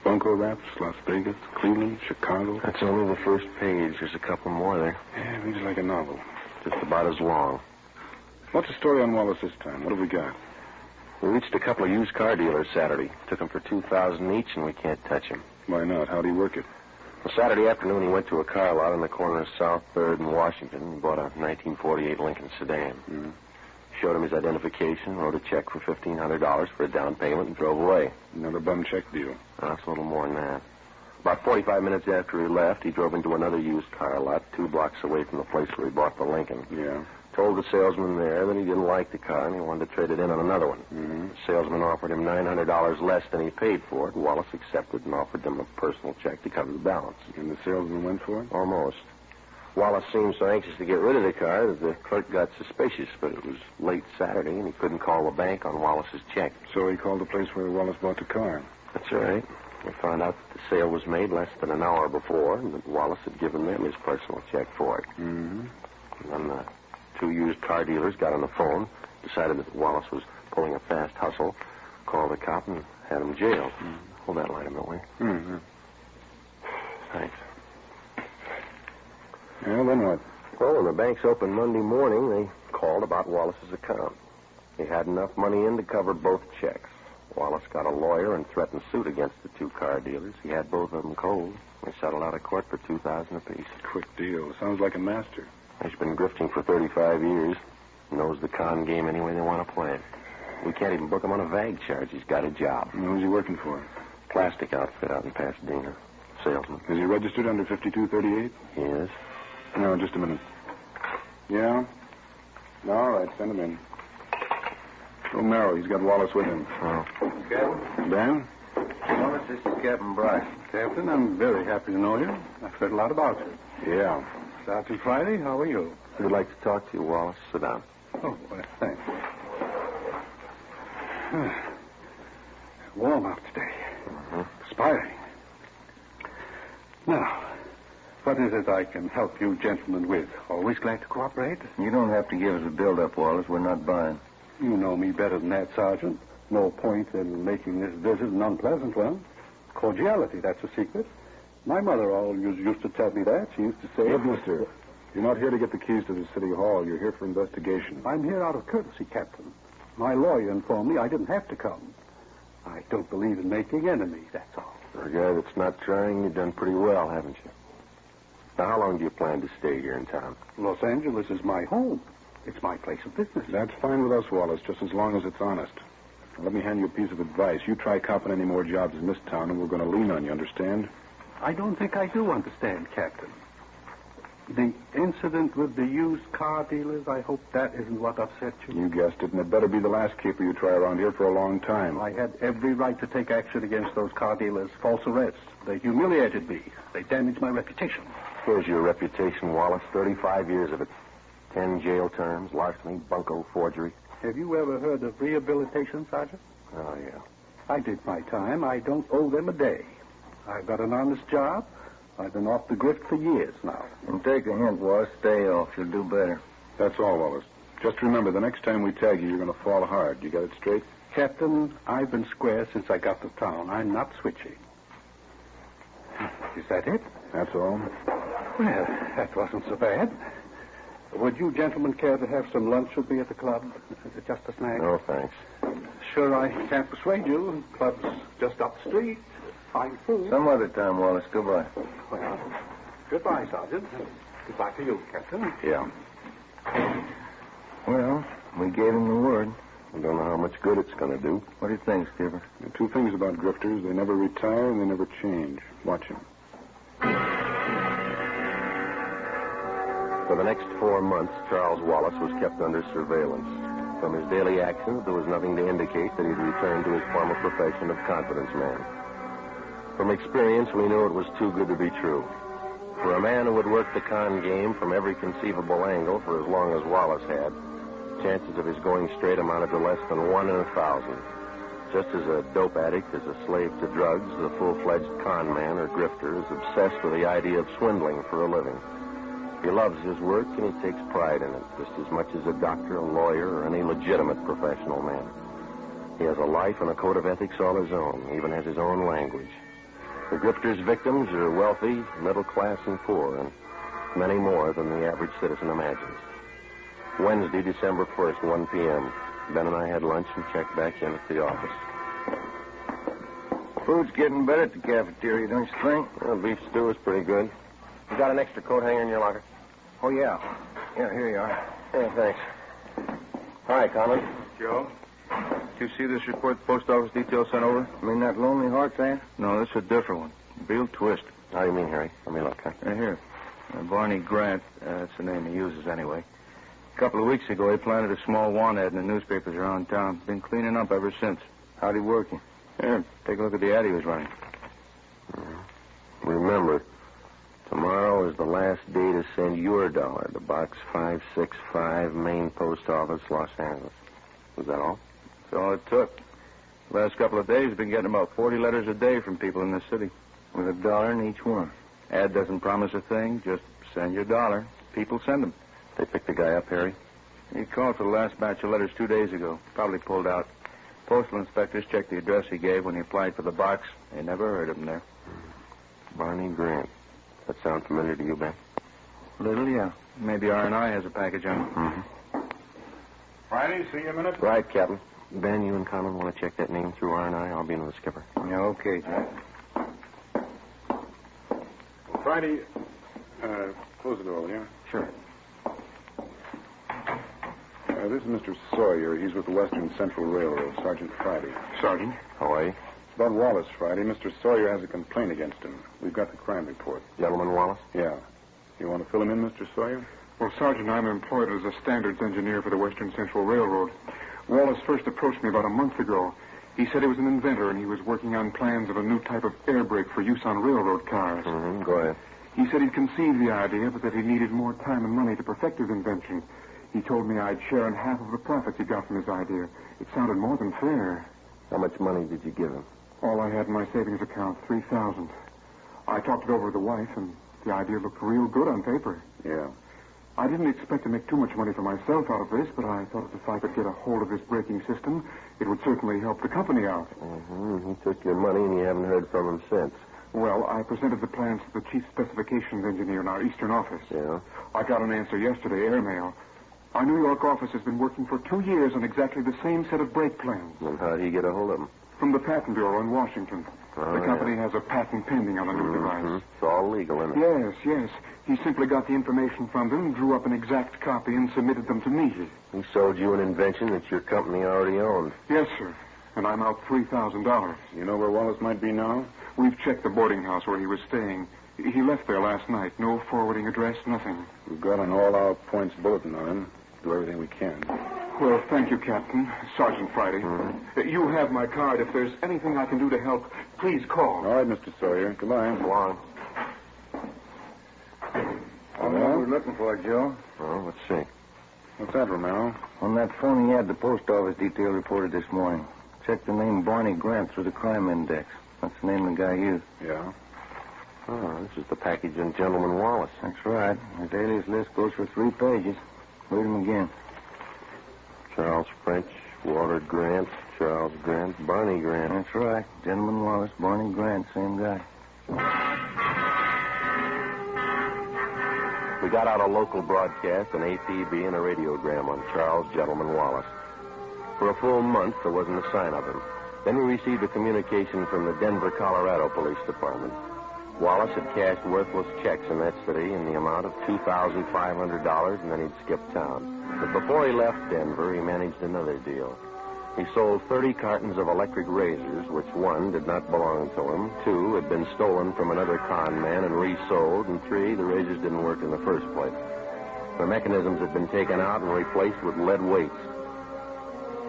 Bunco Raps, Las Vegas, Cleveland, Chicago. That's only the first page. There's a couple more there. Yeah, reads like a novel. Just about as long. What's the story on Wallace this time? What have we got? We reached a couple of used car dealers Saturday. Took them for $2,000 each, and we can't touch him. Why not? How'd he work it? Well, Saturday afternoon, he went to a car lot on the corner of South 3rd and Washington and bought a 1948 Lincoln sedan. Showed him his identification, wrote a check for $1,500 for a down payment, and drove away. Another bum check deal. That's a little more than that. About 45 minutes after he left, he drove into another used car lot 2 blocks away from the place where he bought the Lincoln. Yeah. Told the salesman there that he didn't like the car and he wanted to trade it in on another one. The salesman offered him $900 less than he paid for it. Wallace accepted and offered them a personal check to cover the balance. And the salesman went for it? Almost. Wallace seemed so anxious to get rid of the car that the clerk got suspicious, but it was late Saturday and he couldn't call the bank on Wallace's check. So he called the place where Wallace bought the car. That's right. We found out that the sale was made less than an hour before and that Wallace had given them his personal check for it. And then the 2 used car dealers got on the phone, decided that Wallace was pulling a fast hustle, called the cop and had him jailed. Hold that line a minute, will you? Thanks. Well, then what? Well, when the banks opened Monday morning, they called about Wallace's account. He had enough money in to cover both checks. Wallace Wallace got a lawyer and threatened suit against the two car dealers. He had both of them cold. They settled out of court for $2,000 apiece. Quick deal. Sounds like a master. He's been grifting for 35 years. Knows the con game any way they want to play it. We can't even book him on a vag charge. He's got a job. Who's he working for? Plastic outfit out in Pasadena. Salesman. Is he registered under 5238? He is. No, just a minute. Yeah? All right, send him in. Oh, Merrill, he's got Wallace with him. Oh. Captain? Dan? Wallace, this is Captain Bryce. Captain, I'm very happy to know you. I've heard a lot about you. Yeah. Sergeant Friday, how are you? We'd like to talk to you, Wallace. Sit down. Oh, well, thanks. Warm out today. Inspiring. Now, what is it I can help you gentlemen with? Always glad to cooperate? You don't have to give us a build-up, Wallace. We're not buying. You know me better than that, Sergeant. No point in making this visit an unpleasant one. Cordiality, that's a secret. My mother always used to tell me that. She used to say... Look, mister, you're not here to get the keys to the city hall. You're here for investigation. I'm here out of courtesy, Captain. My lawyer informed me I didn't have to come. I don't believe in making enemies, that's all. For a guy that's not trying, you've done pretty well, haven't you? Now, how long do you plan to stay here in town? Los Angeles is my home. It's my place of business. That's fine with us, Wallace, just as long as it's honest. Now, let me hand you a piece of advice. You try copping any more jobs in this town, and we're going to lean on you, understand? I don't think I do understand, Captain. The incident with the used car dealers, I hope that isn't what upset you. You guessed it, and it better be the last caper you try around here for a long time. I had every right to take action against those car dealers. False arrests. They humiliated me. They damaged my reputation. Here's your reputation, Wallace. 35 years of it. 10 jail terms, larceny, bunco, forgery. Have you ever heard of rehabilitation, Sergeant? Oh, yeah. I did my time. I don't owe them a day. I've got an honest job. I've been off the grift for years now. And take a hint, Wallace. Stay off. You'll do better. That's all, Wallace. Just remember, the next time we tag you, you're going to fall hard. You got it straight? Captain, I've been square since I got to town. I'm not switching. Is that it? That's all. Well, that wasn't so bad. Would you gentlemen care to have some lunch with me at the club? Just a snack? No, thanks. Sure, I can't persuade you. Club's just up the street. Fine food. Some other time, Wallace. Goodbye. Well, goodbye, Sergeant. Goodbye to you, Captain. Yeah. Well, we gave him the word. I don't know how much good it's going to do. What do you think, Skipper? There are two things about grifters. They never retire and they never change. Watch them. For the next 4 months, Charles Wallace was kept under surveillance. From his daily actions, there was nothing to indicate that he'd returned to his former profession of confidence man. From experience, we knew it was too good to be true. For a man who had worked the con game from every conceivable angle for as long as Wallace had, chances of his going straight amounted to less than 1 in 1,000. Just as a dope addict is a slave to drugs, the full-fledged con man or grifter is obsessed with the idea of swindling for a living. He loves his work and he takes pride in it, just as much as a doctor, a lawyer, or any legitimate professional man. He has a life and a code of ethics all his own, even has his own language. The grifter's victims are wealthy, middle class, and poor, and many more than the average citizen imagines. Wednesday, December 1st, 1 p.m. Ben and I had lunch and checked back in at the office. Food's getting better at the cafeteria, don't you think? Well, beef stew is pretty good. You got an extra coat hanger in your locker? Oh, yeah. Yeah, here you are. Yeah, thanks. Hi, Conlon. Joe? Did you see this report the post office detail sent over? I mean that Lonely Hearts ad? No, this is a different one. Beale Twist. How do you mean, Harry? Let me look, huh? Here. Barney Grant. That's the name he uses anyway. A couple of weeks ago, he planted a small want ad in the newspapers around town. Been cleaning up ever since. How'd he working? Here, take a look at the ad he was running. Remember, tomorrow is the last day to send your dollar to Box 565, Main Post Office, Los Angeles. Was that all? That's all it took. The last couple of days, been getting about 40 letters a day from people in the city, with $1 in each one. Ad doesn't promise a thing. Just send your dollar. People send them. They picked the guy up, Harry? He called for the last batch of letters 2 days ago. Probably pulled out. Postal inspectors checked the address he gave when he applied for the box. They never heard of him there. Barney Grant. That sound familiar to you, Ben? Little, yeah. Maybe R&I has a package on it. Friday, see you a minute? Right, Captain. Ben, you and Conlon want to check that name through R&I? I'll be in with the skipper. Yeah, okay, Jack. Friday, close the door, will you? Sure. This is Mr. Sawyer. He's with the Western Central Railroad, Sergeant Friday. Sergeant? How are you? About Wallace, Friday. Mr. Sawyer has a complaint against him. We've got the crime report. Gentleman Wallace? Yeah. You want to fill him in, Mr. Sawyer? Well, Sergeant, I'm employed as a standards engineer for the Western Central Railroad. Wallace first approached me about a month ago. He said he was an inventor, and he was working on plans of a new type of air brake for use on railroad cars. Mm-hmm. Go ahead. He said he'd conceived the idea, but that he needed more time and money to perfect his invention. He told me I'd share in half of the profits he got from his idea. It sounded more than fair. How much money did you give him? All I had in my savings account, $3,000. I talked it over with the wife, and the idea looked real good on paper. Yeah. I didn't expect to make too much money for myself out of this, but I thought if I could get a hold of this braking system, it would certainly help the company out. Mm-hmm. He took your money, and you haven't heard from him since. Well, I presented the plans to the chief specifications engineer in our eastern office. Yeah? I got an answer yesterday, airmail. Our New York office has been working for 2 years on exactly the same set of brake plans. And how'd he get a hold of them? From the Patent Bureau in Washington. The company has a patent pending on the new device. It's all legal, isn't it? Yes. He simply got the information from them, drew up an exact copy, and submitted them to me. He sold you an invention that your company already owned. Yes, sir. And I'm out $3,000. You know where Wallace might be now? We've checked the boarding house where he was staying. He left there last night. No forwarding address, nothing. We've got an all-out-points bulletin on him. Do everything we can. Well, thank you, Captain. Sergeant Friday. You have my card. If there's anything I can do to help, please call. All right, Mr. Sawyer. Goodbye. Go on. I know what we're looking for, Joe. Well, let's see. What's that, Romero? On that phony ad the post office detail reported this morning. Check the name Barney Grant through the crime index. That's the name the guy used. Yeah. Oh, this is the package in Gentleman Wallace. That's right. His alias list goes for 3 pages. Read him again. Charles French, Walter Grant, Charles Grant, Barney Grant. That's right. Gentleman Wallace, Barney Grant, same guy. We got out a local broadcast, an APB, and a radiogram on Charles Gentleman Wallace. For a full month, there wasn't a sign of him. Then we received a communication from the Denver, Colorado Police Department. Wallace had cashed worthless checks in that city in the amount of $2,500, and then he'd skipped town. But before he left Denver, he managed another deal. He sold 30 cartons of electric razors, which 1 did not belong to him, 2 had been stolen from another con man and resold, and 3, the razors didn't work in the first place. The mechanisms had been taken out and replaced with lead weights.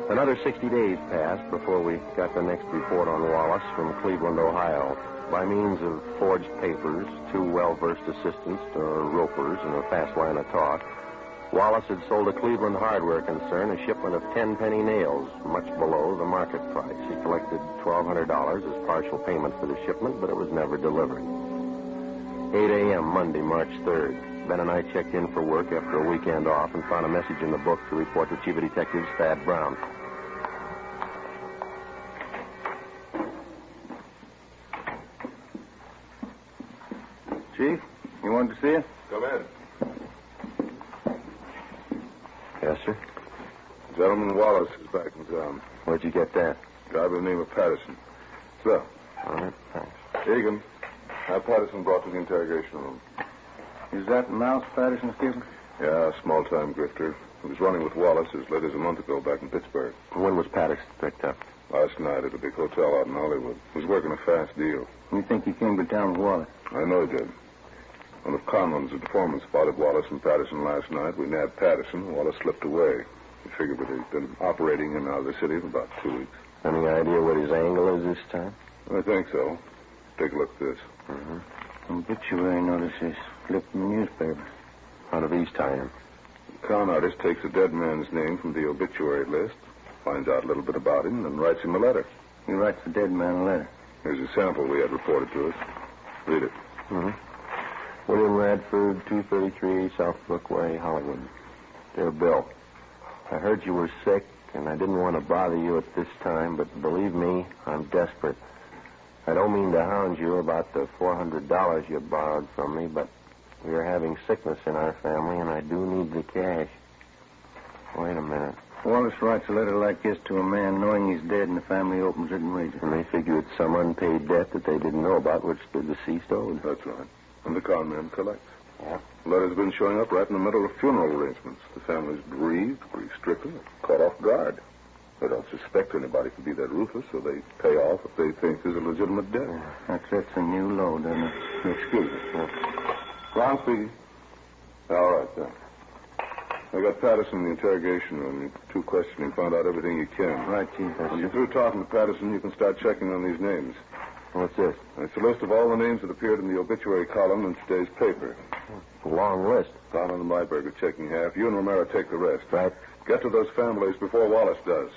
Another 60 days passed before we got the next report on Wallace from Cleveland, Ohio. By means of forged papers, 2 well-versed assistants, or ropers, and a fast line of talk, Wallace had sold a Cleveland hardware concern a shipment of 10-penny nails, much below the market price. He collected $1,200 as partial payment for the shipment, but it was never delivered. 8 a.m., Monday, March 3rd. Ben and I checked in for work after a weekend off and found a message in the book to report to Chief of Detectives Thad Brown. Chief, you wanted to see us? Come in. Yes, sir? Gentleman Wallace is back in town. Where'd you get that? Guy by the name of Patterson. So. All right, thanks. Egan, have Patterson brought to the interrogation room. Is that Mouse Patterson, Stephen? Yeah, small-time grifter. He was running with Wallace as late as a month ago back in Pittsburgh. When was Patterson picked up? Last night at a big hotel out in Hollywood. He was working a fast deal. You think he came to town with Wallace? I know he did. One of Conlon's informant spotted Wallace and Patterson last night. We nabbed Patterson. Wallace slipped away. We figured that he'd been operating in and out of the city for about 2 weeks. Any idea what his angle is this time? I think so. Take a look at this. Obituary notices slipped from the newspaper. How do these tie in? The con artist takes a dead man's name from the obituary list, finds out a little bit about him, and writes him a letter. He writes the dead man a letter. Here's a sample we had reported to us. Read it. William Radford, 233 South Brookway, Hollywood. Dear Bill, I heard you were sick, and I didn't want to bother you at this time, but believe me, I'm desperate. I don't mean to hound you about the $400 you borrowed from me, but we are having sickness in our family, and I do need the cash. Wait a minute. Wallace writes a letter like this to a man knowing he's dead and the family opens it and reads it. And they figure it's some unpaid debt that they didn't know about, which the deceased owed. That's right. And the con man collects. Yeah. Letters been showing up right in the middle of funeral arrangements. The family's bereaved, grief-stricken, caught off guard. They don't suspect anybody could be that ruthless, so they pay off if they think there's a legitimate debt. That's a new load, isn't it? Excuse me. Ron speaking. All right, then. I got Patterson in the interrogation room. You two questioning, find out everything you can. Right, Chief. When you're through talking to Patterson, you can start checking on these names. What's this? It's a list of all the names that appeared in the obituary column in today's paper. A long list. Don and Myberg are checking half. You and Romero take the rest. Right. Get to those families before Wallace does.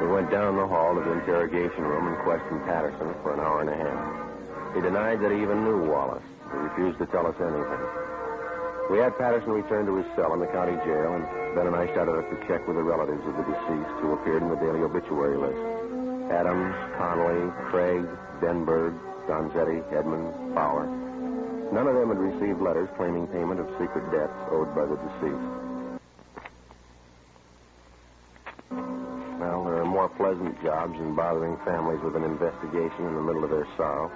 We went down the hall to the interrogation room and questioned Patterson for an hour and a half. He denied that he even knew Wallace. He refused to tell us anything. We had Patterson return to his cell in the county jail, and Ben and I started up to check with the relatives of the deceased who appeared in the daily obituary list. Adams, Connolly, Craig, Denberg, Donzetti, Edmonds, Bauer. None of them had received letters claiming payment of secret debts owed by the deceased. Well, there are more pleasant jobs than bothering families with an investigation in the middle of their sorrow.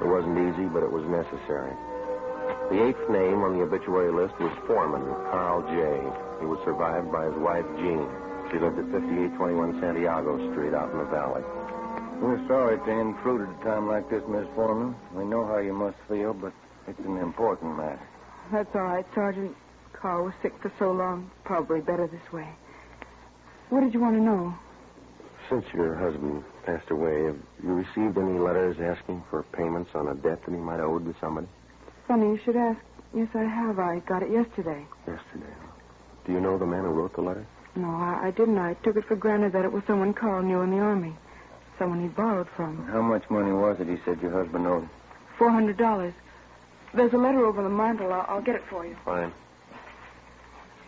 It wasn't easy, but it was necessary. The 8th name on the obituary list was Foreman, Carl J. He was survived by his wife, Jean. She lived at 5821 Santiago Street out in the valley. We're sorry to intrude at a time like this, Miss Foreman. We know how you must feel, but it's an important matter. That's all right, Sergeant. Carl was sick for so long. Probably better this way. What did you want to know? Since your husband passed away, have you received any letters asking for payments on a debt that he might have owed to somebody? Funny you should ask. Yes, I have. I got it yesterday. Yesterday. Do you know the man who wrote the letter? No, I didn't. I took it for granted that it was someone Carl knew in the Army. Someone he borrowed from. How much money was it he said your husband owed? $400. There's a letter over the mantel. I'll get it for you. Fine.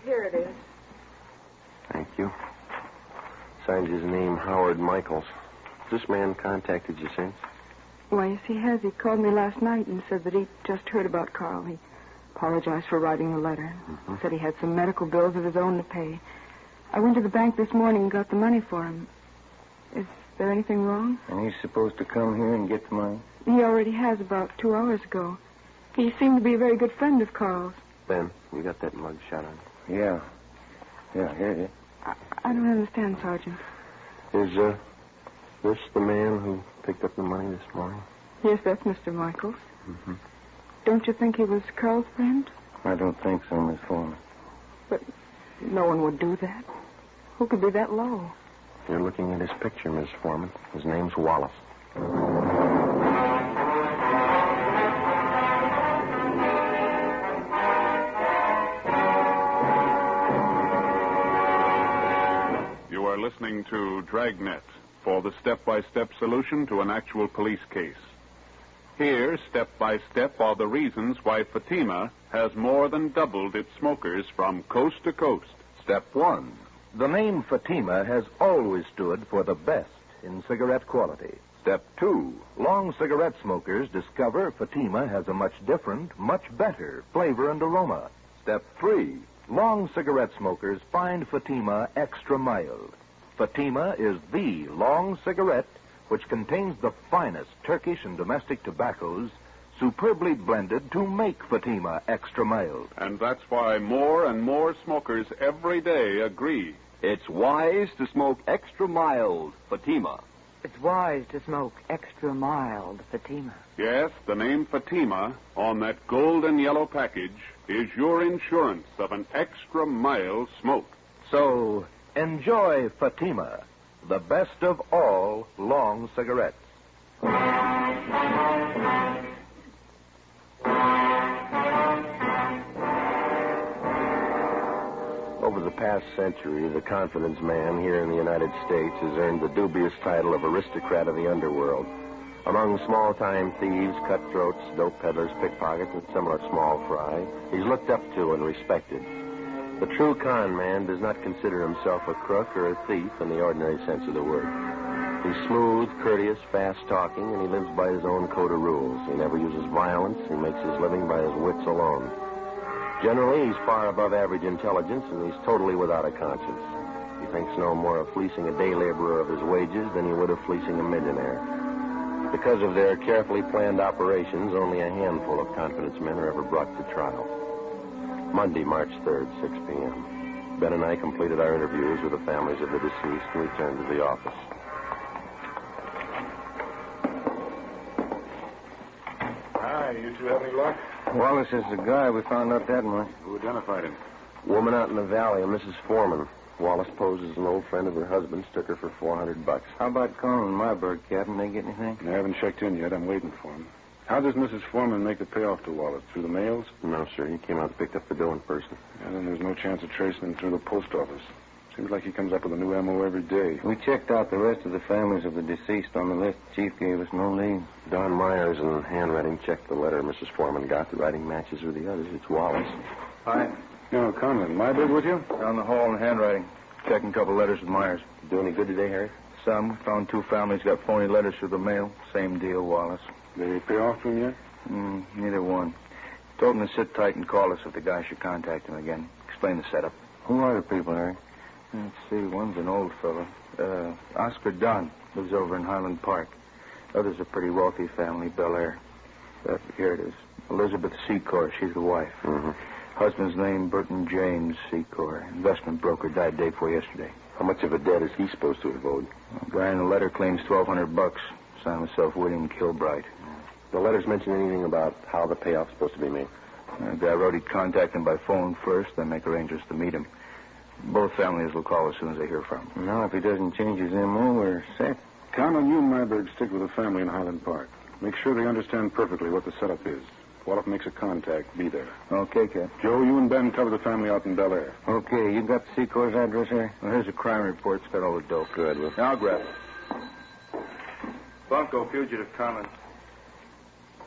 Here it is. Thank you. Signs his name Howard Michaels. Has this man contacted you since? Why, yes, he has. He called me last night and said that he just heard about Carl. He apologized for writing the letter. Said he had some medical bills of his own to pay. I went to the bank this morning and got the money for him. Is there anything wrong? And he's supposed to come here and get the money? He already has about 2 hours ago. He seemed to be a very good friend of Carl's. Ben, you got that mug shot on? Yeah. Yeah, here it is. I don't understand, Sergeant. Is this the man who picked up the money this morning? Yes, that's Mr. Michaels. Mm-hmm. Don't you think he was Carl's friend? I don't think so, Miss Foreman. But no one would do that. Who could be that low? You're looking at his picture, Miss Foreman. His name's Wallace. You are listening to Dragnet for the step-by-step solution to an actual police case. Here, step by step, are the reasons why Fatima has more than doubled its smokers from coast to coast. Step 1. The name Fatima has always stood for the best in cigarette quality. Step 2. Long cigarette smokers discover Fatima has a much different, much better flavor and aroma. Step 3. Long cigarette smokers find Fatima extra mild. Fatima is the long cigarette which contains the finest Turkish and domestic tobaccos superbly blended to make Fatima extra mild. And that's why more and more smokers every day agree. It's wise to smoke extra mild Fatima. It's wise to smoke extra mild Fatima. Yes, the name Fatima on that golden yellow package is your insurance of an extra mild smoke. So, enjoy Fatima, the best of all long cigarettes. Over the past century, the confidence man here in the United States has earned the dubious title of aristocrat of the underworld. Among small-time thieves, cutthroats, dope peddlers, pickpockets, and similar small fry, he's looked up to and respected. The true con man does not consider himself a crook or a thief in the ordinary sense of the word. He's smooth, courteous, fast-talking, and he lives by his own code of rules. He never uses violence. He makes his living by his wits alone. Generally, he's far above average intelligence, and he's totally without a conscience. He thinks no more of fleecing a day laborer of his wages than he would of fleecing a millionaire. Because of their carefully planned operations, only a handful of confidence men are ever brought to trial. Monday, March 3rd, 6 p.m. Ben and I completed our interviews with the families of the deceased and returned to the office. Hi, you two have any luck? Wallace is the guy. We found out that much. Who identified him? Woman out in the valley, a Mrs. Foreman. Wallace posed as an old friend of her husband's, took her for $400. How about calling Marburg, Captain? They get anything? I haven't checked in yet. I'm waiting for him. How does Mrs. Foreman make the payoff to Wallace? Through the mails? No, sir. He came out and picked up the dough in person. And then there's no chance of tracing him through the post office. Seems like he comes up with a new M.O. every day. We checked out the rest of the families of the deceased on the list. Chief gave us no lead. Don Myers and handwriting checked the letter Mrs. Foreman got. The writing matches with the others. It's Wallace. Hi. No, Conlon. Myburg with you? Down the hall in handwriting. Checking a couple letters with Myers. Do any good today, Harry? Some. Found 2 families got phony letters through the mail. Same deal, Wallace. They pay off to him yet? Neither one. Told him to sit tight and call us if the guy should contact him again. Explain the setup. Who are the people, Harry? Let's see. One's an old fellow. Oscar Dunn. Lives over in Highland Park. Other's a pretty wealthy family, Bel Air. Here it is. Elizabeth Secor. She's the wife. Mm-hmm. Husband's name, Burton James Secor. Investment broker. Died day before yesterday. How much of a debt is he supposed to have owed? The guy in the letter claims $1,200. Signed himself William Kilbright. The letters mention anything about how the payoff's supposed to be made? The guy wrote he'd contact him by phone first, then make arrangements to meet him. Both families will call as soon as they hear from him. Now, if he doesn't change his M.O., we're set. Count on you and Myburg stick with the family in Highland Park. Make sure they understand perfectly what the setup is. If Wallach makes a contact, be there. Okay, Cap. Joe, you and Ben cover the family out in Bel Air. Okay, you got Secor's address here? Well, here's a crime report. It's got all the dope. Good. Now I'll grab it. Bunko, fugitive Conlon.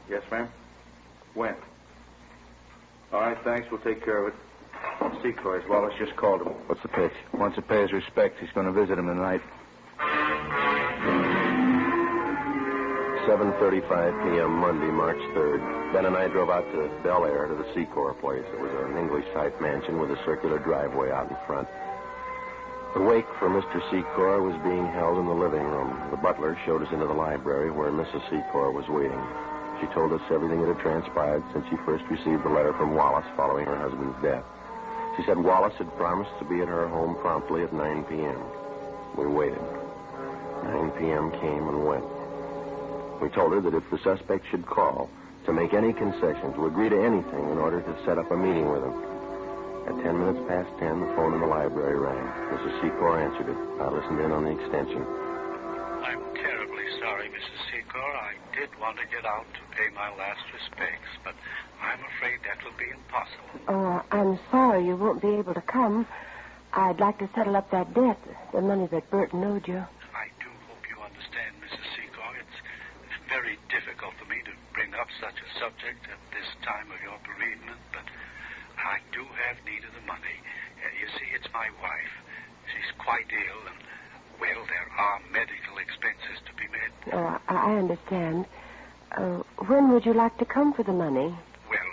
Yes, ma'am? When? All right, thanks. We'll take care of it. Secor's. Wallace just called him. What's the pitch? Wants to pay his respects. He's going to visit him tonight. 7:35 p.m. Monday, March 3rd. Ben and I drove out to Bel Air to the Secor place. It was an English-type mansion with a circular driveway out in front. The wake for Mr. Secor was being held in the living room. The butler showed us into the library where Mrs. Secor was waiting. She told us everything that had transpired since she first received the letter from Wallace following her husband's death. She said Wallace had promised to be at her home promptly at 9 p.m. We waited. 9 p.m. came and went. We told her that if the suspect should call, to make any concession, to agree to anything in order to set up a meeting with him. At 10 minutes past 10, the phone in the library rang. Mrs. Secor answered it. I listened in on the extension. I'm terribly sorry, Mrs. Secor. I did want to get out to pay my last respects, but I'm afraid that will be impossible. Oh, I'm sorry you won't be able to come. I'd like to settle up that debt, the money that Burton owed you. I do hope you understand, Mrs. Secor. It's very difficult for me to bring up such a subject at this time of your bereavement, but I do have need of the money. You see, it's my wife. She's quite ill, and, well, there are medical expenses to be met. Oh, I understand. When would you like to come for the money? Well,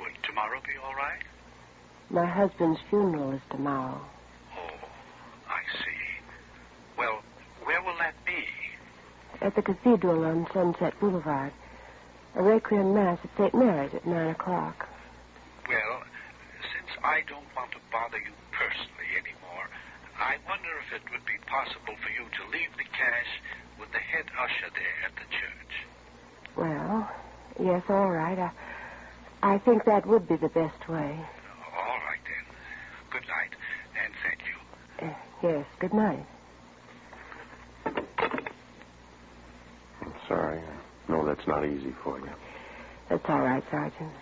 would tomorrow be all right? My husband's funeral is tomorrow. Oh, I see. Well, where will that be? At the cathedral on Sunset Boulevard. A requiem mass at St. Mary's at 9 o'clock. Well, since I don't want to bother you personally anymore, I wonder if it would be possible for you to leave the cash with the head usher there at the church. Well, yes, all right. I think that would be the best way. All right, then. Good night, and thank you. Yes, good night. I'm sorry. I know that's not easy for you. That's all right, Sergeant.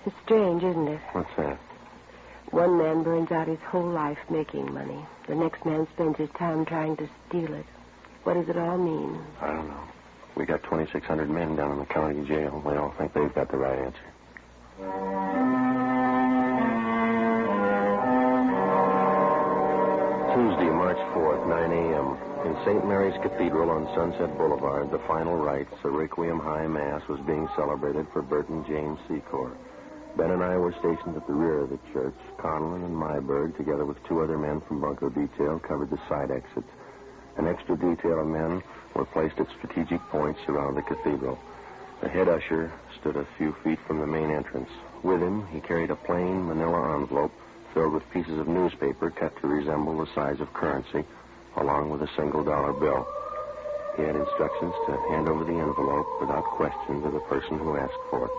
It's strange, isn't it? What's that? One man burns out his whole life making money. The next man spends his time trying to steal it. What does it all mean? I don't know. We got 2,600 men down in the county jail. They all think they've got the right answer. Tuesday, March 4th, 9 a.m. In St. Mary's Cathedral on Sunset Boulevard, the final rites, a Requiem High Mass, was being celebrated for Burton James Secor. Ben and I were stationed at the rear of the church. Conlon and Myberg, together with 2 other men from bunco detail, covered the side exits. An extra detail of men were placed at strategic points around the cathedral. The head usher stood a few feet from the main entrance. With him, he carried a plain manila envelope filled with pieces of newspaper cut to resemble the size of currency, along with a $1 bill. He had instructions to hand over the envelope without question to the person who asked for it.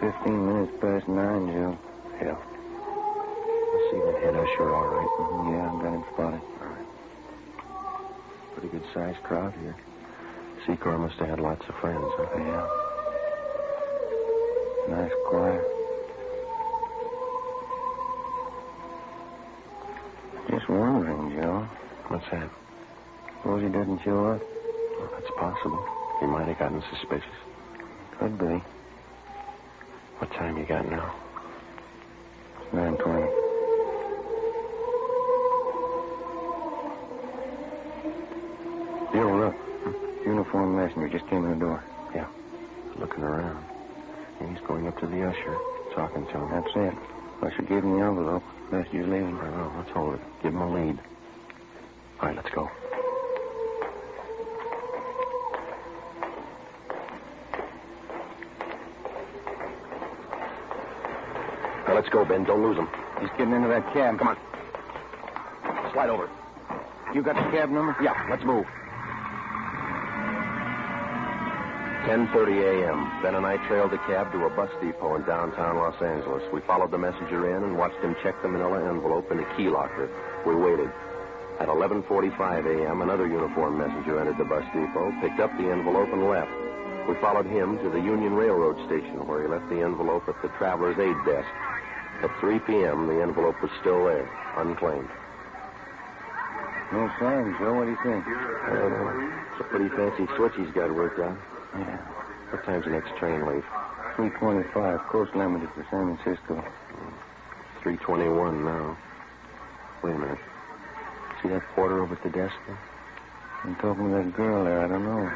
15 minutes past 9, Joe. Yeah. I see the head usher all right. Yeah, I've got him spotted. All right. Pretty good-sized crowd here. Secor must have had lots of friends, huh? Yeah. Nice choir. Just wondering, Joe. What's that? Suppose he doesn't show up? Well, that's possible. He might have gotten suspicious. Could be. What time you got now? 9:20. Joe, look. Uniformed messenger just came in the door. Yeah. Looking around. And he's going up to the usher, talking to him. That's it. Usher gave him the envelope. Messenger's leaving. I know. Let's hold it. Give him a lead. All right, let's go. Now, let's go, Ben. Don't lose him. He's getting into that cab. Come on. Slide over. You got the cab number? Yeah, let's move. 10:30 a.m. Ben and I trailed the cab to a bus depot in downtown Los Angeles. We followed the messenger in and watched him check the manila envelope in the key locker. We waited. At 11:45 a.m., another uniformed messenger entered the bus depot, picked up the envelope, and left. We followed him to the Union Railroad station, where he left the envelope at the traveler's aid desk. At 3 p.m., the envelope was still there, unclaimed. No sign, Joe. What do you think? It's a pretty fancy switch he's got worked out. Yeah. What time's the next train leave? 3:25. Coast Limited for San Francisco. 3:21 now. Wait a minute. See that porter over at the desk there? I'm talking to that girl there. I don't know.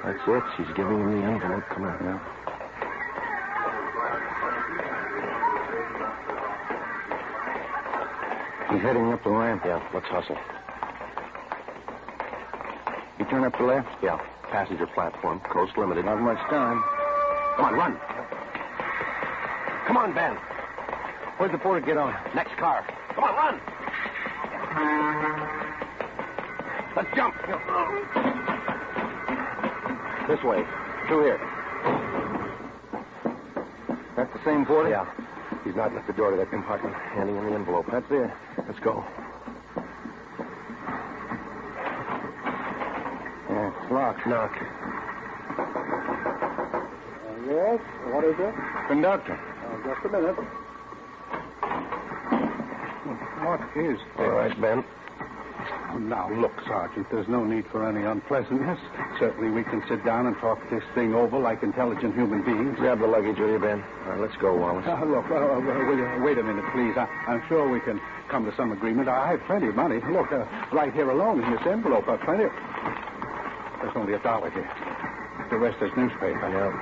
That's it. She's giving him the envelope. Come on. Yeah. He's heading up the ramp. Yeah, let's hustle. You turn up the left? Yeah. Passenger platform. Coast Limited. Not much time. Come on, run. Come on, Ben. Where'd the porter get on? Next car. Come on, run. Let's jump. This way. Through here. That's the same porter? Yeah. He's knocking at the door to that compartment, handing him the envelope. That's it. Let's go. Yeah, it's locked. Knock. Yes? What is it? Conductor. Just a minute. What is this? All right, Ben. Now, look, Sergeant, there's no need for any unpleasantness. Certainly we can sit down and talk this thing over like intelligent human beings. Grab the luggage, will you, Ben? All right, let's go, Wallace. Look, wait a minute, please. I'm sure we can come to some agreement. I have plenty of money. Look, right here alone in this envelope, I've plenty of... There's only $1 here. The rest is newspaper. Yeah.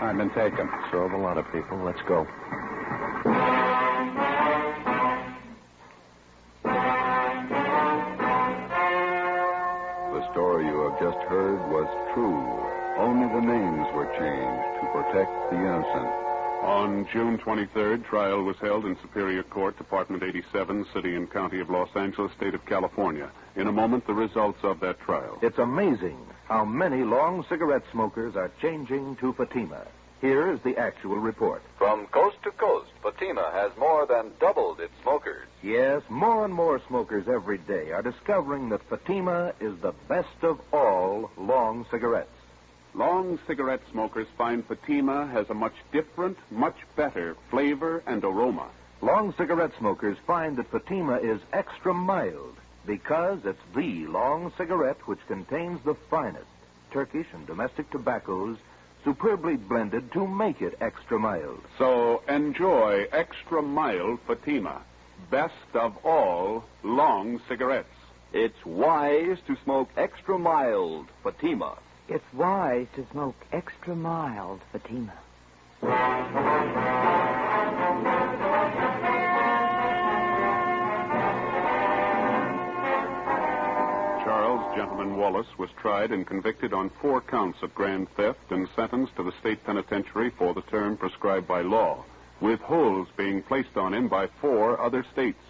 I've been taken. So have a lot of people. Let's go. The story you have just heard was true. Only the names were changed to protect the innocent. On June 23rd, trial was held in Superior Court, Department 87, City and County of Los Angeles, State of California. In a moment, the results of that trial. It's amazing how many long cigarette smokers are changing to Fatima. Here is the actual report. From coast to coast, Fatima has more than doubled its smokers. Yes, more and more smokers every day are discovering that Fatima is the best of all long cigarettes. Long cigarette smokers find Fatima has a much different, much better flavor and aroma. Long cigarette smokers find that Fatima is extra mild because it's the long cigarette which contains the finest Turkish and domestic tobaccos superbly blended to make it extra mild. So enjoy extra mild Fatima, best of all long cigarettes. It's wise to smoke extra mild Fatima. It's wise to smoke extra mild, Fatima. Charles Gentleman Wallace was tried and convicted on 4 counts of grand theft and sentenced to the state penitentiary for the term prescribed by law, with holds being placed on him by 4 other states.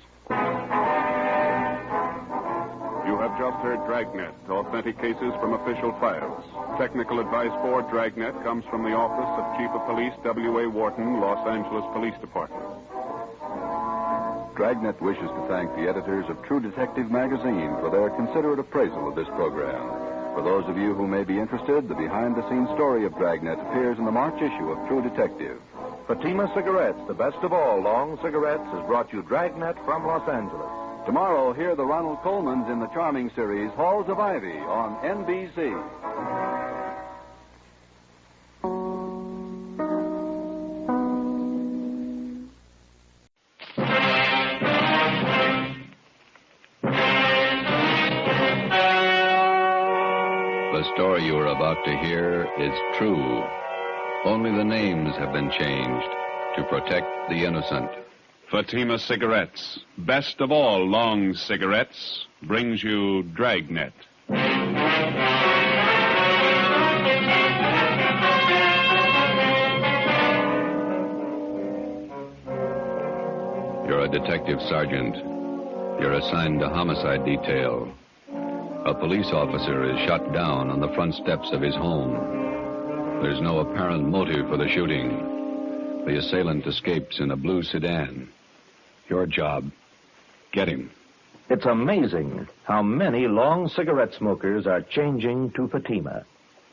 You have just heard Dragnet, authentic cases from official files. Technical advice for Dragnet comes from the Office of Chief of Police W.A. Wharton, Los Angeles Police Department. Dragnet wishes to thank the editors of True Detective magazine for their considerate appraisal of this program. For those of you who may be interested, the behind-the-scenes story of Dragnet appears in the March issue of True Detective. Fatima Cigarettes, the best of all long cigarettes, has brought you Dragnet from Los Angeles. Tomorrow, hear the Ronald Colmans in the charming series Halls of Ivy on NBC. The story you are about to hear is true. Only the names have been changed to protect the innocent. Fatima Cigarettes, best of all long cigarettes, brings you Dragnet. You're a detective sergeant. You're assigned to homicide detail. A police officer is shot down on the front steps of his home. There's no apparent motive for the shooting. The assailant escapes in a blue sedan. Your job, get him. It's amazing how many long cigarette smokers are changing to Fatima.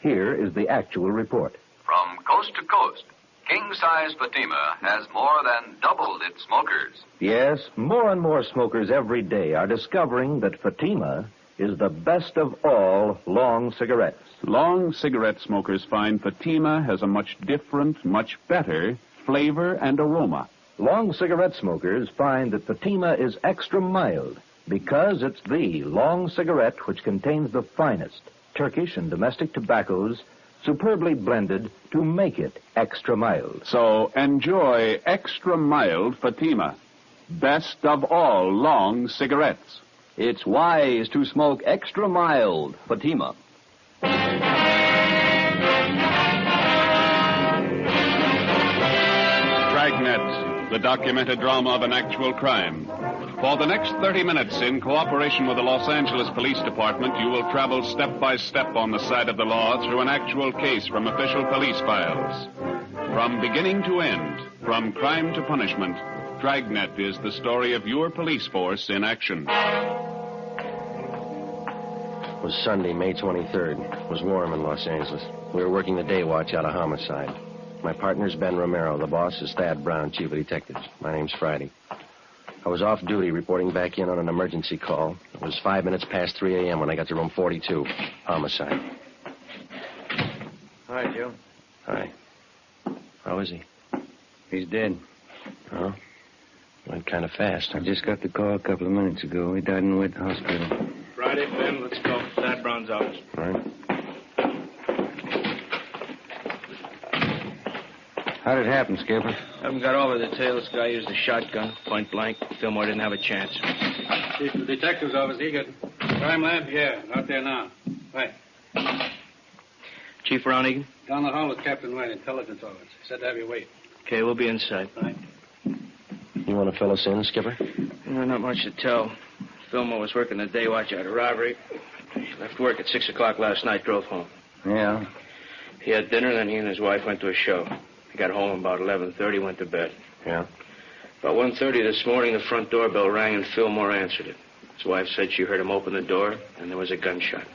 Here is the actual report. From coast to coast, king-size Fatima has more than doubled its smokers. Yes, more and more smokers every day are discovering that Fatima is the best of all long cigarettes. Long cigarette smokers find Fatima has a much different, much better flavor and aroma. Long cigarette smokers find that Fatima is extra mild because it's the long cigarette which contains the finest Turkish and domestic tobaccos superbly blended to make it extra mild. So enjoy extra mild Fatima, best of all long cigarettes. It's wise to smoke extra mild Fatima. Dragnet, the documented drama of an actual crime. For the next 30 minutes, in cooperation with the Los Angeles Police Department, you will travel step by step on the side of the law through an actual case from official police files. From beginning to end, from crime to punishment, Dragnet is the story of your police force in action. It was Sunday, May 23rd. It was warm in Los Angeles. We were working the day watch out of homicide. My partner's Ben Romero. The boss is Thad Brown, chief of detectives. My name's Friday. I was off duty reporting back in on an emergency call. It was 5 minutes past 3 a.m. when I got to room 42. Homicide. Hi, Joe. Hi. How is he? He's dead. Oh? Went kind of fast. I just got the call a couple of minutes ago. He died in the Wit Hospital. Friday, Ben, let's go. Thad Brown's office. All right. How did it happen, Skipper? Haven't got all the details. Guy used a shotgun, point blank. Fillmore didn't have a chance. Chief of the detective's office, he got crime lab? Yeah, out there now. Right. Chief around, Egan? Down the hall with Captain White, intelligence office. He said to have you wait. Okay, we'll be inside. Right. You want to fill us in, Skipper? No, not much to tell. Fillmore was working the day watch out of robbery. He left work at 6 o'clock last night, drove home. Yeah? He had dinner, then he and his wife went to a show. He got home about 11:30, went to bed. Yeah? About 1:30 this morning, the front doorbell rang and Fillmore answered it. His wife said she heard him open the door, and there was a gunshot.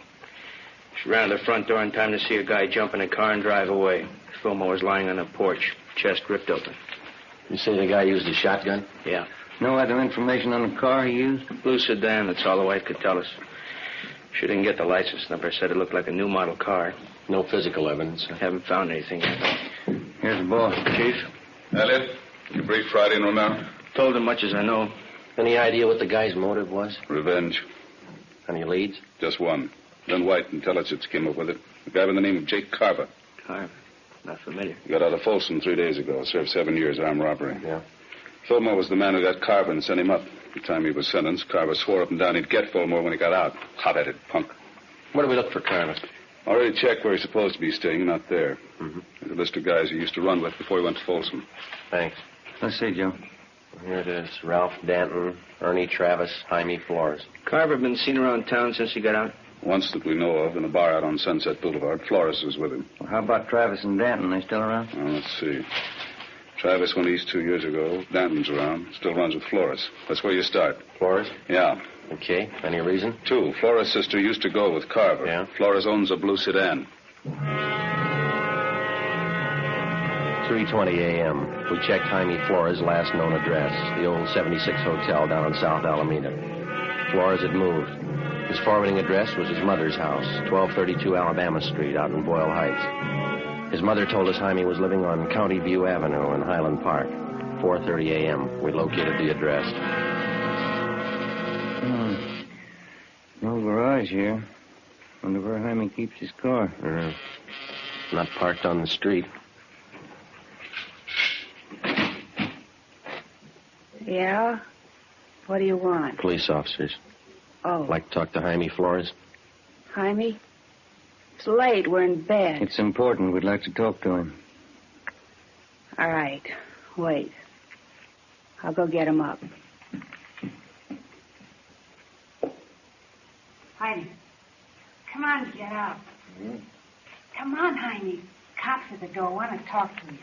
She ran to the front door in time to see a guy jump in a car and drive away. Fillmore was lying on the porch, chest ripped open. You say the guy used a shotgun? Yeah. No other information on the car he used? Blue sedan, that's all the wife could tell us. She didn't get the license number. Said it looked like a new model car. No physical evidence. Haven't found anything yet. Here's the boss. Chief? Elliot, you brief Friday and Romero? Told him much as I know. Any idea what the guy's motive was? Revenge. Any leads? Just one. Then White Intelligence came up with it. A guy by the name of Jake Carver. Carver? Not familiar. He got out of Folsom 3 days ago. Served 7 years armed robbery. Yeah. Fulmore was the man who got Carver and sent him up. The time he was sentenced, Carver swore up and down he'd get Fulmore when he got out. Hot-headed punk. Where do we look for Carver? Already checked where he's supposed to be staying. Not there. Mm-hmm. There's a list of guys he used to run with before he went to Folsom. Thanks. Let's see, Joe. Here it is. Ralph Danton, Ernie Travis, Jaime Flores. Carver been seen around town since he got out? Once that we know of, in a bar out on Sunset Boulevard. Flores was with him. Well, how about Travis and Danton? They still around? Well, let's see. Travis went east 2 years ago. Danton's around. Still runs with Flores. That's where you start. Flores? Yeah. Okay. Any reason? 2. Flores' sister used to go with Carver. Yeah. Flores owns a blue sedan. 3:20 a.m. We checked Jaime Flores' last known address, the old 76 Hotel down on South Alameda. Flores had moved. His forwarding address was his mother's house, 1232 Alabama Street out in Boyle Heights. His mother told us Jaime was living on County View Avenue in Highland Park. 4:30 a.m. We located the address. No garage here. Wonder where Jaime keeps his car. Not parked on the street. Yeah? What do you want? Police officers. Oh. Like to talk to Jaime Flores? Jaime? It's late. We're in bed. It's important. We'd like to talk to him. All right. Wait. I'll go get him up. Jaime. Come on, get up. Come on, Jaime. Cops at the door want to talk to you.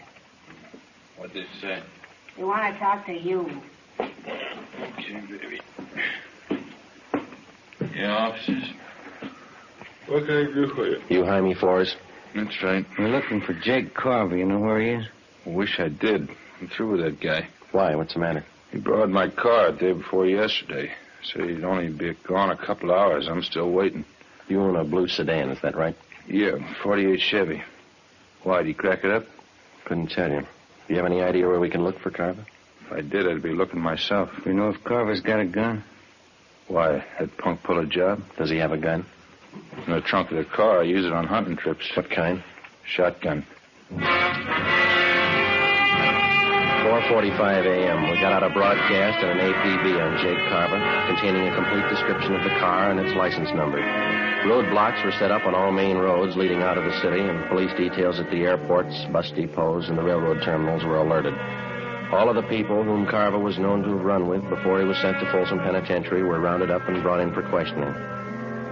What did it say? They want to talk to you. Okay, baby. Yeah, officers. What can I do for you? You Jaime Flores? That's right. We're looking for Jake Carver. You know where he is? I wish I did. I'm through with that guy. Why? What's the matter? He borrowed my car the day before yesterday. Said he'd only be gone a couple of hours. I'm still waiting. You own a blue sedan, is that right? Yeah, 48 Chevy. Why, did he crack it up? Couldn't tell you. Do you have any idea where we can look for Carver? If I did, I'd be looking myself. Do you know if Carver's got a gun? Why, that punk pull a job? Does he have a gun? In the trunk of the car. I use it on hunting trips. What kind? Shotgun. 4:45 a.m. We got out a broadcast and an APB on Jake Carver, containing a complete description of the car and its license number. Roadblocks were set up on all main roads leading out of the city, and police details at the airports, bus depots, and the railroad terminals were alerted. All of the people whom Carver was known to have run with before he was sent to Folsom Penitentiary were rounded up and brought in for questioning.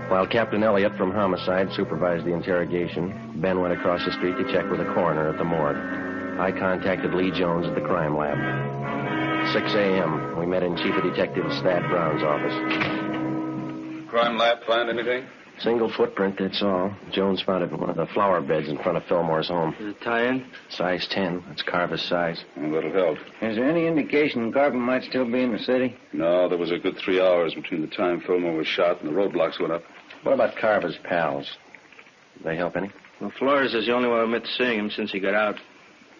While Captain Elliott from Homicide supervised the interrogation, Ben went across the street to check with the coroner at the morgue. I contacted Lee Jones at the crime lab. 6 a.m. We met in Chief of Detective Thad Brown's office. Crime lab find anything? Single footprint, that's all. Jones found it in one of the flower beds in front of Fillmore's home. Is it tie-in? Size 10. That's Carver's size. Well, that'll help. Is there any indication Carver might still be in the city? No, there was a good 3 hours between the time Fillmore was shot and the roadblocks went up. What about Carver's pals? Did they help any? Well, Flores is the only one who admits seeing him since he got out.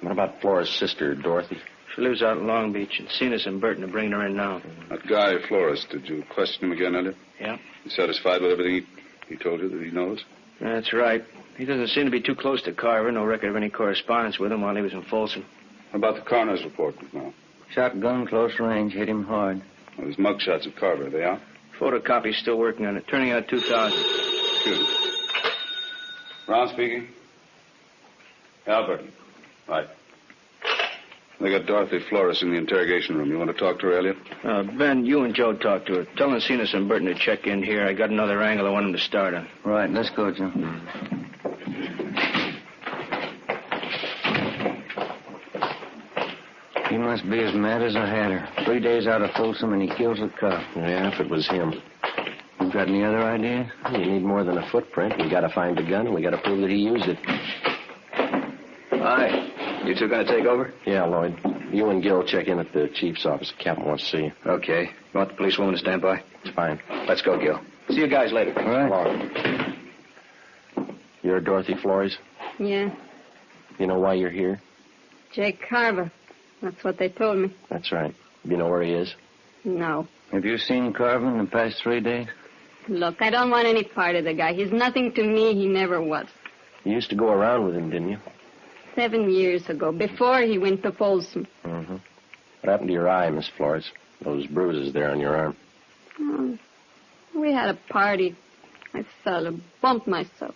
What about Flores' sister, Dorothy? She lives out in Long Beach, and Cenas and Burton are bringing her in now. That guy, Flores, did you question him again, Elliot? Yeah. You satisfied with everything he told you that he knows? That's right. He doesn't seem to be too close to Carver. No record of any correspondence with him while he was in Folsom. How about the coroner's report now? Shotgun, close range, hit him hard. Well, there's mugshots of Carver. Are they out? Photocopy's still working on it. Turning out 2,000. Excuse me. Brown speaking. Albert. Right. They got Dorothy Flores in the interrogation room. You want to talk to her, Elliot? Ben, you and Joe talk to her. Tell Cenas and Burton to check in here. I got another angle I want them to start on. Right, let's go, Joe. He must be as mad as a hatter. 3 days out of Folsom and he kills a cop. Yeah, if it was him. You got any other ideas? You need more than a footprint. We got to find the gun, and we got to prove that he used it. Hi. You two going to take over? Yeah, Lloyd. You and Gil check in at the chief's office. The captain wants to see you. Okay. You want the policewoman to stand by? It's fine. Let's go, Gil. See you guys later. All right. You're Dorothy Flores? Yeah. You know why you're here? Jake Carver. That's what they told me. That's right. You know where he is? No. Have you seen Carver in the past 3 days? Look, I don't want any part of the guy. He's nothing to me. He never was. You used to go around with him, didn't you? 7 years ago, before he went to Folsom. Mm-hmm. What happened to your eye, Miss Flores? Those bruises there on your arm. We had a party. I fell and bumped myself.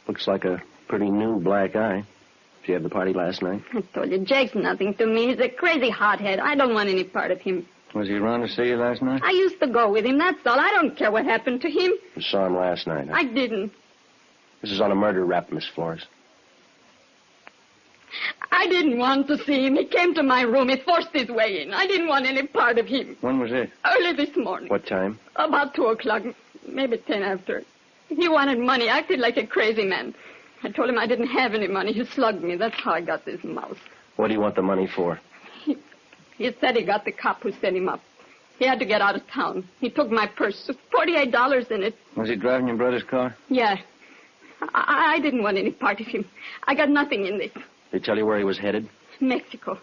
Looks like a pretty new black eye. Did you have the party last night? I told you, Jake's nothing to me. He's a crazy hothead. I don't want any part of him. Was he around to see you last night? I used to go with him, that's all. I don't care what happened to him. You saw him last night, huh? I didn't. This is on a murder rap, Miss Flores. I didn't want to see him. He came to my room. He forced his way in. I didn't want any part of him. When was it? Early this morning. What time? About 2 o'clock, maybe 10 after. He wanted money, acted like a crazy man. I told him I didn't have any money. He slugged me. That's how I got this mouse. What do you want the money for? He said he got the cop who set him up. He had to get out of town. He took my purse. $48 in it. Was he driving your brother's car? Yeah. I didn't want any part of him. I got nothing in this. Did he tell you where he was headed? Mexico.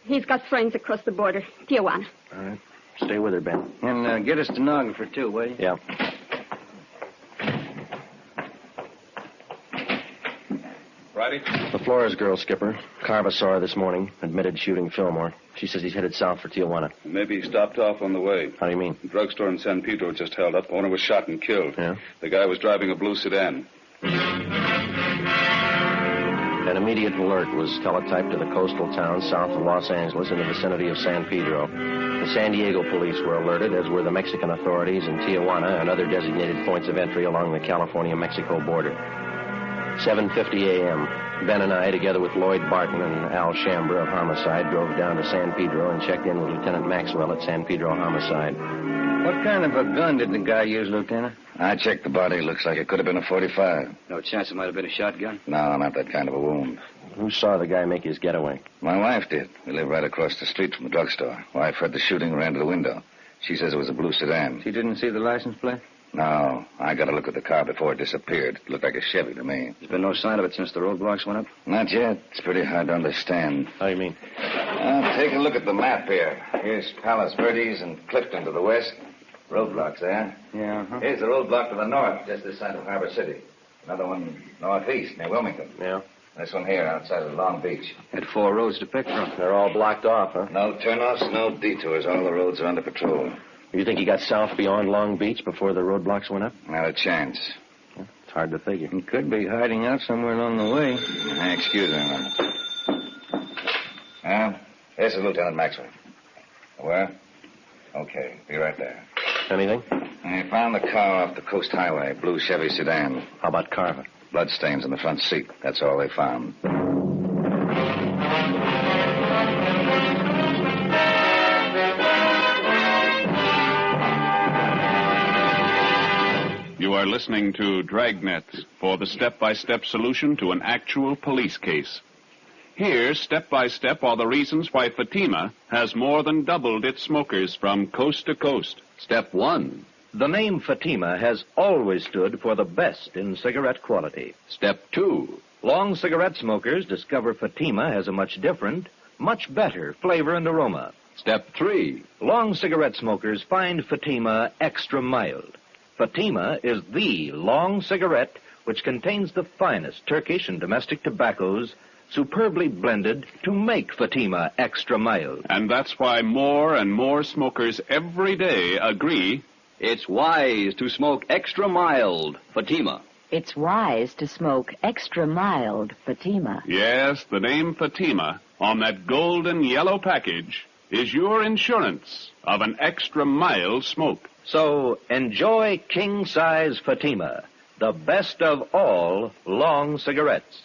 He's got friends across the border. Tijuana. All right. Stay with her, Ben. And get a stenographer, too, will you? Yeah. Righty. The Flores girl, Skipper. Carva saw her this morning. Admitted shooting Fillmore. She says he's headed south for Tijuana. Maybe he stopped off on the way. How do you mean? The drugstore in San Pedro just held up. Owner was shot and killed. Yeah? The guy was driving a blue sedan. An immediate alert was teletyped to the coastal town south of Los Angeles in the vicinity of San Pedro. The San Diego police were alerted, as were the Mexican authorities in Tijuana and other designated points of entry along the California-Mexico border. 7:50 a.m., Ben and I, together with Lloyd Barton and Al Shambra of Homicide, drove down to San Pedro and checked in with Lieutenant Maxwell at San Pedro Homicide. What kind of a gun did the guy use, Lieutenant? I checked the body. Looks like it could have been a .45. No chance it might have been a shotgun? No, not that kind of a wound. Who saw the guy make his getaway? My wife did. We live right across the street from the drugstore. Wife heard the shooting, ran to the window. She says it was a blue sedan. She didn't see the license plate? No. I got a look at the car before it disappeared. It looked like a Chevy to me. There's been no sign of it since the roadblocks went up? Not yet. It's pretty hard to understand. How do you mean? Take a look at the map here. Here's Palos Verdes and Clifton to the west. Roadblocks there. Yeah, Here's the roadblock to the north, just this side of Harbor City. Another one northeast, near Wilmington. Yeah? This one here, outside of Long Beach. Had 4 roads to pick from. They're all blocked off, huh? No turnoffs, no detours. All the roads are under patrol. You think he got south beyond Long Beach before the roadblocks went up? Not a chance. It's hard to figure. He could be hiding out somewhere along the way. Excuse me a minute. This is Lieutenant Maxwell. Where? Okay, be right there. Anything? I found the car off the Coast Highway, blue Chevy sedan. How about Carver? Bloodstains in the front seat. That's all they found. You are listening to Dragnet for the step-by-step solution to an actual police case. Here, step by step, are the reasons why Fatima has more than doubled its smokers from coast to coast. Step 1. The name Fatima has always stood for the best in cigarette quality. Step 2. Long cigarette smokers discover Fatima has a much different, much better flavor and aroma. Step 3. Long cigarette smokers find Fatima extra mild. Fatima is the long cigarette which contains the finest Turkish and domestic tobaccos superbly blended to make Fatima extra mild. And that's why more and more smokers every day agree it's wise to smoke extra mild Fatima. It's wise to smoke extra mild Fatima. Yes, the name Fatima on that golden yellow package is your insurance of an extra mild smoke. So enjoy king-size Fatima, the best of all long cigarettes.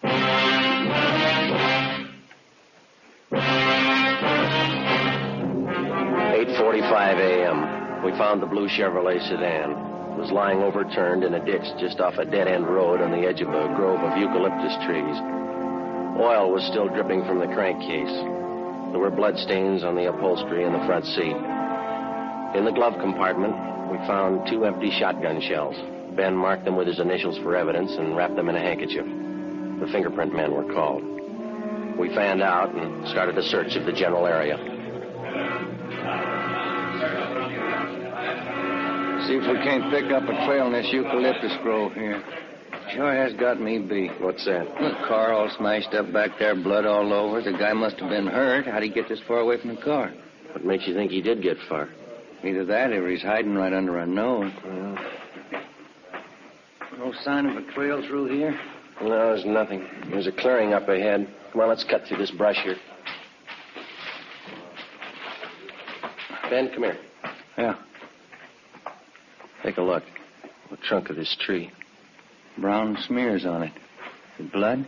8:45 a.m. We found the blue Chevrolet sedan. It was lying overturned in a ditch just off a dead-end road on the edge of a grove of eucalyptus trees. Oil was still dripping from the crankcase. There were bloodstains on the upholstery in the front seat. In the glove compartment, we found 2 empty shotgun shells. Ben marked them with his initials for evidence and wrapped them in a handkerchief. The fingerprint men were called. We fanned out and started a search of the general area. See if we can't pick up a trail in this eucalyptus grove here. Sure has got me beat. What's that? The car all smashed up back there, blood all over. The guy must have been hurt. How'd he get this far away from the car? What makes you think he did get far? Either that or he's hiding right under our nose. No sign of a trail through here? No, there's nothing. There's a clearing up ahead. Come on, let's cut through this brush here. Ben, come here. Yeah. Take a look. The trunk of this tree. Brown smears on it. The blood?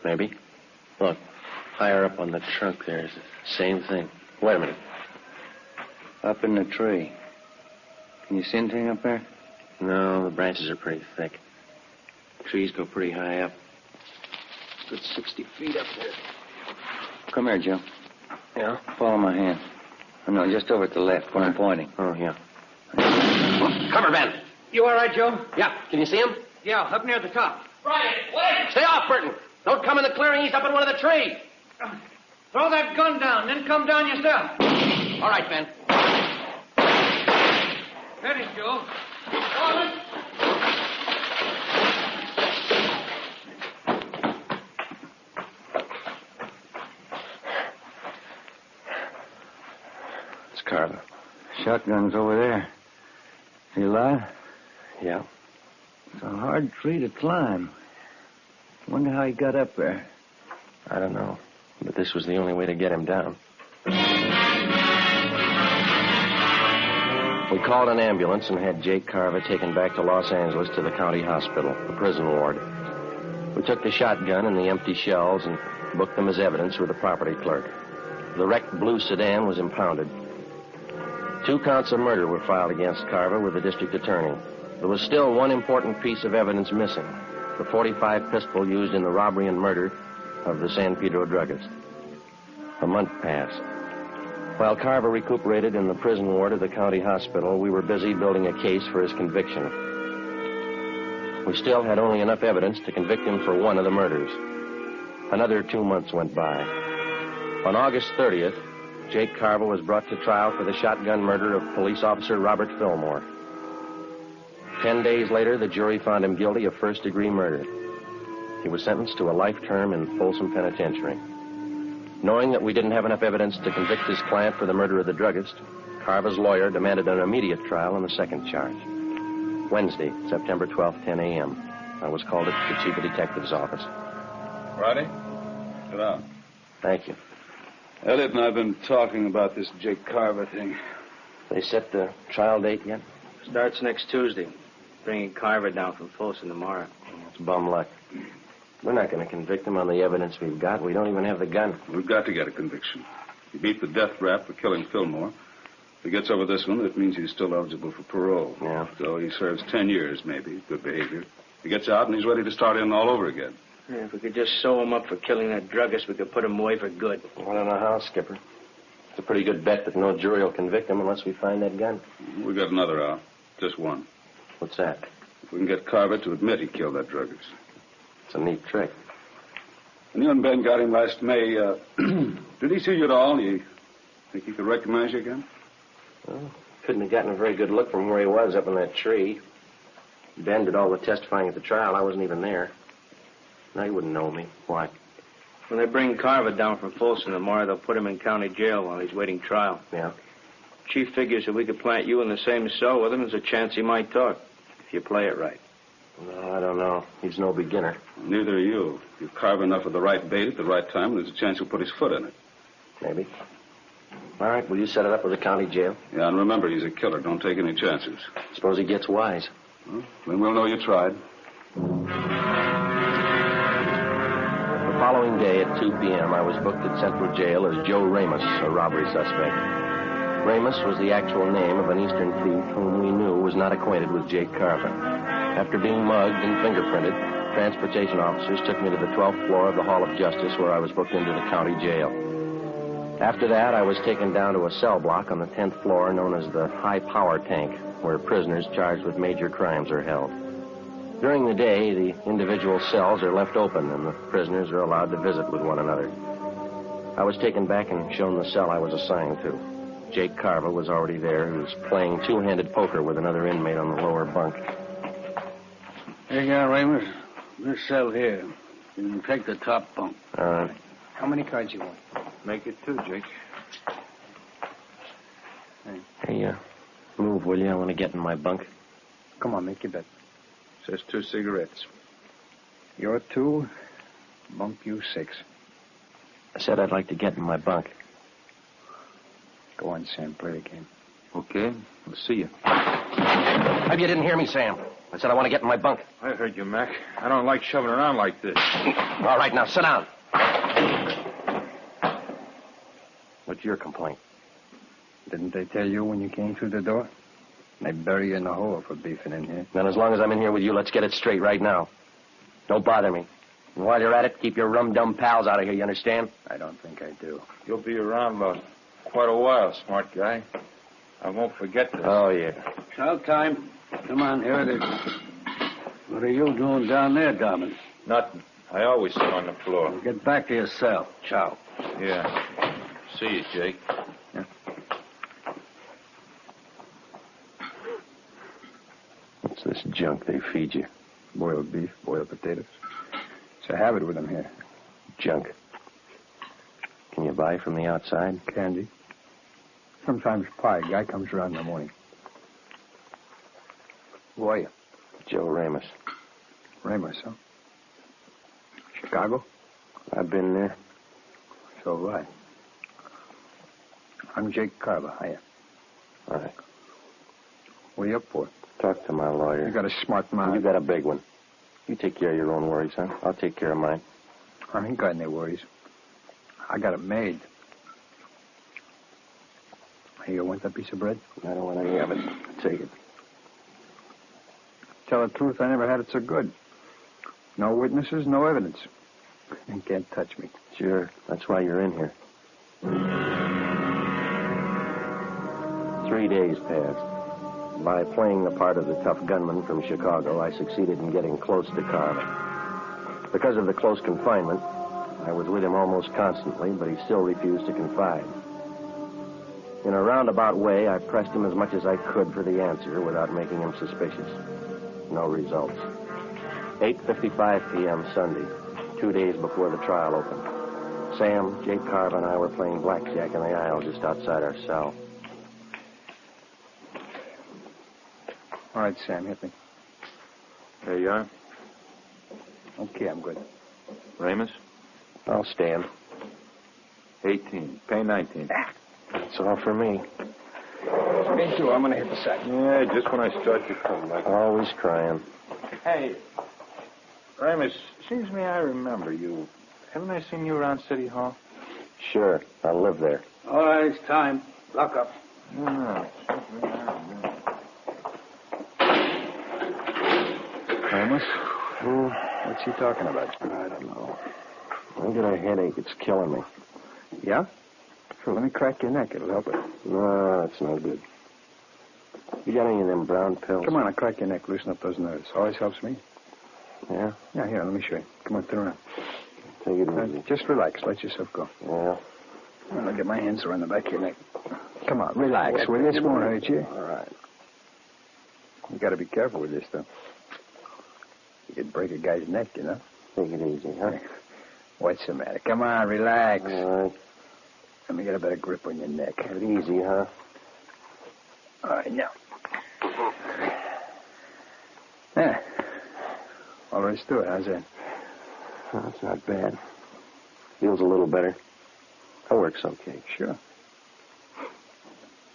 Maybe. Look, higher up on the trunk there is the same thing. Wait a minute. Up in the tree. Can you see anything up there? No, the branches are pretty thick. Trees go pretty high up. Good 60 feet up there. Come here, Joe. Yeah? Follow my hand. Oh, no, just over at the left where I'm pointing. Oh, yeah. Cover, Ben. You all right, Joe? Yeah. Can you see him? Yeah, up near the top. Right. Wait. Stay off, Burton. Don't come in the clearing. He's up in one of the trees. Throw that gun down, then come down yourself. All right, Ben. Steady, Joe. It's Carver. Shotgun's over there. Is he alive? Yeah. It's a hard tree to climb. Wonder how he got up there. I don't know. But this was the only way to get him down. We called an ambulance and had Jake Carver taken back to Los Angeles to the county hospital, the prison ward. We took the shotgun and the empty shells and booked them as evidence with the property clerk. The wrecked blue sedan was impounded. 2 counts of murder were filed against Carver with the district attorney. There was still one important piece of evidence missing, the .45 pistol used in the robbery and murder of the San Pedro druggist. A month passed. While Carver recuperated in the prison ward of the county hospital, we were busy building a case for his conviction. We still had only enough evidence to convict him for one of the murders. Another 2 months went by. On August 30th, Jake Carver was brought to trial for the shotgun murder of police officer Robert Fillmore. 10 days later, the jury found him guilty of first-degree murder. He was sentenced to a life term in Folsom Penitentiary. Knowing that we didn't have enough evidence to convict his client for the murder of the druggist, Carver's lawyer demanded an immediate trial on the second charge. Wednesday, September 12th, 10 a.m. I was called at the chief of detective's office. Friday? Sit down. Thank you. Elliot and I have been talking about this Jake Carver thing. They set the trial date yet? Starts next Tuesday. Bringing Carver down from Folsom tomorrow. It's bum luck. We're not going to convict him on the evidence we've got. We don't even have the gun. We've got to get a conviction. He beat the death rap for killing Fillmore. If he gets over this one, it means he's still eligible for parole. Yeah. So he serves 10 years, maybe. Good behavior. He gets out and he's ready to start in all over again. Yeah, if we could just sew him up for killing that druggist, we could put him away for good. I don't know how, Skipper. It's a pretty good bet that no jury will convict him unless we find that gun. We got another out. Just one. What's that? If we can get Carver to admit he killed that druggist. It's a neat trick. When you and Ben got him last May, did he see you at all? You think he could recognize you again? Well, couldn't have gotten a very good look from where he was up in that tree. Ben did all the testifying at the trial. I wasn't even there. Now he wouldn't know me. Why? When they bring Carver down from Folsom tomorrow, they'll put him in county jail while he's waiting trial. Yeah. Chief figures if we could plant you in the same cell with him, there's a chance he might talk, if you play it right. No, I don't know. He's no beginner. Neither are you. You carve enough of the right bait at the right time, and there's a chance he'll put his foot in it. Maybe. All right, will you set it up with the county jail? Yeah, and remember, he's a killer. Don't take any chances. Suppose he gets wise. Well, then we'll know you tried. The following day at 2 p.m., I was booked at Central Jail as Joe Ramos, a robbery suspect. Ramos was the actual name of an Eastern thief whom we knew was not acquainted with Jake Carver. After being mugged and fingerprinted, transportation officers took me to the 12th floor of the Hall of Justice, where I was booked into the county jail. After that, I was taken down to a cell block on the 10th floor known as the high power tank, where prisoners charged with major crimes are held. During the day, the individual cells are left open and the prisoners are allowed to visit with one another. I was taken back and shown the cell I was assigned to. Jake Carver was already there. He was playing two-handed poker with another inmate on the lower bunk. Here you go, Ramos. This cell here. You can take the top bunk. All right. How many cards you want? Make it 2, Jake. Hey, move, will you? I want to get in my bunk. Come on, make your bet. Says 2 cigarettes. You're 2, bunk you 6. I said I'd like to get in my bunk. Go on, Sam, play the game. Okay, we'll see you. Maybe you didn't hear me, Sam. I said I want to get in my bunk. I heard you, Mac. I don't like shoving around like this. All right, now sit down. What's your complaint? Didn't they tell you when you came through the door? They bury you in the hole for beefing in here. Then as long as I'm in here with you, let's get it straight right now. Don't bother me. And while you're at it, keep your rum-dum pals out of here, you understand? I don't think I do. You'll be around quite a while, smart guy. I won't forget this. Oh, yeah. Chow time. Come on, here it is. What are you doing down there, Dobbin? Nothing. I always sit on the floor. Well, get back to your cell. Chow. Yeah. See you, Jake. Yeah. What's this junk they feed you? Boiled beef, boiled potatoes. It's a habit with them here. Junk. Can you buy from the outside? Candy. Sometimes pie. Guy comes around in the morning. Who are you? Joe Ramos. Ramos, huh? Chicago? I've been there. So have I. I'm Jake Carver. Hiya. All right. What are you up for? Talk to my lawyer. You got a smart mouth. You got a big one. You take care of your own worries, huh? I'll take care of mine. I ain't got any worries. I got it made. Hey, you want that piece of bread? I don't want any of it. Take it. Tell the truth, I never had it so good. No witnesses, no evidence. You can't touch me. Sure. That's why you're in here. 3 days passed. By playing the part of the tough gunman from Chicago, I succeeded in getting close to Carver. Because of the close confinement, I was with him almost constantly, but he still refused to confide. In a roundabout way, I pressed him as much as I could for the answer without making him suspicious. No results. 8:55 p.m. Sunday, 2 days before the trial opened. Sam, Jake Carver, and I were playing blackjack in the aisle just outside our cell. All right, Sam, hit me. There you are. Okay, I'm good. Ramos? I'll stand. 18. Pay 19. That's all for me. Me too. I'm going to hit the sack. Yeah, just when I start to come back. Always crying. Hey, Ramos, seems to me I remember you. Haven't I seen you around City Hall? Sure. I live there. All right, it's time. Lock up. No. Ramos? What's he talking about? I don't know. I get a headache. It's killing me. Yeah? Sure, let me crack your neck. It'll help it. No, that's no good. You got any of them brown pills? Come on, I'll crack your neck. Loosen up those nerves. Always helps me. Yeah? Yeah, here, let me show you. Come on, turn around. Take it easy. Just relax. Let yourself go. Yeah. I'll get my hands around the back of your neck. Come on, relax. Will you? This won't hurt you. All right. You got to be careful with this, though. You could break a guy's neck, you know. Take it easy, huh? What's the matter? Come on, relax. All right. Let me get a better grip on your neck. Take it easy, huh? All right, now. Yeah. All there is to it. How's that? Oh, that's not bad. Feels a little better. That works okay. Sure.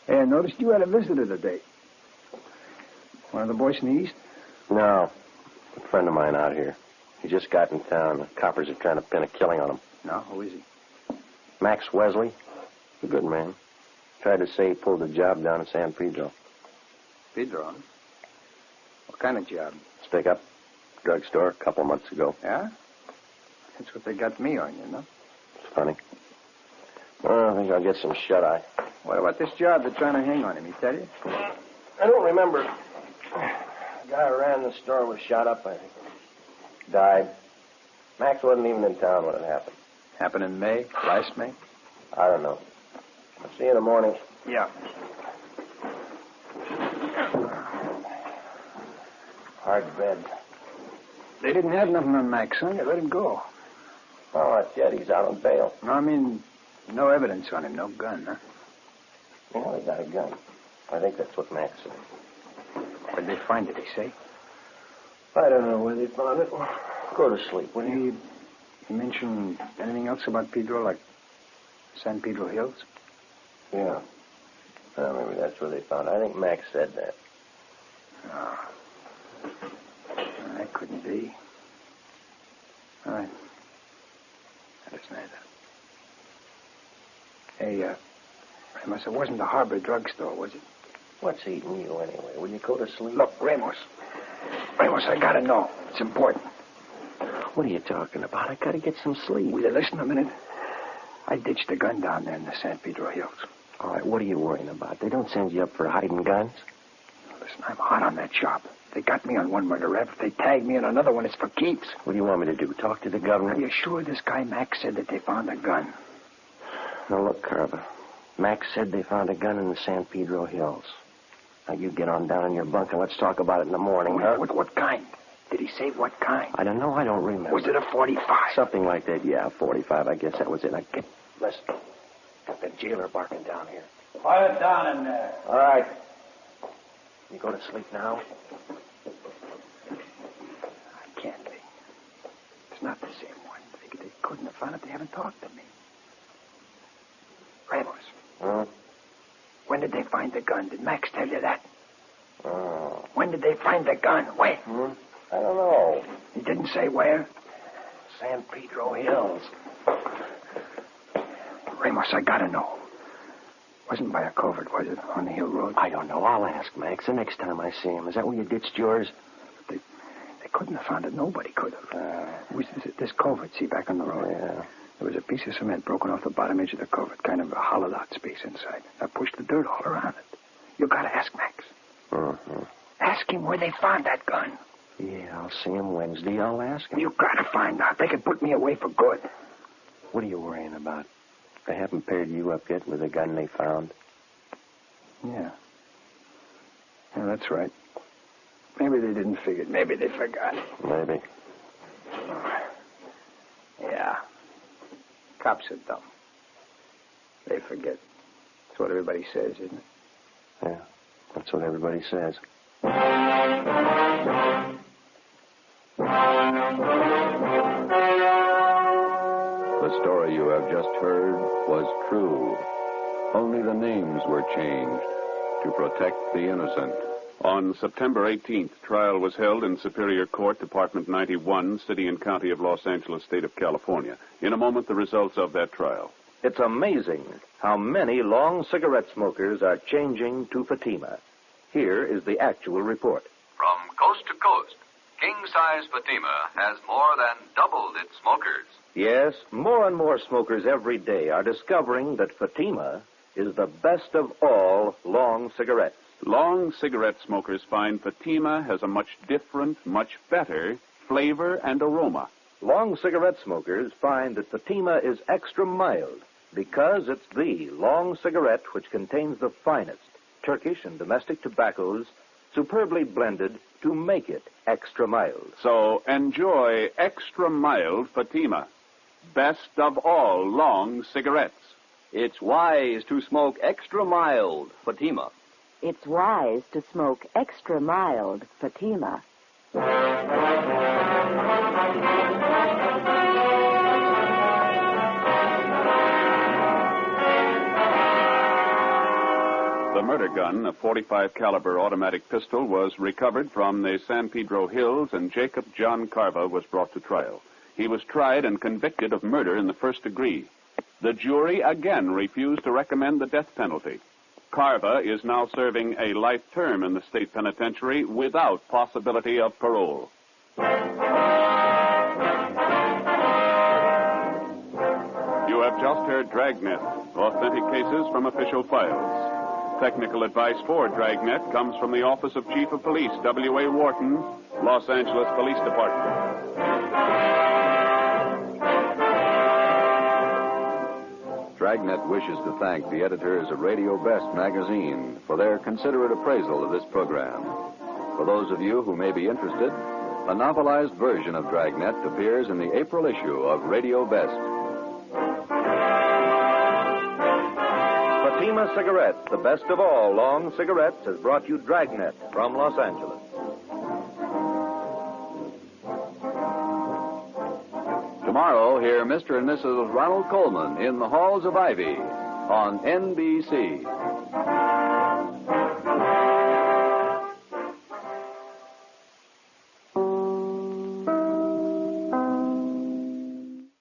Hey, I noticed you had a visitor today. One of the boys from the East? No. A friend of mine out here. He just got in town. The coppers are trying to pin a killing on him. No, who is he? Max Wesley. A good man. Tried to say he pulled a job down in San Pedro. Pedro, huh? What kind of job? Stick up. Drugstore a couple months ago. Yeah? That's what they got me on, you know? It's funny. Well, I think I'll get some shut-eye. What about this job they're trying to hang on him, he tell you? I don't remember. The guy who ran the store was shot up, I think. Died. Max wasn't even in town when it happened. Happened in May? Last May? I don't know. I'll see you in the morning. Yeah. Hard bed. They didn't have nothing on Max, son. They let him go. Oh, that's yet. He's out on bail. No, I mean, no evidence on him. No gun, huh? Yeah, he got a gun. I think that's what Max said. Where'd they find it, they say? I don't know where they found it. Go to sleep, will you? You mention anything else about Pedro, like San Pedro Hills? Yeah. Well, maybe that's where they found it. I think Max said that. No. That couldn't be. All right. That isn't either. Hey, Ramos, it wasn't the Harbor drugstore, was it? What's eating you anyway? Will you go to sleep? Look, Ramos, I gotta know. It's important. What are you talking about? I gotta get some sleep. Will you listen a minute? I ditched a gun down there in the San Pedro Hills. All right, what are you worrying about? They don't send you up for hiding guns? Listen, I'm hot on that job. They got me on one murder rap. If they tag me on another one, it's for keeps. What do you want me to do? Talk to the governor? Are you sure this guy Max said that they found a gun? Now, look, Carver. Max said they found a gun in the San Pedro Hills. Now, you get on down in your bunk and let's talk about it in the morning, huh? What kind? Did he say what kind? I don't know. I don't remember. Was it a 45? Something like that, yeah, 45. I guess that was it. Now, listen. Got the jailer barking down here. Quiet down in there. All right. You go to sleep now? I can't be. It's not the same one. They couldn't have found it. They haven't talked to me. Ramos. Huh? When did they find the gun? Did Max tell you that? Oh. When did they find the gun? When? I don't know. He didn't say where? San Pedro Hills. Ramos, I gotta know. Wasn't by a covert, was it? On the hill road? I don't know. I'll ask Max the next time I see him. Is that where you ditched yours? They couldn't have found it. Nobody could have. It was this covert, see, back on the road. Yeah. There was a piece of cement broken off the bottom edge of the covert, kind of a hollowed-out space inside. I pushed the dirt all around it. You gotta ask Max. Uh-huh. Ask him where they found that gun. Yeah, I'll see him Wednesday. I'll ask him. You gotta find out. They could put me away for good. What are you worrying about? They haven't paired you up yet with the gun they found? Yeah. Yeah, that's right. Maybe they didn't figure it. Maybe they forgot. Maybe. Yeah. Cops are dumb. They forget. That's what everybody says, isn't it? Yeah, that's what everybody says. The story you have just heard was true. Only the names were changed to protect the innocent. On September 18th, trial was held in Superior Court, Department 91, City and County of Los Angeles, State of California. In a moment, the results of that trial. It's amazing how many long cigarette smokers are changing to Fatima. Here is the actual report. From coast to coast, king-size Fatima has more than doubled its smokers. Yes, more and more smokers every day are discovering that Fatima is the best of all long cigarettes. Long cigarette smokers find Fatima has a much different, much better flavor and aroma. Long cigarette smokers find that Fatima is extra mild because it's the long cigarette which contains the finest Turkish and domestic tobaccos superbly blended to make it extra mild. So enjoy extra mild Fatima. Best of all long cigarettes. It's wise to smoke extra mild Fatima. It's wise to smoke extra mild Fatima. The murder gun, a .45 caliber automatic pistol, was recovered from the San Pedro Hills, and Jacob John Carva was brought to trial. He was tried and convicted of murder in the first degree. The jury again refused to recommend the death penalty. Carva is now serving a life term in the state penitentiary without possibility of parole. You have just heard Dragnet, authentic cases from official files. Technical advice for Dragnet comes from the Office of Chief of Police, W.A. Wharton, Los Angeles Police Department. Dragnet wishes to thank the editors of Radio Best magazine for their considerate appraisal of this program. For those of you who may be interested, A novelized version of Dragnet appears in the April issue of Radio Best. Fatima Cigarettes, the best of all long cigarettes, has brought you Dragnet from Los Angeles. Tomorrow, hear Mr. and Mrs. Ronald Coleman in the Halls of Ivy on NBC.